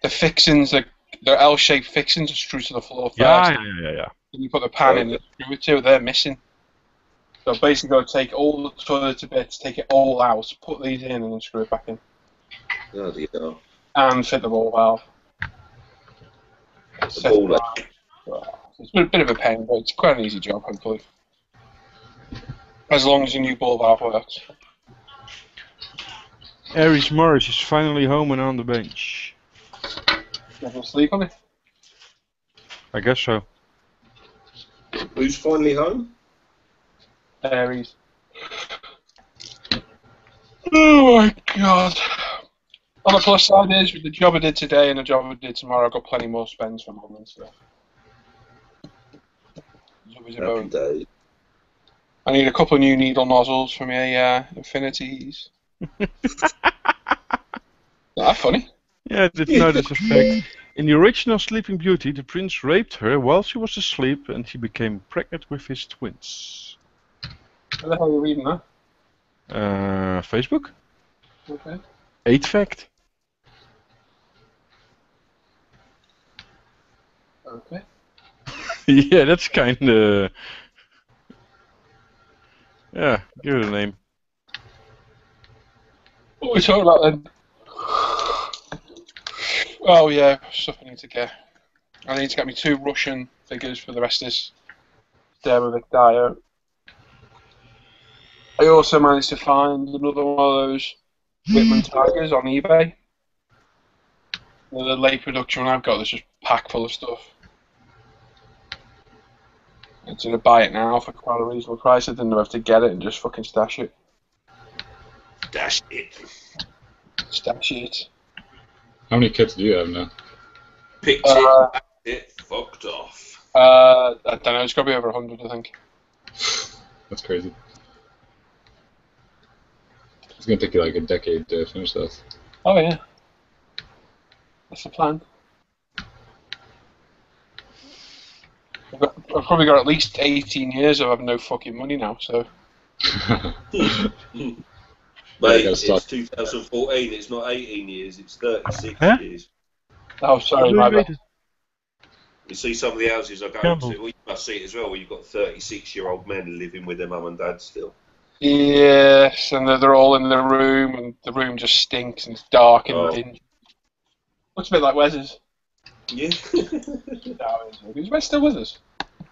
fixings, they're L-shaped fixings screwed to the floor first. Yeah. And you put the pan in and screw it to, they're missing. So basically got to take all the toilet to bits, take it all out, put these in and then screw it back in. Oh, dear. And fit the ball valve. The baller. It's a bit of a pain, but it's quite an easy job, hopefully. As long as your new ball valve works. Aries Morris is finally home and on the bench. You have sleep on it? I guess so. Who's finally home? Aries. Oh my god. On the plus side is, with the job I did today and the job I did tomorrow, I've got plenty more spends from home and stuff. Happy day. I need a couple of new needle nozzles for my Infinities. That funny? Yeah, I did notice a fact. In the original Sleeping Beauty, the prince raped her while she was asleep and she became pregnant with his twins. Where the hell are you reading that? Facebook? Okay. 8 fact. Okay. Yeah, that's kinda... Yeah, give it a name. What are we talking about then? Oh yeah, stuff I need to get. I need to get me 2 Russian figures for the rest of this Dermovic Dio. I also managed to find another one of those Whitman Tigers on eBay. The late production one I've got that's just packed full of stuff. I'm going to buy it now for quite a reasonable price. I didn't know if to get it and just fucking stash it. Stash it. Stash it. How many kits do you have now? Picked it, fucked off. I don't know, it's got to be over 100, I think. That's crazy. It's gonna take you like a decade to finish that. Oh yeah. That's the plan. I've probably got at least 18 years of having no fucking money now, so... Mate, it's 2014, it's not 18 years, it's 36 years. Oh, sorry, my bad. You see some of the houses I go to, well, you must see it as well, where you've got 36-year-old men living with their mum and dad still. Yes, and they're all in the room, and the room just stinks, and it's dark and dingy. Looks a bit like Wes's. Yeah. Is Wes still with us?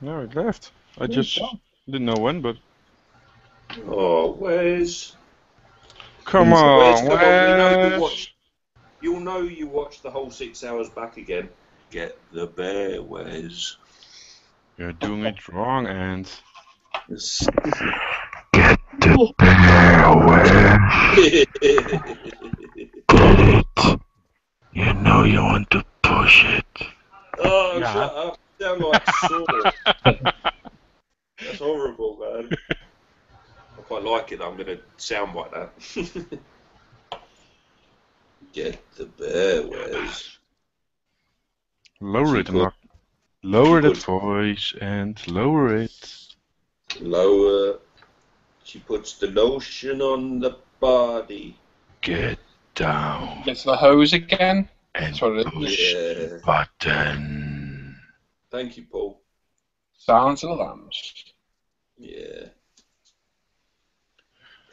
No, it left. I just didn't know when, but... Oh, Wes. Come on, Wes. You'll know you watched the whole 6 hours back again. Get the bear, Wes. You're doing it wrong, and... Get the bear, Wes. Get it. You know you want to push it. Oh, yeah. Shut up. You sound like Saw. That's horrible, man. I quite like it, I'm going to sound like that. Get the bear, Wes. Lower it, Mark. Lower the voice and lower it. Lower. She puts the lotion on the body. Get down. Gets the hose again. And That's what it is. push Yeah. button. Thank you, Paul. Silence of the Lambs. Yeah.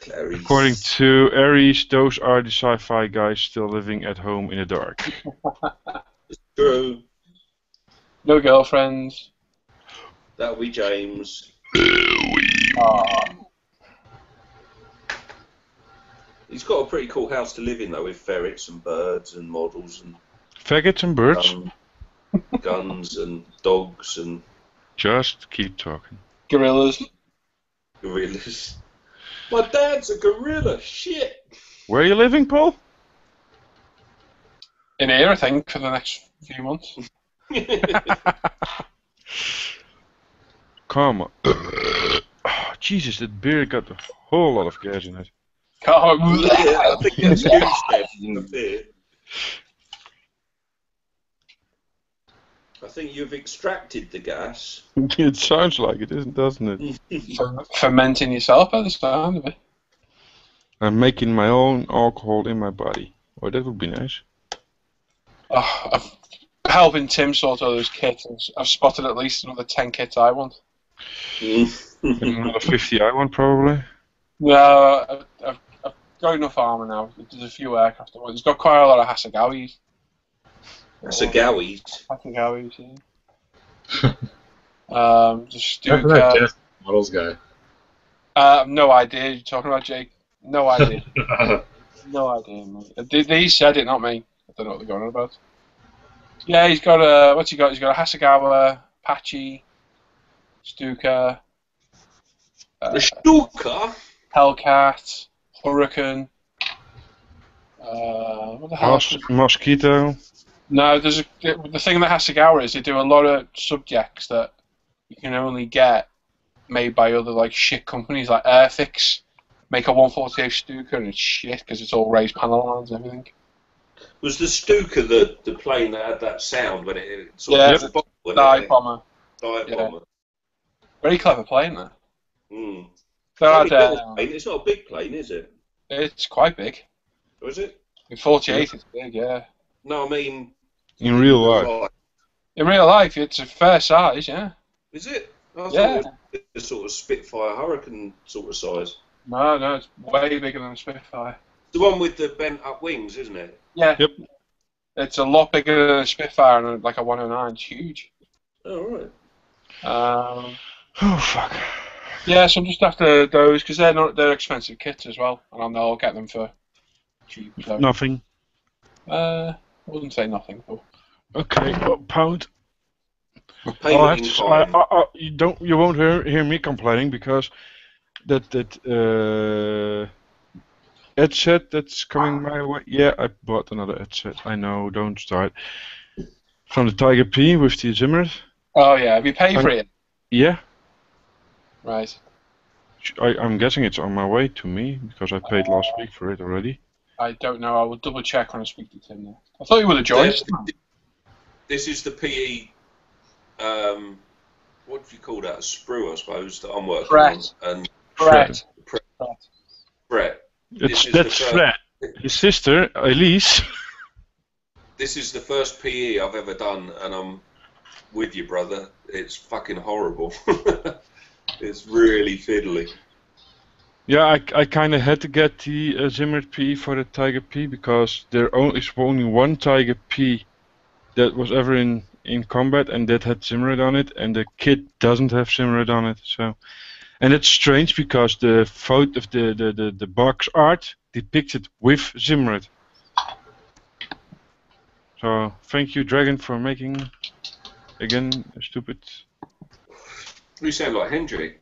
Clarice. According to Aries, those are the sci-fi guys still living at home in the dark. It's true. No girlfriends. That'll be James. He's got a pretty cool house to live in, though, with ferrets and birds and models and Faggots and birds. guns and dogs and Just keep talking. Gorillas. gorillas. My dad's a gorilla. Shit. Where are you living, Paul? In here, I think, for the next few months. Come on. Oh, Jesus, that beer got a whole lot of gas in it. Yeah, I think that's goose death. I think you've extracted the gas. It sounds like it, doesn't it? Fermenting yourself by the sound of it. I'm making my own alcohol in my body. Oh, that would be nice. Oh, I'm helping Tim sort out those kits. I've spotted at least another 10 kits I want. And another 50 I want, probably. No, I've got enough armour now. There's a few aircraft I want. There's got quite a lot of Hasagawis. Hasagawis? Hasagawis, yeah. Just do That's that desk models guy. no idea. You're talking about Jake? No idea. No idea, mate. They said it, not me. I don't know what they're going on about. Yeah, he's got a. What's he got? He's got a Hasagawa, Apache, Stuka. The Stuka? Hellcat, Hurricane. What the hell? Mosquito. No, there's the thing that Hasagawa is they do a lot of subjects that you can only get made by other like shit companies like Airfix. Make a 148 Stuka and it's shit because it's all raised panel lines and everything. Was the Stuka the plane that had that sound when it sort Yeah, of the dive bomber. Dive Yeah. bomber. Very clever plane, that. Mm. That, It's not a big plane, is it? it's quite big. Or is it? In 48, it's big, yeah. No, I mean... In real life. In real life, it's a fair size, yeah. Is it? I thought Yeah. it was a sort of Spitfire Hurricane sort of size. No, it's way bigger than a Spitfire. The one with the bent up wings, isn't it? Yeah. Yep. It's a lot bigger than a Spitfire and like a 109. It's huge. Oh, right. Oh, fuck. Yeah, so I'm just after those because they're expensive kits as well, and I'll get them for cheap. So. Nothing. I wouldn't say nothing, but Okay, pound. Payment in kind. You won't hear me complaining because that headset that's coming my way. Yeah, I bought another headset. I know, don't start. From the Tiger P with the Zimmer. Oh yeah, have you paid for it? Yeah. Right. I'm guessing it's on my way to me because I paid last week for it already. I don't know. I will double check when I speak to Tim there. I thought you would have joined. This is the PE. What do you call that? A sprue, I suppose, that I'm working on. And Brett. Brett. That's Fred. His sister, Elise. This is the first PE I've ever done, and I'm with you, brother. It's fucking horrible. It's really fiddly. Yeah, I kind of had to get the Zimmer P for the Tiger P because there is only one Tiger P that was ever in combat and that had Zimmered on it, and the kit doesn't have Zimmered on it. So, and it's strange because the photo of the box art depicts it with Zimmered. So thank you, Dragon, for making again a stupid. You sound like Hendrik.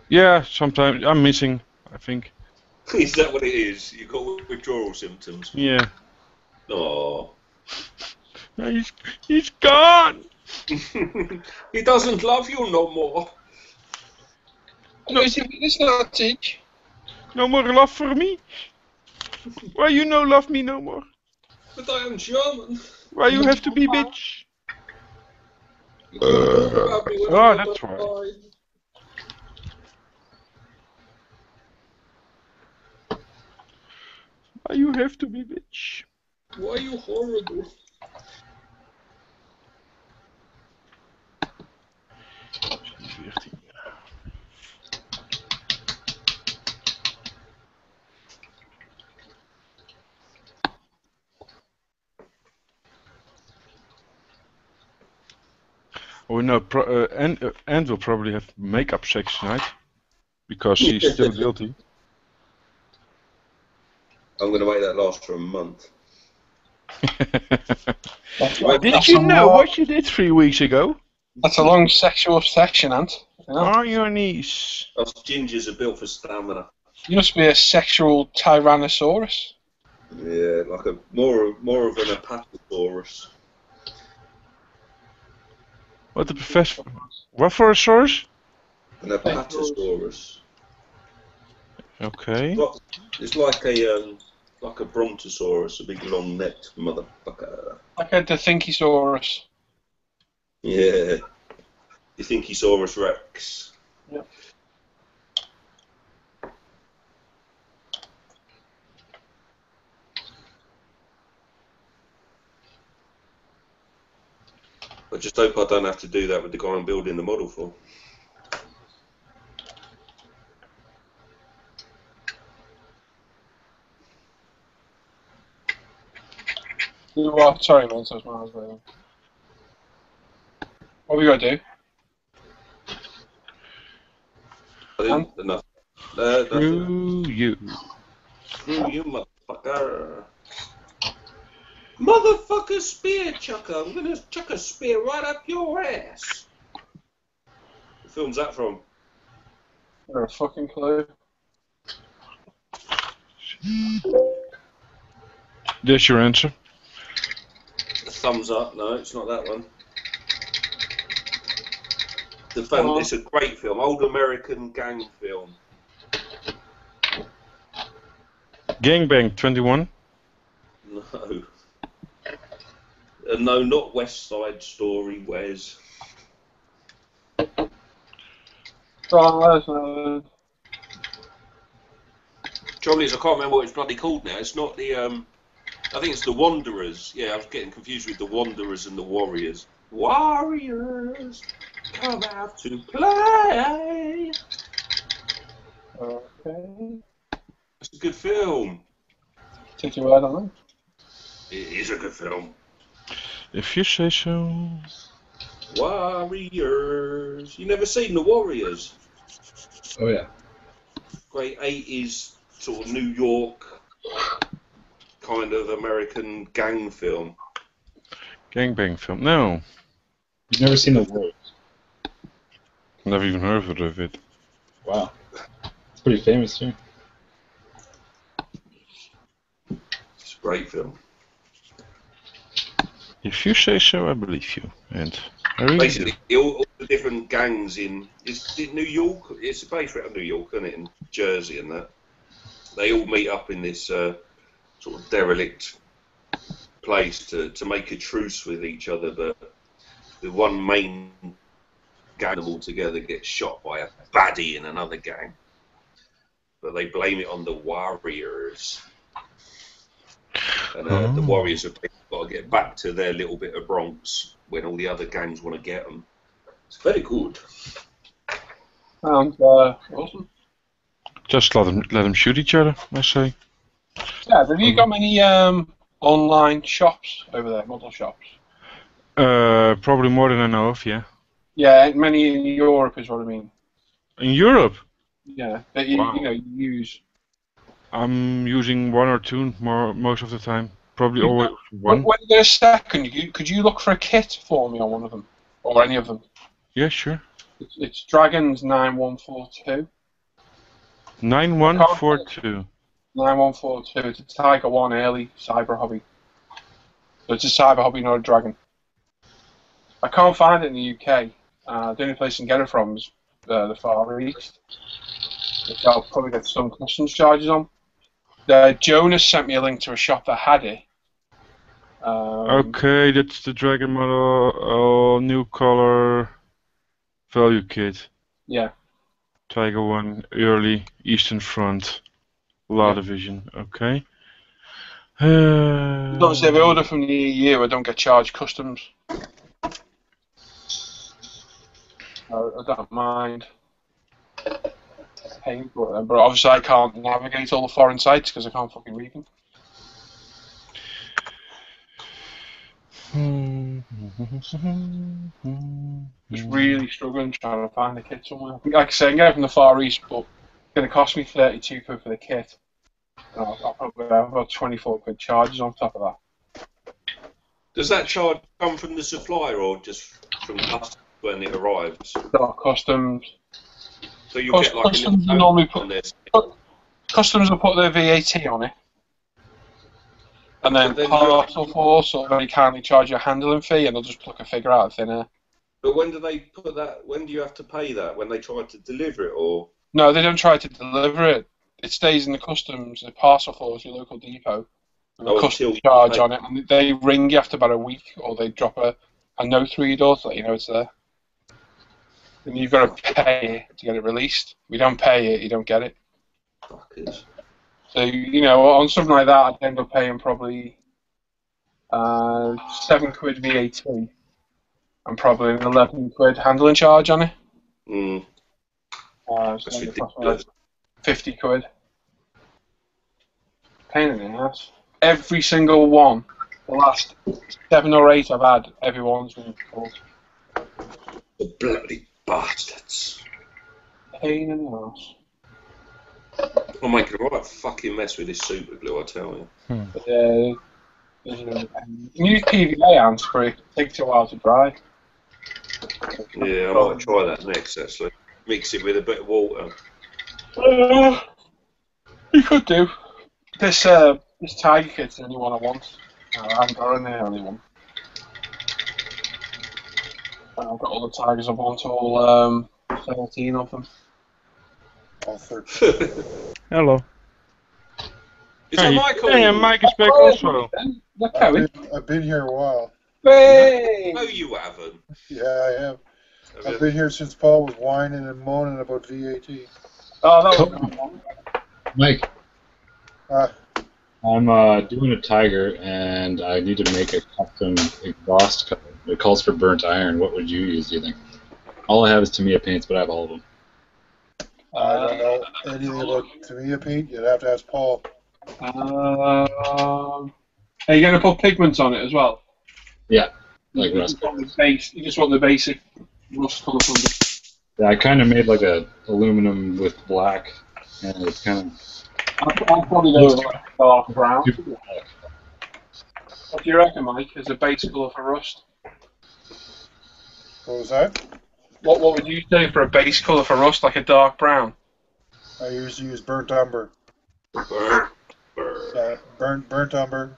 Yeah, sometimes I'm missing, I think. Is that what it is? You've got withdrawal symptoms? Yeah. Oh. He's gone! He doesn't love you no more. No, it's not it. No more love for me? Why you no love me no more? But I am German. Why you have to be bitch? That's right. Why you have to be bitch? Why are you horrible? Oh no, Anne will probably have makeup sex tonight because she's still guilty. I'm going to make that last for a month. Did you know what you did 3 weeks ago? That's a long sexual section, Ant. You know? On your knees. Us gingers are built for stamina. You must be a sexual Tyrannosaurus. Yeah, like a more of an Apatosaurus. What the professor? What for a source? An Apatosaurus. Okay. It's like a Brontosaurus, a big long-necked motherfucker. Like a Thinkysaurus. Yeah. You Thinkysaurus Rex. Yep. I just hope I don't have to do that with the guy I'm building the model for. Sorry, man, so it's miles away. What have we got to do? Enough. Screw you. Screw you, motherfucker. Motherfucker spear chucker. I'm gonna chuck a spear right up your ass. What film's that from? Not a fucking clue. There's your answer. Thumbs up. No, it's not that one. The film. It's a great film. Old American gang film. Gangbang 21. No. No, not West Side Story, Wes. Trouble is, I can't remember what it's bloody called now. It's not the, I think it's the Wanderers. Yeah, I was getting confused with the Wanderers and the Warriors. Warriors, come out to play. Okay. It's a good film. Take your word on it. It is a good film. If you say so. Warriors. You never seen the Warriors? Oh yeah. Great 80s sort of New York kind of American gang film. Gangbang film. No. You've never seen the Wolves? Never even heard of it. Wow. It's pretty famous too. It's a great film. If you say so, I believe you. And I really basically, all the different gangs in New York. It's based out of New York, isn't it? In Jersey and that. They all meet up in this sort of derelict place to make a truce with each other, but the one main gang altogether gets shot by a baddie in another gang. But they blame it on the Warriors. And the Warriors have got to get back to their little bit of Bronx when all the other gangs want to get them. It's very good. Awesome. Just let them shoot each other, I say. Yeah, have you got many online shops over there, model shops? Probably more than I know of, yeah. Yeah, many in Europe is what I mean. In Europe? Yeah, that you you use. I'm using one or two most of the time. Probably always one. Wait a second. Could you look for a kit for me on one of them, or any of them? Yeah, sure. It's Dragons 9142. 9142. 9142. It's a Tiger One early cyber hobby. So it's a cyber hobby, not a dragon. I can't find it in the UK. The only place I can get it from is the Far East, which I'll probably get some customs charges on. Jonas sent me a link to a shop that had it. Okay, that's the Dragon model, new color, value kit. Yeah. Tiger 1, early, Eastern Front, La Division, okay. Obviously, if I order from the EU, I don't get charged customs. I don't mind paying for them, but obviously I can't navigate all the foreign sites because I can't fucking read them. Just really struggling trying to find the kit somewhere. Like I say, I can get it from the Far East, but it's going to cost me 32 quid for the kit. And I'll probably have about 24 quid charges on top of that. Does that charge come from the supplier or just from customs when it arrives? Customs. So you get like customs a normally on this. Customs will put their VAT on it. And then Parcel Force will very kindly charge you a handling fee, and they'll just pluck a figure out of thin air. But when do they put that? When do you have to pay that? When they try to deliver it, or? No, they don't try to deliver it. It stays in the customs, the Parcel Force, your local depot. And the customs charge on it, and they ring you after about a week, or they drop a note through your door to let you know it's there. And you've got to pay it to get it released. If you don't pay it, you don't get it. Fuckers. So, you know, on something like that, I'd end up paying probably 7 quid VAT and probably an 11 quid handling charge on it. Mm. So it cost me like 50 quid. Pain in the ass. Every single one, the last 7 or 8 I've had, everyone's been called. The bloody bastards. Pain in the ass. I'm making a right fucking mess with this super glue, I tell you. You use PVA ants, but it takes a while to dry. Yeah, I might try that next, actually. Mix it with a bit of water. You could do. This Tiger kit's the only one I want. I haven't got any only one. I've got all the Tigers I want, all 13 of them. All 13. Hello. Is that Michael? Hey, Mike is back also. I've been here a while. Hey! No, you haven't. Yeah, I have. I've been here since Paul was whining and moaning about VAT. Oh, that was Mike. I'm doing a Tiger, and I need to make a custom exhaust cover. It calls for burnt iron. What would you use, do you think? All I have is Tamiya paints, but I have all of them. I don't know anything about Tamiya paint. You'd have to ask Paul. Are you going to put pigments on it as well? Yeah, like rust. You just want the basic rust colour from it. Yeah, I kind of made like a aluminum with black, and it's kind of... I'll probably go with like dark brown. What do you reckon, Mike, as a base colour for rust? What was that? What would you say for a base colour for rust, like a dark brown? I usually use burnt umber. Burnt umber.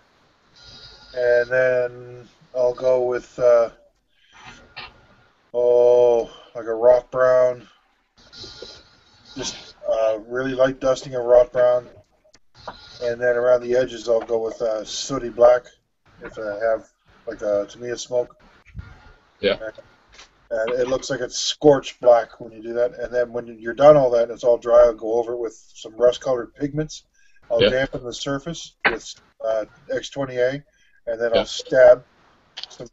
And then I'll go with, like a rock brown. Just really light dusting of rock brown. And then around the edges I'll go with sooty black, if I have like a Tamiya smoke. Yeah. And it looks like it's scorched black when you do that. And then when you're done all that and it's all dry, I'll go over it with some rust-colored pigments. I'll dampen the surface with X20A, and then I'll stab some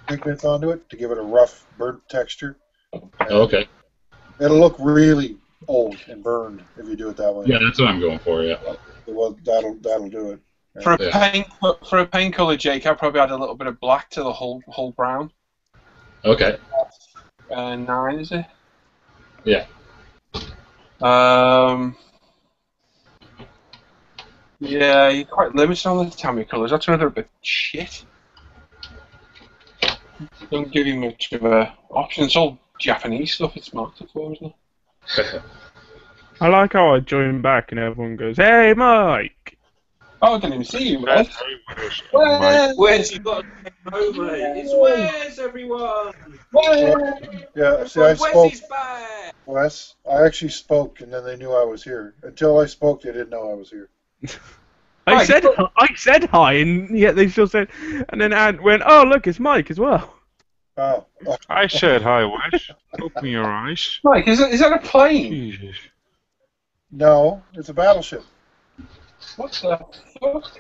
pigments onto it to give it a rough, burnt texture. Okay. It'll look really old and burned if you do it that way. Yeah, that's what I'm going for, yeah. Well, that'll do it. For a paint colour, Jake, I'd probably add a little bit of black to the whole brown. Okay. 9, is it? Yeah. Yeah, you're quite limited on the Tamiya colours. That's another bit shit. Don't give you much of a option. It's all Japanese stuff it's marketed for, isn't it? I like how I join back and everyone goes, "Hey, Mike!" Oh, I didn't even see you, Bad Wes. Mike. Wes, you got to say hello, mate. It's Wes, everyone. Yeah, see, Everyone, I spoke. Wes is back. Wes, I actually spoke, and then they knew I was here. Until I spoke, they didn't know I was here. I said hi, and yet they still said. And then Ant went, "Oh, look, it's Mike as well." Oh. I said hi, Wes. Open your eyes. Mike, is that a plane? Jesus. No, it's a battleship. What the fuck?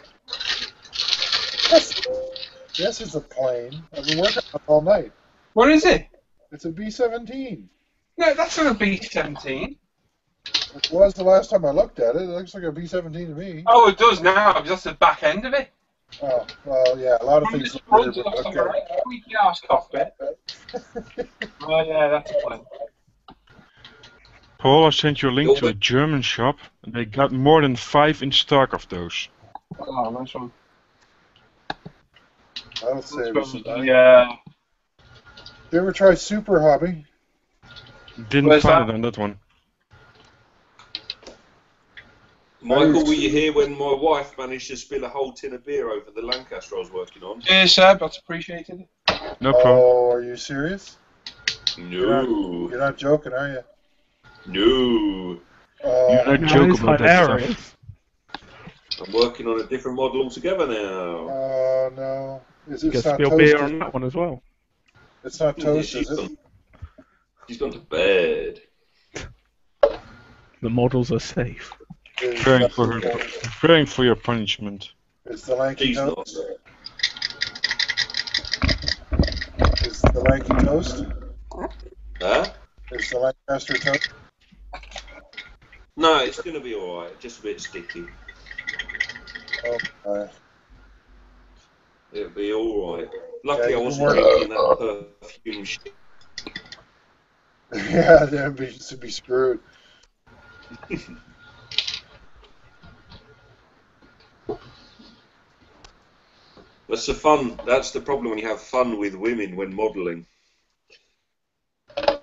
Yes, it's a plane. I've been working on it all night. What is it? It's a B-17. No, that's not a B-17. It was the last time I looked at it. It looks like a B-17 to me. Oh, it does now, because that's the back end of it. Oh, well, yeah, a lot of things look weird when I look at it. Squeaky ass cockpit. Oh, yeah, that's a plane. Paul, I sent you a link to a German shop, and they got more than 5 in stock of those. Oh, nice one. I'll say it. Yeah. You ever try Super Hobby? Didn't Where's find that? it on that one. Michael, were you here when my wife managed to spill a whole tin of beer over the Lancaster I was working on? Cheers, Seb. That's appreciated. No problem. Oh, are you serious? No. You're not joking, are you? No. You're not joking about that stuff. I'm working on a different model altogether now. Oh, no. It's Get not spill toasted. beer on that one as well. It's not toast, is it? She's gone to bed. The models are safe. Preparing for your punishment. Is the lanky She's not. toast? Is the lanky toast? Huh? Is the Lancaster toast? No, it's going to be alright. Just a bit sticky. Oh, my. It'll be alright. Luckily, Yeah, I you wasn't weren't- drinking that perfume shit. Yeah, that'd be screwed. That's the fun. That's the problem when you have fun with women when modelling.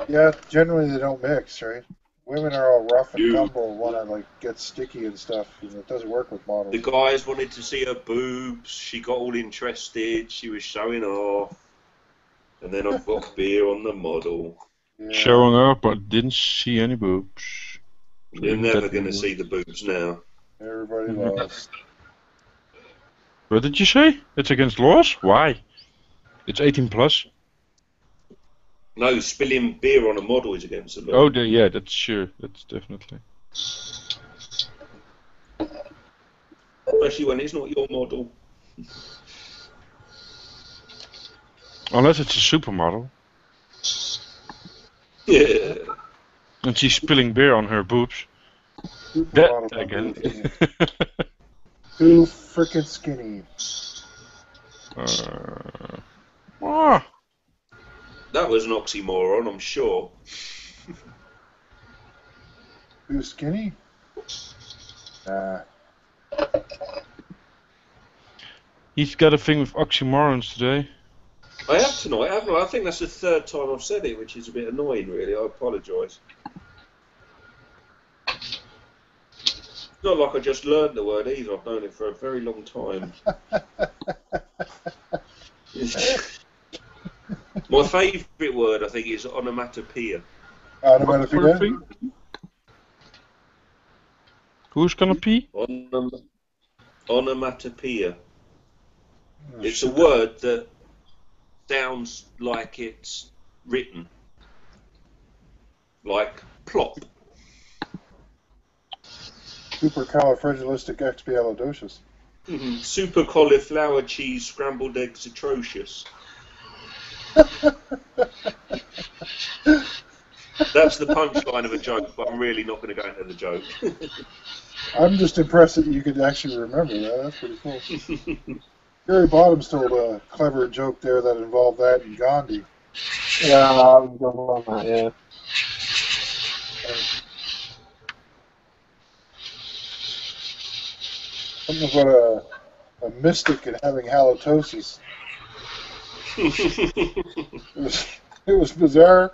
Yeah, generally they don't mix, right? Women are all rough and tumble, want to like get sticky and stuff, and it doesn't work with models. The guys wanted to see her boobs. She got all interested. She was showing off. And then I've got beer on the model. Showing up, but didn't see any boobs. You're never going to see the boobs now. Everybody lost. What did you say? It's against laws? Why? It's 18 plus. No, spilling beer on a model is against the law. Oh, yeah, that's sure. That's definitely. Especially when it's not your model. Unless it's a supermodel. Yeah. And she's spilling beer on her boobs. Supermodel That again. Too frickin' skinny. Ah. That was an oxymoron, I'm sure. Too skinny? Nah. He's got a thing with oxymorons today. I have tonight, haven't I? I think that's the third time I've said it, which is a bit annoying, really. I apologise. It's not like I just learned the word either. I've known it for a very long time. My favourite word, I think, is onomatopoeia. Onomatopoeia? Who's gonna pee? Onomatopoeia. It's a word that sounds like it's written. Like plop. Supercalifragilisticexpialidocious. Super cauliflower cheese scrambled eggs atrocious. That's the punchline of a joke, but I'm really not going to go into the joke. I'm just impressed that you could actually remember that. That's pretty cool. Gary Bottoms told a clever joke there that involved that and Gandhi. Yeah, I'm going on that, yeah. Something about a mystic and having halitosis. It was bizarre,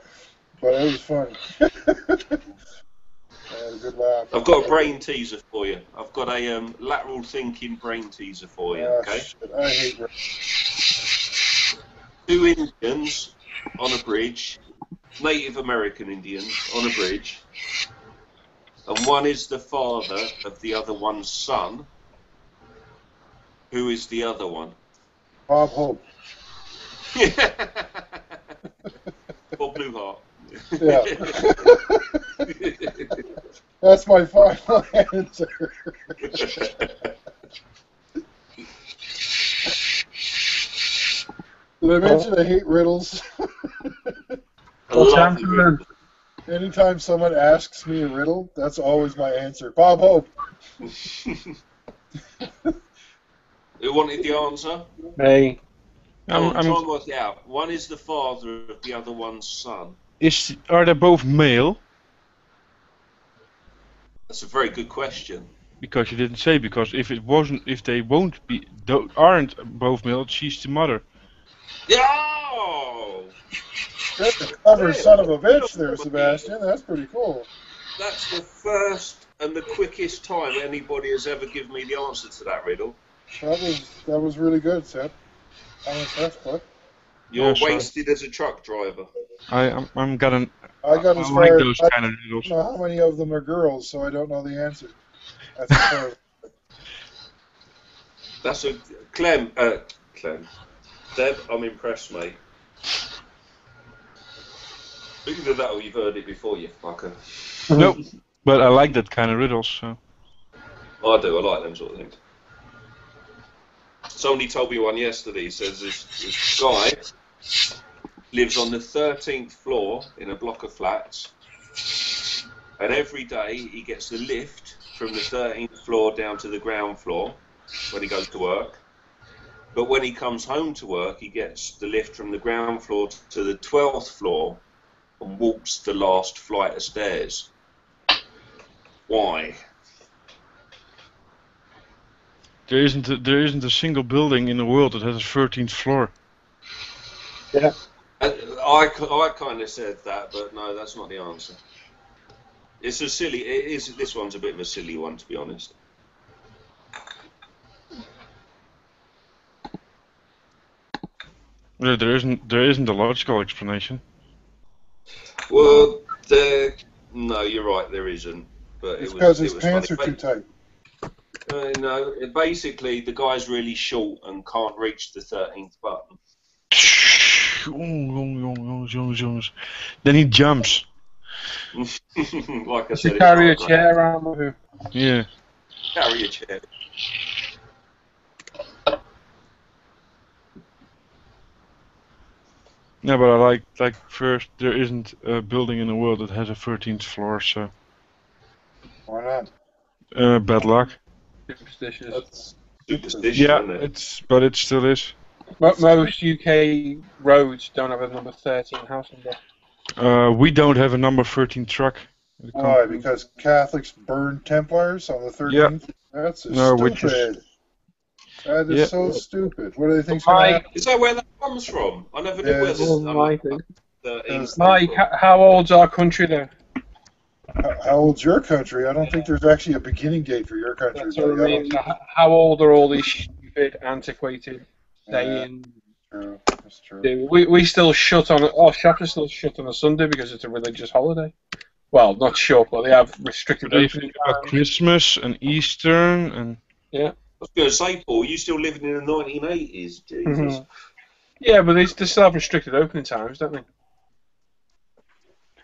but it was funny. had a good laugh. I've got a brain teaser for you. I've got a lateral thinking brain teaser for you. Okay. Shit, I hate Riddle. 2 Indians on a bridge, Native American Indians on a bridge, and one is the father of the other one's son. Who is the other one? Bob Hope. Bob Newhart. Yeah. That's my final answer. Did I mention I hate riddles? Anytime someone asks me a riddle, that's always my answer. Bob Hope. Who wanted the answer? Me. I'm trying to work it out. One is the father of the other one's son. Are they both male? That's a very good question. Because you didn't say. Because if they aren't both male, she's the mother. Oh! That's a clever son of a bitch there, Sebastian. That's pretty cool. That's the first and the quickest time anybody has ever given me the answer to that riddle. That was really good, Seb. I'm impressed, bud. You're wasted as a truck driver. I got as like far those as kind of I riddles. don't know how many of them are girls, so I don't know the answer. That's fair. That's a Clem. Deb, I'm impressed, mate. Either that or you've heard it before, you fucker. Nope. But I like that kind of riddles. So. I do. I like them sort of things. Somebody told me one yesterday. He says this guy lives on the 13th floor in a block of flats, and every day he gets the lift from the 13th floor down to the ground floor when he goes to work. But when he comes home to work, he gets the lift from the ground floor to the 12th floor and walks the last flight of stairs. Why? There isn't a single building in the world that has a 13th floor. Yeah. I kind of said that, but no, that's not the answer. It's a silly. This one's a bit of a silly one, to be honest. Well, there isn't a logical explanation. Well, no, you're right. There isn't. But It's because his pants funny. are too tight. No, basically the guy's really short and can't reach the 13th button. Then he jumps. Like I said, carry a chair around with him. Yeah. Carry a chair. Yeah, but I like first, there isn't a building in the world that has a 13th floor, so. Why not? Bad luck. Superstitious. That's superstitious, Yeah, isn't it? but it still is. Most UK roads don't have a number 13 house number. We don't have a number 13 truck. Why? Because Catholics burn Templars on the 13th? Yeah. That's No, stupid. That is so stupid. What do they think's going to happen? Is that where that comes from? I never knew where this. Mike, how old's our country there? How old's your country? I don't think there's actually a beginning date for your country. That's what I mean. How old are all these stupid, antiquated saying? True. That's true. We still shut on. Our shops are still shut on a Sunday because it's a religious holiday. Well, not shut, but they have restricted opening times. Christmas and Easter and. Yeah. I was going to say, Paul, you still living in the 1980s? Jesus. Mm-hmm. Yeah, but they still have restricted opening times, don't they?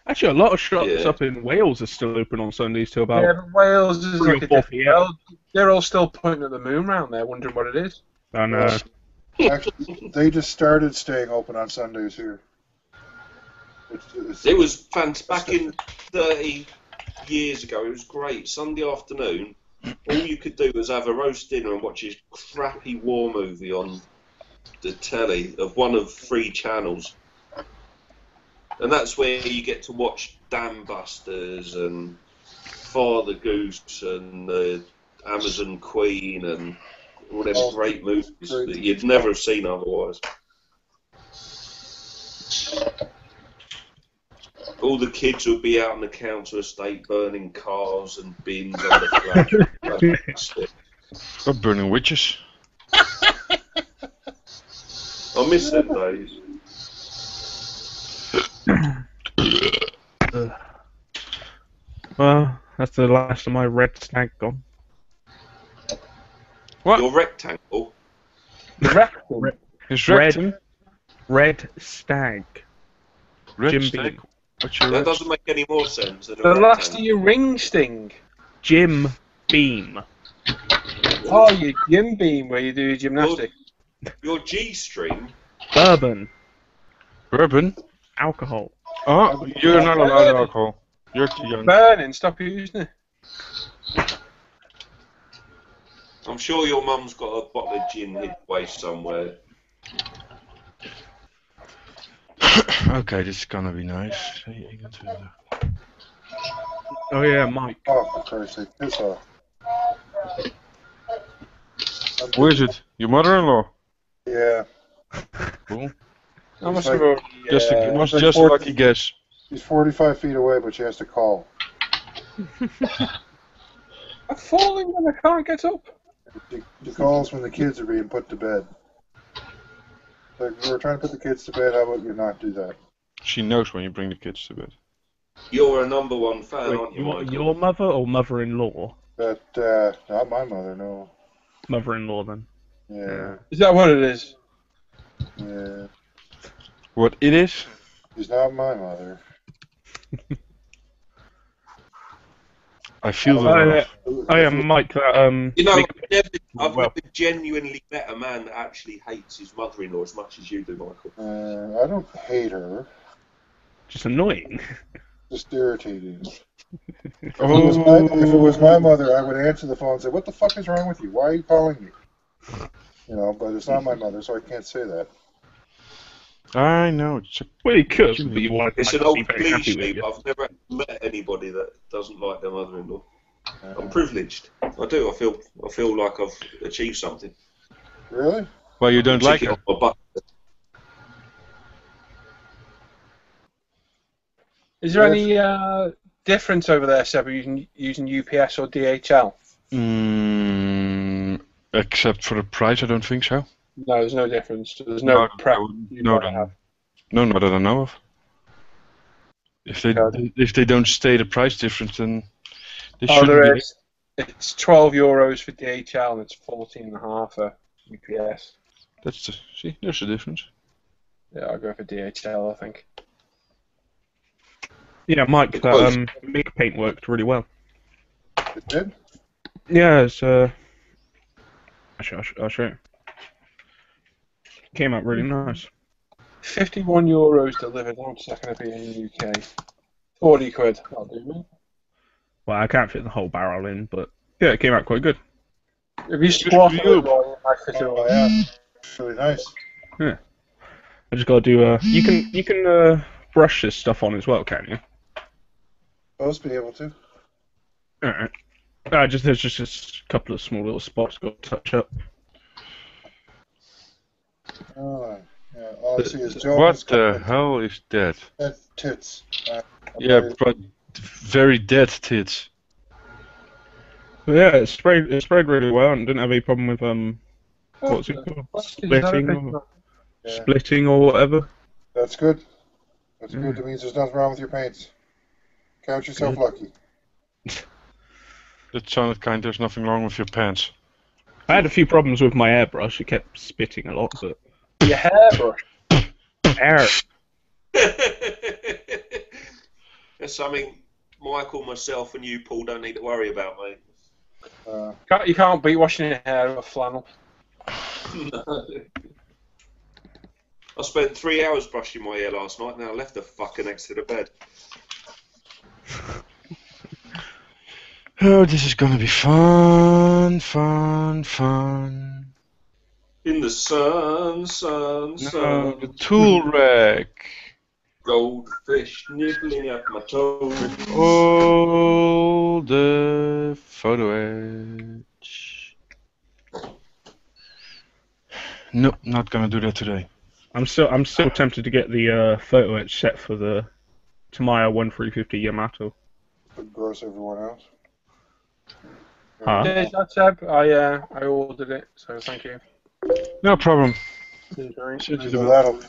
Actually, a lot of shops up in Wales are still open on Sundays till about. Yeah, but Wales is 3 like or a 4 different world. They're all still pointing at the moon round there, wondering what it is. I know. Actually, they just started staying open on Sundays here. It was fantastic. Back in 30 years ago, it was great. Sunday afternoon, all you could do was have a roast dinner and watch a crappy war movie on the telly of one of 3 channels. And that's where you get to watch Dam Busters and Father Goose and Amazon Queen and all them great movies that you'd never have seen otherwise. All the kids would be out on the counter estate burning cars and bins under flag. Or burning witches. I miss them days. Well, that's the last of my red stag gone. What? Your rectangle? The rectum. His rectum? Red stag. Red Jim stag? Beam. What's your That red? doesn't make any more sense than a The last of rectangle. your ring sting. Jim Beam. Oh, your gym beam where you do gymnastics. Your G-string? Bourbon. Bourbon? Alcohol. Oh, you're not allowed alcohol. You're too young. Burning, stop using it. I'm sure your mum's got a bottle of gin hid away somewhere. Okay, this is gonna be nice. Oh yeah, Mike. Oh, for Christ's sake, piss off. Who is it? Your mother-in-law? Yeah. Cool. I must like- have already, Just a, it's like just a 40 lucky guess. She's 45 feet away, but she has to call. I'm falling when I can't get up. She calls when the kids are being put to bed. Like, we're trying to put the kids to bed, how about you not do that? She knows when you bring the kids to bed. You're a #1 fan, Wait, aren't you, you want Michael? your mother or mother-in-law? But, not my mother, no. Mother-in-law then. Yeah, Is that what it is? yeah. What it is? She's not my mother. I feel Oh that. yeah, oh, yeah, Mike. That You know, big- I've well. never genuinely met a man that actually hates his mother-in-law as much as you do, Michael. I don't hate her. just annoying. Just irritating. If Oh. it was my mother, I would answer the phone and say, "What the fuck is wrong with you? Why are you calling me?" You know, but it's not my mother, so I can't say that. I know. It's a, Well, you could, but you want It's to an be old very happy cliche, with you. but I've never met anybody that doesn't like their mother-in-law. I'm privileged. I do. I feel like I've achieved something. Really? well, you don't like Tick her. it off my bucket. Is there Yes. any difference over there, Seb, using UPS or DHL? Except for the price, I don't think so. No, there's no difference. There's no prep. No, not that I know of. If they don't state a price difference, then they Oh, shouldn't there be. is. It's €12 for DHL and it's 14.5 for UPS. There's a difference. Yeah, I'll go for DHL, I think. Yeah, Mike. That MIG paint worked really well. It did? Yeah, it's I'll show you. Came out really nice. €51 delivered. How much is that going to be in the UK? 40 quid. That'll do me. Well, I can't fit the whole barrel in, but yeah, it came out quite good. If you squat it, for you. you might fit it Oh, away. yeah. It's really nice. Yeah. I just gotta do you can brush this stuff on as well, can you? Supposed to be able to. Alright. There's just a couple of small little spots got to touch up. Oh, yeah. All I see is Joe. What the hell is that? Tits. Yeah, but very dead tits. But yeah, it sprayed really well and didn't have any problem with what's it called? Splitting or whatever. That's good. That's good. That means there's nothing wrong with your paints. Count yourself lucky. That sounded kind. There's nothing wrong with your pants. I had a few problems with my airbrush. It kept spitting a lot, but Your hairbrush. air. That's something Michael, myself, and you, Paul, don't need to worry about, mate. You can't beat washing your hair with a flannel. No. I spent 3 hours brushing my hair last night, and then I left the fucker next to the bed. Oh, this is gonna be fun, fun, fun. In the sun, sun, No, sun. the tool rack. Goldfish nibbling at my toes. All the photo edge. Nope, not gonna do that today. I'm still tempted to get the photo etch set for the Tamiya 1350 Yamato. Would gross everyone else. Huh? Cheers, that's Seb. I ordered it, so thank you. No problem. Cheers, Ryan. Send you the So bill. that'll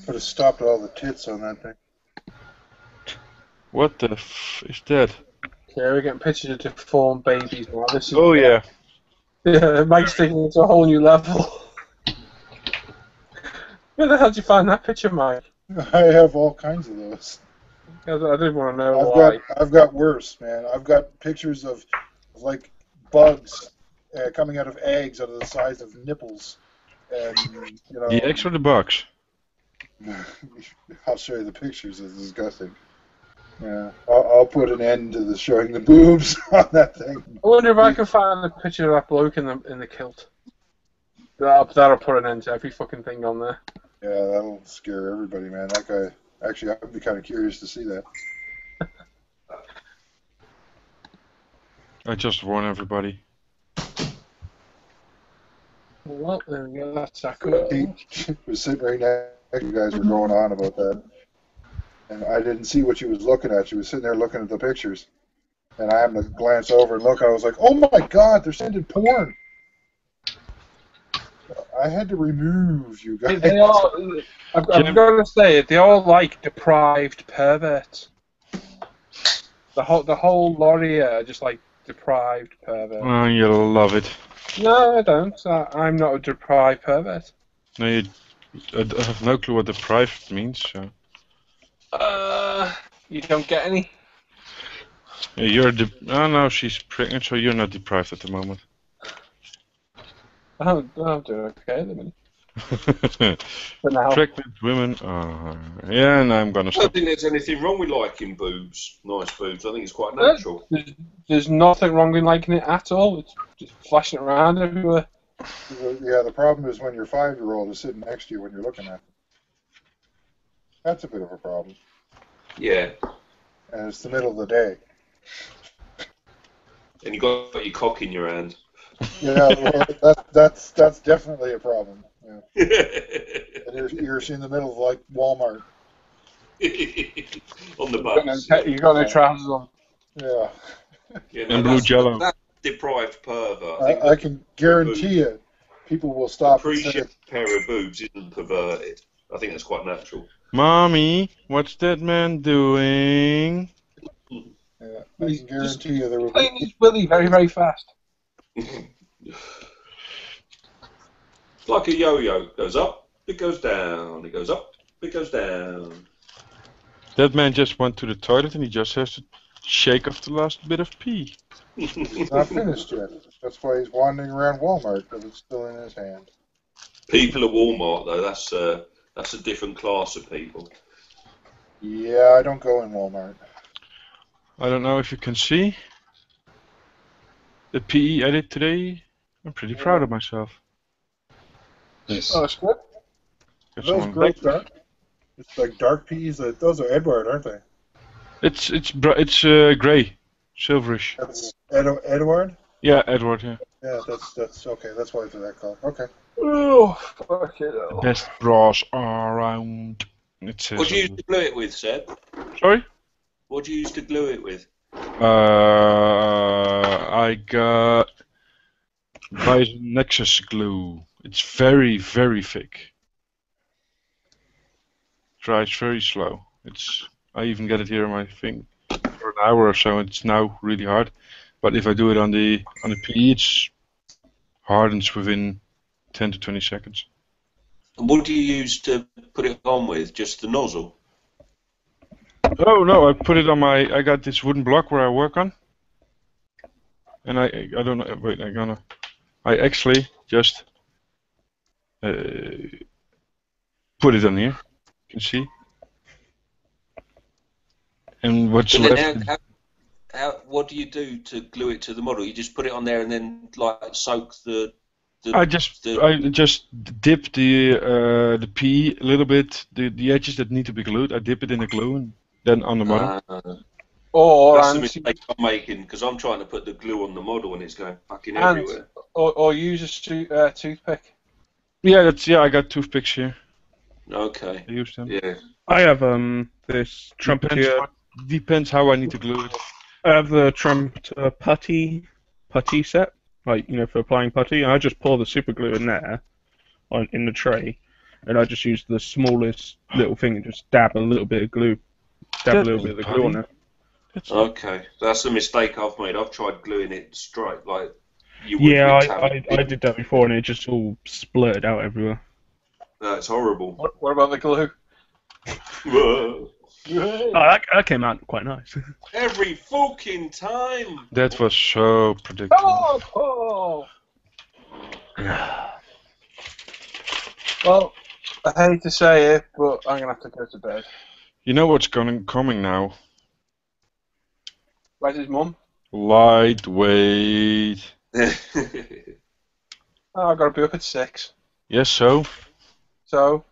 put a stop to all the tits on that thing. What the f is that? Yeah, we're getting pictures of deformed babies now. This is, Oh yeah. Yeah, Mike's taking it to a whole new level. Where the hell did you find that picture, Mike? I have all kinds of those. I didn't want to know why. I've got worse, man. I've got pictures of like bugs coming out of eggs out of the size of nipples, and you know. The eggs or the bugs? I'll show you the pictures. It's disgusting. Yeah, I'll put an end to the showing the boobs on that thing. I wonder if I can find a picture of that bloke in the kilt. That'll put an end to every fucking thing on there. Yeah, that'll scare everybody, man. That guy. Actually, I'd be kind of curious to see that. I just warn everybody. Well, there we go. That's that good. He was sitting right next to you guys were going on about that. And I didn't see what she was looking at. She was sitting there looking at the pictures. And I happened to glance over and look, and I was like, oh my god, they're sending porn! I had to remove you guys. They are, I'm going to say it, they all like deprived perverts. The whole lot here are just like deprived perverts. Oh, you'll love it. No, I don't. I'm not a deprived pervert. No, I have no clue what deprived means. So. You don't get any? Yeah, you're oh no, she's pregnant, so you're not deprived at the moment. I'm doing okay at the minute. But now. Pregnant women, yeah, and I'm gonna I stop. don't think there's anything wrong with liking boobs, nice boobs. I think it's quite natural. There's nothing wrong with liking it at all. It's just flashing around everywhere. Yeah, the problem is when your 5-year-old is sitting next to you when you're looking at it. That's a bit of a problem. Yeah. And it's the middle of the day. And you got your cock in your hand. Yeah, well, that's definitely a problem. Yeah. And you're in the middle of like Walmart. On the bus. You got no trousers on. Yeah. Yeah, And blue jello. That's deprived pervert. I can guarantee you, people will stop. Appreciate a pair of boobs isn't perverted. I think that's quite natural. Mommy, what's that man doing? Yeah, I can guarantee you there will Playing be. his willy very, very fast. It's like a yo-yo. Goes up, it goes down. It goes up, it goes down. That man just went to the toilet and he just has to shake off the last bit of pee. He's not finished yet. That's why he's wandering around Walmart, because it's still in his hand. People at Walmart, though, that's a different class of people. Yeah, I don't go in Walmart. I don't know if you can see the PE I did today. I'm pretty proud of myself. Nice. Oh, that's good. Got Those someone great back. dark. It's like dark peas. Those are Edward, aren't they? It's grey, silverish. That's Edward. Yeah, Edward. Yeah. Yeah, that's okay. That's why it's that color. Okay. Oh, fuck it. The best bras are around. It says. What do you use to glue it with, Seb? Sorry. What do you use to glue it with? I got Bison Nexus glue. It's very, very thick. Dries very slow. I even get it here on my thing for an hour or so. It's now really hard, but if I do it on the PE, it hardens within 10 to 20 seconds. And what do you use to put it on with? Just the nozzle? Oh no! I put it on my. I got this wooden block where I work on, and I don't know. Wait, I actually just put it on here. You can see. And what's And then left? what do you do to glue it to the model? You just put it on there and then like soak the. I just dip the PE a little bit. The edges that need to be glued, I dip it in the glue and then on the model. That's the mistake I'm making because I'm trying to put the glue on the model and it's going fucking everywhere. Or use a toothpick. Yeah, I got toothpicks here. Okay. I use them. Yeah. I have this trumpeter. Depends how I need to glue it. I have the trumpeter putty set, like for applying putty. And I just pour the super glue in there, in the tray, and I just use the smallest little thing and just dab a little bit of glue, a little bit of the glue on it. Okay, that's a mistake I've made. I've tried gluing it straight like you would. Yeah, with I did that before, and it just all splurted out everywhere. No, it's horrible. What about the glue? Oh, that came out quite nice. Every fucking time. That was so predictable. Oh! Well, I hate to say it, but I'm gonna have to go to bed. You know what's coming now? Where's his mum? Lightweight. Oh, I've got to be up at 6. Yes, so? So?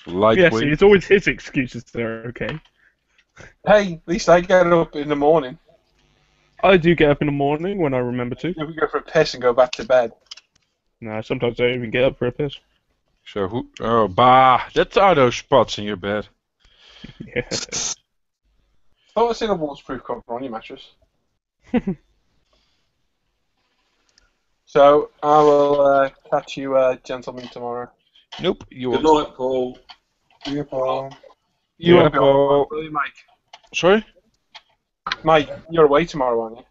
Lightweight. Yes, it's always his excuses that are okay. Hey, at least I get up in the morning. I do get up in the morning when I remember to. Then we go for a piss and go back to bed. No, sometimes I don't even get up for a piss. So who? Oh, bah! That's are those spots in your bed. Yeah. I thought I seen a waterproof cover on your mattress. So, I will catch you gentlemen tomorrow. Nope. You Good will. night, Paul. See you, Paul. You Yeah, won't be Paul. on, will you, Mike? Sorry? Mike, you're away tomorrow, aren't you?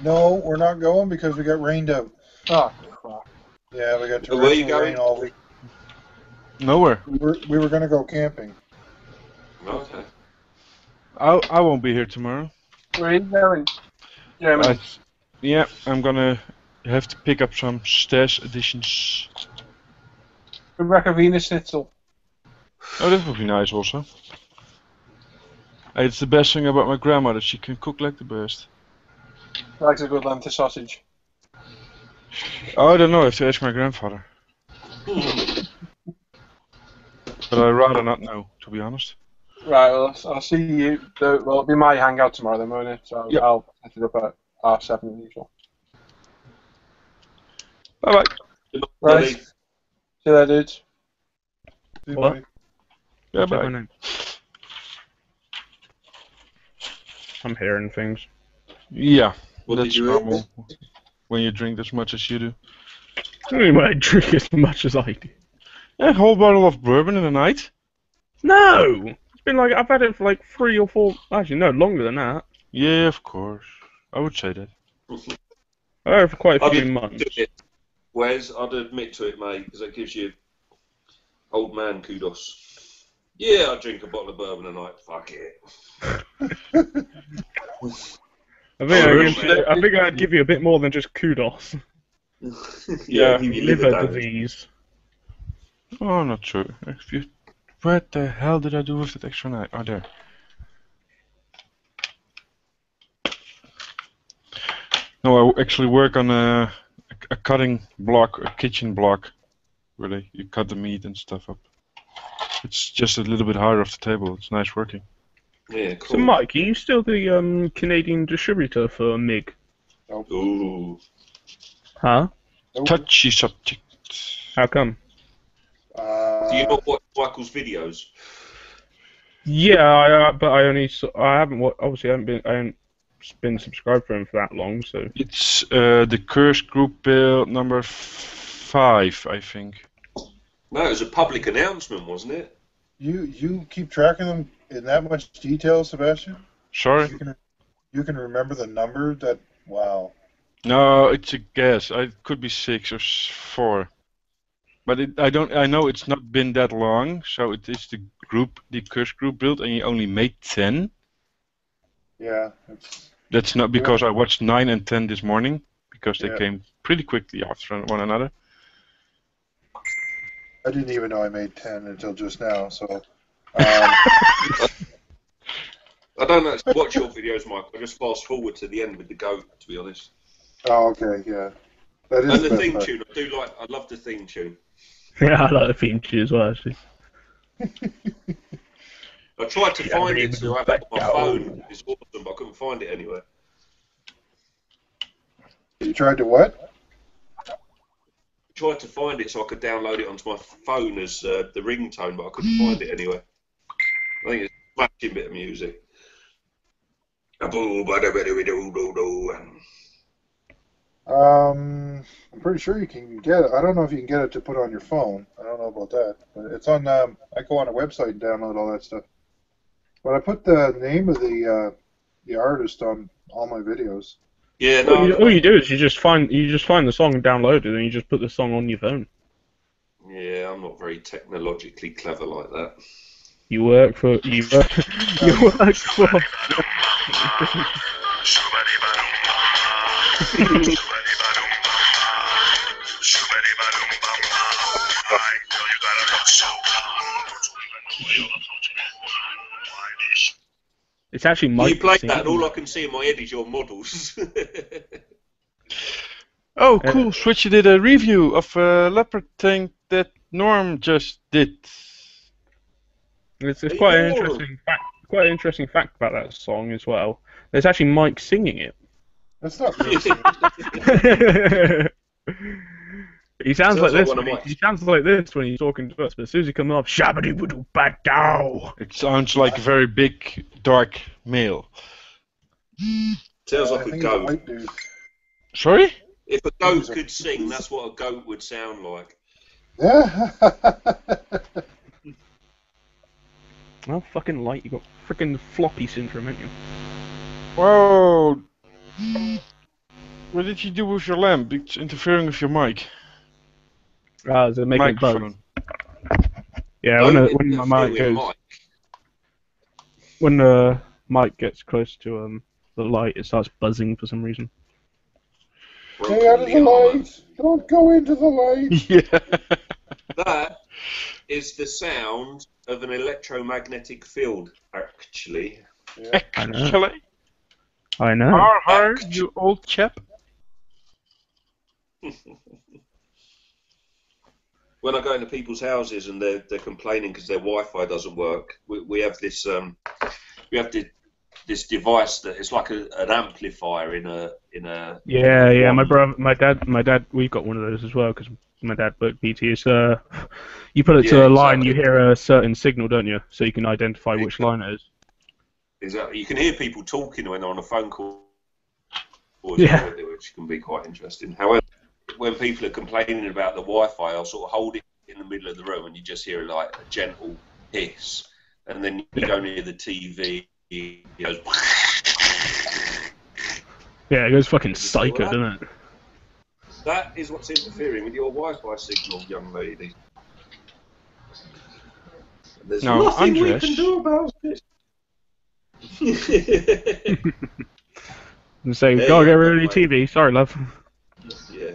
No, we're not going because we got rained out. Oh, crap. Yeah, we got Where you torrential rain going? all week. Nowhere. We were going to go camping. Okay. I won't be here tomorrow. Where are you going? Germany. Yeah, I'm gonna have to pick up some STAS editions. Rebecca Venus Schnitzel. Oh, that would be nice also. Hey, it's the best thing about my grandmother. She can cook like the best. Likes a good Lanta sausage. Oh, I don't know. I have to ask my grandfather. But I'd rather not know, to be honest. Right, well, I'll see you. Well, it'll be my hangout tomorrow then, won't it? So Yep. I'll set it up at 7:30 as usual. Bye bye. Right. See you later, dudes. See you, What? buddy. Yeah, What's that bye. my name? I'm hearing things. Yeah, What did that's you normal when you drink as much as you do. Anyway, I drink as much as I do. A whole bottle of bourbon in a night? No! It's been like, I've had it for like 3 or 4, actually no, longer than that. Yeah, of course. I would say that. I've had it for quite a I'd few admit months. to it, Wes, I'd admit to it, mate, because that gives you old man kudos. Yeah, I drink a bottle of bourbon a night. Fuck it. I think I'd give you a bit more than just kudos. Yeah, give you liver Liver damage. disease. Oh, not true. If you, what the hell did I do with that extra night? Oh, there. No, I actually work on a cutting block, a kitchen block, where you cut the meat and stuff up. It's just a little bit higher off the table. It's nice working. Yeah, So cool. Mike, are you still the Canadian distributor for MiG? Ooh. Huh? Touchy subject. How come? Do you not watch Michael's videos? Yeah, but I haven't been subscribed for him for that long, so. It's the Curse Group build number 5, I think. No, it was a public announcement, wasn't it? You keep tracking them in that much detail, Sebastian? Sorry? You can remember the number? That wow. No, it's a guess. It could be 6 or 4. But I know it's not been that long, so it is the Curse Group build, and you only made 10. Yeah. That's not because I watched 9 and 10 this morning, because they Yeah. came pretty quickly after one another. I didn't even know I made 10 until just now. So. I don't actually watch your videos, Michael. I just fast forward to the end with the goat, to be honest. Oh, okay, yeah. That is And the best theme part. tune, I love the theme tune. Yeah, I like the theme tune as well, actually. I tried to find it to have it on my phone. It's awesome, but I couldn't find it anywhere. You tried to what? I tried to find it so I could download it onto my phone as the ringtone, but I couldn't find it anywhere. I think it's smashing bit of music. I'm pretty sure you can get it. I don't know if you can get it to put on your phone. I don't know about that, but it's on. I go on a website and download all that stuff. But I put the name of the artist on all my videos. Yeah, all you do is you just find the song and download it, and you just put the song on your phone. Yeah, I'm not very technologically clever like that. You work for. It's actually Mike. You played that, and all I can see in my head is your models. Oh, cool! Switchy did a review of a leopard tank that Norm just did. It's quite an interesting fact about that song as well. There's actually Mike singing it. That's not me. He sounds like this. He sounds like this when he's talking to us, but as soon as he comes off, shabby woodoo back down. It sounds like a very big, dark male. Sounds like a goat. Sorry? If a goat could sing, that's what a goat would sound like. Yeah. Oh, fucking light! You got freaking floppy syndrome, haven't you? Whoa! What did you do with your lamp? It's interfering with your mic. Is it making a buzz? Yeah, when my mic goes, when the mic gets close to the light, it starts buzzing for some reason. Stay out of the light! Don't go into the light! Yeah. That is the sound of an electromagnetic field, actually. Yeah. Actually? I know. Har, you old chap. When I go into people's houses and they're complaining because their Wi-Fi doesn't work, we have this this device that is like an amplifier in a. Yeah. My dad, we've got one of those as well because my dad worked BT. It's you put it to a line, you hear a certain signal, don't you? So you can identify which line it is. Exactly. You can hear people talking when they're on a phone call, Yeah. which can be quite interesting. However, when people are complaining about the Wi-Fi, I'll sort of hold it in the middle of the room and you just hear like a gentle hiss, and then you go near the TV, it goes. Yeah, it goes fucking psycho, doesn't it? That is what's interfering with your Wi-Fi signal, young lady. There's nothing we can do about it. And say, gotta get rid of your TV. Sorry, love. Yeah.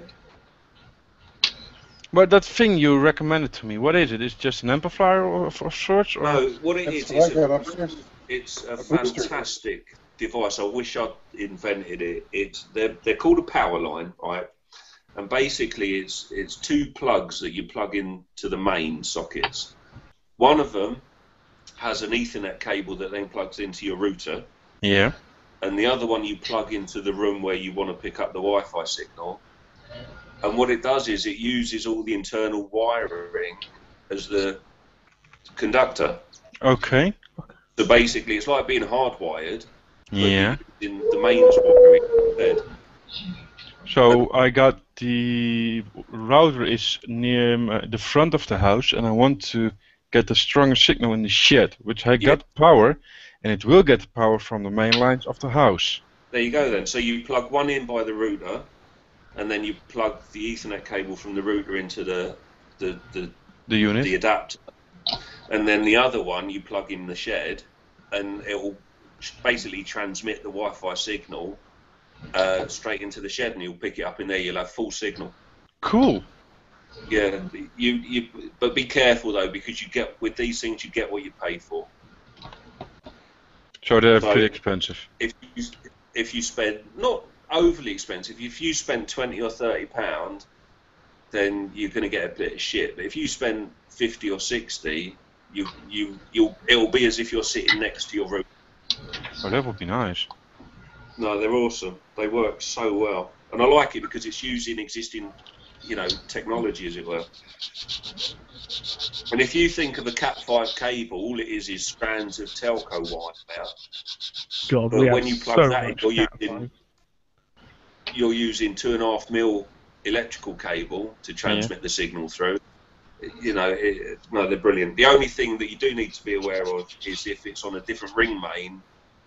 But that thing you recommended to me, what is it? Is it just an amplifier of sorts? Or? No, what it is, it's a fantastic device. I wish I'd invented it. They're called a power line, right? And basically, it's two plugs that you plug into the main sockets. One of them has an Ethernet cable that then plugs into your router. Yeah. And the other one you plug into the room where you want to pick up the Wi-Fi signal. And what it does is it uses all the internal wiring as the conductor. Okay. So basically, it's like being hardwired. Yeah. In the mains wiring instead. So I got the router is near the front of the house, and I want to get the strongest signal in the shed, which I got power, and it will get power from the main lines of the house. There you go then. So you plug one in by the router, and then you plug the Ethernet cable from the router into the unit, the adapter, and then the other one you plug in the shed, and it will basically transmit the Wi-Fi signal straight into the shed, and you'll pick it up in there. You'll have full signal. Cool. Yeah, but be careful though, because you get with these things you get what you pay for. So they're pretty expensive. If you spend not overly expensive, if you spend £20 or £30, then you're going to get a bit of shit. But if you spend 50 or 60, it'll be as if you're sitting next to your room. Oh, that would be nice. No, they're awesome. They work so well, and I like it because it's using existing technology, as it were. And if you think of a Cat5 cable, all it is strands of telco wire now. God, But we when have you plug so that in, much you're using 2.5 mil electrical cable to transmit the signal through. No, they're brilliant. The only thing that you do need to be aware of is if it's on a different ring main,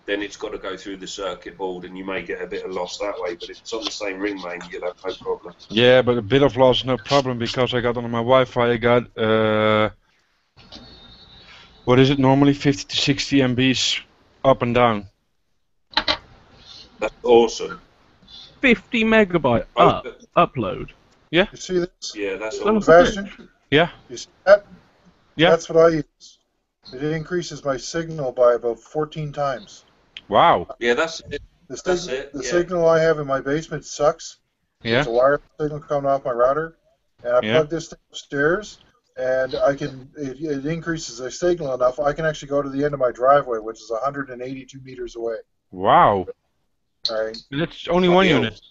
then it's got to go through the circuit board, and you may get a bit of loss that way. But if it's on the same ring main, you'll have no problem. Yeah, but a bit of loss, no problem, because I got on my Wi-Fi, I got, what is it normally, 50 to 60 MBs up and down. That's awesome. 50 megabyte upload. Yeah. You see this? Yeah, that's awesome. Sebastian? Yeah. You see that? Yeah. That's what I use. It increases my signal by about 14 times. Wow. Yeah, that's it. The signal I have in my basement sucks. Yeah. It's a wireless signal coming off my router, and I Yeah. plug this thing upstairs, and it increases the signal enough. I can actually go to the end of my driveway, which is 182 meters away. Wow. All right. That's only one unit.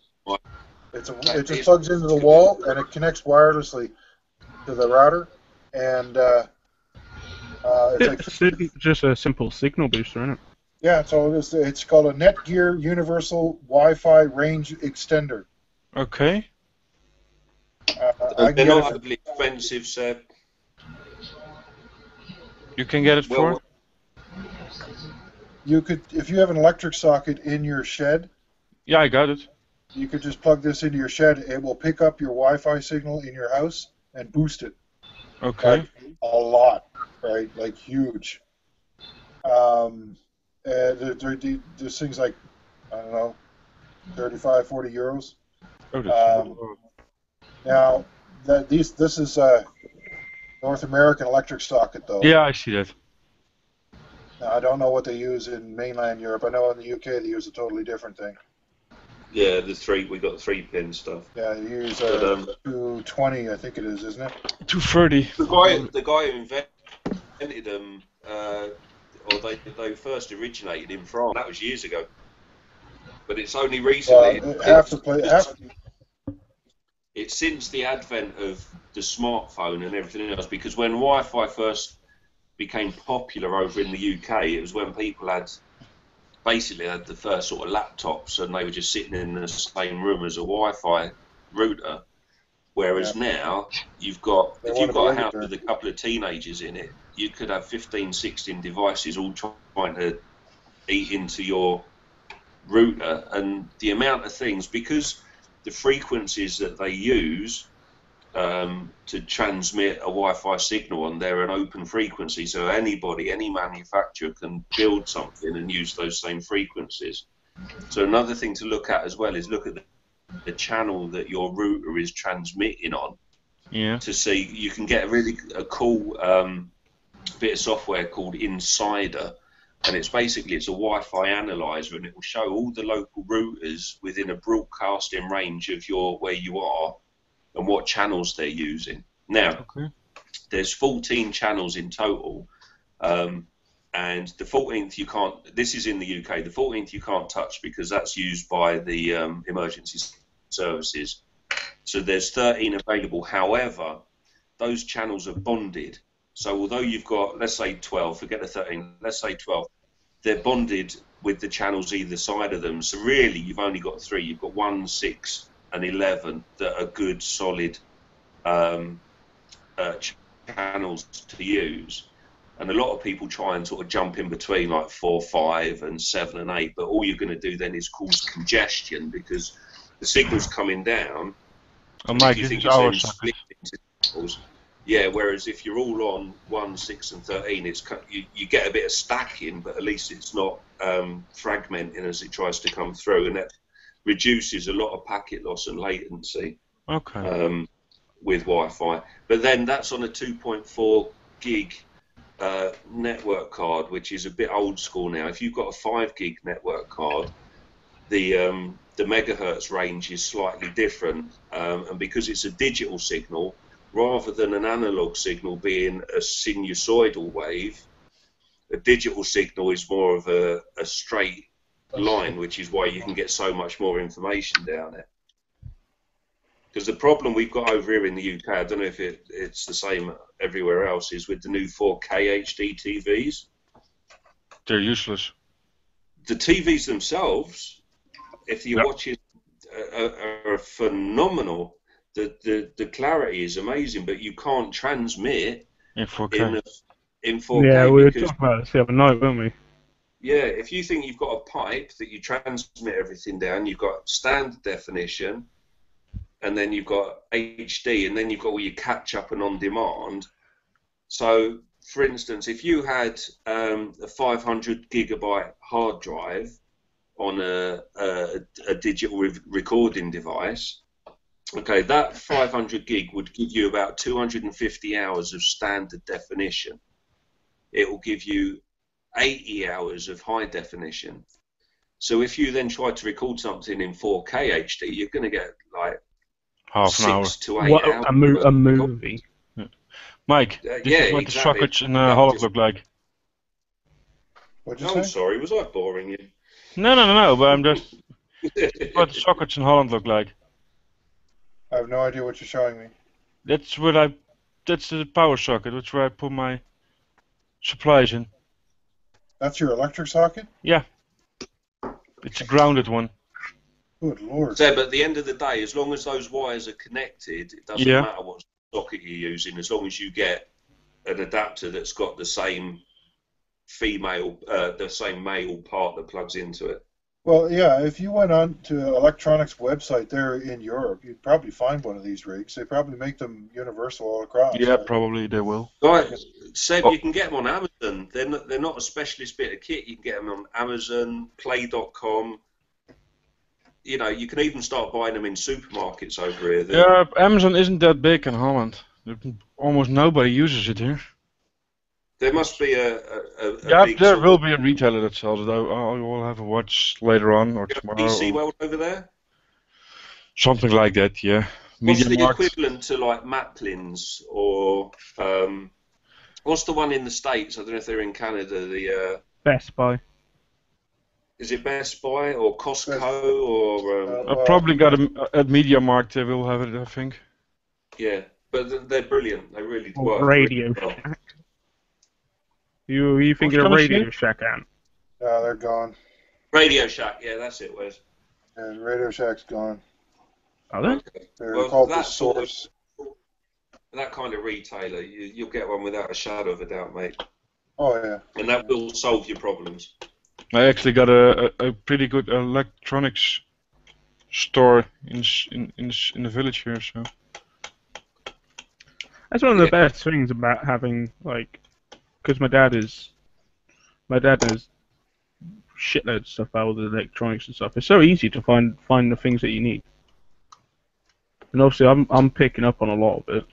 It just plugs into the wall, and it connects wirelessly to the router, and it's like Just a simple signal booster, isn't it? yeah. So it's called a Netgear Universal Wi-Fi Range Extender. Okay. I can They're get not it for, overly expensive, Seb. You can get it for? you could, if you have an electric socket in your shed, Yeah, I got it. you could just plug this into your shed. It will pick up your Wi-Fi signal in your house and boost it. Okay. Like, a lot, right? Like huge. There's things like, I don't know, 35, 40 euros. Now, this is North American electric socket, though. Yeah, I see that. Now, I don't know what they use in mainland Europe. I know in the UK they use a totally different thing. Yeah, we got 3-pin stuff. Yeah, you use 220, I think it is, isn't it? 230. The guy who invented them, or they first originated in France. That was years ago. But it's only recently. It's since the advent of the smartphone and everything else. Because when Wi-Fi first became popular over in the UK, it was when people basically had the first sort of laptops, and they were just sitting in the same room as a Wi-Fi router. Whereas now, if you've got a house with a couple of teenagers in it, you could have 15, 16 devices all trying to eat into your router, and the amount of things, because the frequencies that they use to transmit a Wi-Fi signal on, they're an open frequency, so anybody, any manufacturer can build something and use those same frequencies. So another thing to look at as well is look at the channel that your router is transmitting on. Yeah. To see, you can get a cool bit of software called Insider, and it's a Wi-Fi analyzer, and it will show all the local routers within a broadcasting range of where you are and what channels they're using. Now, there's 14 channels in total, and the 14th you can't. This is in the UK. The 14th you can't touch because that's used by the emergency services. So there's 13 available. However, those channels are bonded. So although you've got, let's say 12, forget the 13, let's say 12, they're bonded with the channels either side of them. So really, you've only got 3. You've got 1, 6, and 11 that are good, solid channels to use. And a lot of people try and sort of jump in between like 4, 5, and 7 and 8. But all you're going to do then is cause congestion because the signal's coming down. Oh, Mike, you think this is our it's split into channels. Yeah, whereas if you're all on 1, 6, and 13, you get a bit of stacking, but at least it's not fragmenting as it tries to come through, and that reduces a lot of packet loss and latency. Okay. With Wi-Fi. But then that's on a 2.4 gig network card, which is a bit old school now. If you've got a 5 gig network card, the megahertz range is slightly different, and because it's a digital signal, rather than an analog signal being a sinusoidal wave, a digital signal is more of a straight line, which is why you can get so much more information down it. Because the problem we've got over here in the UK, I don't know if it's the same everywhere else, is with the new 4K HD TVs. They're useless. The TVs themselves, if you're watching, are phenomenal. The clarity is amazing, but you can't transmit in 4K. In 4K. Yeah, we were talking about this the other night, weren't we? Yeah, if you think you've got a pipe that you transmit everything down, you've got standard definition, and then you've got HD, and then you've got all your catch-up and on-demand. So, for instance, if you had a 500 gigabyte hard drive on a digital recording device, okay, that 500 gig would give you about 250 hours of standard definition. It will give you 80 hours of high definition. So if you then try to record something in 4K HD, you're going to get like half an hour. 6 to 8 hours. A movie. Yeah. Mike, this is what the sockets in Holland look like. What'd you Oh, say? sorry, was I boring you? No, but I'm just... what the sockets in Holland look like. I have no idea what you're showing me. That's the power socket. That's where I put my supplies in. That's your electric socket? Yeah. It's a grounded one. Good lord. So, but at the end of the day, as long as those wires are connected, it doesn't matter what socket you're using, as long as you get an adapter that's got the same the same male part that plugs into it. Well, yeah, if you went on to Electronics website there in Europe, you'd probably find one of these rigs. They probably make them universal all across. Yeah, probably they will. Right, Seb, you can get them on Amazon. They're not a specialist bit of kit. You can get them on Amazon, Play.com. You know, you can even start buying them in supermarkets over here. Yeah, Amazon isn't that big in Holland. Almost nobody uses it here. There must be a yeah, big there will be a retailer that sells it. I will have a watch later on or tomorrow. PC World over there? Something like that, yeah. What's the MediaMarkt. equivalent to like Maplin's or what's the one in the States? I don't know if they're in Canada. The Best Buy. is it Best Buy or Costco or? I probably got them at MediaMarkt. They will have it, I think. Yeah, but they're brilliant. They really Or work. Radio really well. Shack. You think of Radio Shack, Ant? No, they're gone. Radio Shack, yeah, that's it, Wes. And Radio Shack's gone. Are they? They're Well, called the that sort of- Source. That kind of retailer, you'll get one without a shadow of a doubt, mate. Oh, yeah. And that will solve your problems. I actually got a pretty good electronics store in the village here, so. That's one of the best things about having, like, because my dad knows shitloads of stuff about all the electronics and stuff. It's so easy to find the things that you need. And obviously, I'm picking up on a lot of it.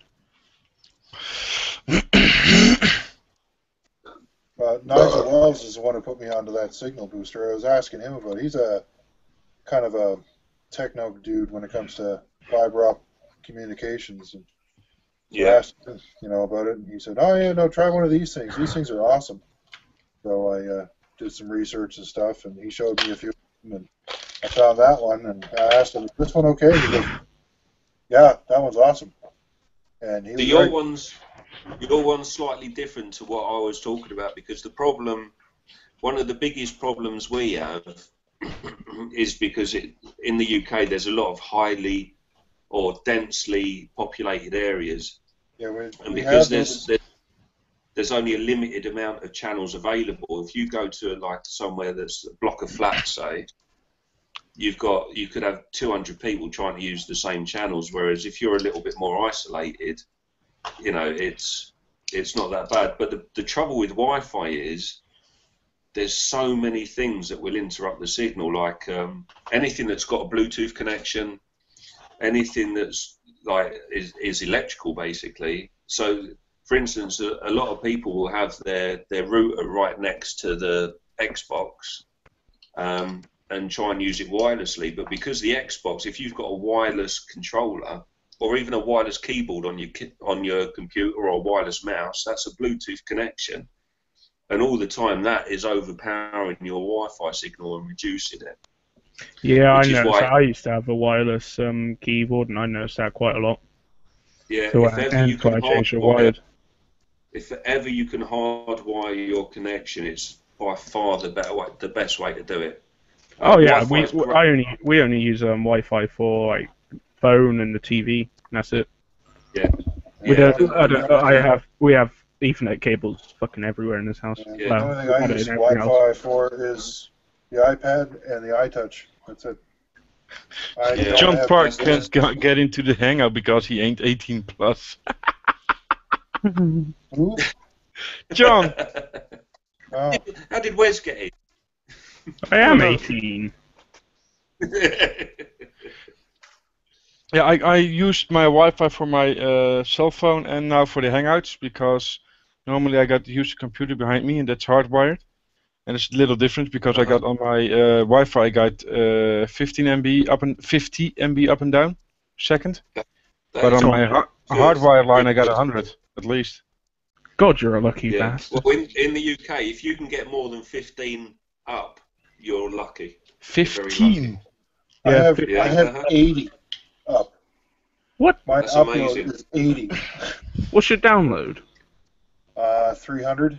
Nigel Wells is the one who put me onto that signal booster. I was asking him about it. He's a kind of a techno dude when it comes to fiber optic communications. And I asked him, about it, and he said, "Oh yeah, no, try one of these things. These things are awesome." So I did some research and stuff, and he showed me a few of them, and I found that one, and I asked him, "Is this one okay?" He goes, "Yeah, that one's awesome." And he was Your one's slightly different to what I was talking about, because one of the biggest problems we have is because in the UK there's a lot of highly or densely populated areas, and because there's only a limited amount of channels available. If you go to like somewhere that's a block of flats, say, you could have 200 people trying to use the same channels, whereas if you're a little bit more isolated, it's not that bad. But the trouble with Wi-Fi is there's so many things that will interrupt the signal, like anything that's got a Bluetooth connection, anything that's like is electrical basically. So for instance, a lot of people will have their router right next to the Xbox and try and use it wirelessly, but because the Xbox, if you've got a wireless controller or even a wireless keyboard on your computer or a wireless mouse, that's a Bluetooth connection, and all the time that is overpowering your Wi-Fi signal and reducing it. Yeah, I Which is noticed why- that. I used to have a wireless keyboard, and I noticed that quite a lot. Yeah, So if ever and you so can I changed to hardwire, wired. if ever you can hardwire your connection, it's by far the best way to do it. Oh yeah, Wi-Fi is great. we only use Wi-Fi for like phone and the TV. And that's it. Yeah. We Yeah. don't. We have Ethernet cables fucking everywhere in this house. The Well, only thing we I had it use in every house. Wi-Fi for is the iPad and the iTouch. That's it. I don't John have Park this- can't get into the Hangout because he ain't 18 plus. Who? John. Oh. How did Wes get in? I am 18. Yeah, I used my Wi-Fi for my cell phone and now for the Hangouts because normally I got to use the computer behind me and that's hardwired. And it's a little different because I got on my Wi-Fi I got 15 MB up and 50 MB up and down second. But on my hardwired line I got 100 at least. God, you're a lucky bastard. Well, in the UK, if you can get more than 15 up, you're lucky. 15. I have Yeah. 80 up. What? My That's upload amazing. is 80. What's your download? 300.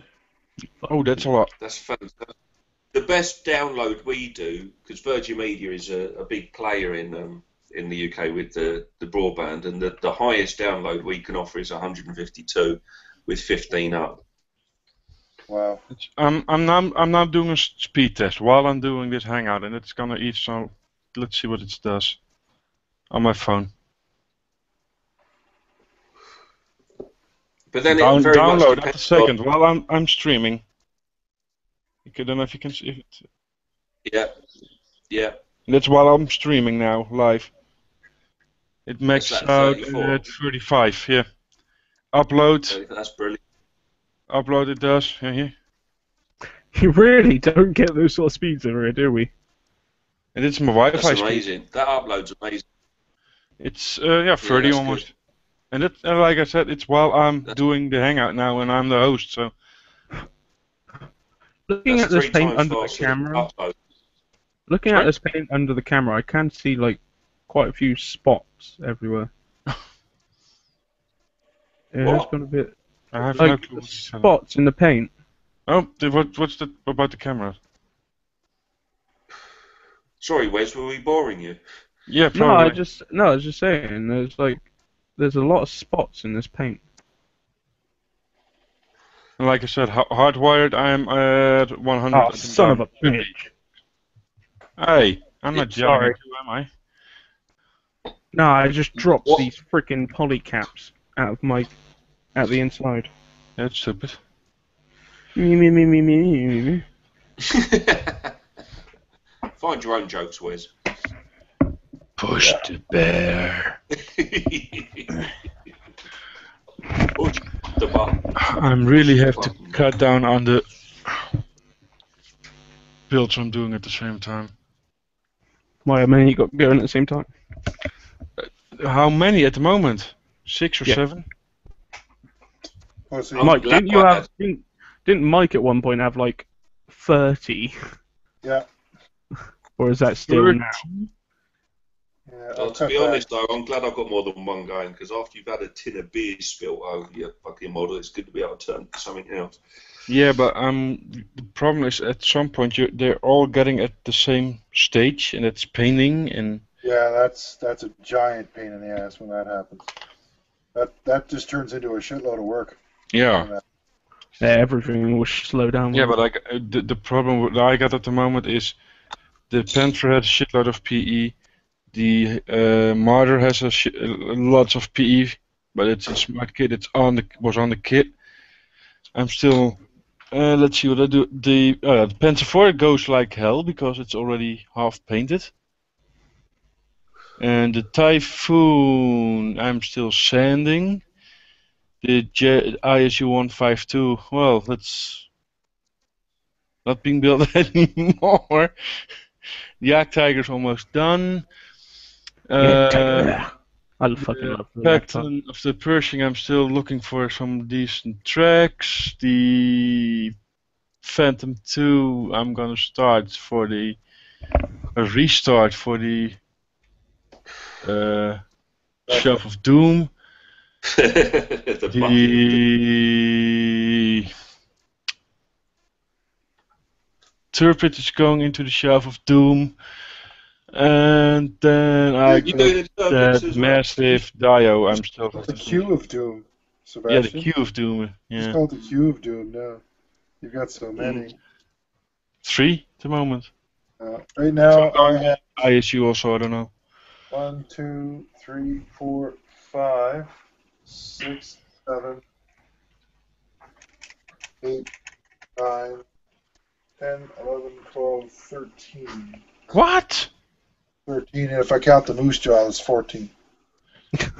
Oh, that's a lot. That's fantastic. The best download we do, because Virgin Media is a big player in the UK with the broadband, and the highest download we can offer is 152 with 15 up. Wow. I'm now doing a speed test while I'm doing this Hangout, and it's gonna eat some. Let's see what it does on my phone. But then it very much download at a depends second on- while I'm streaming. I don't know if you can see it. Yeah, yeah. That's while I'm streaming now live. It maxes that, out 34? at 35. Yeah. Upload. That's brilliant. Upload it does. Yeah, here. You really don't get those sort of speeds over here, do we? And it's my Wi-Fi That's speed. amazing. That upload's amazing. It's 30 that's almost. good. And it, like I said, it's while I'm doing the Hangout now, and I'm the host. So Looking That's at this 3 paint times under the faster than camera, upload. looking at this paint under the camera, I can see like quite a few spots everywhere. Yeah, there's What? gonna be I have no like clue. what you're saying. spots in the paint. Oh, what's that about the camera? Sorry, Wes, were we boring you? Yeah, No, I probably. was just saying. There's a lot of spots in this paint. And like I said, hardwired. I'm at 100. Oh, son of a bitch! Hey, I'm not yelling Sorry. at you, am I? No, I just dropped What? these freaking polycaps out the inside. That's stupid. Me. Find your own jokes, Wes. Push the bear. Push the button. I really have to cut down on the builds I'm doing at the same time. Why, how many you got going at the same time? How many at the moment? 6 or Yeah. 7? Oh, so Mike, didn't Mike at one point have like 30? Yeah. Or is that still 30? now? Yeah, Well, I'll to cut be back. honest, though, I'm glad I've got more than one going, because after you've had a tin of beer spilt over your fucking model, it's good to be able to turn to something else. Yeah, but the problem is at some point they're all getting at the same stage, and it's painting and. Yeah, that's a giant pain in the ass when that happens. That just turns into a shitload of work. Yeah. Yeah, everything will slow down. Yeah, but like the problem that I got at the moment is the Panther has a shitload of PE. The Martyr has lots of PE, but it's a smart kit. Was on the kit. I'm still. Let's see what I do. The Panther 4 goes like hell because it's already half painted. And the Typhoon, I'm still sanding. The ISU 152, well, that's not being built anymore. The Yak Tiger's almost done. I fucking love the Pattern of the Pershing, I'm still looking for some decent tracks. The Phantom 2, I'm gonna start for the a restart for the Shelf of Doom. The Turpit is going into the Shelf of Doom. And then I got that massive Dio. I'm still The Queue of Doom, Sebastian. Yeah, the Queue of Doom. It's Yeah. called the Queue of Doom now. You've got so many. 3 at the moment. Right now, I have ISU also, I don't know. 1, 2, 3, 4, 5, 6, 7, 8, 9, 10, 11, 12, 13. What? 13, and if I count the moose jaw, it's 14.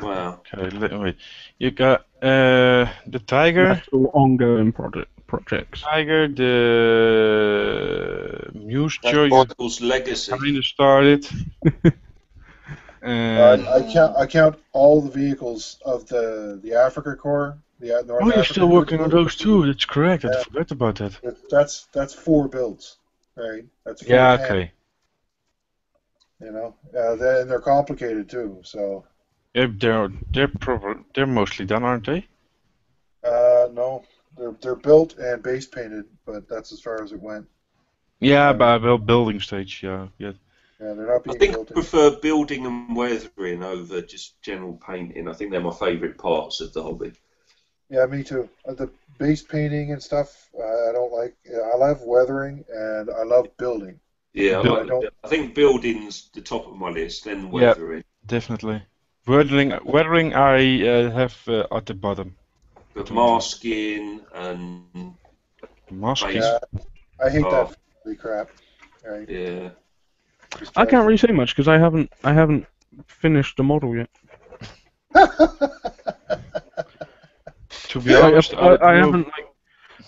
Wow. Okay, wait. You got the Tiger. That's all ongoing projects. Tiger, the Muse That's Joy. Michael's legacy. Kind of started. I count all the vehicles of the Africa Corps. The North You're Africa still working on Corps. those too. That's correct. I Yeah. forgot about that. That's 4 builds, right? That's 4 Yeah. tanks, Okay. You know, they're complicated too. So Yeah, they're mostly done, aren't they? no, they're built and base painted, but that's as far as it went. Yeah, well, building stage. Yeah. Yeah, they're not I being think I built. prefer building and weathering over just general painting. I think they're my favourite parts of the hobby. Yeah, me too. The base painting and stuff, I don't like. I love weathering and I love building. Yeah, Build- I think building's the top of my list, then weathering. Definitely. Weathering, I have at the bottom. But masking and Masking. Yeah, I hate Oh. that f***ing crap. Right. Yeah. I can't really say much because I haven't finished the model yet. To be honest, I haven't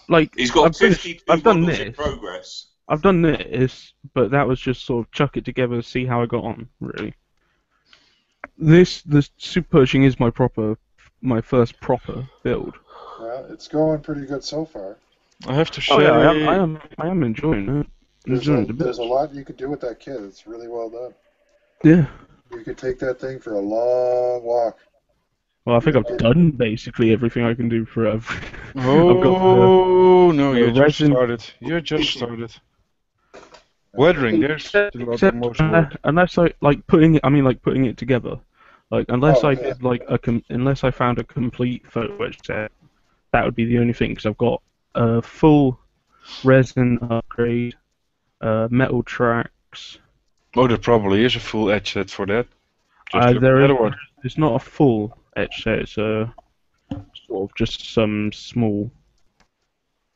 like He's got I've finished- 52 I've done models in this. progress. I've done this, but that was just sort of chuck it together, see how I got on, really. The super pushing is my first proper build. Well, it's going pretty good so far. I have to say, Oh yeah, I am enjoying it. Enjoying it a bit. There's a lot you could do with that kit. It's really well done. Yeah. You could take that thing for a long walk. Well, I think I've done basically everything I can do for every. Oh no, the you just resin- started. You just started. Weathering, there's the Except most work. unless I like putting it together. Like unless Oh, I yeah. did like unless I found a complete photo etch set, that would be the only thing because I've got a full resin upgrade, metal tracks. Oh, there probably is a full edge set for that. Just look There at is. the other one. It's not a full etch set. It's a sort of just some small.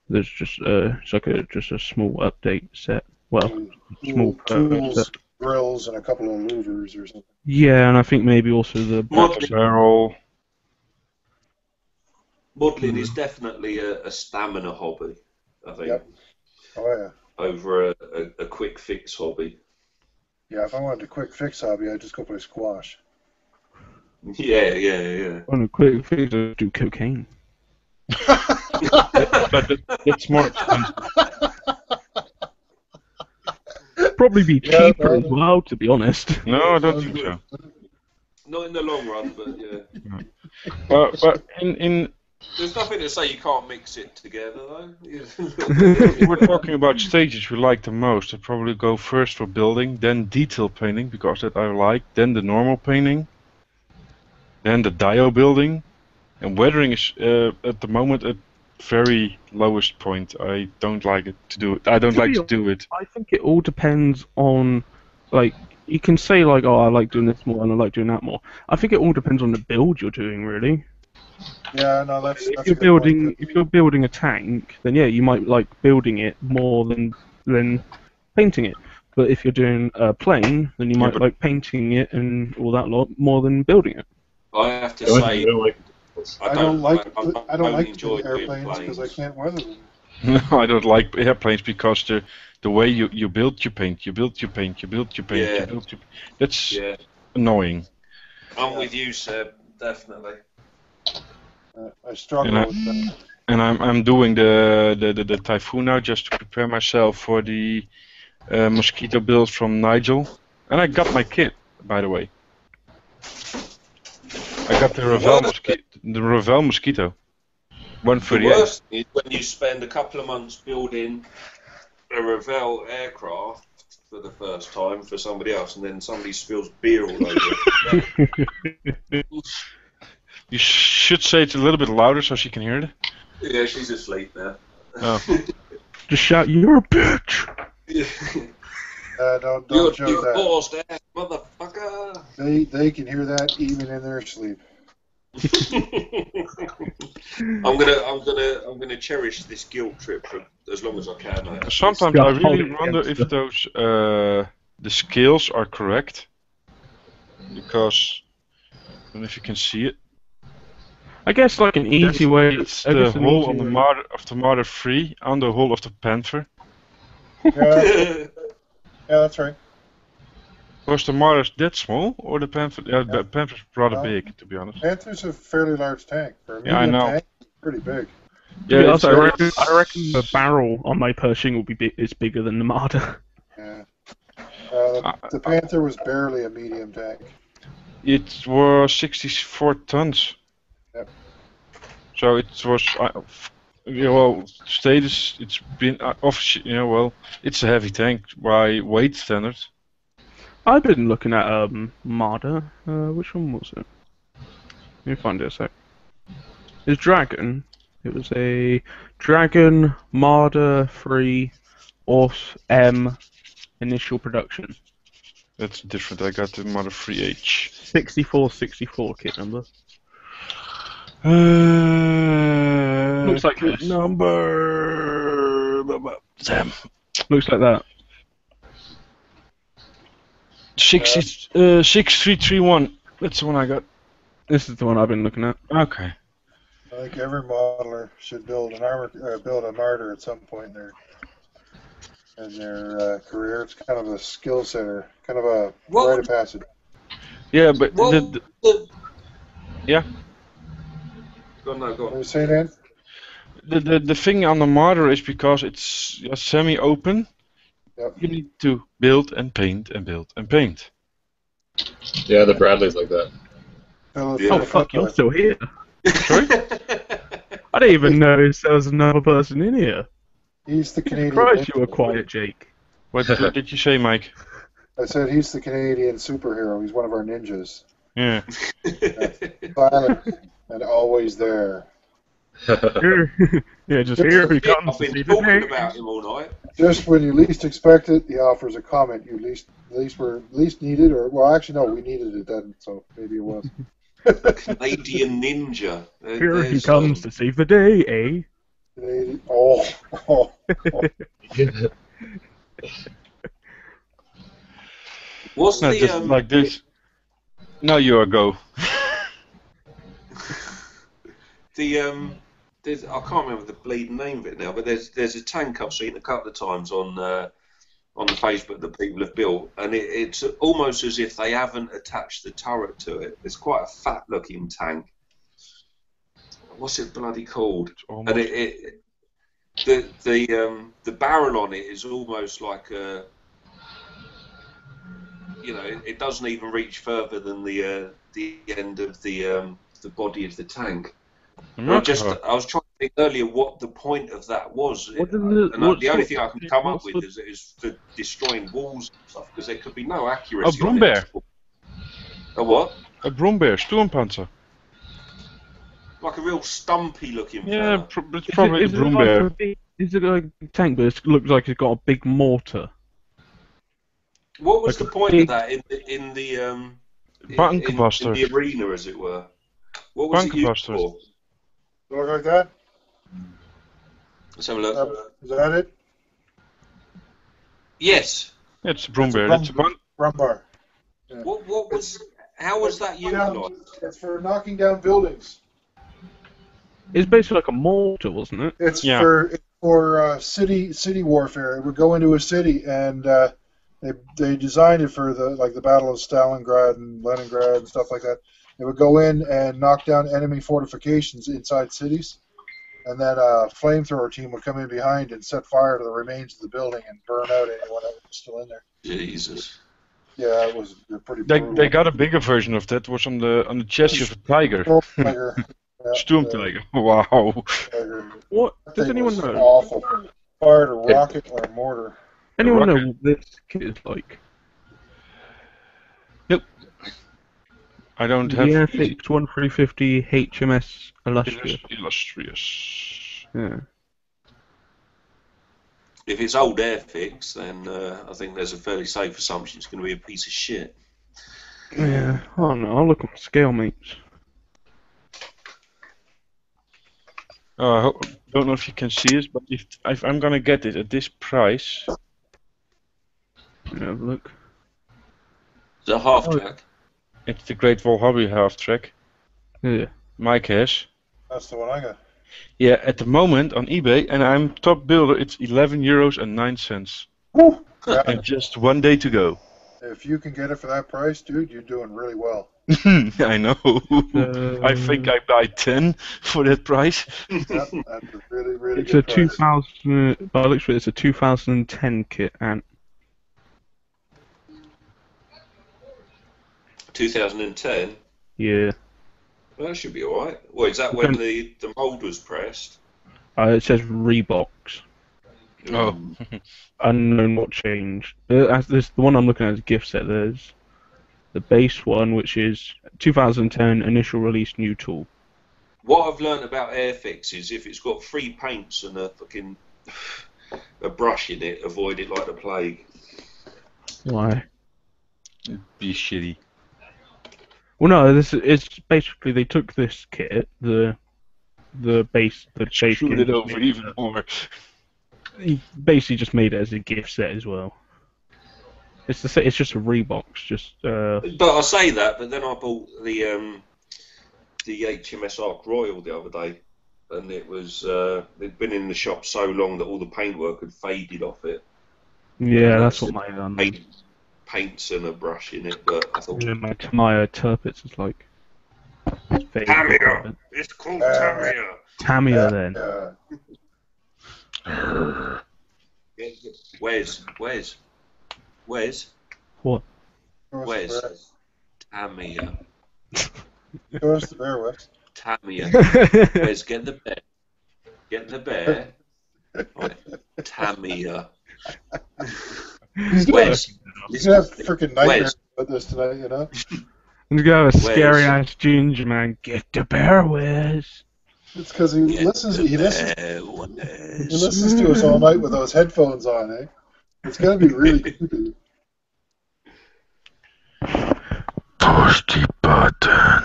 There's just it's like just a small update set. Well, small Tools, set. drills, and a couple of louvers or something. Yeah, and I think maybe also the barrel. Modelling is definitely a stamina hobby, I think, Yep. Oh yeah. over a quick fix hobby. Yeah, if I wanted a quick fix hobby, I'd just go play squash. Yeah. On a quick fix, I do cocaine. But that's more expensive. Probably be Yeah, cheaper as well, to be honest. No, I don't think so. Not in the long run, but yeah. But in There's nothing to say you can't mix it together, though. if we're talking about stages we like the most, I'd probably go first for building, then detail painting because that I like, then the normal painting, then the dio building, and weathering is at the moment at very lowest point. I don't like it to do it. I don't like to do it. I think it all depends on, like, you can say like, oh, I like doing this more and I like doing that more. I think it all depends on the build you're doing, really. Yeah, no, that's If a you're good point. building, if you're building a tank, then yeah, you might like building it more than painting it. But if you're doing a plane, then you might like painting it and all that lot more than building it. I have to Don't- say, don't like- I don't like I to enjoy do doing airplanes because I planes. can't weather them. No, I don't like airplanes because the way you build your paint, you build your paint, you build your paint, Yeah. you build your that's Yeah, annoying. I'm with you, Seb. Definitely. I struggle And I- with that. And I'm doing the Typhoon now just to prepare myself for the mosquito build from Nigel. And I got my kit, by the way. I got the Revell mosquito. The 138. worst is when you spend a couple of months building a Revell aircraft for the first time for somebody else, and then somebody spills beer all over it. You should say it a little bit louder so she can hear it. Yeah, she's asleep now. Oh. Just shout, "You're a bitch!" Don't You joke that. forced ass motherfucker. They can hear that even in their sleep. I'm gonna cherish this guilt trip for as long as I can. Sometimes I really wonder if those the scales are correct, because I don't know if you can see it. I guess like an easy way. It's I the guess an hull easy on the way- Marder of the Marder 3 and the hull of the Panther. Yeah, that's right. Was the Marder that small, or the Panther? Yeah, the Panther's rather No. big, to be honest. Panther's a fairly large tank. For a Yeah, I medium know. tank, it's pretty big. Yeah, Yeah, it's, I reckon the barrel on my Pershing will be is bigger than the Marder. Yeah. The Panther was barely a medium tank. it was 64 tons. Yep. So it was, well, status. It's been well, it's a heavy tank by weight standards. I've been looking at Marder. Which one was it? Let me find it a sec. It's Dragon. It was a Dragon Marder 3 Ors M initial production. That's different. I got the Marder 3H. 6464 kit number. Looks like kit this. number. Sam. Looks like that. 6331. That's the one I got. This is the one I've been looking at. Okay. I think every modeler should build build a Marder at some point in their career. It's kind of a skill center, kind of a rite of passage. Yeah, but yeah. Go on. What are you saying, Ed? The thing on the Marder is because it's semi-open. Yep. You need to build and paint and build and paint. Yeah, the Bradley's like that. Oh fuck, you're still here. Sorry? I didn't even notice there was another person in here. He's the Canadian. Surprised you were quiet, Jake. What did you say, Mike? I said he's the Canadian superhero. He's one of our ninjas. Yeah. Silent and always there. Yeah, just here he comes. I've been talking about him all night. Just when you least expect it, he offers a comment you least needed, or well, actually no, we needed it then, so maybe it was. Canadian ninja. Here he comes to save the day, eh? Oh. What's No, the just like this. Now you are go. There's, I can't remember the bleeding name of it now, but there's a tank I've seen a couple of times on the Facebook that people have built, and it's almost as if they haven't attached the turret to it. It's quite a fat-looking tank. What's it bloody called? And the barrel on it is almost like a, it doesn't even reach further than the end of the body of the tank. I was trying to think earlier what the point of that was, and the only thing I can come up with is for destroying walls and stuff, because there could be no accuracy. A Brumbear. A what? A Brumbear, Sturmpanzer. Like a real stumpy looking. Yeah, it's probably a Brumbear. Is it like a tank, but it looks like it's got a big mortar? What was like the point of that in the Bunkerbuster. in the arena, as it were? What was it used for? Look like that? Let's have a look. Is that it? Yes. It's a Brumbear. It's a Brumbar. Yeah. What was? How was that utilised? It's for knocking down buildings. It's basically like a mortar, wasn't it? It's for city warfare. It would go into a city, and they designed it for the Battle of Stalingrad and Leningrad and stuff like that. It would go in and knock down enemy fortifications inside cities, And then a flamethrower team would come in behind and set fire to the remains of the building and burn out anyone that was still in there. Jesus. Yeah, it was pretty They brutal. got a bigger version of that. Was on the chest of a tiger. Storm Tiger. Yeah, Storm Tiger. Wow. Tiger. What That does thing anyone was know? awful. Fired a rocket or a mortar. Anyone rocket. know what this kit is like? Nope. I don't The have Airfix 1350 HMS Illustrious. Illustrious. Yeah. If it's old Airfix, then I think there's a fairly safe assumption it's going to be a piece of shit. Yeah. I don't know. I'll look on scale mates. I don't know if you can see this, but if I'm gonna get it at this price, Have a look. It's a half track. it's the Great Wall Hobby half track. Yeah. Mike has. That's the one I got. Yeah, at the moment on eBay, and I'm top builder. It's €11.09, Woo! Yeah, and just 1 day to go. if you can get it for that price, dude, you're doing really well. I know. I think I buy 10 for that price. Yep, that's a really, really It's a good price. 2000. By the looks of it, it's a 2010 kit, and 2010. yeah. Well, that should be alright. Well, is that when the mould was pressed? It says Reeboks. Oh. Unknown what changed. As this, the one I'm looking at is a gift set. There's the base one, which is 2010 initial release new tool. What I've learned about Airfix is if it's got 3 paints and a brush in it, avoid it like the plague. Why? It'd be shitty. Well, no, this it's basically they took this kit, the base Screwed kit, it over even more. he basically just made it as a gift set as well. It's just a Reeboks, just But I say that, but then I bought the HMS Ark Royal the other day, and it was it'd been in the shop so long that all the paintwork had faded off it. yeah, that's what my Paints and a brush in it, but I thought my Tamiya Turpits is like. Tamiya. It's called Tamiya. Tamiya then. Where's What? Where's Tamiya? Where's the bear, Wes? Tamiya. Where's get the bear? Get the bear. Right. Tamiya. Where's? He's gonna have freaking nightmares about this tonight, you know? Let's go, a scary ass ginger man. Get the bear, Wes. It's because he listens to us all night with those headphones on, eh? It's gonna be really creepy. Push the button.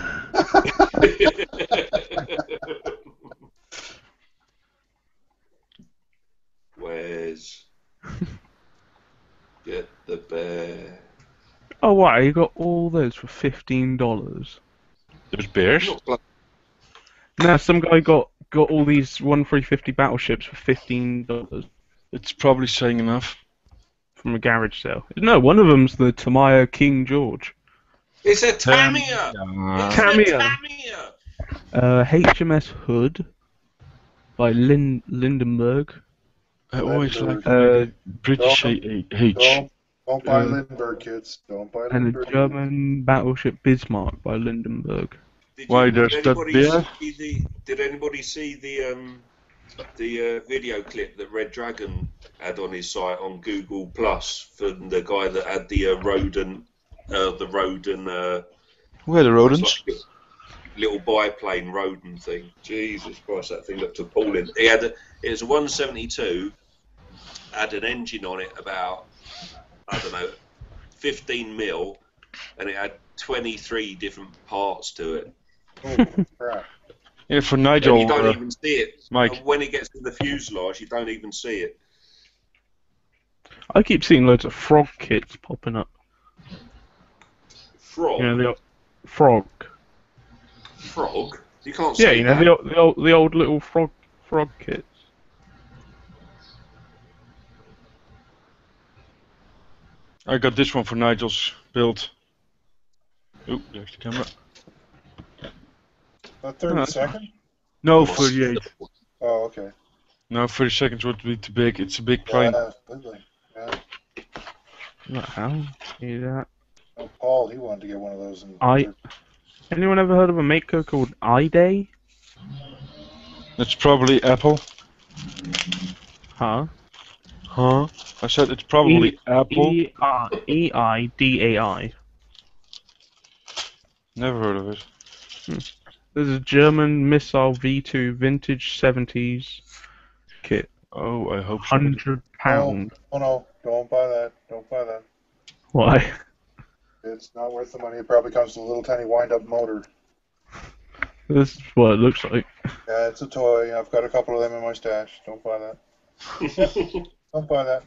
Where's? Get the bear. Oh wow, you got all those for $15. Those bears? No, some guy got all these 1350 battleships for $15 It's probably saying enough. from a garage sale. No, one of them's the Tamiya King George. It's a Tamiya. Tamiya. HMS Hood by Lindenberg. I always like Don't British buy Lindbergh, kids. Don't buy And Lindbergh. a German battleship Bismarck by Lindenberg. Why there's that bear? Did anybody see the video clip that Red Dragon had on his site on Google Plus for the guy that had the rodent? Where the rodents? like little biplane rodent thing. Jesus Christ, that thing looked appalling. It was a 172, had an engine on it about, I don't know, 15 mil, and it had 23 different parts to it. Oh, crap. Yeah, for Nigel. And you don't even see it. Mike. And when it gets to the fuselage, you don't even see it. I keep seeing loads of frog kits popping up. Frog? You know, the frog. Frog? You can't Yeah, say you know, that. the old little frog kits. I got this one for Nigel's build. Oh, there's the camera. That 32nd? No, 38. Oh, okay. No, 30 seconds would be too big. It's a big plane. Yeah, absolutely. Yeah. What the hell? Is that? Oh, Paul, he wanted to get one of those. Anyone ever heard of a maker called iDay? It's probably Apple. Huh? Huh? I said it's probably Apple. EIDAI. Never heard of it. There's a German missile V2 vintage 70s kit. Oh, I hope so. £100. Oh no, don't buy that. Don't buy that. Why? It's not worth the money. It probably comes with a little tiny wind-up motor. This is what it looks like. Yeah, it's a toy. I've got a couple of them in my stash. Don't buy that. Don't buy that.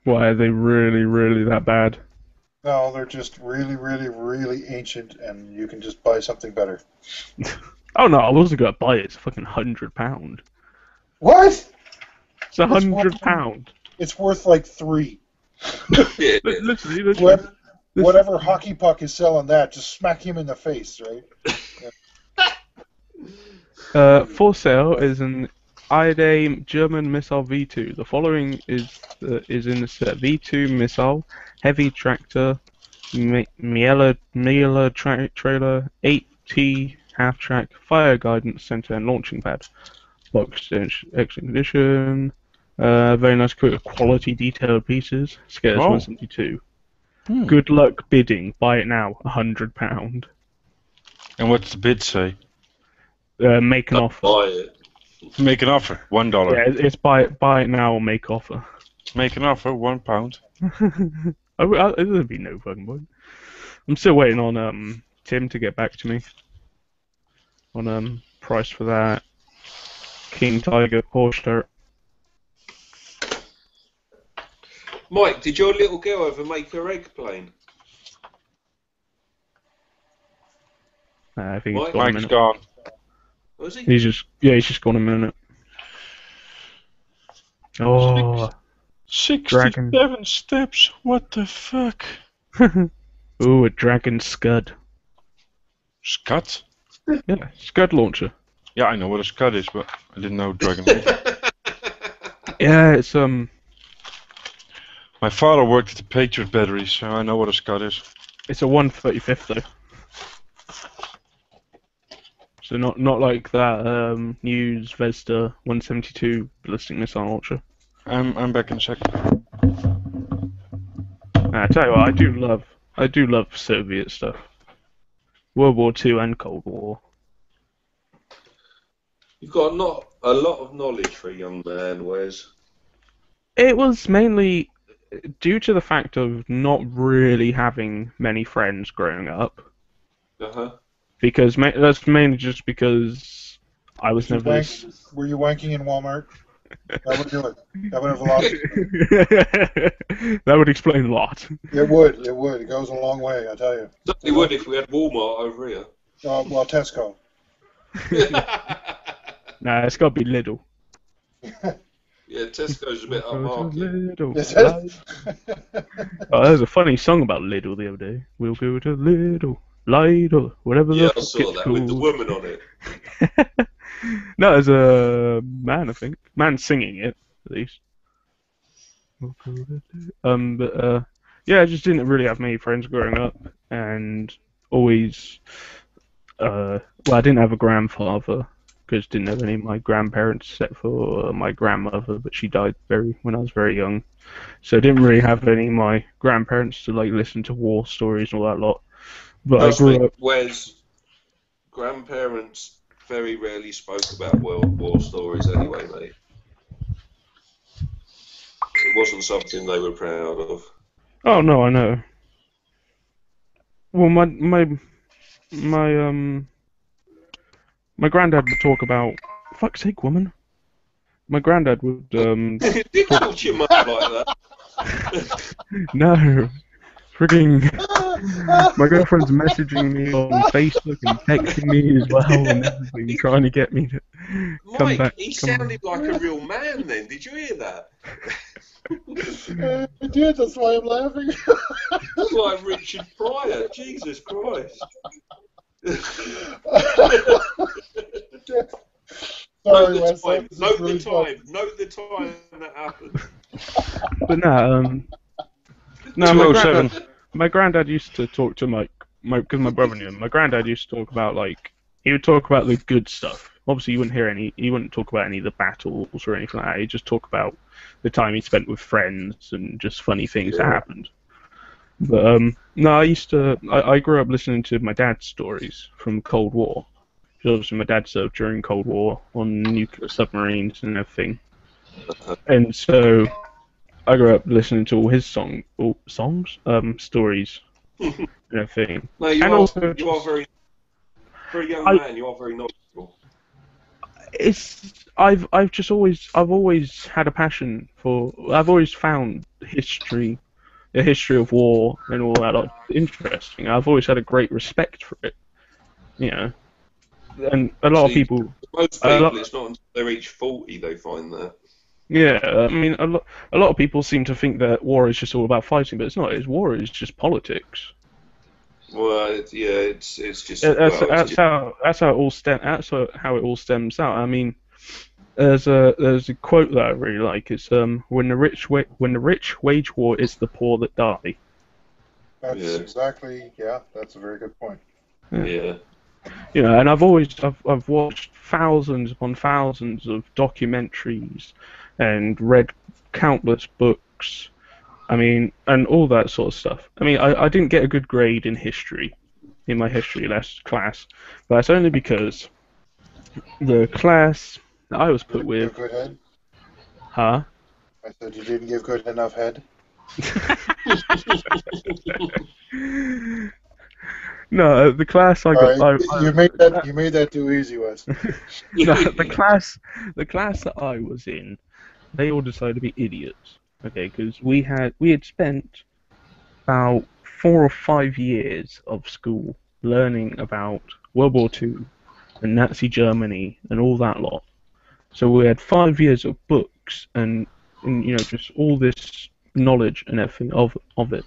Why are they really, really that bad? No, they're just really, really, really ancient, and you can just buy something better. Oh no, I wasn't gonna buy it. It's fucking £100. What? It's £100. It's worth like 3. Literally. Whatever hockey puck is selling that, just smack him in the face, right? For sale is an iDay German missile V2. The following is in the set: V2 missile, heavy tractor, Miele trailer, 8T half track, fire guidance center, and launching pad. Box excellent condition. Very nice quality detailed pieces. Scales 172. Good luck bidding. Buy it now. £100. And what's the bid say? Make an offer. Buy it. Make an offer. $1. Yeah, it's buy it now or make offer. Make an offer. £1. There'd be no fucking point. I'm still waiting on Tim to get back to me on price for that King Tiger Porsche. Mike, did your little girl ever make her egg plane? I think Mike? it's gone. Mike's gone. Was he? He's just gone a minute. Oh, 67 dragon. steps. What the fuck? Ooh, a dragon scud. Scud? Yeah, scud launcher. Yeah, I know what a scud is, but I didn't know dragon. Yeah, it's My father worked at the Patriot batteries, so I know what a scud is. It's a 135th though. So not like that News Vesta 172 ballistic missile launcher. I'm back in a second. I tell you what, I do love Soviet stuff. World War II and Cold War. You've got a lot of knowledge for a young man, Wes. It was mainly due to the fact of not really having many friends growing up. Uh-huh. Because that's mainly just because I was never. Were you wanking in Walmart? That would do it. That would have a lot. That would explain a lot. It would. It would. It goes a long way, I tell you. Certainly would if we had Walmart over here. Well, Tesco. Nah, it's got to be Lidl. Yeah, Tesco's a bit upmarket. Lidl. Is it? Oh, there's a funny song about Lidl the other day. We'll go to Lidl, Lidl, whatever Yeah, the I fuck saw it's that called. with the woman on it. No, there's a man, I think. Man singing it, at least. Yeah, I just didn't really have many friends growing up, and always, well, I didn't have a grandfather, because didn't have any of my grandparents except for my grandmother, but she died when I was very young. So I didn't really have any of my grandparents to like listen to war stories and all that lot. But I grew up. Wes, grandparents very rarely spoke about World War stories anyway, mate. It wasn't something they were proud of. Oh no, I know. Well, my granddad would talk about. Fuck's sake, woman. My granddad would Didn't talk to your mum like that. No. Frigging. My girlfriend's messaging me on Facebook and texting me as well and everything, trying to get me to come Mike, back. he sounded like a real man then. Did you hear that? I did, that's why I'm laughing. It's like Richard Pryor. Jesus Christ. shit. Note Sorry, the Wes. time. This is Note really the fun. time. Note the time that happened. But no, no, 207. my granddad used to talk to because my brother knew him. My granddad used to talk about he would talk about the good stuff. Obviously, he wouldn't talk about any of the battles or anything like that. He'd just talk about the time he spent with friends and just funny things that happened. But no, I grew up listening to my dad's stories from Cold War. Because obviously my dad served during Cold War on nuclear submarines and everything. And so I grew up listening to all his stories and everything. No, you And are. also You are very, very young man. You are very knowledgeable. I've always had a passion for. I've always found the history of war and all that interesting. I've always had a great respect for it, you know. And a lot of people. Most people, it's not until they reach 40 they find that. Yeah, I mean, a lot of people seem to think that war is just all about fighting, but it's not. War is just politics. Well, it's just. That's how it all how it all stems out. I mean, there's a quote that I really like. It's when the rich wage war, it's the poor that die. That's exactly. Yeah, that's a very good point. Yeah. You know, and I've watched thousands upon thousands of documentaries and read countless books. I mean, and all that sort of stuff. I mean, I didn't get a good grade in history, in my history class, but that's only because the class that I was put with. Good head? Huh? I said you didn't give good enough head. No, the class I got. Right, you made that too easy, Wes. No, the class that I was in, they all decided to be idiots. Okay, because we had spent about 4 or 5 years of school learning about World War II and Nazi Germany and all that lot. So we had 5 years of books and you know, just all this knowledge and everything of it.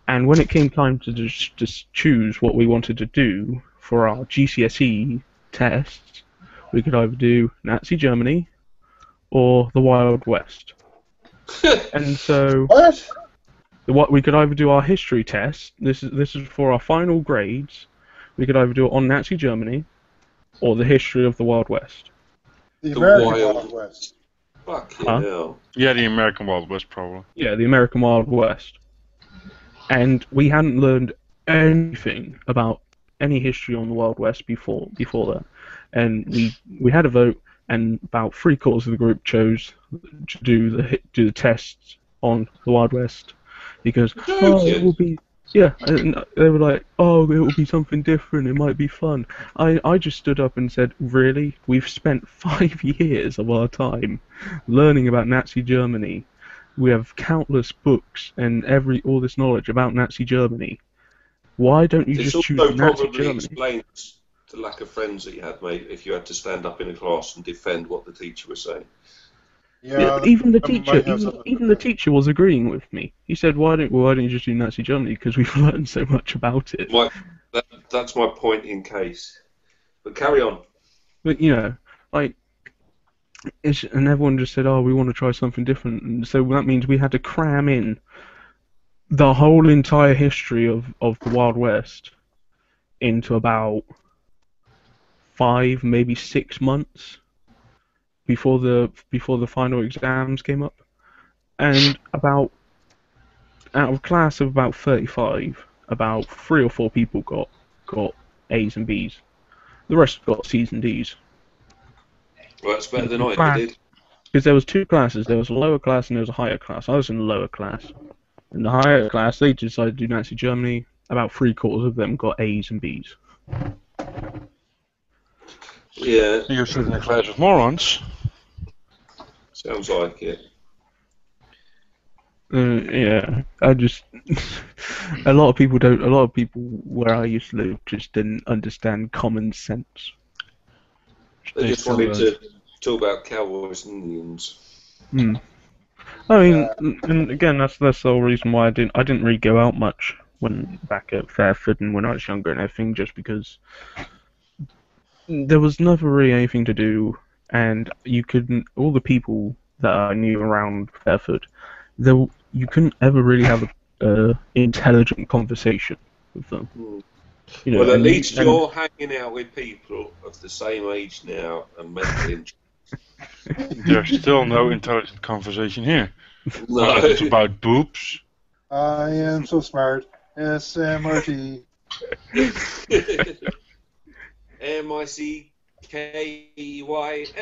And when it came time to just choose what we wanted to do for our GCSE tests, we could either do Nazi Germany or the Wild West. And so what we could either do our history test. This is for our final grades. We could either do it on Nazi Germany or the history of the Wild West. The American Wild West. Fucking hell. Yeah, the American Wild West, probably. Yeah, the American Wild West. And we hadn't learned anything about any history on the Wild West before that. And we had a vote, and about 3/4 of the group chose to do the tests on the Wild West because it will be and they were like, oh, it will be something different, it might be fun. I just stood up and said, really? We've spent 5 years of our time learning about Nazi Germany. We have countless books and all this knowledge about Nazi Germany. Why don't you just choose Nazi Germany? This probably explains the lack of friends that you had, mate, if you had to stand up in a class and defend what the teacher was saying. Yeah, even the teacher was agreeing with me. He said, "Why don't you just do Nazi Germany? Because we've learned so much about it." That's my point in case. But carry on. But you know, and everyone just said, "Oh, we want to try something different," and so that means we had to cram in the whole entire history of the Wild West into about 5, maybe 6 months before the final exams came up, and out of a class of about 35, about 3 or 4 people got A's and B's. The rest got C's and D's. Well, that's better than I did. Because there was 2 classes. There was a lower class and there was a higher class. I was in the lower class. In the higher class, they decided to do Nazi Germany. About 3/4 of them got A's and B's. Yeah. You're sitting in a class with morons. Sounds like it. Yeah, I just a lot of people where I used to live just didn't understand common sense. They just wanted to talk about cowboys and Indians. I mean, and again, that's the whole reason why I didn't really go out much when back at Fairford and when I was younger and everything, just because there was never really anything to do, and you couldn't. All the people that I knew around Fairford, you couldn't ever really have a intelligent conversation with them. You know, Well, at and- least and- you're hanging out with people of the same age now and mentally. There's still no intelligent conversation here. No. It's about boobs. I am so smart. SMRT.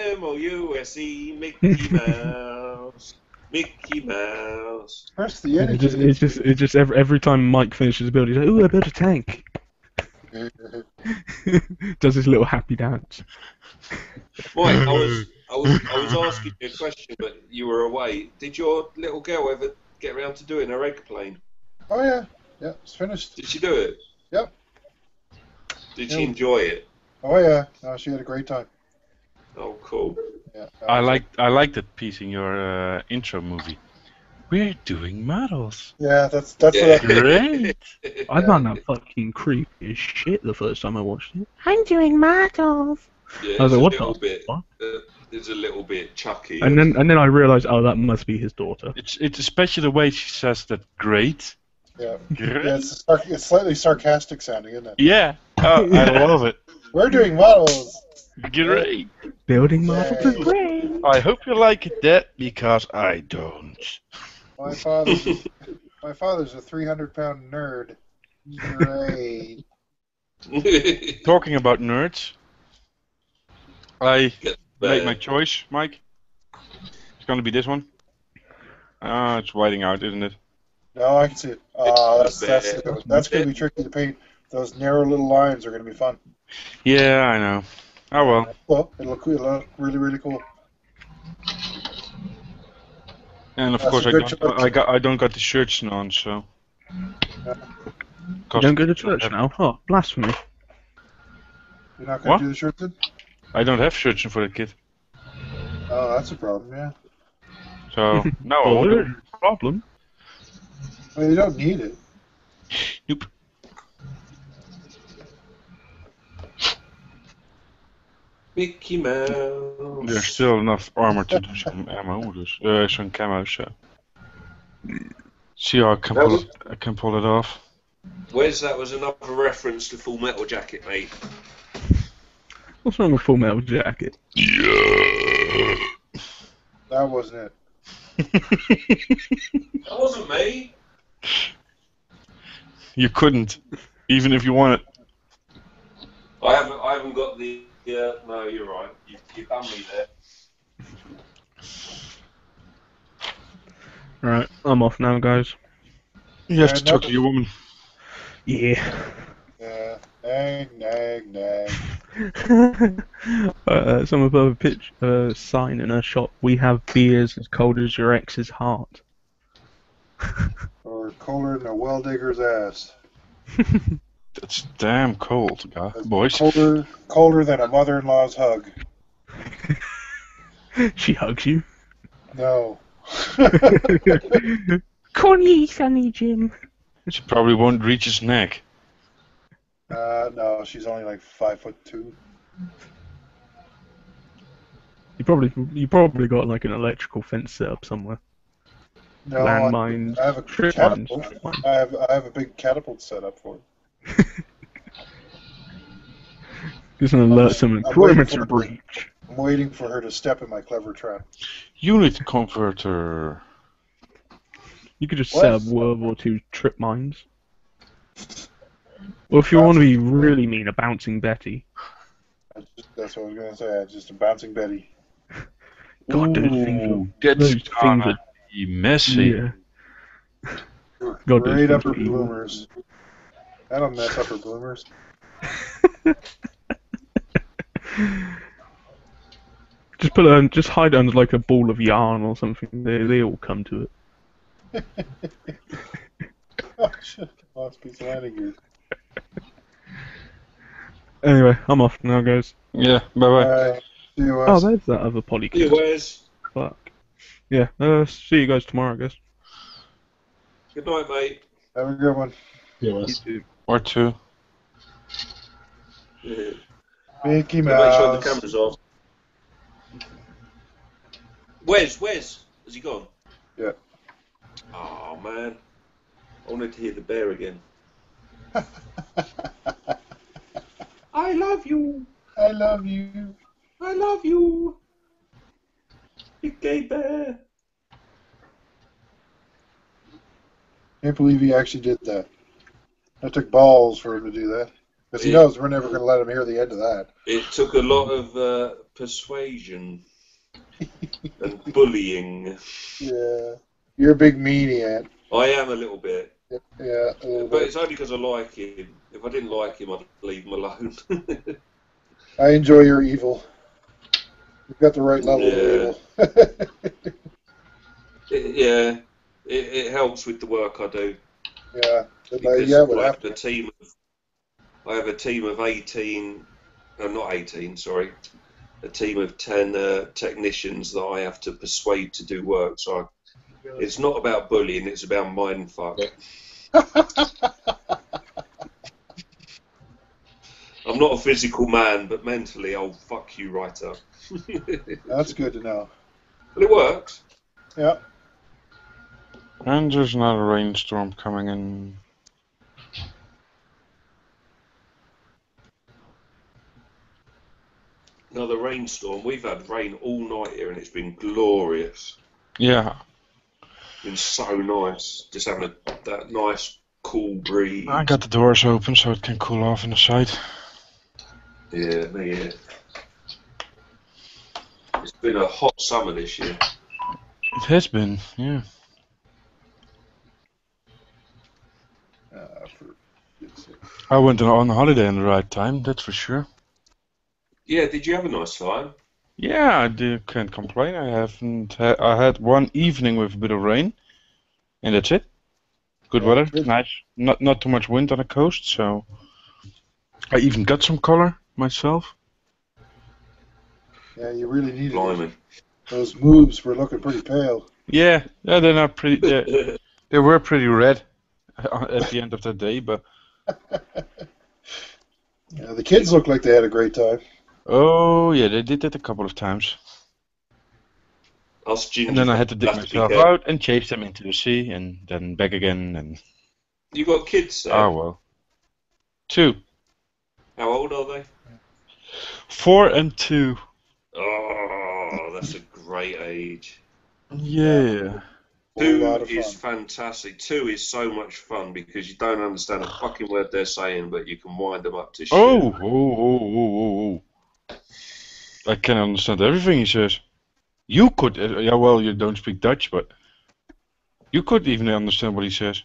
MICKEYMOUSE, Mickey Mouse. Mickey Mouse. Press the It energy. just every time Mike finishes a build, he's like, "Ooh, I built a tank." Does his little happy dance. Mike, I was asking you a question, but you were away. Did your little girl ever get around to doing her egg plane? Oh yeah, yeah, it's finished. Did she do it? Yep. Did she enjoy it? Oh yeah, no, she had a great time. Oh, cool. Yeah. I like that piece in your intro movie. We're doing models. Yeah, that's what Great. I found that fucking creepy as shit the first time I watched it. I'm doing models. Yeah, I was like, what little the bit, fuck? It's a little bit chucky. And then I realised, oh, that must be his daughter. It's especially the way she says that. Great. Yeah, Great. yeah it's slightly sarcastic sounding, isn't it? Yeah. Oh, I love it. We're doing models. Great. Building models is Yay. great. I hope you like it, Dad, because I don't. My father's a 300-pound nerd. Great. Talking about nerds, I Get made bad. my choice, Mike. It's gonna be this one. It's whiting out, isn't it? No, I can see it. That's bad. going to be tricky to paint. Those narrow little lines are going to be fun. Yeah, I know. Oh well. Well, it'll look really, really cool. And of That's course, a good choice. I don't got the shirts on, so. Yeah. You don't go to church now? Oh, blasphemy. You're not going What? to do the shirt then? I don't have shirts for the kid. Oh, that's a problem, yeah. So no, I won't do it. Problem. Well, you don't need it. Nope. Mickey Mouse. There's still enough armor to do some ammo, some camo. So see how I can pull it off. Where's that was another reference to Full Metal Jacket, mate. What's wrong with Full Metal Jacket? Yeah. That wasn't it. That wasn't me. You couldn't, even if you wanted. I haven't got the. No, you're right. You've done me there. Right, I'm off now, guys. You have to talk to your woman. Yeah. Yeah. Nag, nag, nag. Some above a pitch sign in a shop. We have beers as cold as your ex's heart. Or colder than a well digger's ass. That's damn cold, boys. Colder than a mother-in-law's hug. She hugs you. No. Connie, Sonny Jim. She probably won't reach his neck. No, she's only like 5'2". You probably got like an electrical fence set up somewhere. No, Landmines. I have a trip catapult. mines. I have a big catapult set up for it. Just an alert someone. I'm waiting Perimeter for- breach. I'm waiting for her to step in my clever trap. Unit converter. You could just What? set up World War II trip mines. Or if you want to be really mean, a bouncing Betty. That's what I was going to say. Just a bouncing Betty. God, those things Ooh, are, that's those gonna things be messy. Yeah. God, those Great things upper are evil. bloomers. That'll mess upper bloomers. Just hide it under like a ball of yarn or something. They all come to it. Oh, shit. Lost piece of landing gear. Anyway, I'm off now, guys. Yeah, bye bye. Alright. See you, Oh, Wes. there's that other You polycast. Wes. Fuck. Yeah. See you guys tomorrow, I guess. Good night, mate. Have a good one. Yeah, Wes. Or two. Yeah. Mickey Yeah, make sure the Mouse. camera's off. Wes, has he gone? Yeah. Oh man, I wanted to hear the bear again. I love you. I love you. I love you. Big gay bear. Can't believe he actually did that. That took balls for him to do that. Because he Yeah. knows we're never going to let him hear the end of that. It took a lot of persuasion and bullying. Yeah. You're a big meanie, Ant. I am a little bit. Yeah, a little But bit. it's only because I like him. If I didn't like him, I'd leave him alone. I enjoy your evil. You've got the right level of evil. It helps with the work I do. Yeah. Because Yeah, what like happened? I have a team of 18, not 18, sorry, a team of 10 technicians that I have to persuade to do work. So it's not about bullying, it's about mindfuck. I'm not a physical man, but mentally I'll fuck you right up. That's good to know. But it works. Yeah. And there's another rainstorm coming in. Another rainstorm. We've had rain all night here and it's been glorious. Yeah, Been so nice. Just having that nice cool breeze. I got the doors open so it can cool off inside. Yeah. It's been a hot summer this year. It has been, yeah. I went on holiday in the right time, that's for sure. Yeah, did you have a nice time? Yeah, can't complain. I had one evening with a bit of rain, and that's it. Good weather, nice. Not too much wind on the coast, so I even got some color myself. Yeah, you really needed Blimey. it. Those moves were looking pretty pale. Yeah, they're not pretty. They were pretty red at the end of the day, but Yeah, the kids looked like they had a great time. oh yeah, they did that a couple of times. Us gingers And then I had to dig have be myself careful. out and chase them into the sea, and then back again. And You got kids, Seb? oh well, 2, How old are they? 4 and 2. Oh, that's a great age. Yeah. 2 is fantastic. 2 is so much fun because you don't understand a fucking word they're saying, but you can wind them up to shit. Oh. I can understand everything he says. You could, yeah, well, you don't speak Dutch, but you could even understand what he says.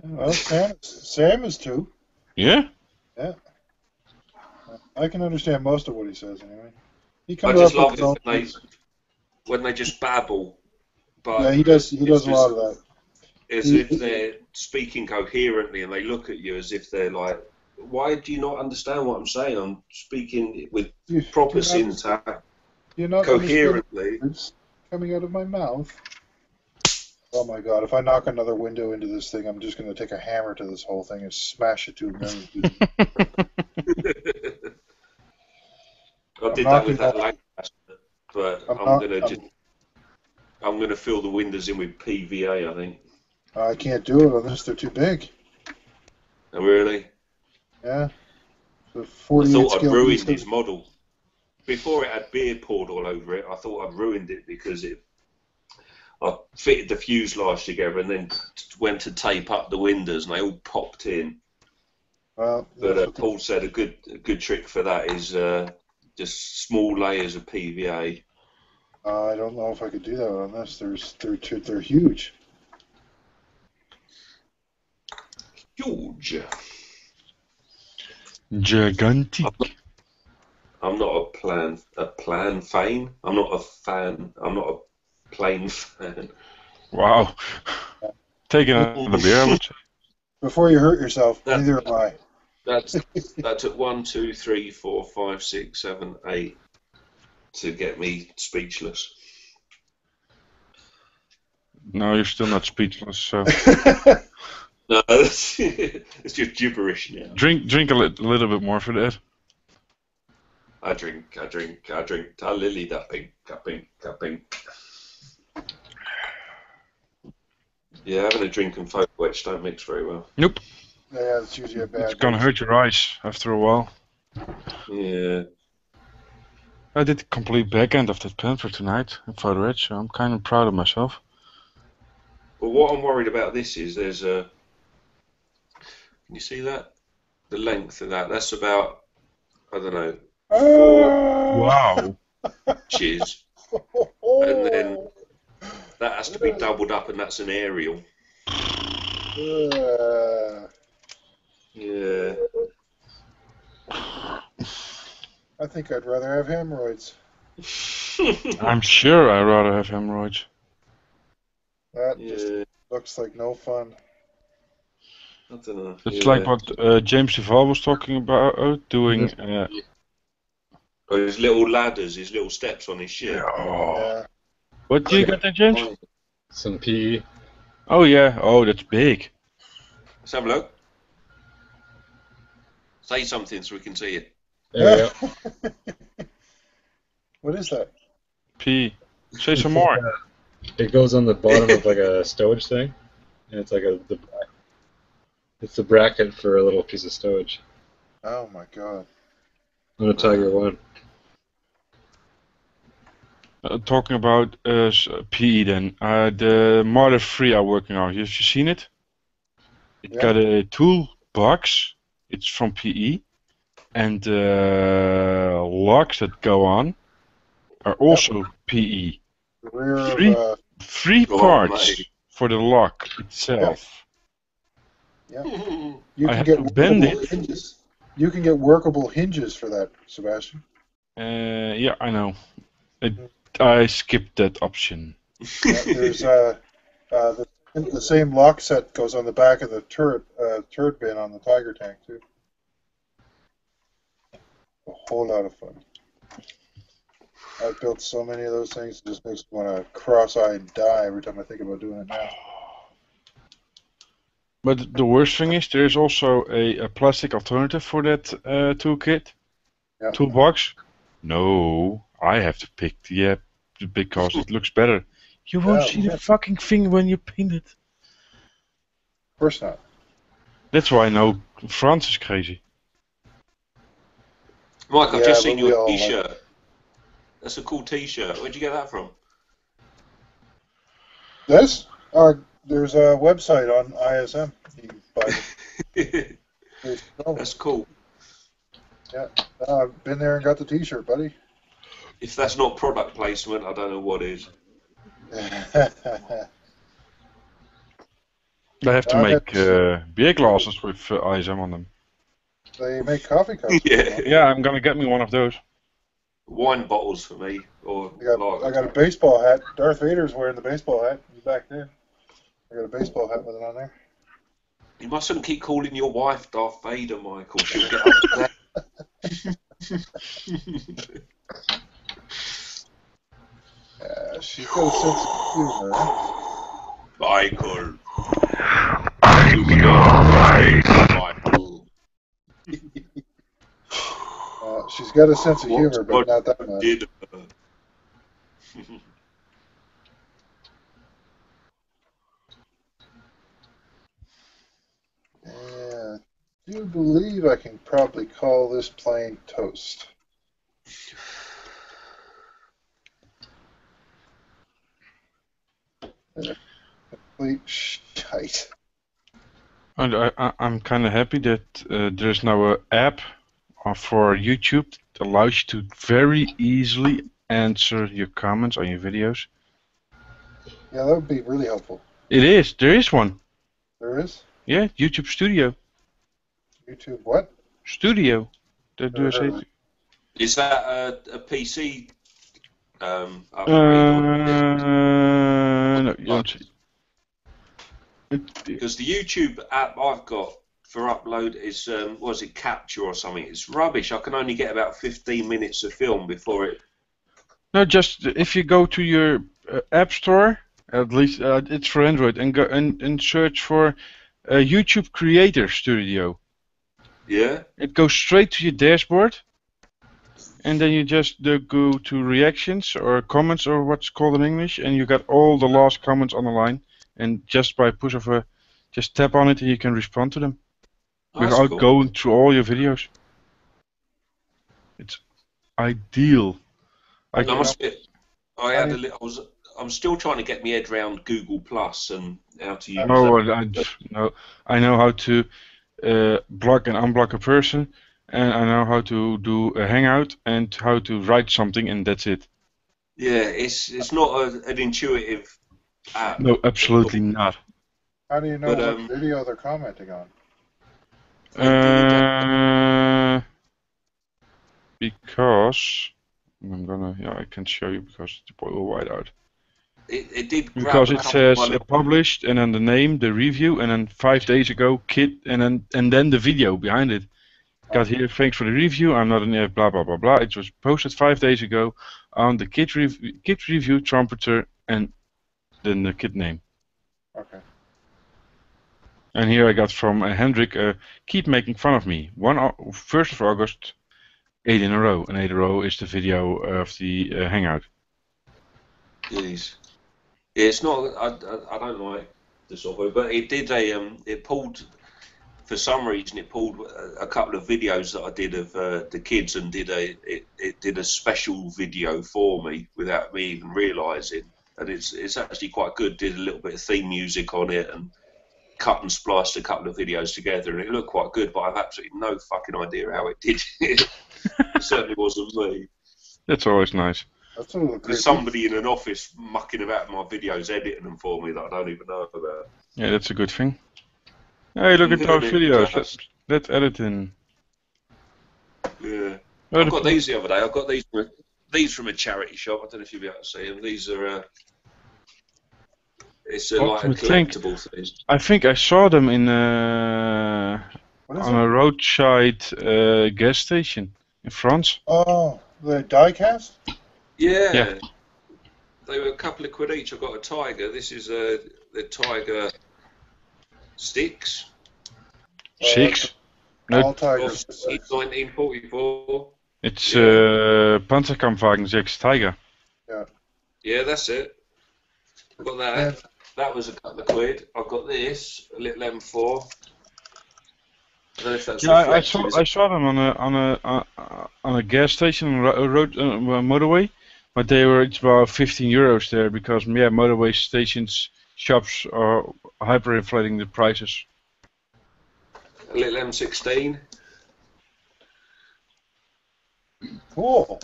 Well, Sam is too. Yeah? Yeah. I can understand most of what he says anyway. He I comes just up love with it his own when things. they just babble. But Yeah, he does. He it's does a lot just of that. As if they're speaking coherently and they look at you as if they're like, why do you not understand what I'm saying? I'm speaking with proper syntax, You're not coherently. coming out of my mouth. Oh my god, if I knock another window into this thing, I'm just going to take a hammer to this whole thing and smash it to a million pieces. I did that with that Lancaster, but I'm gonna fill the windows in with PVA, I think. I can't do it unless they're too big. Oh, really? Yeah. The I 48 thought I'd scale ruined piece his model. Before it had beer poured all over it, I thought I'd ruined it because I fitted the fuselage together and then went to tape up the windows and they all popped in. Well, But Paul said a good trick for that is just small layers of PVA. I don't know if I could do that on this. They're huge. Huge. Gigantic. I'm not a plan fan. I'm not a fan. I'm not a plane fan. Wow. Taking another beer, I would say. Before you hurt yourself, neither am I. That took 1, 2, 3, 4, 5, 6, 7, 8 to get me speechless. No, you're still not speechless, so. No, it's just gibberish now. Drink a little bit more for that. I drink. I lily that pink. Yeah, having a drink and photo etch don't mix very well. Nope. Yeah, it's usually a bad. It's gonna hurt your eyes after a while. Yeah. I did the complete back end of that pen for tonight in photo etch, so I'm kind of proud of myself. But what I'm worried about this is there's a. Can you see that? The length of that. That's about, I don't know, 4 Wow. inches. And then that has to be doubled up, and that's an aerial. Yeah. I think I'd rather have hemorrhoids. I'm sure I'd rather have hemorrhoids. That just looks like no fun. I don't know. It's like what James Duval was talking about, doing... Oh, his little ladders, his little steps on his ship. Yeah. What do you got there, James? Some PE. Oh yeah, oh that's big. Let's have a look. Say something so we can see it. There we go. What is that? P. Say some more. It goes on the bottom of like a stowage thing, and it's like it's the bracket for a little piece of stowage. Oh my god. On a Tiger 1. Talking about PE then, the Marder 3 I'm working on, have you seen it? It got a toolbox, it's from PE, and the locks that go on are also PE. The rear of, Three parts for the lock itself. Yeah. You I can have get to bend workable it. hinges. You can get workable hinges for that, Sebastian. Yeah, I know. I skipped that option. Yeah, there's the same lock set goes on the back of the turret bin on the Tiger tank too. A whole lot of fun. I've built so many of those things, it just makes me want to cross-eye and die every time I think about doing it now. But the worst thing is, there's also a plastic alternative for that toolkit. Yeah. Toolbox. No, I have to pick the because it looks better. You won't see the fucking thing when you paint it. Of course not. That's why I know France is crazy. Mike, I've just seen but we your all T-shirt. That's a cool T-shirt. Where'd you get that from? This? There's a website on ISM. You can buy it. That's cool. Yeah, I've been there and got the T-shirt, buddy. If that's not product placement, I don't know what is. I have to make beer glasses with ISM on them. They make coffee cups. Yeah, I'm gonna get me one of those. Wine bottles for me, or I got a baseball hat. Darth Vader's wearing the baseball hat. He's back there. I got a baseball hat with it on there. You mustn't keep calling your wife Darth Vader, Michael. She'll get upset. She's got a sense of humor. Michael. I'm your Michael. She's got a sense of humor, but not that much. Yeah, I do believe I can probably call this plane toast. Complete shite. And I'm kind of happy that there's now an app for YouTube that allows you to very easily answer your comments on your videos. Yeah, that would be really helpful. It is. There is one. There is? Yeah, YouTube Studio. YouTube what? Studio. That do I say? Is that a PC upgrade? No, you don't see. Because the YouTube app I've got for upload is, what is it, Capture or something? It's rubbish. I can only get about 15 minutes of film before it... No, just if you go to your App Store, at least it's for Android, and go and search for YouTube Creator Studio. Yeah? It goes straight to your dashboard. and then you just go to reactions or comments or what's called in English, and you got all the last comments on the line, and just by push of a, just tap on it and you can respond to them without cool. going through all your videos. It's ideal. I must admit, I'm still trying to get my head around Google Plus and how to use that. I know how to block and unblock a person, and I know how to do a hangout and how to write something, and that's it. Yeah, it's not an intuitive app. No, absolutely not. How do you know what video they're commenting on? Because I can show you because it's all white out. It did because it says published and then the name, the review, and then 5 days ago kid, and then the video behind it. Got here, thanks for the review. I'm not an blah blah blah blah. It was posted 5 days ago on the kid review trumpeter and then the kid name. Okay. And here I got from Hendrik, keep making fun of me. 1st of August, 8 in a row. And 8 in a row is the video of the hangout. Jeez. Yeah, it's not. I don't like the software, but it did it pulled, for some reason, it pulled a couple of videos that I did of the kids and it did a special video for me without me even realising, and it's actually quite good. Did a little bit of theme music on it and cut and spliced a couple of videos together, and it looked quite good. But I've absolutely no fucking idea how it did it. It certainly wasn't me. That's always nice. There's somebody in an office mucking about my videos, editing them for me that I don't even know about. Yeah, that's a good thing. Hey, look at those videos. Let's edit in. Yeah. I got these the other day. I got these from a charity shop. I don't know if you'll be able to see them. These are. It's like a collectible thing. I think I saw them in on a roadside gas station in France. Oh, the die-cast? Yeah. They were a couple of quid each. I got a Tiger. This is the Tiger 6. 6? All Tigers. 1944. It's Panzerkampfwagen 6 Tiger. Yeah. Yeah, that's it. I got that. Yeah. That was a couple of quid. I've got this, a little M4. I don't know if that's I saw them on a gas station on road motorway, but it's about 15 euros there because motorway stations shops are hyperinflating the prices. A little M16. Cool.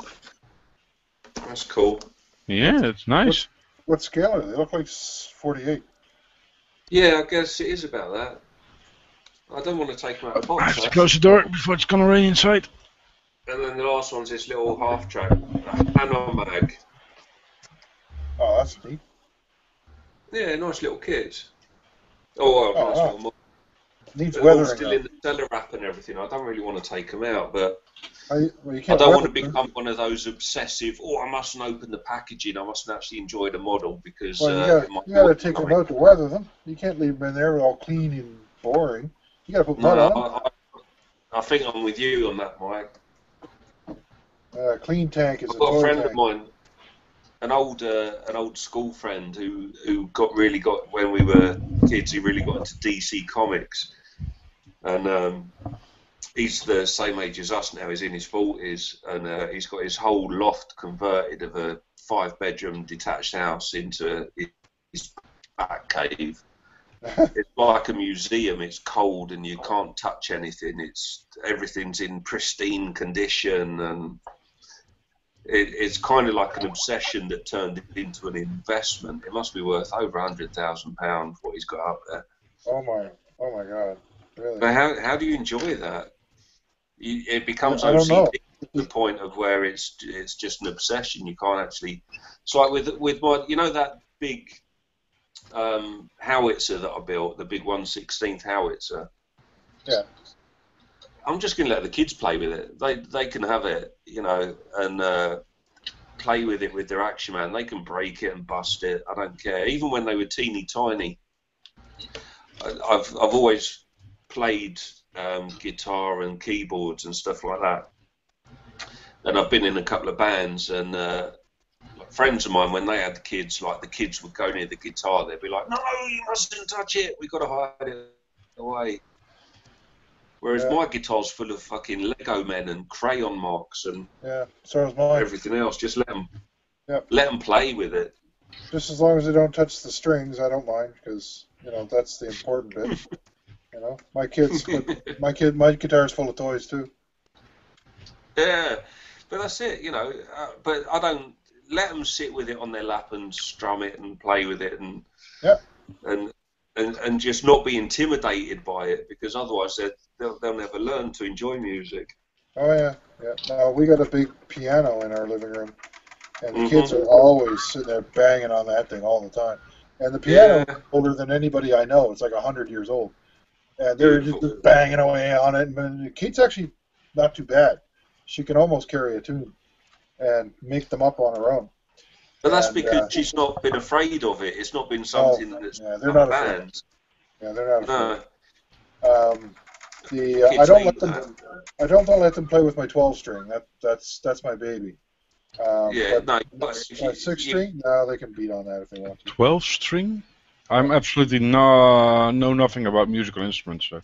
That's cool. Yeah, it's nice. What scale are they? They look like 48. Yeah, I guess it is about that. I don't want to take them out of the box. I have to close the door before it's gonna rain inside. And then the last one's this little half-track Panomag. Oh, that's neat. Yeah, nice little kit. Oh, well, nice little model. Needs They're all weathering. still in the cellar wrap and everything. I don't really want to take them out, but You I can't don't want to weather them. become one of those obsessive. Oh, I mustn't open the packaging. I mustn't actually enjoy the model because Well, you gotta take them out to weather them. You can't leave them in there all clean and boring. You gotta put mud on them. I think I'm with you on that, Mike. Clean tank is I've got a toy friend tank. of mine, an old school friend who really got when we were kids. He really got into DC Comics, and he's the same age as us now. He's in his 40s, and he's got his whole loft converted of a 5-bedroom detached house into his back cave. It's like a museum. It's cold and you can't touch anything. Everything's in pristine condition, and it's kind of like an obsession that turned it into an investment. It must be worth over £100,000 what he's got up there. Oh my God! Really? But how do you enjoy that? It becomes I don't know. OCD to the point of where it's just an obsession. You can't actually. It's like with my that big howitzer that I built, the big 1/16 howitzer. Yeah. I'm just going to let the kids play with it. They can have it, and play with it with their Action Man. They can break it and bust it. I don't care. Even when they were teeny tiny, I've always played guitar and keyboards and stuff like that. And I've been in a couple of bands, and friends of mine, when they had kids, like the kids would go near the guitar, they'd be like, "No, you mustn't touch it. We've got to hide it away." Whereas my guitar's full of fucking Lego men and crayon marks and so is mine. everything else. Just let them play with it. Just as long as they don't touch the strings, I don't mind, because that's the important bit. My guitar's full of toys too. Yeah, but that's it, but I don't let them sit with it on their lap and strum it and play with it and just not be intimidated by it, because otherwise they'll never learn to enjoy music. Oh yeah. No, we got a big piano in our living room, and the kids are always sitting there banging on that thing all the time. And the piano is older than anybody I know. It's like 100 years old, and they're just banging away on it. And Kate's actually not too bad. She can almost carry a tune and make them up on her own. But that's because she's not been afraid of it. It's not been something that's they're not banned. afraid. Yeah, they're not afraid. No. I don't let them play with my 12-string. That's my baby. No. 6-string, no, they can beat on that if they want to. 12-string? I'm absolutely know nothing about musical instruments, so.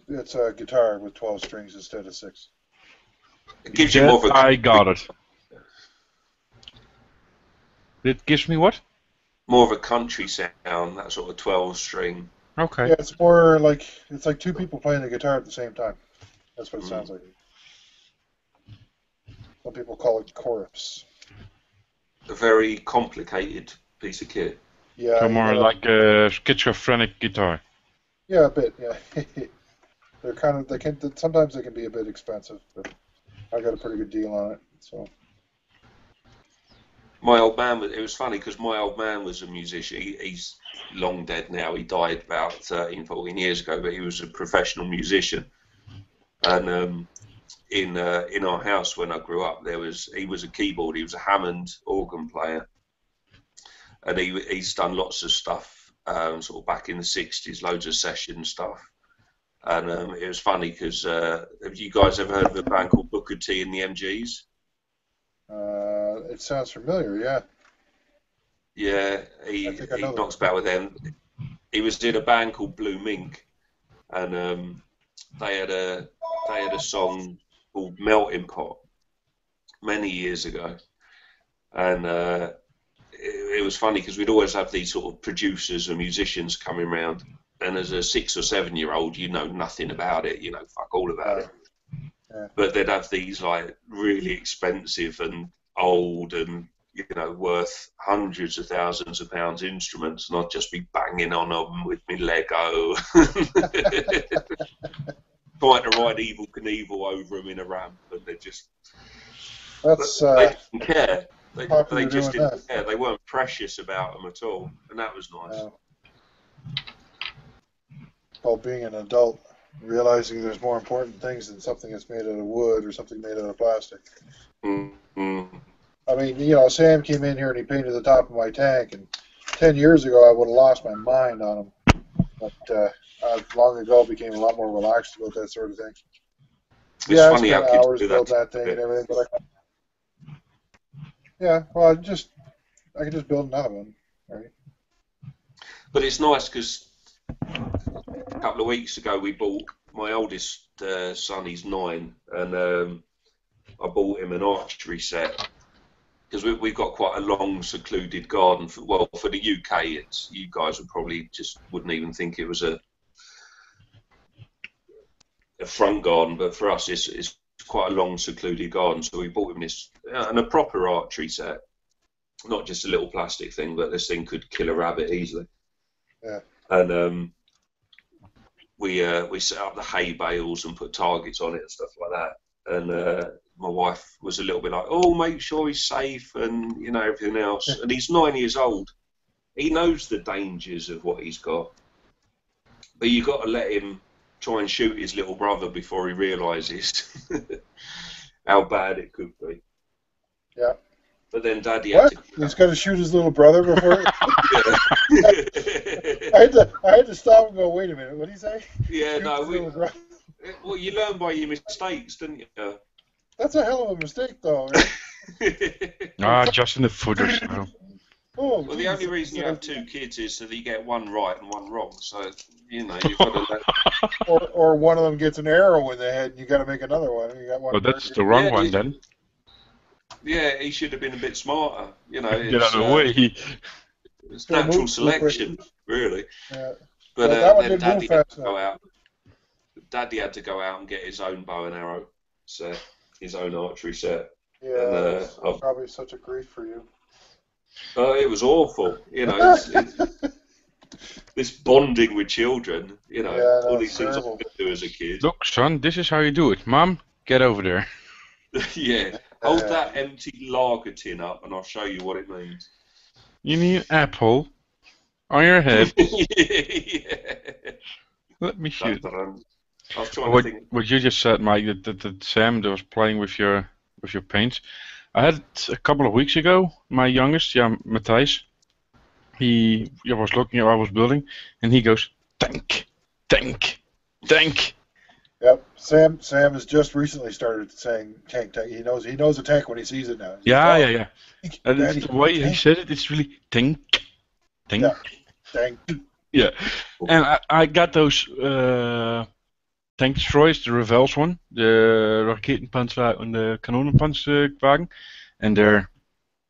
It's a guitar with 12 strings instead of 6. It gives you more of a... I got it. It gives me what? More of a country sound, that sort of 12-string. Okay. Yeah, it's more like two people playing the guitar at the same time. That's what it sounds like. Some people call it chorus. A very complicated piece of kit. Yeah. So more like a schizophrenic guitar. Yeah, a bit. Yeah. Sometimes they can be a bit expensive, but I got a pretty good deal on it. So. My old man, it was funny because my old man was a musician. He's long dead now. He died about 13, 14 years ago, but he was a professional musician. And in our house when I grew up, he was a keyboard. He was a Hammond organ player, and he's done lots of stuff sort of back in the 60s, loads of session stuff. And it was funny because have you guys ever heard of a band called Booker T and the MGs? It sounds familiar, yeah. Yeah, he knocks about with them. He was in a band called Blue Mink, and they had a song called Melting Pot many years ago, and it was funny because we'd always have these sort of producers and musicians coming around, and as a 6 or 7 year old, you know nothing about it, fuck all about it. Yeah. But they'd have these like really expensive and old and worth hundreds of thousands of pounds instruments, and I'd just be banging on them with me Lego, trying to ride Evel Knievel over them in a ramp, and they just they didn't care. They just didn't care. They weren't precious about them at all, and that was nice. Well, being an adult, realizing there's more important things than something that's made out of wood or something made out of plastic. Mm-hmm. I mean, Sam came in here and he painted the top of my tank, and 10 years ago I would have lost my mind on him. But long ago became a lot more relaxed about that sort of thing. It's funny how kids hours do build that. that thing and everything, but I can just build another one, right? But it's nice because a couple of weeks ago we bought my oldest son. He's 9, and I bought him an archery set because we've got quite a long, secluded garden. For the UK, you guys would probably just wouldn't even think it was a front garden, but for us, it's quite a long, secluded garden. So we bought him this and a proper archery set, not just a little plastic thing, but this thing could kill a rabbit easily. Yeah. And we set up the hay bales and put targets on it and stuff like that. And my wife was a little bit like, "Oh, make sure he's safe," and everything else. And he's 9 years old. He knows the dangers of what he's got, but you got to let him try and shoot his little brother before he realises how bad it could be. Yeah. But then Daddy What? had to. He's got to shoot his little brother before. I had to stop and go. Wait a minute. What did he say? Yeah, Shoot his little brother. well, you learn by your mistakes, didn't you? That's a hell of a mistake, though. Right? Just in the footers. No. Oh, Well, the only reason you have 2 kids is so that you get one right and one wrong. So, you know, you've got to let... or one of them gets an arrow in the head and you got to make another one. You got one. Oh, that's the wrong one then. Yeah, he should have been a bit smarter. You know, Get out of the way. It's natural selection, really. Yeah. But that one then didn't Daddy move had fast to go out. Daddy had to go out and get his own bow and arrow set, his own archery set. Yeah, And, that's probably such a grief for you. It was awful. You know, this bonding with children. You know, all these things I could do as a kid. Look, son, this is how you do it. Mom, get over there. Yeah, hold that empty lager tin up, and I'll show you what it means. You need an apple on your head. Yeah. Let me shoot. I was trying to think. What you just said, Mike, that Sam that was playing with your paints. I had it a couple of weeks ago. My youngest, Matthijs, he was looking at what I was building, and he goes, tank, tank, tank. Yep, Sam has just recently started saying tank. He knows a tank when he sees it now. Yeah. And it's the way he said it, it's really tank, tank. Yeah, tank. Yeah, and I got those tank destroyers, the Revels one, the Raketenpanzer and the Kanonenpanzerwagen, and they're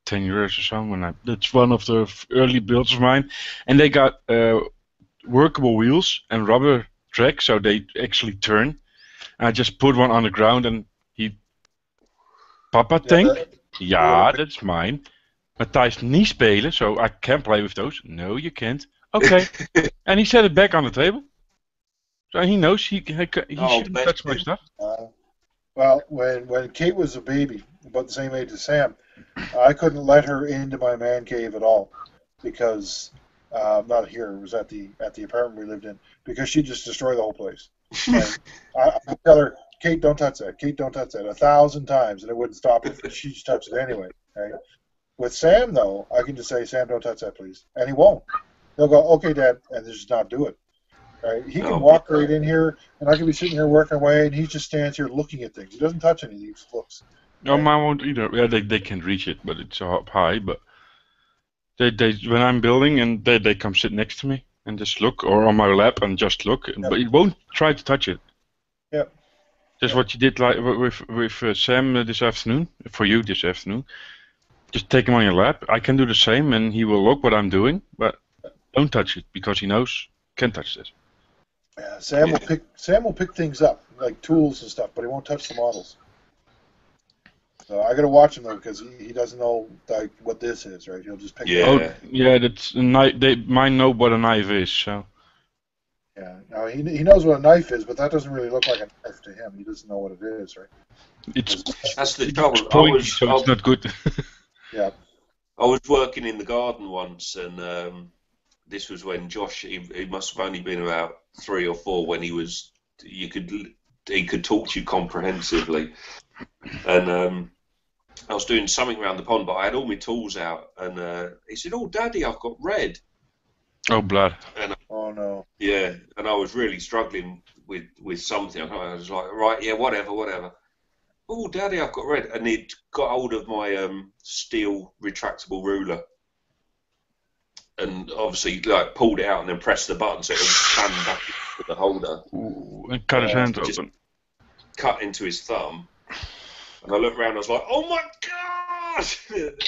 10 euros or so. That's one of the early builds of mine, and they got workable wheels and rubber tracks, so they actually turn. I just put one on the ground, and Papa tank? Yeah, that's mine. Matthijs niet spelen, so I can play with those. No, you can't. Okay. And he set it back on the table. So he knows he shouldn't touch my stuff. Well, when Kate was a baby, about the same age as Sam, I couldn't let her into my man cave at all because not here. It was at the apartment we lived in because she'd just destroy the whole place. And I tell her, Kate, don't touch that. Kate, don't touch that 1,000 times, and it wouldn't stop her. She just touched it anyway. Right? With Sam, though, I can just say, Sam, don't touch that, please, and he won't. He'll go, okay, Dad, and just not do it. Right? He can walk right in here, and I can be sitting here working away, and he just stands here looking at things. He doesn't touch anything. He just looks. No, mine won't either. Yeah, they can reach it, but it's up high. But they when I'm building, and they come sit next to me and just look, or on my lap and just look, but it won't try to touch it. Yep. That's what you did like with Sam this afternoon, for you this afternoon. Just take him on your lap. I can do the same, and he will look what I'm doing, but don't touch it because he knows can't touch this. Yeah, Sam will pick things up like tools and stuff, but he won't touch the models. So I gotta watch him though because he doesn't know like what this is, right? He'll just pick it up. Oh, yeah, that's a knife. Mine know what a knife is, so. Yeah, now he knows what a knife is, but that doesn't really look like a knife to him. He doesn't know what it is, right? That's the trouble. Pointy, so it's not good. Yeah. I was working in the garden once, and this was when Josh. He must have only been about 3 or 4 when he could talk to you comprehensively, and I was doing something around the pond, but I had all my tools out, and he said, "Oh, Daddy, I've got red." Oh, blood. And, oh no. Yeah, and I was really struggling with something. I was like, right, yeah, whatever. Oh, Daddy, I've got red. And he'd got hold of my steel retractable ruler. And obviously, like, pulled it out and then pressed the button so it would stand back into the holder. Ooh, and cut his hand open. Cut into his thumb. And I looked around and I was like, oh my God!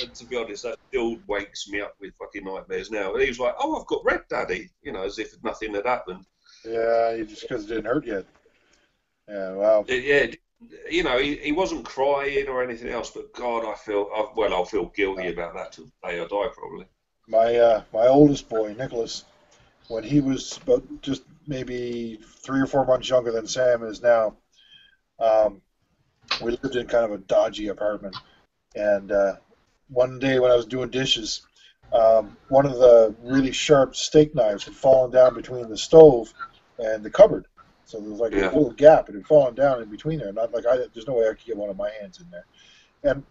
And to be honest, that still wakes me up with fucking nightmares now. And he was like, oh, I've got red, Daddy. You know, as if nothing had happened. Yeah, just because it didn't hurt yet. Yeah, wow. Yeah, you know, he wasn't crying or anything else, but God, I'll feel guilty about that till the day I die, probably. My oldest boy, Nicholas, when he was about just maybe 3 or 4 months younger than Sam is now, we lived in kind of a dodgy apartment, and one day when I was doing dishes, one of the really sharp steak knives had fallen down between the stove and the cupboard. So there was like a little gap. It had fallen down in between there. Not like there's no way I could get one of my hands in there. And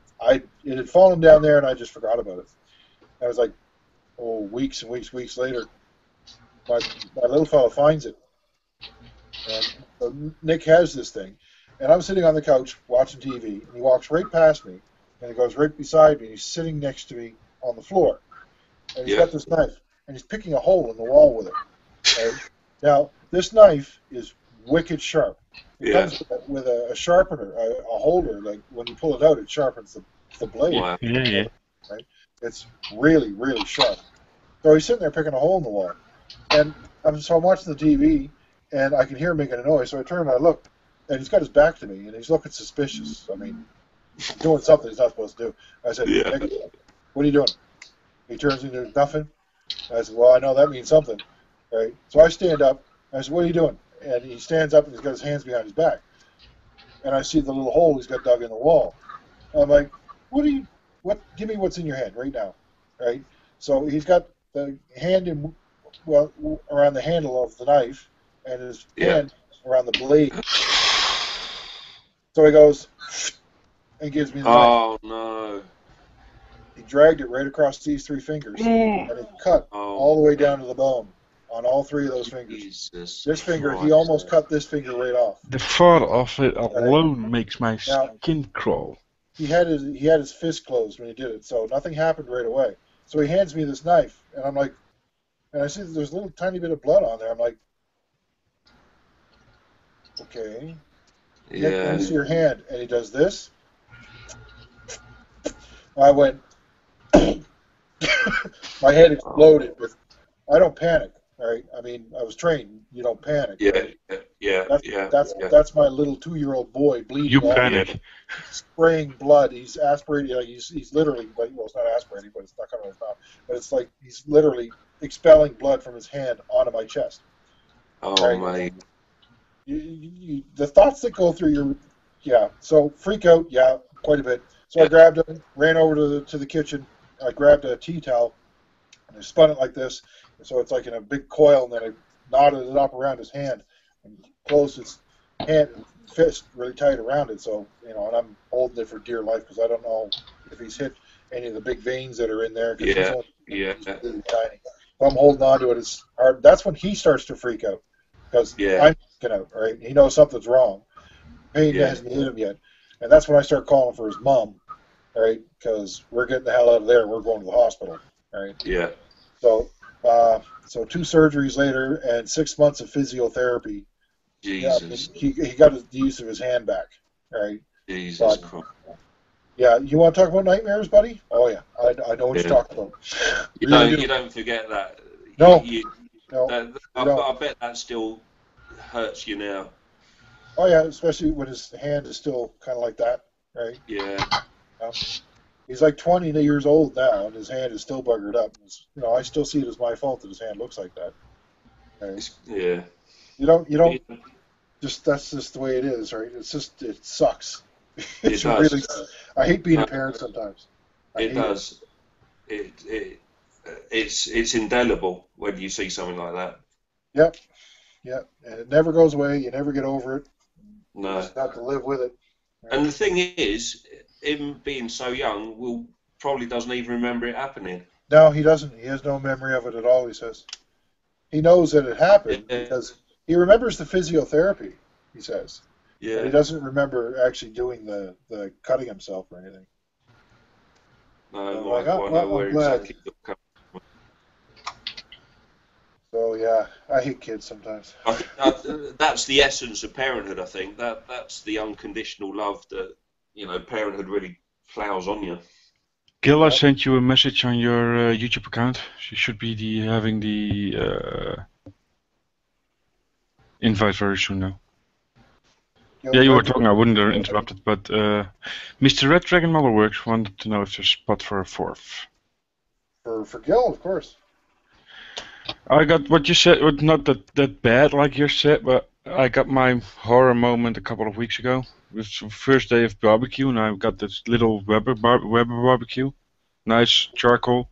it had fallen down there, and I just forgot about it. I was like, weeks and weeks later, my little fella finds it. And so Nick has this thing, And I'm sitting on the couch watching TV, and he walks right past me, and he goes right beside me, and he's sitting next to me on the floor. And he's got this knife, and he's picking a hole in the wall with it. Right? Now, this knife is wicked sharp. It comes with a sharpener, a holder, like when you pull it out, it sharpens the blade. Wow. Yeah. Right? It's really, really sharp. So he's sitting there picking a hole in the wall. And so I'm watching the TV, and I can hear him making a noise, so I turn and I look, and he's got his back to me, and he's looking suspicious. I mean, he's doing something he's not supposed to do. I said, "Nick, what are you doing?" He turns into nothing. I said, "Well, I know that means something." Right? So I stand up. I said, "What are you doing?" And he stands up, and he's got his hands behind his back. And I see the little hole he's got dug in the wall. I'm like, give me what's in your hand right now. Right? So he's got the hand around the handle of the knife, and his hand around the blade. So he goes and gives me the knife. Oh no! He dragged it right across these 3 fingers, and it cut all the way down to the bone on all 3 of those fingers. This finger, he almost cut this finger right off. The thought of it alone makes my skin crawl. He had his fist closed when he did it, so nothing happened right away. So he hands me this knife, and I'm like, and I see that there's a little tiny bit of blood on there. I'm like, okay. Let me see your hand. And he does this. I went, my head exploded. I don't panic, right? I mean, I was trained. You don't panic. That's my little 2-year-old boy bleeding. You panic. Spraying blood. He's aspirating. Like he's literally, well, it's not aspirating, but it's not coming out of his mouth. But it's like he's literally expelling blood from his hand onto my chest. Oh, my. The thoughts that go through your, so freak out, quite a bit. So I grabbed him, ran over to the kitchen. I grabbed a tea towel, and I spun it like this, and so it's like in a big coil, and then I knotted it up around his hand and closed his hand, fist really tight around it. So, and I'm holding it for dear life because I don't know if he's hit any of the big veins that are in there. He's really tiny. So I'm holding on to it as hard. That's when he starts to freak out because I'm freaking out, right? He knows something's wrong. Pain hasn't hit him yet. And that's when I start calling for his mom, right? Because we're getting the hell out of there. We're going to the hospital, right? Yeah. So 2 surgeries later and 6 months of physiotherapy. Jesus. He got the use of his hand back, right? Jesus Christ. Yeah, you want to talk about nightmares, buddy? Oh yeah, I know what you're talking about. You don't forget that. No. I bet that still hurts you now. Oh yeah, especially when his hand is still kind of like that, right? Yeah. He's like 20 years old now, and his hand is still buggered up. I still see it as my fault that his hand looks like that. Right? Yeah. You don't. That's just the way it is, right? It sucks. It does. Really, I hate being a parent sometimes. It does. It's indelible when you see something like that. Yep. And it never goes away. You never get over it. No. You just have to live with it. Right? And the thing is, him being so young, probably doesn't even remember it happening. No, he doesn't. He has no memory of it at all, he says. He knows that it happened because he remembers the physiotherapy, he says. Yeah. But he doesn't remember actually doing the cutting himself or anything. No, I'm glad. So yeah, I hate kids sometimes. That's the essence of parenthood. I think that's the unconditional love that parenthood really plows on you. Gil, I sent you a message on your YouTube account. You should be having the invite very soon now. Yeah, you were talking. I wouldn't have interrupted, but Mr. Red Dragon Modelworks wanted to know if there's a spot for a 4th. For Gil, of course. I got what you said, not that bad like you said, but I got my horror moment a couple of weeks ago. It was the first day of barbecue, and I got this little Weber barbecue, nice charcoal,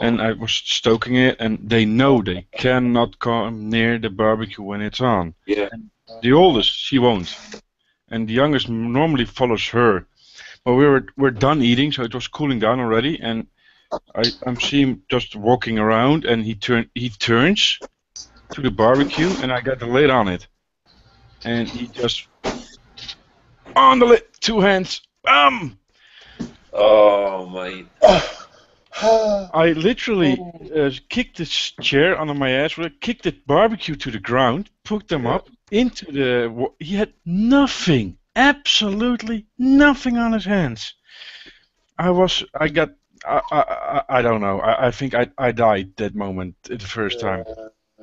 and I was stoking it, and they know they cannot come near the barbecue when it's on. Yeah. And the oldest, she won't, and the youngest normally follows her. But we're done eating, so it was cooling down already, and I'm seeing him just walking around, and he turns to the barbecue, and I got the lid on it, and he just on the lid, 2 hands, Oh, mate. I literally kicked this chair under my ass, kicked the barbecue to the ground, put them up into the. He had nothing, absolutely nothing on his hands. I don't know. I think I died that moment the first time.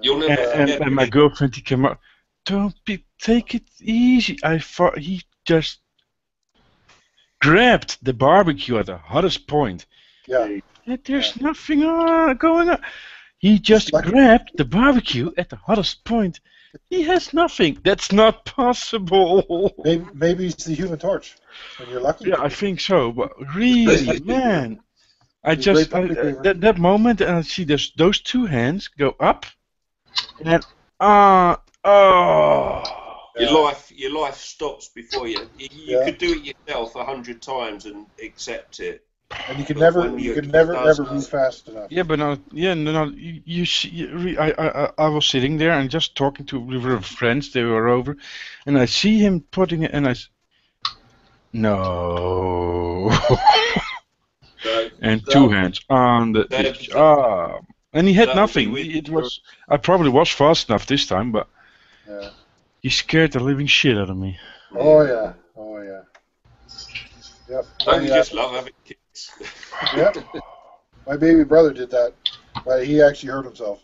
You'll never forget. And my girlfriend, he came up. Take it easy. I thought he just grabbed the barbecue at the hottest point. Yeah. There's nothing going on. He just grabbed the barbecue at the hottest point. He has nothing. That's not possible. Maybe it's the Human Torch. When you're lucky. Yeah, I think so. But really, man, that moment, and I see those 2 hands go up, and Your life stops before you. You could do it yourself 100 times and accept it. And you can never move fast enough. Yeah, but you see, I was sitting there and just talking to friends. They were over, and I see him putting it, and no, and 2 hands on the. And he had nothing. I probably was fast enough this time, but he scared the living shit out of me. Oh yeah. Yep. Don't you just love having kids? Yep. My baby brother did that, but he actually hurt himself.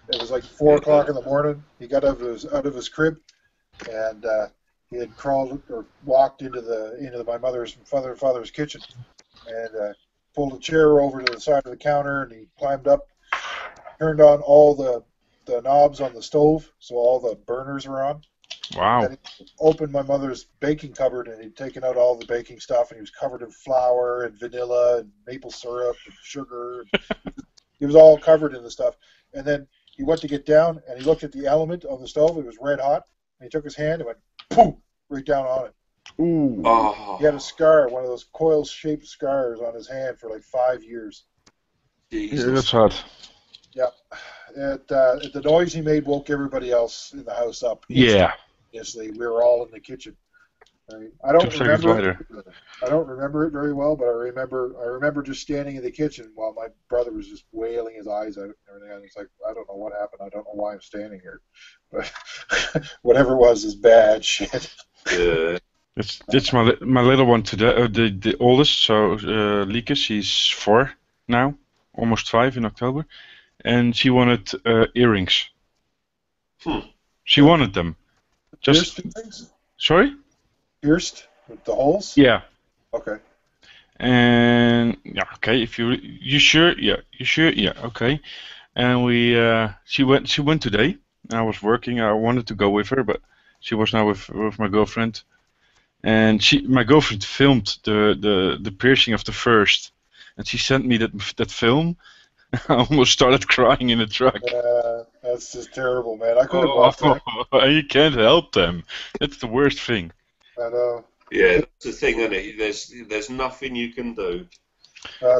It was like 4 o'clock in the morning. He got out of his crib, and he had crawled or walked into my mother's father's kitchen, and pulled a chair over to the side of the counter, and he climbed up, turned on all the knobs on the stove, so all the burners were on. Wow. And he opened my mother's baking cupboard, and he'd taken out all the baking stuff, and he was covered in flour and vanilla and maple syrup and sugar. He was all covered in the stuff. And then he went to get down, and he looked at the element on the stove. It was red hot. And he took his hand and went, boom, right down on it. Ooh. Oh. He had a scar, one of those coil-shaped scars on his hand for like 5 years. Jesus. Yeah, that's hot. Yeah. The noise he made woke everybody else in the house up. Yeah. Obviously, we were all in the kitchen. Right? I don't remember it very well, but I remember just standing in the kitchen while my brother was just wailing his eyes out and everything. And it's like, I don't know what happened. I don't know why I'm standing here, but whatever it was is bad shit. Yeah. It's my little one today, the oldest. So Lieke, she's 4 now, almost 5 in October, and she wanted earrings. She wanted them. Pierced things? Sorry? Pierced with the holes? Yeah. Okay. And yeah, okay. If you sure? Yeah, you sure? Yeah, okay. And she went today. I was working. I wanted to go with her, but she was now with my girlfriend. And my girlfriend filmed the piercing of the first, and she sent me that film. I almost started crying in the truck. That's just terrible, man. I couldn't watch that. You can't help them. That's the worst thing. I know. Yeah, that's the thing, isn't it? There's nothing you can do.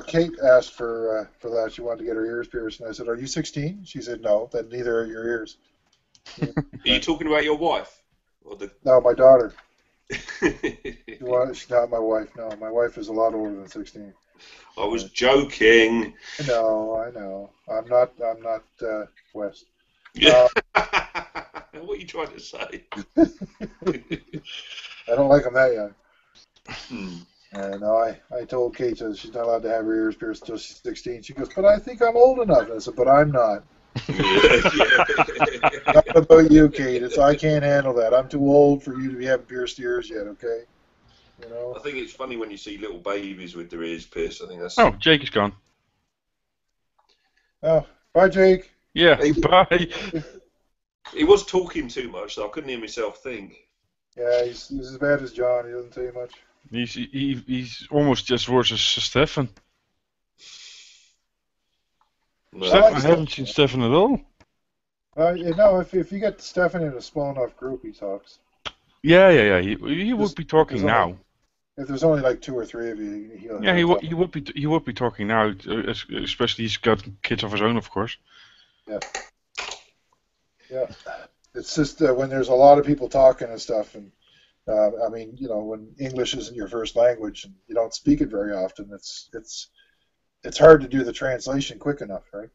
Kate asked for that. She wanted to get her ears pierced, and I said, "Are you 16?" She said, "No, then neither are your ears." Are you talking about your wife? No, my daughter. She's not my wife. No, my wife is a lot older than 16. I was joking. No, I know. I'm not West. Yeah. What are you trying to say? I don't like them that young. No, I told Kate that she's not allowed to have her ears pierced until she's 16. She goes, "But I think I'm old enough." And I said, "But I'm not." Not about you, Kate. I can't handle that. I'm too old for you to be having pierced ears yet. Okay. You know. I think it's funny when you see little babies with their ears pierced. I think that's. Oh, Jake is gone. Oh, bye, Jake. Yeah, bye. He was talking too much, so I couldn't hear myself think. Yeah, he's as bad as John. He doesn't say much. He's almost just worse as Stefan. No. Stefan, I haven't seen Stefan at all. If you get Stefan in a small enough group, he talks. Yeah. He would be talking now. If there's only like 2 or 3 of you, he would be talking now. Especially he's got kids of his own, of course. Yeah. It's just when there's a lot of people talking and stuff, and I mean, you know, when English isn't your first language and you don't speak it very often, it's hard to do the translation quick enough, right?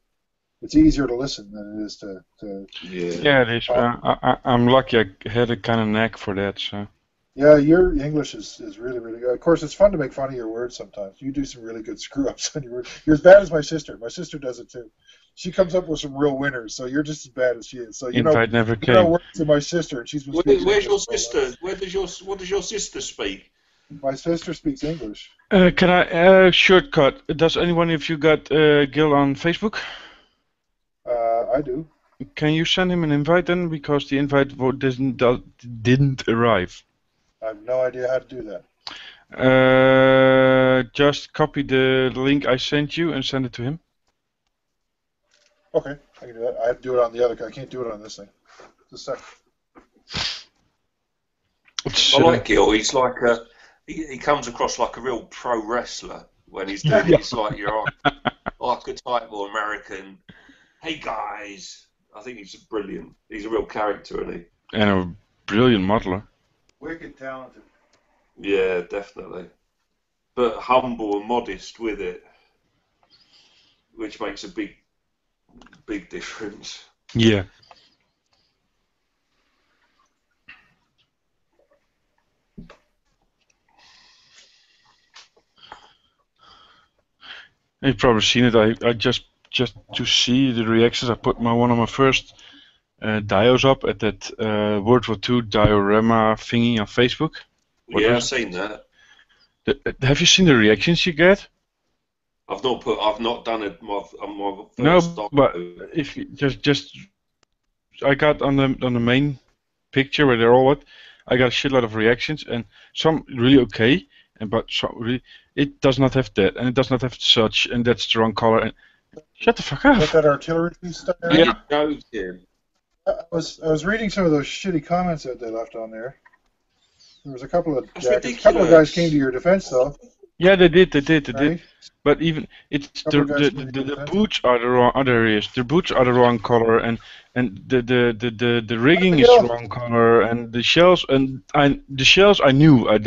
It's easier to listen than it is to Yeah, it is. I'm lucky. I had a kind of knack for that. So. Yeah, your English is really, really good. Of course, it's fun to make fun of your words sometimes. You do some really good screw-ups on your words. You're as bad as my sister. My sister does it too. She comes up with some real winners, so you're just as bad as she is. So you Invite never you know came. words to my sister, and she's been speaking Where's your English for a sister? What does your sister speak? while. My sister speaks English. Can I shortcut? Does anyone of you got Gil on Facebook? I do. Can you send him an invite then? Because the invite didn't arrive. I have no idea how to do that. Just copy the link I sent you and send it to him. Okay, I can do that. I have to do it on the other. I can't do it on this thing. Just a sec. I like Gil. He's like he comes across like a real pro wrestler when he's doing it. It's like you're archetypal American. Hey guys, I think he's brilliant. He's a real character, isn't he? And a brilliant modeler. Wicked talented. Yeah, definitely. But humble and modest with it, which makes a big difference. Yeah. You've probably seen it. I just to see the reactions, I put one of my first dios up at that World War II diorama thingy on Facebook. Yeah, I've seen that. Have you seen the reactions you get? I've not done it. My No, first but if you just I got on the main picture where they're all at, I got a shitload of reactions and some really okay, but some really it does not have that and it does not have such and that's the wrong color and shut the fuck up. What, that artillery piece stuff? Yeah. I was reading some of those shitty comments that they left on there. There was a couple of guys came to your defense though. Yeah, they did. But even it's the boots are the wrong. There is the boots are the wrong color, and the rigging is wrong color, and the shells I knew I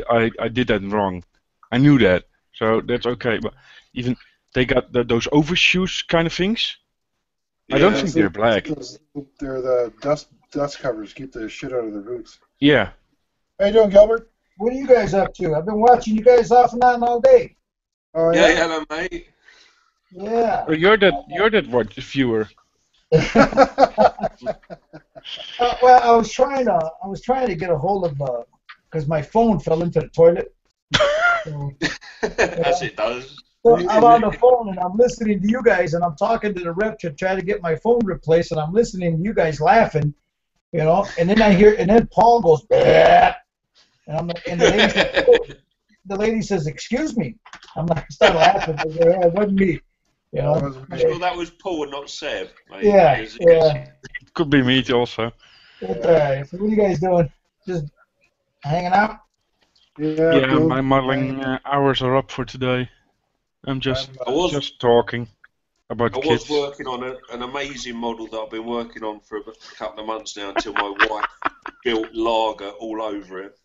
did that wrong. I knew that, so that's okay. But even they got those overshoes kind of things. I don't think they're black. They're the dust covers. Keep the shit out of their boots. Yeah. How you doing, Gilbert? What are you guys up to? I've been watching you guys off and on all day. Oh yeah, hello, mate. Yeah. Oh, you're that what viewer. Well, I was trying to get a hold of because my phone fell into the toilet. So, As it does. So I'm on the phone and I'm listening to you guys and I'm talking to the rep to try to get my phone replaced and I'm listening to you guys laughing, you know, and then Paul goes, "Bleh," and the lady says, "Excuse me." I'm like, I start laughing. I go, "Yeah, it wasn't me." You know? Well, that was Paul and not Seb. Mate. Yeah, yeah. Could be me also. That's all right. So what are you guys doing? Just hanging out? Yeah, my modeling hours are up for today. I'm just talking about I kids. was working on an amazing model that I've been working on for a couple of months now until my wife built lager all over it.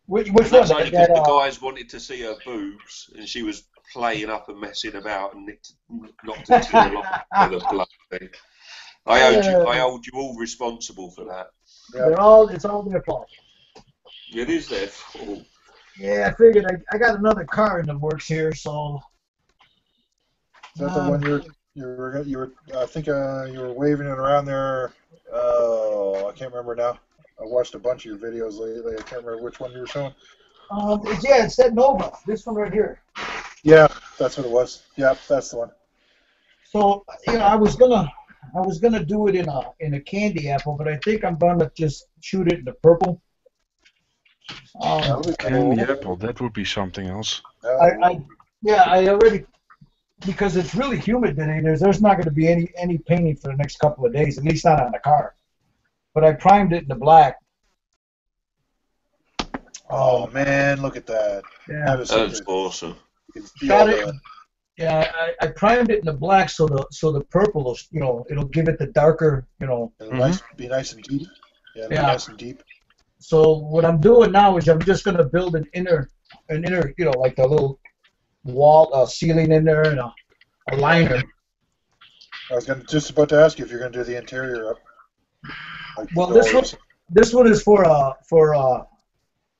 Which that's one? only because the guys wanted to see her boobs, and she was playing up and messing about and knocked it to the line with a blood thing. I hold you all responsible for that. It's all their fault. It is their fault. Yeah, I figured I got another car in the works here, so. Is that the one you were? I think you were waving it around there. Oh, I can't remember now. I watched a bunch of your videos lately. I can't remember which one you were showing. It's that Nova. This one right here. Yeah, that's what it was. Yeah, that's the one. So I was gonna do it in a candy apple, but I think I'm gonna just shoot it in the purple. Candy apple, that would be something else. I already, because it's really humid today. There's not going to be any painting for the next couple of days, at least not on the car. But I primed it in the black. Oh man, look at that! Yeah, that's awesome. Yeah, I primed it in the black so the purple will, it'll give it the darker, It'll be nice and deep. Yeah, it'll be nice and deep. So what I'm doing now is I'm just gonna build an inner, you know, like a little wall, ceiling in there, and a liner. I was just about to ask you if you're going to do the interior up. Like Well, the this one is for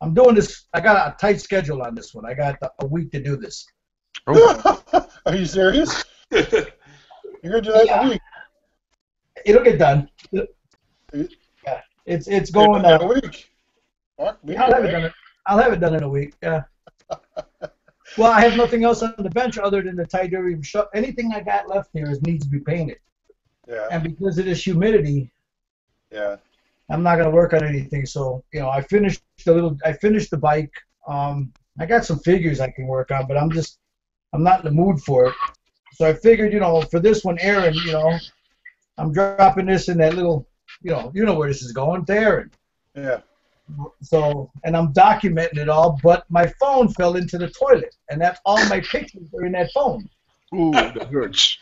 I'm doing this. I got a tight schedule on this one. I got a week to do this. Are you serious? You're going to do that in a week? It'll get done. Yeah, it's going. In a week. Fuck me, I'll have it done in a week. Yeah. Well, I have nothing else on the bench other than the Tidarium shut. Anything I got left here needs to be painted. Yeah. And because of this humidity, yeah, I'm not gonna work on anything. So you know, I finished the bike. I got some figures I can work on, but I'm not in the mood for it. So I figured, you know, for this one, Aaron, you know, I'm dropping this in that little, you know where this is going, to Aaron. Yeah. So, and I'm documenting it all, but my phone fell into the toilet, and that's all my pictures are in that phone. Ooh, that hurts.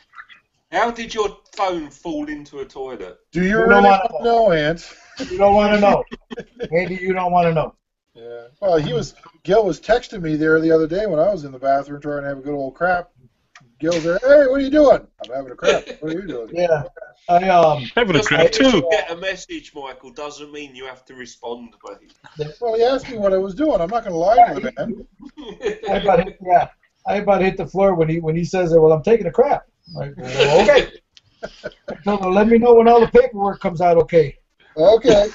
How did your phone fall into a toilet? Do you really want to know, Ant? You don't want to know. Maybe you don't want to know. Yeah. Well, Gil was texting me there the other day when I was in the bathroom trying to have a good old crap. Gil's there, hey, what are you doing? I'm having a crap. What are you doing? Yeah. Having a crap too. Get a message, Michael, doesn't mean you have to respond, mate. Well, he asked me what I was doing. I'm not going to lie to the man. I about hit the floor when he says, well, I'm taking a crap. I'm like, well, okay. So let me know when all the paperwork comes out okay. Okay.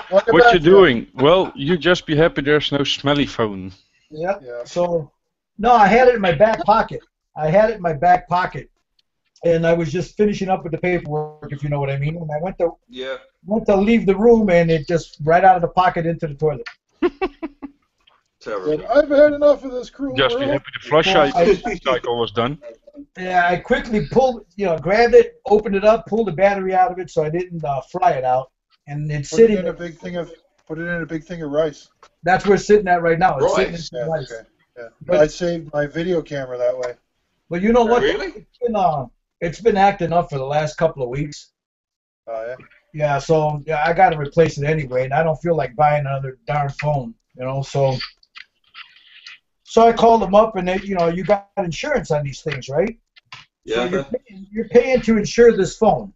What you doing? Well, you just be happy there's no smelly phone. Yeah. So, no, I had it in my back pocket. And I was just finishing up with the paperwork, if you know what I mean. And I went to leave the room, and it just right out of the pocket into the toilet. Terrible. I've had enough of this cruel Just be world. happy the flush cycle was done. Yeah, I quickly grabbed it, opened it up, pulled the battery out of it so I didn't fry it out. And it's Put it sitting in a big thing of rice. That's where it's sitting at right now. It's sitting Yeah, in rice. okay. Yeah. But- I saved my video camera that way. But you know what? Really? It's been acting up for the last couple of weeks. Oh, yeah? Yeah, so I got to replace it anyway, and I don't feel like buying another darn phone, you know. So I called them up, and they, you got insurance on these things, right? Yeah. So you're paying to insure this phone.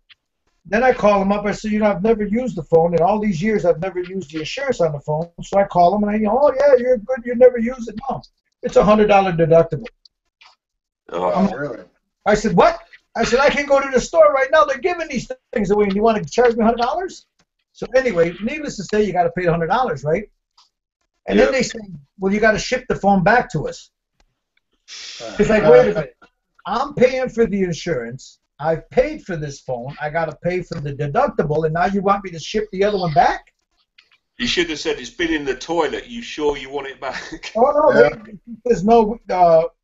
Then I call them up. I said, I've never used the phone. In all these years, I've never used the insurance on the phone. So I call them, and oh, yeah, you're good. You never used it. No, it's $100 deductible. Oh, really? I said, what? I said, I can go to the store right now. They're giving these things away, and you want to charge me $100? So anyway, needless to say, you got to pay $100, right? And then they say, well, you got to ship the phone back to us. It's like, wait a minute. I'm paying for the insurance. I've paid for this phone. I got to pay for the deductible, and now you want me to ship the other one back? You should have said it's been in the toilet. You sure you want it back? Oh, no. There's no.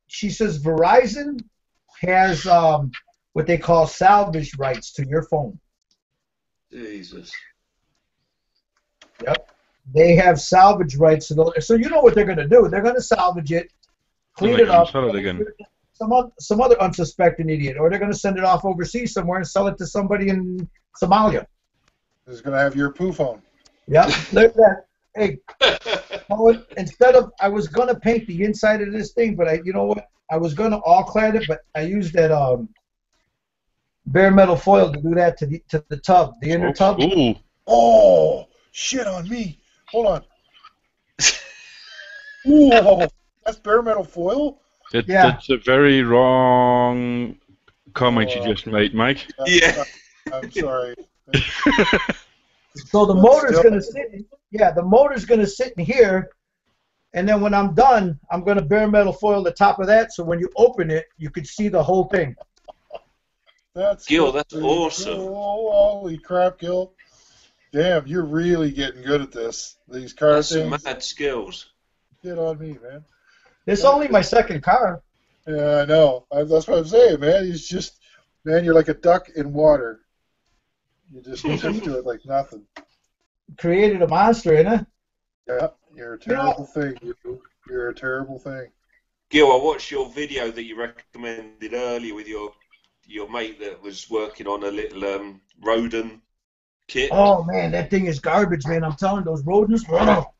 She says Verizon has what they call salvage rights to your phone. Jesus. Yep. They have salvage rights to those. So you know what they're going to do. They're going to salvage it, clean it up, sell it again. some other unsuspecting idiot, or they're going to send it off overseas somewhere and sell it to somebody in Somalia. Who's going to have your poo phone? Yep. Look at that. Hey, instead of, I was going to paint the inside of this thing, but you know what? I was going to all clad it, but I used that bare metal foil to do that to the tub, the inner tub. Ooh. Oh, shit on me. Hold on. Whoa, that's bare metal foil? That's a very wrong comment you just made, Mike. Yeah. I'm sorry. So the motor's going to sit. The motor's going to sit in here, and then when I'm done, I'm going to bare metal foil the top of that, so when you open it, you could see the whole thing. Gil, that's awesome. Oh, holy crap, Gil. Damn, you're really getting good at this. These car That's some things. mad skills. Get on me, man. It's only my second car. Yeah, I know. That's what I'm saying, man. It's just, man, you're like a duck in water. You just do it like nothing. Created a monster, innit? Yeah, you're a terrible thing. You're a terrible thing. Gil, I watched your video that you recommended earlier with your mate that was working on a little Roden kit. Oh man, that thing is garbage, man. I'm telling those rodents. Wow.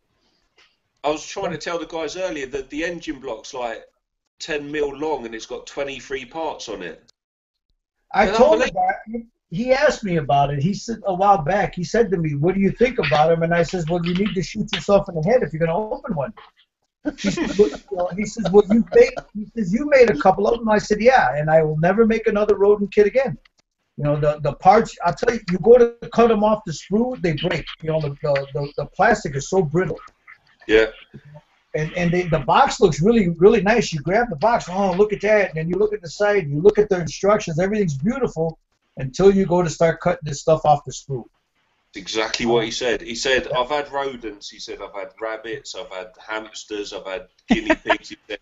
I was trying to tell the guys earlier that the engine block's like 10 mil long and it's got 23 parts on it. I told him that. He asked me about it. He said a while back. He said to me, "What do you think about him?" And I says, "Well, you need to shoot yourself in the head if you're going to open one." He says, "Well, you made a couple of them." I said, "Yeah, and I will never make another rodent kit again." You know, the parts. I'll tell you, you go to cut them off the sprue, they break. You know, the plastic is so brittle. Yeah. And the box looks really, really nice. You grab the box, oh, look at that, and then you look at the side, you look at the instructions, everything's beautiful until you go to start cutting this stuff off the sprue. Exactly what he said. He said, I've had rodents. He said, I've had rabbits, I've had hamsters, I've had guinea pigs. He said,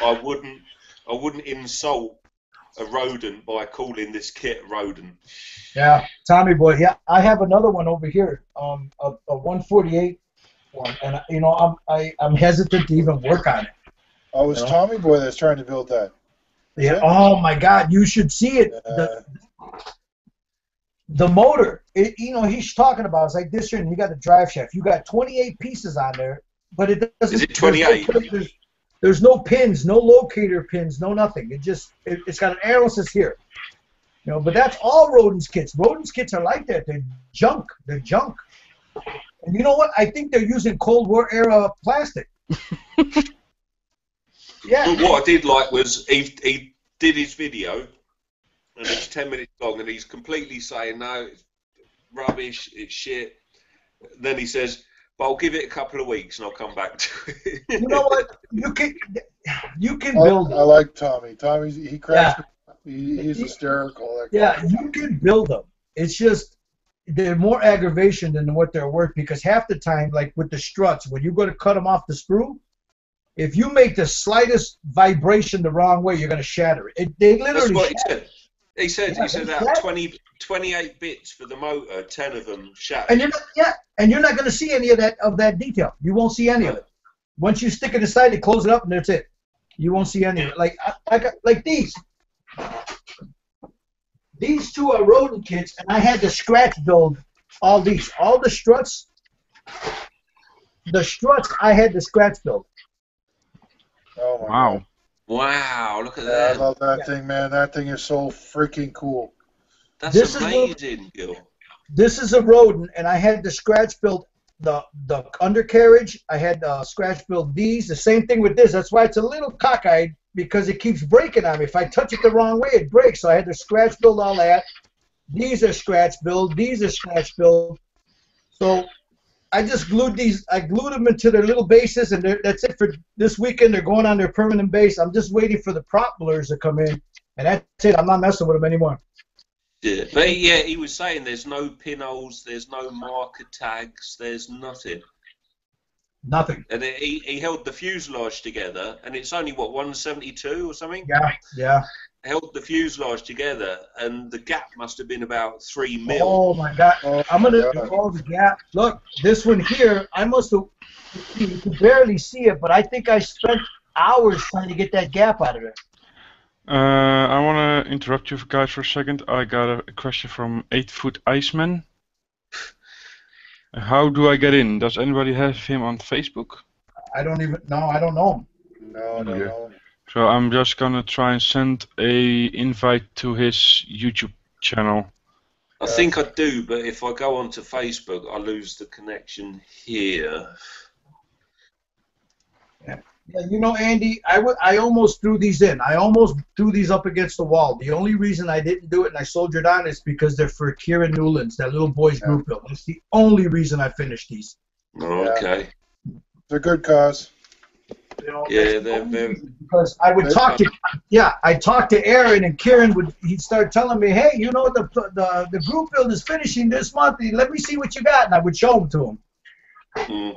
I wouldn't insult a rodent by calling this kit rodent. Yeah, Tommy boy. Yeah, I have another one over here, a 148 one, and you know I'm hesitant to even work on it. Oh, it was Tommy boy that's trying to build that. Yeah. Oh my God, you should see it. The motor, you know, he's talking about it's like this here, and you got the drive shaft. You got 28 pieces on there, but it doesn't. Is it 28? There's no pins, no locator pins, no nothing. It's got an arrow that says here. You know, but that's all rodents kits. Rodents kits are like that. They're junk. They're junk. And you know what? I think they're using Cold War era plastic. Yeah. But what I did like was he did his video, and it's 10 minutes long, and he's completely saying, no, it's rubbish, it's shit. Then he says, but I'll give it a couple of weeks and I'll come back to it. You know what? You can build it. I like Tommy. He cracks me. He's hysterical. Yeah, you can build them. It's just they're more aggravation than what they're worth, because half the time, like with the struts, when you go to cut them off the sprue, if you make the slightest vibration the wrong way, you're going to shatter it. They literally. That's what he said. He said out 28 bits for the motor, 10 of them shattered. And you're not going to see any of that detail. You won't see any of it. Once you stick it aside, you close it up, and that's it. You won't see any of it. Like I got like these. These two are rodent kits, and I had to scratch build all these. All the struts. The struts I had to scratch build. Oh my wow. God. Wow, look at Yeah, that. I love that thing, man. That thing is so freaking cool. That's amazing, Gil. This is a rodent, and I had to scratch build the undercarriage. I had to scratch build these. The same thing with this. That's why it's a little cockeyed, because it keeps breaking on me. If I touch it the wrong way, it breaks. So I had to scratch build all that. These are scratch build. These are scratch build. So I just glued these. I glued them into their little bases, and that's it for this weekend. They're going on their permanent base. I'm just waiting for the prop blurs to come in, and that's it. I'm not messing with them anymore. Yeah, but he was saying there's no pinholes, there's no marker tags, there's nothing. Nothing. And he held the fuselage together, and it's only, what, 172 or something? Yeah. Held the fuselage together, and the gap must have been about 3 mil. Oh, my God. I'm going to call the gap. Look, this one here, I must have, you can barely see it, but I think I spent hours trying to get that gap out of it. I want to interrupt you guys for a second. I got a question from 8-Foot Iceman. How do I get in? Does anybody have him on Facebook? I don't know him. No. So I'm just gonna try and send a invite to his YouTube channel. I think I do, but if I go onto Facebook, I lose the connection here. Yeah, you know, Andy, I almost threw these in. I almost threw these up against the wall. The only reason I didn't do it and I soldiered on is because they're for Kieran Newlands, that little boy's group build. That's the only reason I finished these. Okay. They're good cause. You know, yeah, they're very. Because I would talk to, I'd talk to Aaron, and Kieran he'd start telling me, hey, you know, the group build is finishing this month. Let me see what you got, and I would show them to him.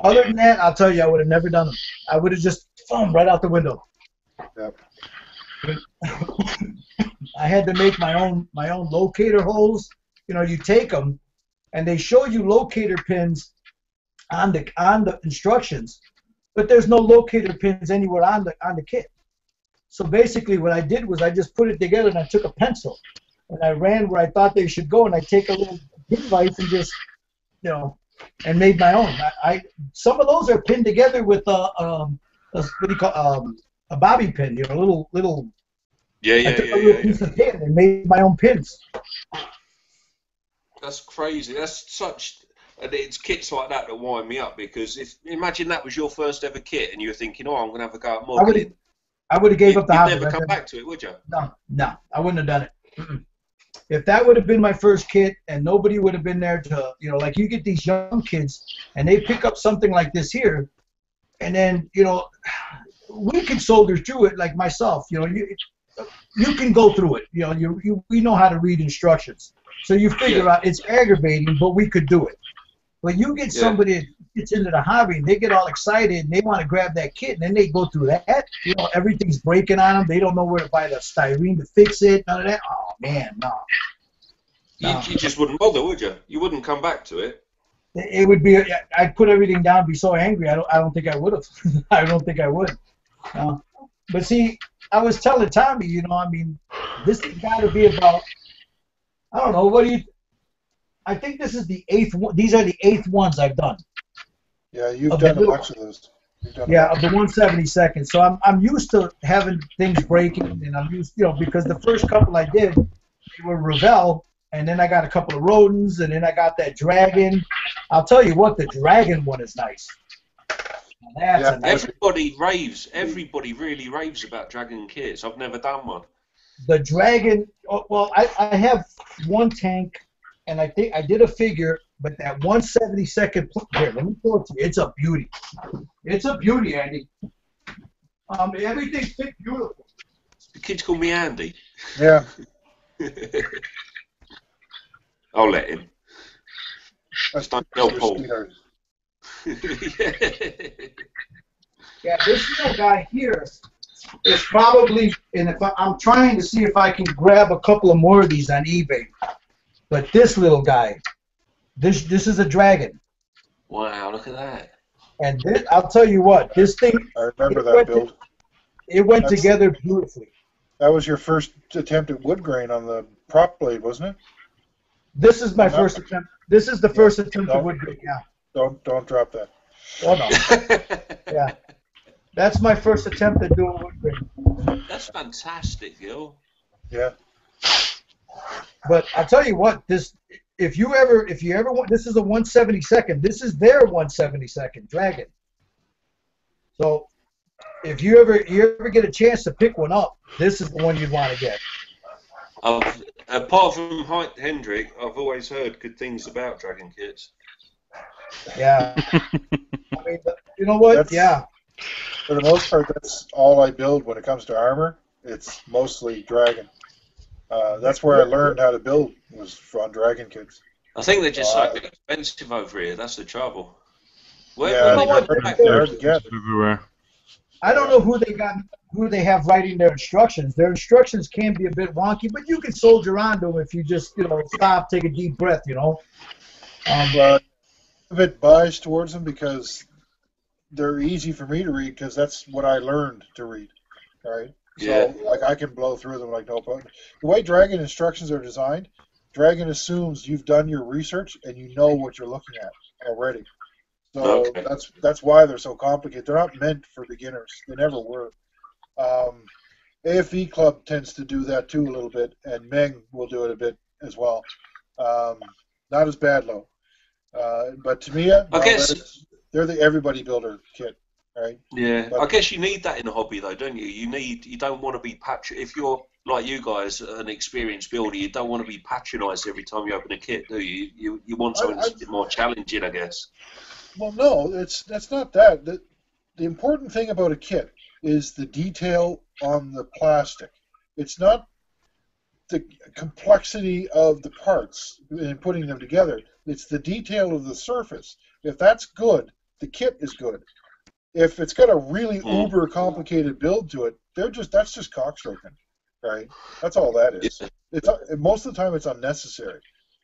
Other than that, I'll tell you, I would have never done them. I would have just thrown right out the window. Yep. I had to make my own locator holes. You know, you take them, and they show you locator pins on the instructions, but there's no locator pins anywhere on the kit. So basically, what I did was I just put it together, and I took a pencil, and I ran where I thought they should go, and I take a little device and just, and made my own. Some of those are pinned together with what do you call a bobby pin, little. I took a little piece of pin and made my own pins. That's crazy. That's such. And it's kits like that wind me up, because imagine that was your first ever kit and you were thinking, I'm going to have a go at modelling. I would have gave up the hobby. You'd never come back to it, would you? No, I wouldn't have done it. If that would have been my first kit and nobody would have been there to, like you get these young kids and they pick up something like this here, and then, we can soldier through it like myself. You can go through it. We know how to read instructions. So you figure out it's aggravating, but we could do it. But you get somebody that gets into the hobby, and they get all excited, and they want to grab that kit, and then they go through that. Everything's breaking on them. They don't know where to buy the styrene to fix it, none of that. Oh, man, no. You just wouldn't bother, would you? You wouldn't come back to it. It would be, I'd put everything down, be so angry, I don't think I would have. I don't think I would. But see, I was telling Tommy, this has got to be about, I don't know, I think this is the 8th one. These are the 8th ones I've done. Yeah, you've done a bunch of those. Of the 172nd. So I'm used to having things breaking, and I'm used, because the first couple I did, they were Revell, and then I got a couple of Rodents, and then I got that Dragon. I'll tell you what, the Dragon one is nice. That's nice. Everybody raves. Everybody really raves about Dragon kits. I've never done one. The Dragon, well, I have one tank. And I think I did a figure, but that 172nd, here, let me show it to you. It's a beauty. It's a beauty, Andy. Everything fit beautiful. The kids call me Andy. Yeah. I'll let him. That's not Paul. Yeah, this little guy here is probably, and I'm trying to see if I can grab a couple of more of these on eBay. But this little guy, this is a Dragon. Wow, look at that. And I'll tell you what, this thing. I remember that build. It went together beautifully. That was your first attempt at wood grain on the prop blade, wasn't it? This is my first attempt. This is the first attempt at wood grain. Yeah. Don't drop that. Oh no. Yeah. That's my first attempt at doing wood grain. That's fantastic, Gil. Yeah. But I'll tell you what, if you ever want, this is a 172nd. This is their 172nd Dragon. So if you ever get a chance to pick one up, this is the one you'd want to get. Apart from Hendrik, I've always heard good things about Dragon kits. Yeah. I mean, you know what? For the most part, that's all I build when it comes to armor. It's mostly Dragon. That's where I learned how to build, was on Dragon kits. I think they're just so expensive over here. That's the trouble. They're hard to get. Everywhere. I don't know who they have writing their instructions. Their instructions can be a bit wonky, but you can soldier on to them if you just stop, take a deep breath. But a bit biased towards them because they're easy for me to read because that's what I learned to read. Right. So, I can blow through them like no problem. The way Dragon instructions are designed, Dragon assumes you've done your research and you know what you're looking at already. So that's why they're so complicated. They're not meant for beginners. They never were. AFE Club tends to do that too a little bit, and Meng will do it a bit as well. Not as bad though. But to me, I guess they're the everybody builder kit. Right. Yeah, but I guess you need that in a hobby, though, don't you? You don't want to be if you're like you guys, an experienced builder, you don't want to be patronised every time you open a kit, do you? You want something that's a bit more challenging, I guess. Well, no, that's not that. The important thing about a kit is the detail on the plastic. It's not the complexity of the parts and putting them together. It's the detail of the surface. If that's good, the kit is good. If it's got a really uber complicated build to it, that's just cockstroking, right? That's all that is. It's most of the time it's unnecessary.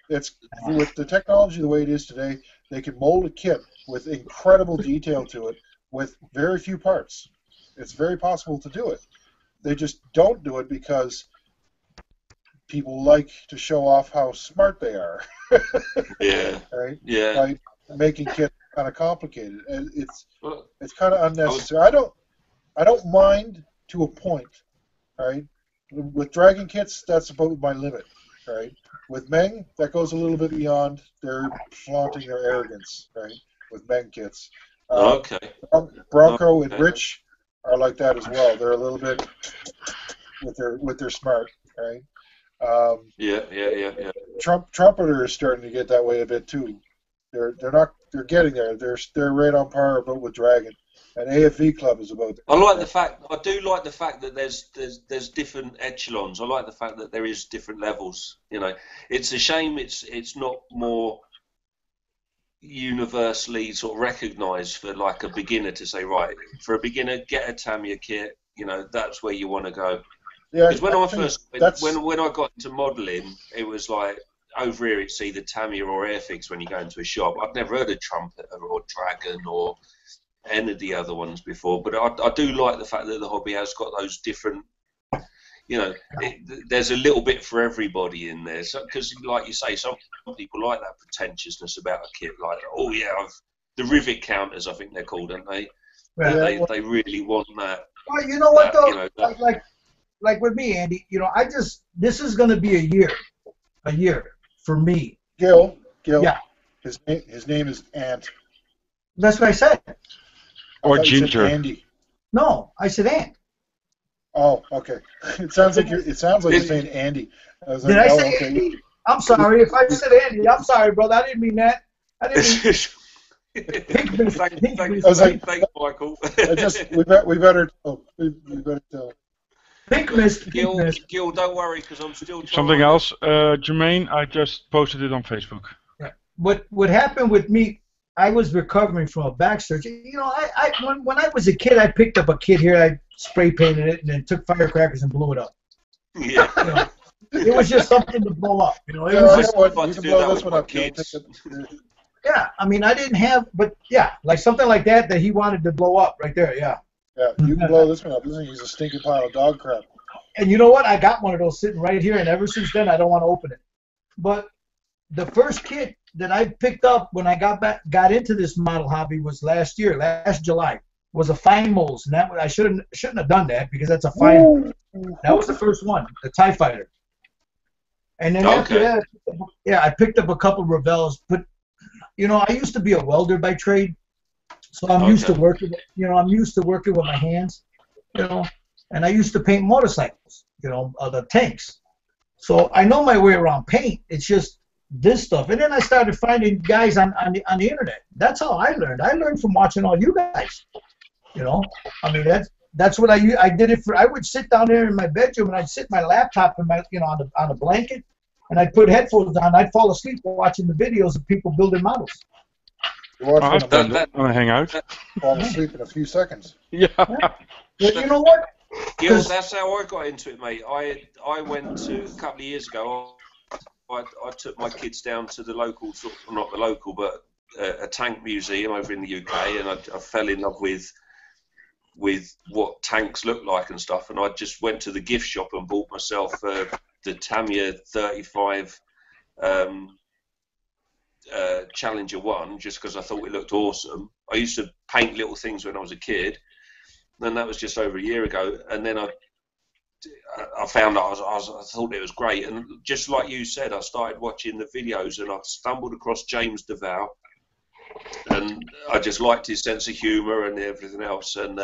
It's with the technology the way it is today, they can mold a kit with incredible detail to it with very few parts. It's very possible to do it. They just don't do it because people like to show off how smart they are. Yeah. Right? Yeah. By making kits kind of complicated. And it's kind of unnecessary. I don't mind to a point, right? With Dragon kits, that's about my limit, right? With Meng, that goes a little bit beyond. They're flaunting their arrogance, right? With Meng kits. Okay. Bronco and Rich are like that as well. They're a little bit with their smart, right? Yeah. Trumpeter is starting to get that way a bit too. They're getting there. They're right on par about with Dragon, and AFV Club is about. I do like the fact that there's different echelons. I like the fact that there is different levels. You know, it's a shame it's not more universally sort of recognised for like a beginner to say, right, for a beginner, get a Tamiya kit. You know, that's where you want to go. Yeah, because when I got into modelling, it was like over here it's either Tamiya or Airfix when you go into a shop. I've never heard of Trumpeter or Dragon or any of the other ones before, but I do like the fact that the hobby has got those different, you know, there's a little bit for everybody in there. Because, like you say, some people like that pretentiousness about a kit, like, oh yeah, the rivet counters, I think they're called, aren't they? Right. They really want that. Well, you know what though, you know, like with me, Andy, you know, this is going to be a year for me. Gil. Yeah. His name is Ant. That's what I said. Or Ginger. Andy. No, I said Ant. Oh, okay. It sounds like you're saying Andy. Did I say Andy? I'm sorry. If I said Andy, I'm sorry, brother. I didn't mean that. I didn't mean Thanks, Michael. We better tell. Pink Mist. Gil, don't worry, because I'm still trying. Something else, Jermaine, I just posted it on Facebook. What happened with me, I was recovering from a back surgery. You know, when I was a kid, I picked up a kit here, I spray painted it, and then took firecrackers and blew it up. Yeah. You know, it was just something to blow up. You know, it Yeah, was I just know what, you can blow this one up, kids. yeah. I mean, I didn't have, but yeah, like something like that he wanted to blow up right there. Yeah. Yeah, you can blow this one up. This thing is a stinking pile of dog crap. And you know what? I got one of those sitting right here, and ever since then, I don't want to open it. But the first kit that I picked up when I got into this model hobby was last July. Was a fine molds, and that I shouldn't have done that because that's a fine. That was the first one, the TIE Fighter. And then after that, I picked up a couple of Revels. But you know, I used to be a welder by trade, so I'm used to working. You know, I'm used to working with my hands. You know, and I used to paint motorcycles. You know, the tanks. So I know my way around paint. It's just this stuff. And then I started finding guys on the internet. That's how I learned. I learned from watching all you guys. You know, I mean that's what I did it for. I would sit down there in my bedroom and I'd sit my laptop in my on a blanket, and I'd put headphones on. I'd fall asleep watching the videos of people building models. I've done that on a hangout. Fall asleep in a few seconds. Yeah. But you know what? Gil, that's how I got into it, mate. I went to a couple of years ago. I took my kids down to the local, not the local, but a tank museum over in the UK, and I fell in love with what tanks look like and stuff. And I just went to the gift shop and bought myself the Tamiya 35 Challenger 1 just because I thought it looked awesome. I used to paint little things when I was a kid, and that was just over a year ago. And then I found out I thought it was great, and just like you said, I started watching the videos, and I stumbled across James DeVal, and I just liked his sense of humour and everything else, and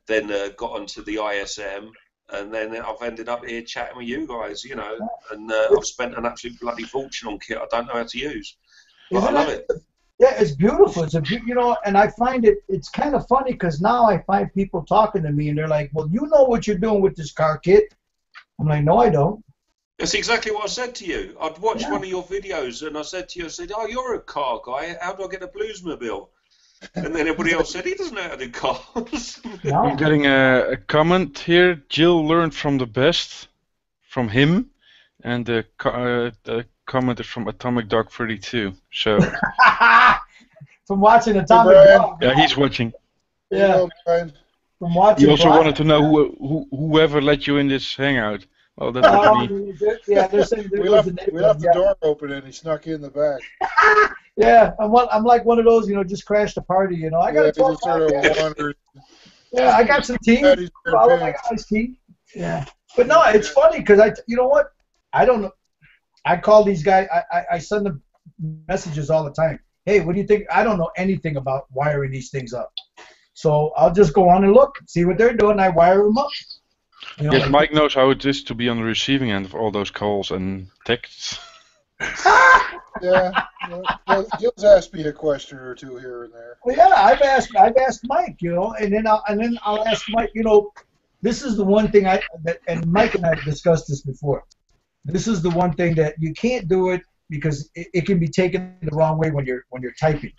then got onto the ISM, and then I've ended up here chatting with you guys, you know, and I've spent an absolute bloody fortune on kit I don't know how to use, but I love it. Yeah, it's beautiful. It's you know, and I find it's kind of funny because now I find people talking to me and they're like, "Well, you know what you're doing with this car kit." I'm like, "No, I don't." That's exactly what I said to you. I'd watched one of your videos and I said to you, "Oh, you're a car guy. How do I get a Bluesmobile?" And then everybody else said, "He doesn't know how to do cars." I'm getting a comment here. Jill learned from the best from him, and the comment is from Atomic Dog 32. So. From watching Atomic Dog. Yeah, he's watching. Yeah. From watching. He also wanted to know whoever let you in this hangout. Well, that would be me. Yeah, they're saying there We goes left, the we left the neighbor. door open and he snuck in the back. Yeah, I'm like one of those, just crashed the party. I got Yeah, a he 12 just sort of pack. wandered. Yeah, I got some tea. Daddy's wearing I like pants. iced tea. Yeah, but no, it's funny because you know what? I don't know. I call these guys. I send them messages all the time. Hey, what do you think? I don't know anything about wiring these things up, so I'll just go on and look, see what they're doing. I wire them up. Yes, Mike knows how it is to be on the receiving end of all those calls and texts. Yeah, Gil's asked me a question or two here and there. Well, yeah, I've asked Mike, and then I'll ask Mike. This is the one thing and Mike and I have discussed this before. This is the one thing that you can't do it because it can be taken the wrong way when you're typing.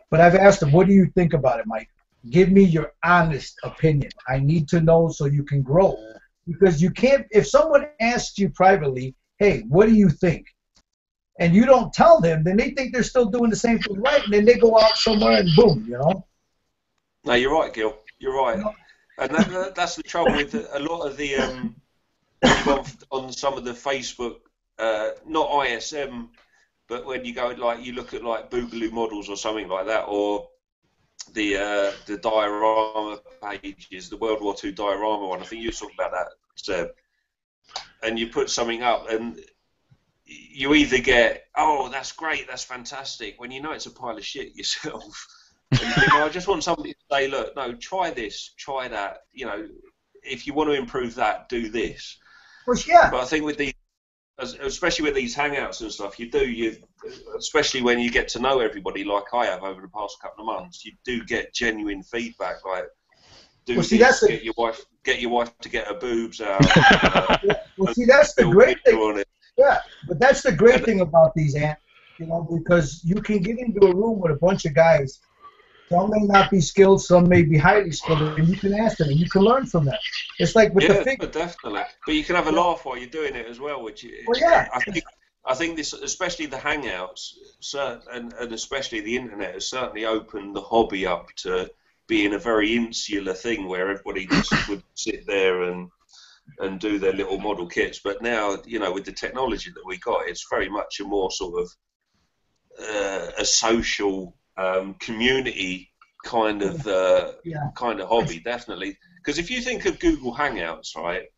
But I've asked him, what do you think about it, Mike? Give me your honest opinion. I need to know so you can grow. Because you can't, if someone asks you privately, hey, what do you think? And you don't tell them, then they think they're still doing the same thing right, and then they go out somewhere and boom, No, you're right, Gil. You're right. And that's the trouble with a lot of the on some of the Facebook, not ISM, but when you go you look at Boogaloo Models or something like that, or the diorama pages, the World War II diorama one. I think you were talking about that, Seb. And you put something up, and you either get, oh, that's great, that's fantastic, when you know it's a pile of shit yourself. And you think, I just want somebody to say, look, no, try this, try that. If you want to improve that, do this. Well, yeah. But I think with these, especially with these hangouts and stuff, especially when you get to know everybody like I have over the past couple of months, you do get genuine feedback. Get your wife to get her boobs out. Well, see, that's the great thing. Yeah, but that's the great thing about these ants, because you can get into a room with a bunch of guys. Some may not be skilled, some may be highly skilled, and you can ask them, and you can learn from them. It's like with the figure. Definitely. But you can have a laugh while you're doing it as well, I think this, especially the Hangouts, and especially the internet, has certainly opened the hobby up to being a very insular thing where everybody just would sit there and do their little model kits. But now, with the technology that we got, it's very much a more sort of a social community kind of hobby, definitely. Because if you think of Google Hangouts, right,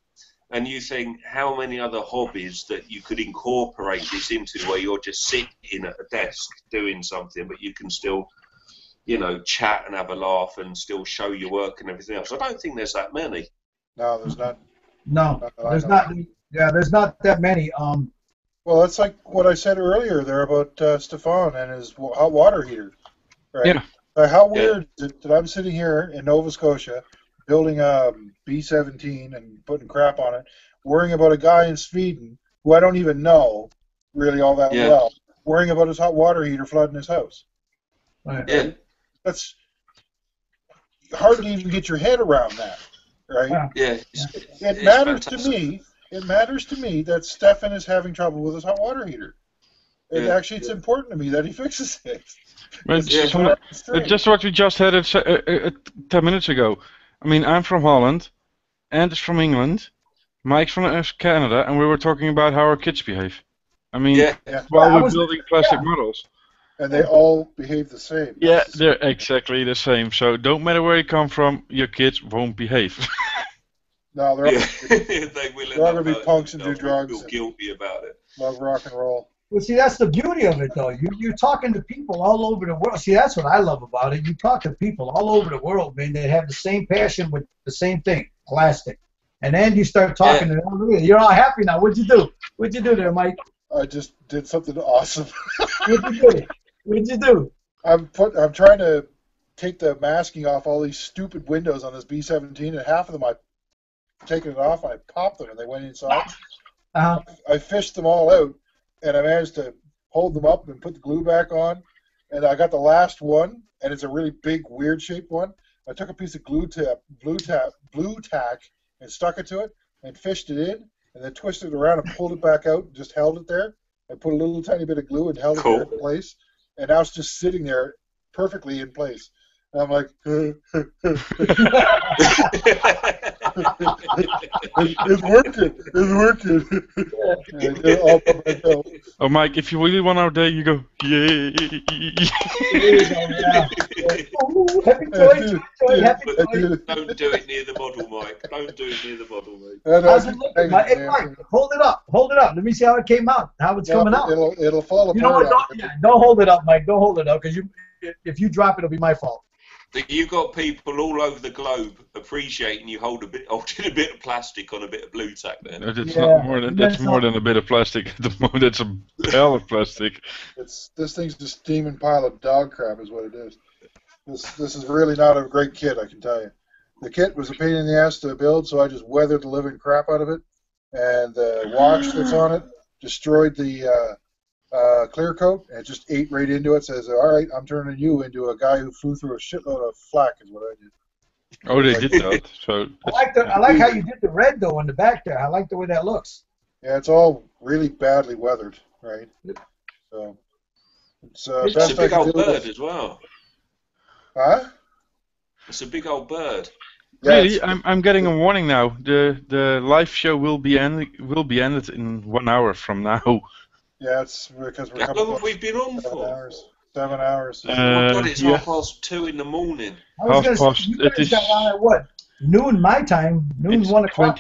and you think how many other hobbies that you could incorporate this into, where you're just sitting at a desk doing something, but you can still, chat and have a laugh and still show your work and everything else. I don't think there's that many. No, there's not. No, there's not. Yeah, there's not that many. Well, that's like what I said earlier there about Stefan and his hot water heater. Right? Yeah. How weird is it that I'm sitting here in Nova Scotia building a B-17 and putting crap on it, worrying about a guy in Sweden who I don't even know really all that well, worrying about his hot water heater flooding his house. Right. Yeah. That's hard to even get your head around that, right? Yeah. It matters to me. It matters to me that Stefan is having trouble with his hot water heater. And actually, it's important to me that he fixes it. Well, just what we just had 10 minutes ago. I mean, I'm from Holland, Ant is from England, Mike's from Canada, and we were talking about how our kids behave. I mean, while we're building plastic models. And they all behave the same. Yeah, they're exactly the same. So don't matter where you come from, your kids won't behave. No, they're all going to be punks and do drugs. Feel guilty about it. Love rock and roll. Well, see, that's the beauty of it, though. You're talking to people all over the world. See, that's what I love about it. You talk to people all over the world, man, that have the same passion with the same thing, plastic. And then you start talking to them. You're all happy now. What'd you do? What'd you do there, Mike? I just did something awesome. What'd you do? I'm trying to take the masking off all these stupid windows on this B-17, and half of them I've taken it off, and I popped them, and they went inside. I fished them all out, and I managed to hold them up and put the glue back on, and I got the last one, and it's a really big, weird-shaped one. I took a piece of glue tack, and stuck it to it, and fished it in, and then twisted it around and pulled it back out and just held it there. I put a little tiny bit of glue and held it there in place, and now it's just sitting there perfectly in place. And I'm like, It's working. It's working. I did it all by myself. Oh, Mike, if you really want our day, you go, yay. There you go, yeah. Ooh, happy toy, happy toy. Don't do it near the model, Mike. Don't do it near the model, mate. How's it looking, Mike? Hey, Mike, hold it up. Hold it up. Let me see how it came out. How it's coming out. It'll fall apart. You know what? Don't hold it up, Mike. Don't hold it up, because if you drop it, it'll be my fault. You've got people all over the globe appreciating you holding a bit of plastic on a bit of blue tack there. No, that's not more than more than a bit of plastic at the moment. That's a hell of plastic. This thing's a steaming pile of dog crap, is what it is. This is really not a great kit, I can tell you. The kit was a pain in the ass to build, so I just weathered the living crap out of it, and the watch that's on it destroyed the clear coat, and it just ate right into it. Says, all right, I'm turning you into a guy who flew through a shitload of flak, is what I did. Oh, they did that. So I like how you did the red though in the back there. I like the way that looks. Yeah, it's all really badly weathered, right? So it's a big old bird as well. Huh? It's a big old bird. Really, I'm getting a warning now. The live show will be ended in 1 hour from now. Yeah, it's because we're How coming. long have we been on for? 7 hours. Oh my God, it's 2:30 in the morning. You guys got on at what? Noon my time. Noon, 1 o'clock.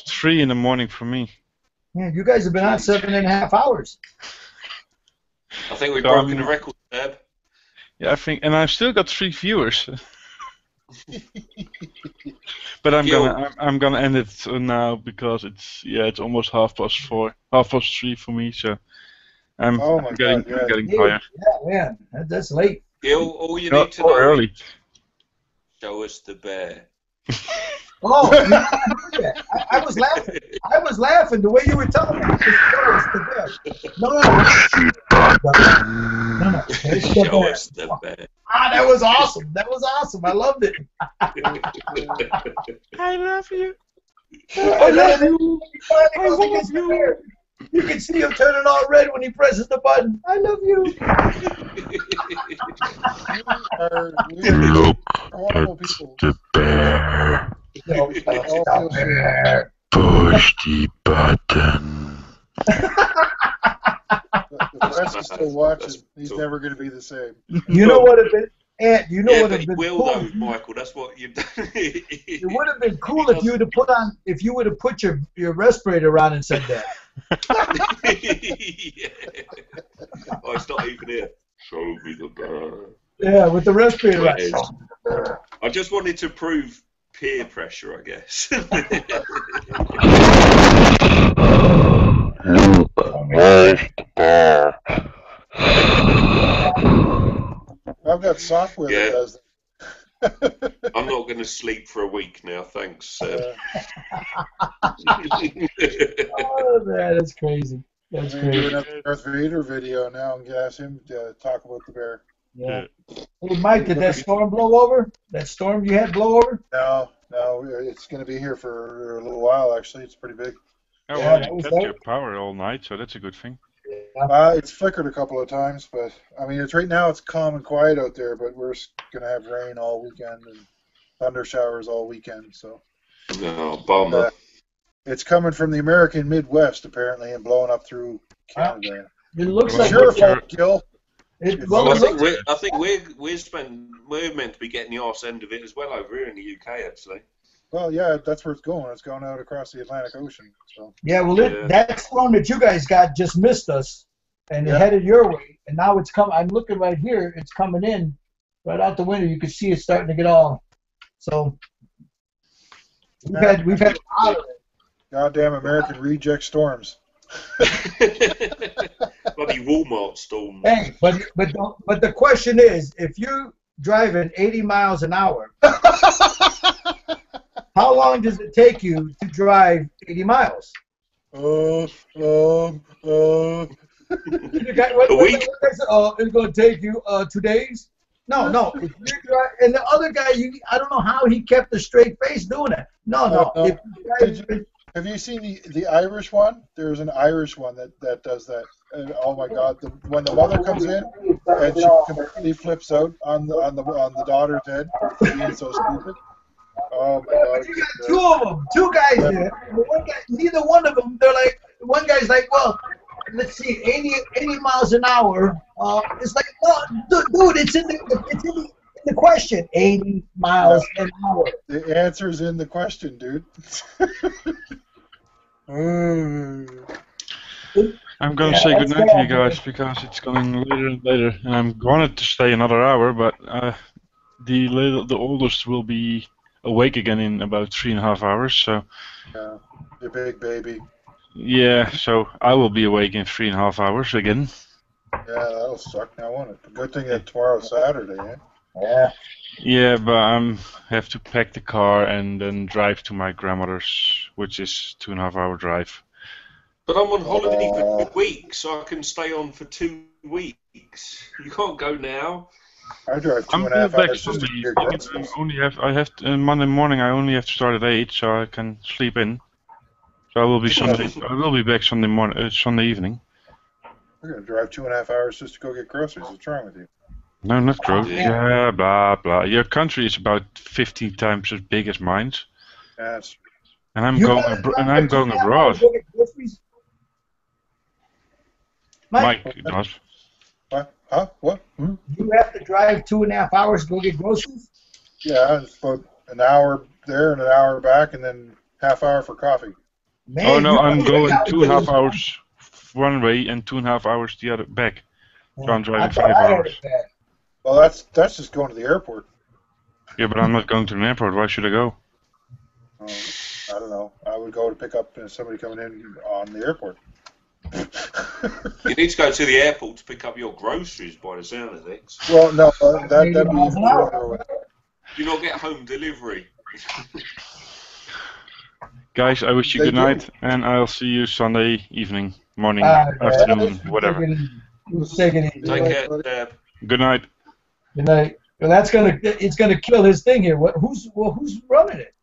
3 in the morning for me. Yeah, you guys have been on 7.5 hours. I think we've broken the record, Seb. Yeah, I think, and I've still got 3 viewers. But I'm gonna end it now because it's almost 3:30 for me. So I'm getting tired. Yeah, man, that's late. Gil, all you need to know early. Show us the bear. Oh, I was laughing. I was laughing the way you were telling me. Show us the bear. No. Show us the bear. Ah, that was awesome. That was awesome. I loved it. I love you. I love you. I love you. You can see him turning all red when he presses the button. I love you. Look at the bear. Push the button. The rest is still watching. He's never going to be the same. You know what it is? Ant, you know what would have been cool? Though, Michael, that's what you've done. It would have been cool if you would have put your respirator on and said that. Yeah. Oh, it's not even here. Show me the bear. Yeah, with the respirator on. I just wanted to prove peer pressure, I guess. Where's the bear? I've got software that does that. I'm not going to sleep for a week now, thanks, Seb. Oh, man, that's crazy. That's crazy. Doing a Darth Vader video now and ask him to talk about the bear. Yeah. Hey, Mike, did that storm blow over? That storm you had blow over? No, it's going to be here for a little while, actually. It's pretty big. Oh, well, you kept your power all night, so that's a good thing. It's flickered a couple of times, but I mean, right now it's calm and quiet out there. But we're gonna have rain all weekend and thunder showers all weekend. So, no, bummer. It's coming from the American Midwest apparently and blowing up through Canada. It looks like your fault, Gil. I think we're meant to be getting the arse end of it as well over here in the UK, actually. Well, yeah, that's where it's going. It's going out across the Atlantic Ocean. So. Yeah, well, that storm that you guys got just missed us, and it headed your way, and now it's coming. I'm looking right here; it's coming in right out the window. You can see it starting to get all. So we've had a lot of it. Goddamn American reject storms. Bloody Walmart storm. Hey, but the question is, if you're driving 80 miles an hour. How long does it take you to drive 80 miles? A week? It's going to take you 2 days? No. If you drive, and the other guy, I don't know how he kept a straight face doing it. No. Have you seen the Irish one? There's an Irish one that does that. And oh my God, when the mother comes in and she completely flips out on the daughter's head for being so stupid. Oh my God. You got two of them, two guys there. The one guy, neither one of them. They're like, one guy's like, well, let's see, 80 miles an hour. It's like, no, dude, it's in the question. 80 miles an hour. The answer's in the question, dude. I'm gonna say goodnight to you guys because it's going later and later, and I'm going to stay another hour, but the oldest will be awake again in about 3.5 hours. So. Yeah, your big baby. Yeah, so I will be awake in 3.5 hours again. Yeah, that'll suck now, won't it? Good thing that tomorrow's Saturday, eh? Yeah. Yeah, but I have to pack the car and then drive to my grandmother's, which is 2.5 hour drive. But I'm on holiday for 2 weeks, so I can stay on for 2 weeks. You can't go now. I drive I'm 2.5 back hours just to Sunday. get groceries. I have Monday morning. I only have to start at 8, so I can sleep in. So I will be Sunday. I will be back Sunday morning, Sunday evening. We're gonna drive 2.5 hours just to go get groceries. What's wrong with you? No, not gross. Yeah, blah blah. Your country is about 15 times as big as mine, Yes. and I'm going abroad. Mike does. What? Huh? What? Hmm? You have to drive 2.5 hours to go get groceries? Yeah, it's about an hour there and an hour back, and then half hour for coffee. Man, Oh no, I'm going 2.5 hours one way and 2.5 hours the other back. So I'm driving 5 hours. Well, that's just going to the airport. Yeah, but I'm not going to an airport. Why should I go? I don't know. I would go to pick up somebody coming in on the airport. You need to go to the airport to pick up your groceries, by the sound of things. Well, no, that'd be further away. Do you not get home delivery? Guys, I wish you good night, and I'll see you Sunday evening, morning, Alright, afternoon, whatever. Take it easy. Take care, Deb. Good night. Good night. Well, it's gonna kill his thing here. Who's running it?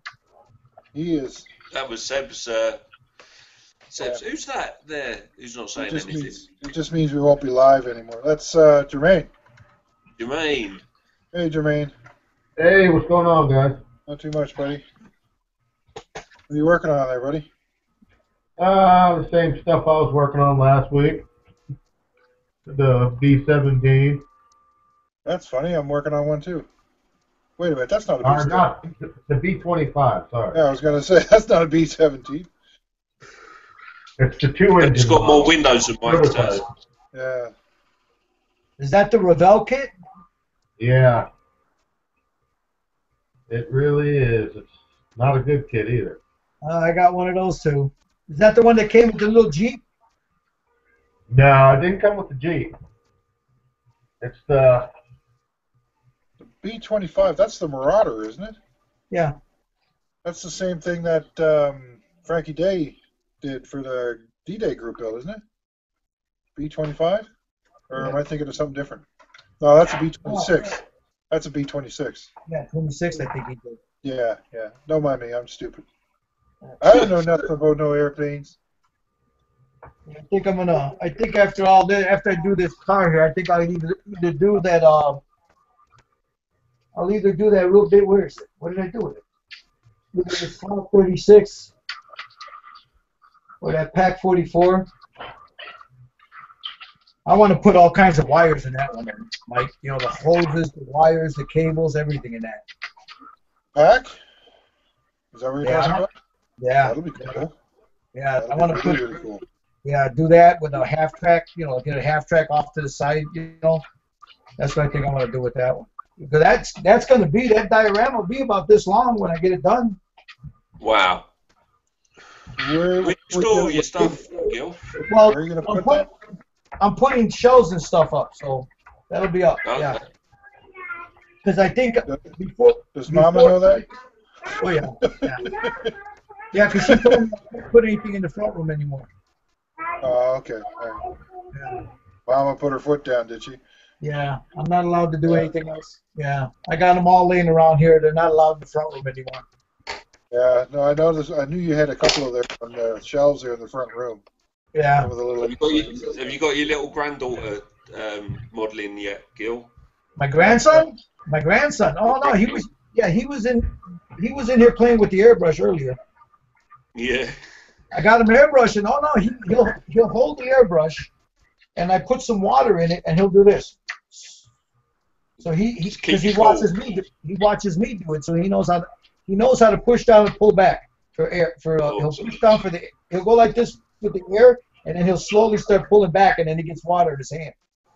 He is. That was Seb's. Seb's. Who's that there? Who's not saying anything? It just means we won't be live anymore. That's Jermaine. Jermaine. Hey, Jermaine. Hey, what's going on, guys? Not too much, buddy. What are you working on there, buddy? The same stuff I was working on last week. The B-17. That's funny. I'm working on one too. Wait a minute. That's not a B-17. Not the B-25. Sorry. Yeah, I was going to say that's not a B-17. It's the 2-engine. It's got more windows than mine does. Yeah. Is that the Revell kit? Yeah. It really is. It's not a good kit either. I got one of those too. Is that the one that came with the little Jeep? No, it didn't come with the Jeep. It's the B-25. That's the Marauder, isn't it? Yeah. That's the same thing that Frankie Day did for the D-Day group, though, isn't it? B-25? Or am I thinking of something different? No, that's a B-26. That's a B-26. Yeah, 26, I think he did. Yeah, yeah. Don't mind me. I'm stupid. I don't know nothing about no airplanes. I think after all this, after I do this car here, I think I'll either do that. I'll either do that real bit. Where is it? What did I do with it? Look at this 36 or that Pack 44. I want to put all kinds of wires in that one, Mike. You know, the hoses, the wires, the cables, everything in that. Pack? Is that what you're talking about? Yeah. That'll be cool. Yeah, That'll I want be to put. really cool. Yeah, do that with a half track. You know, get a half track off to the side. You know, that's what I think I want to do with that one. Because that's going to be, that diorama will be about this long when I get it done. Wow. Where'd you store your stuff, Gil? Well, Where are you going to put that? I'm putting shelves and stuff up, so that'll be up. Okay. Yeah. Because I think before. Does Mama know that? Oh yeah. Yeah. Yeah, because she told me I can't put anything in the front room anymore. Oh, okay. All right. Yeah. Mama put her foot down, did she? Yeah, I'm not allowed to do anything else. Yeah, I got them all laying around here. They're not allowed in the front room anymore. Yeah, no, I noticed. I knew you had a couple of them on the shelves there in the front room. Yeah. Some of the little Have you got your little granddaughter modelling yet, Gil? My grandson? My grandson. Oh no, Yeah, he was in here playing with the airbrush earlier. Yeah. I got him airbrushing. Oh no, he'll hold the airbrush, and I put some water in it, and he'll do this. So because he watches me do it, so he knows how to push down and pull back for air. He'll push down he'll go like this with the air, and then he'll slowly start pulling back, and then he gets water in his hand.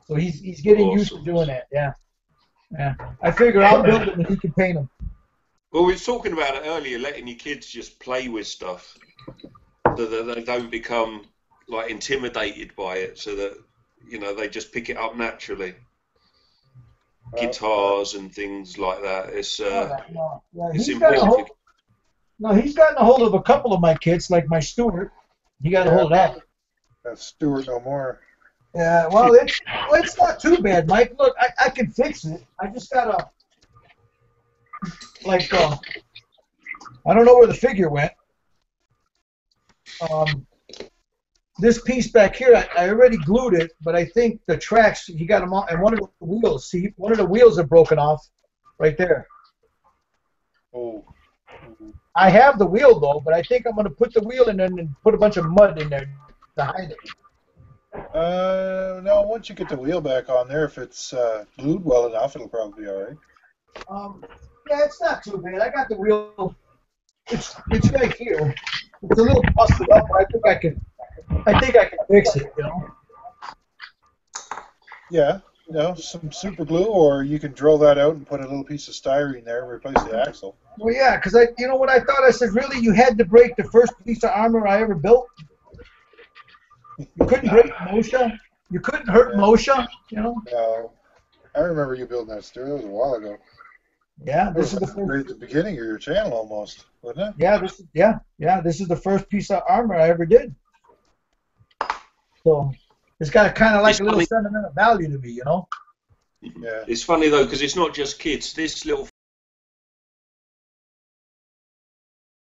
So he's getting used to doing that. Yeah. Yeah. I figure I'll build them and he can paint them. Well, we were talking about it earlier, letting your kids just play with stuff, so that they don't become like intimidated by it, so that they just pick it up naturally. Guitars and things like that. It's important. He's gotten a hold of a couple of my kids, like my Stuart. He got a hold of that. That's Stuart no more. Yeah, well, it's not too bad, Mike. Look, I can fix it. I just gotta, I don't know where the figure went. This piece back here, I already glued it, but I think the tracks, he got them on, and one of the wheels, see, one of the wheels are broken off right there. Oh. I have the wheel, though, but I think I'm going to put the wheel in there and put a bunch of mud in there to hide it. No, once you get the wheel back on there, if it's glued well enough, it'll probably be all right. Yeah, it's not too bad. I got the wheel. It's right here. It's a little busted up, but I think I can fix it, Yeah, some super glue, or you can drill that out and put a little piece of styrene there and replace the axle. Well, yeah, because what I thought? I said, really, you had to break the first piece of armor I ever built? You couldn't break Moshe? You couldn't hurt Moshe, No. I remember you building that, Stuart. That was a while ago. Yeah, this is the first. Right at the beginning of your channel, almost, wasn't it? Yeah, this is the first piece of armor I ever did. So it's got kind of like a little sentimental value to me, Yeah. It's funny though, because it's not just kids. This little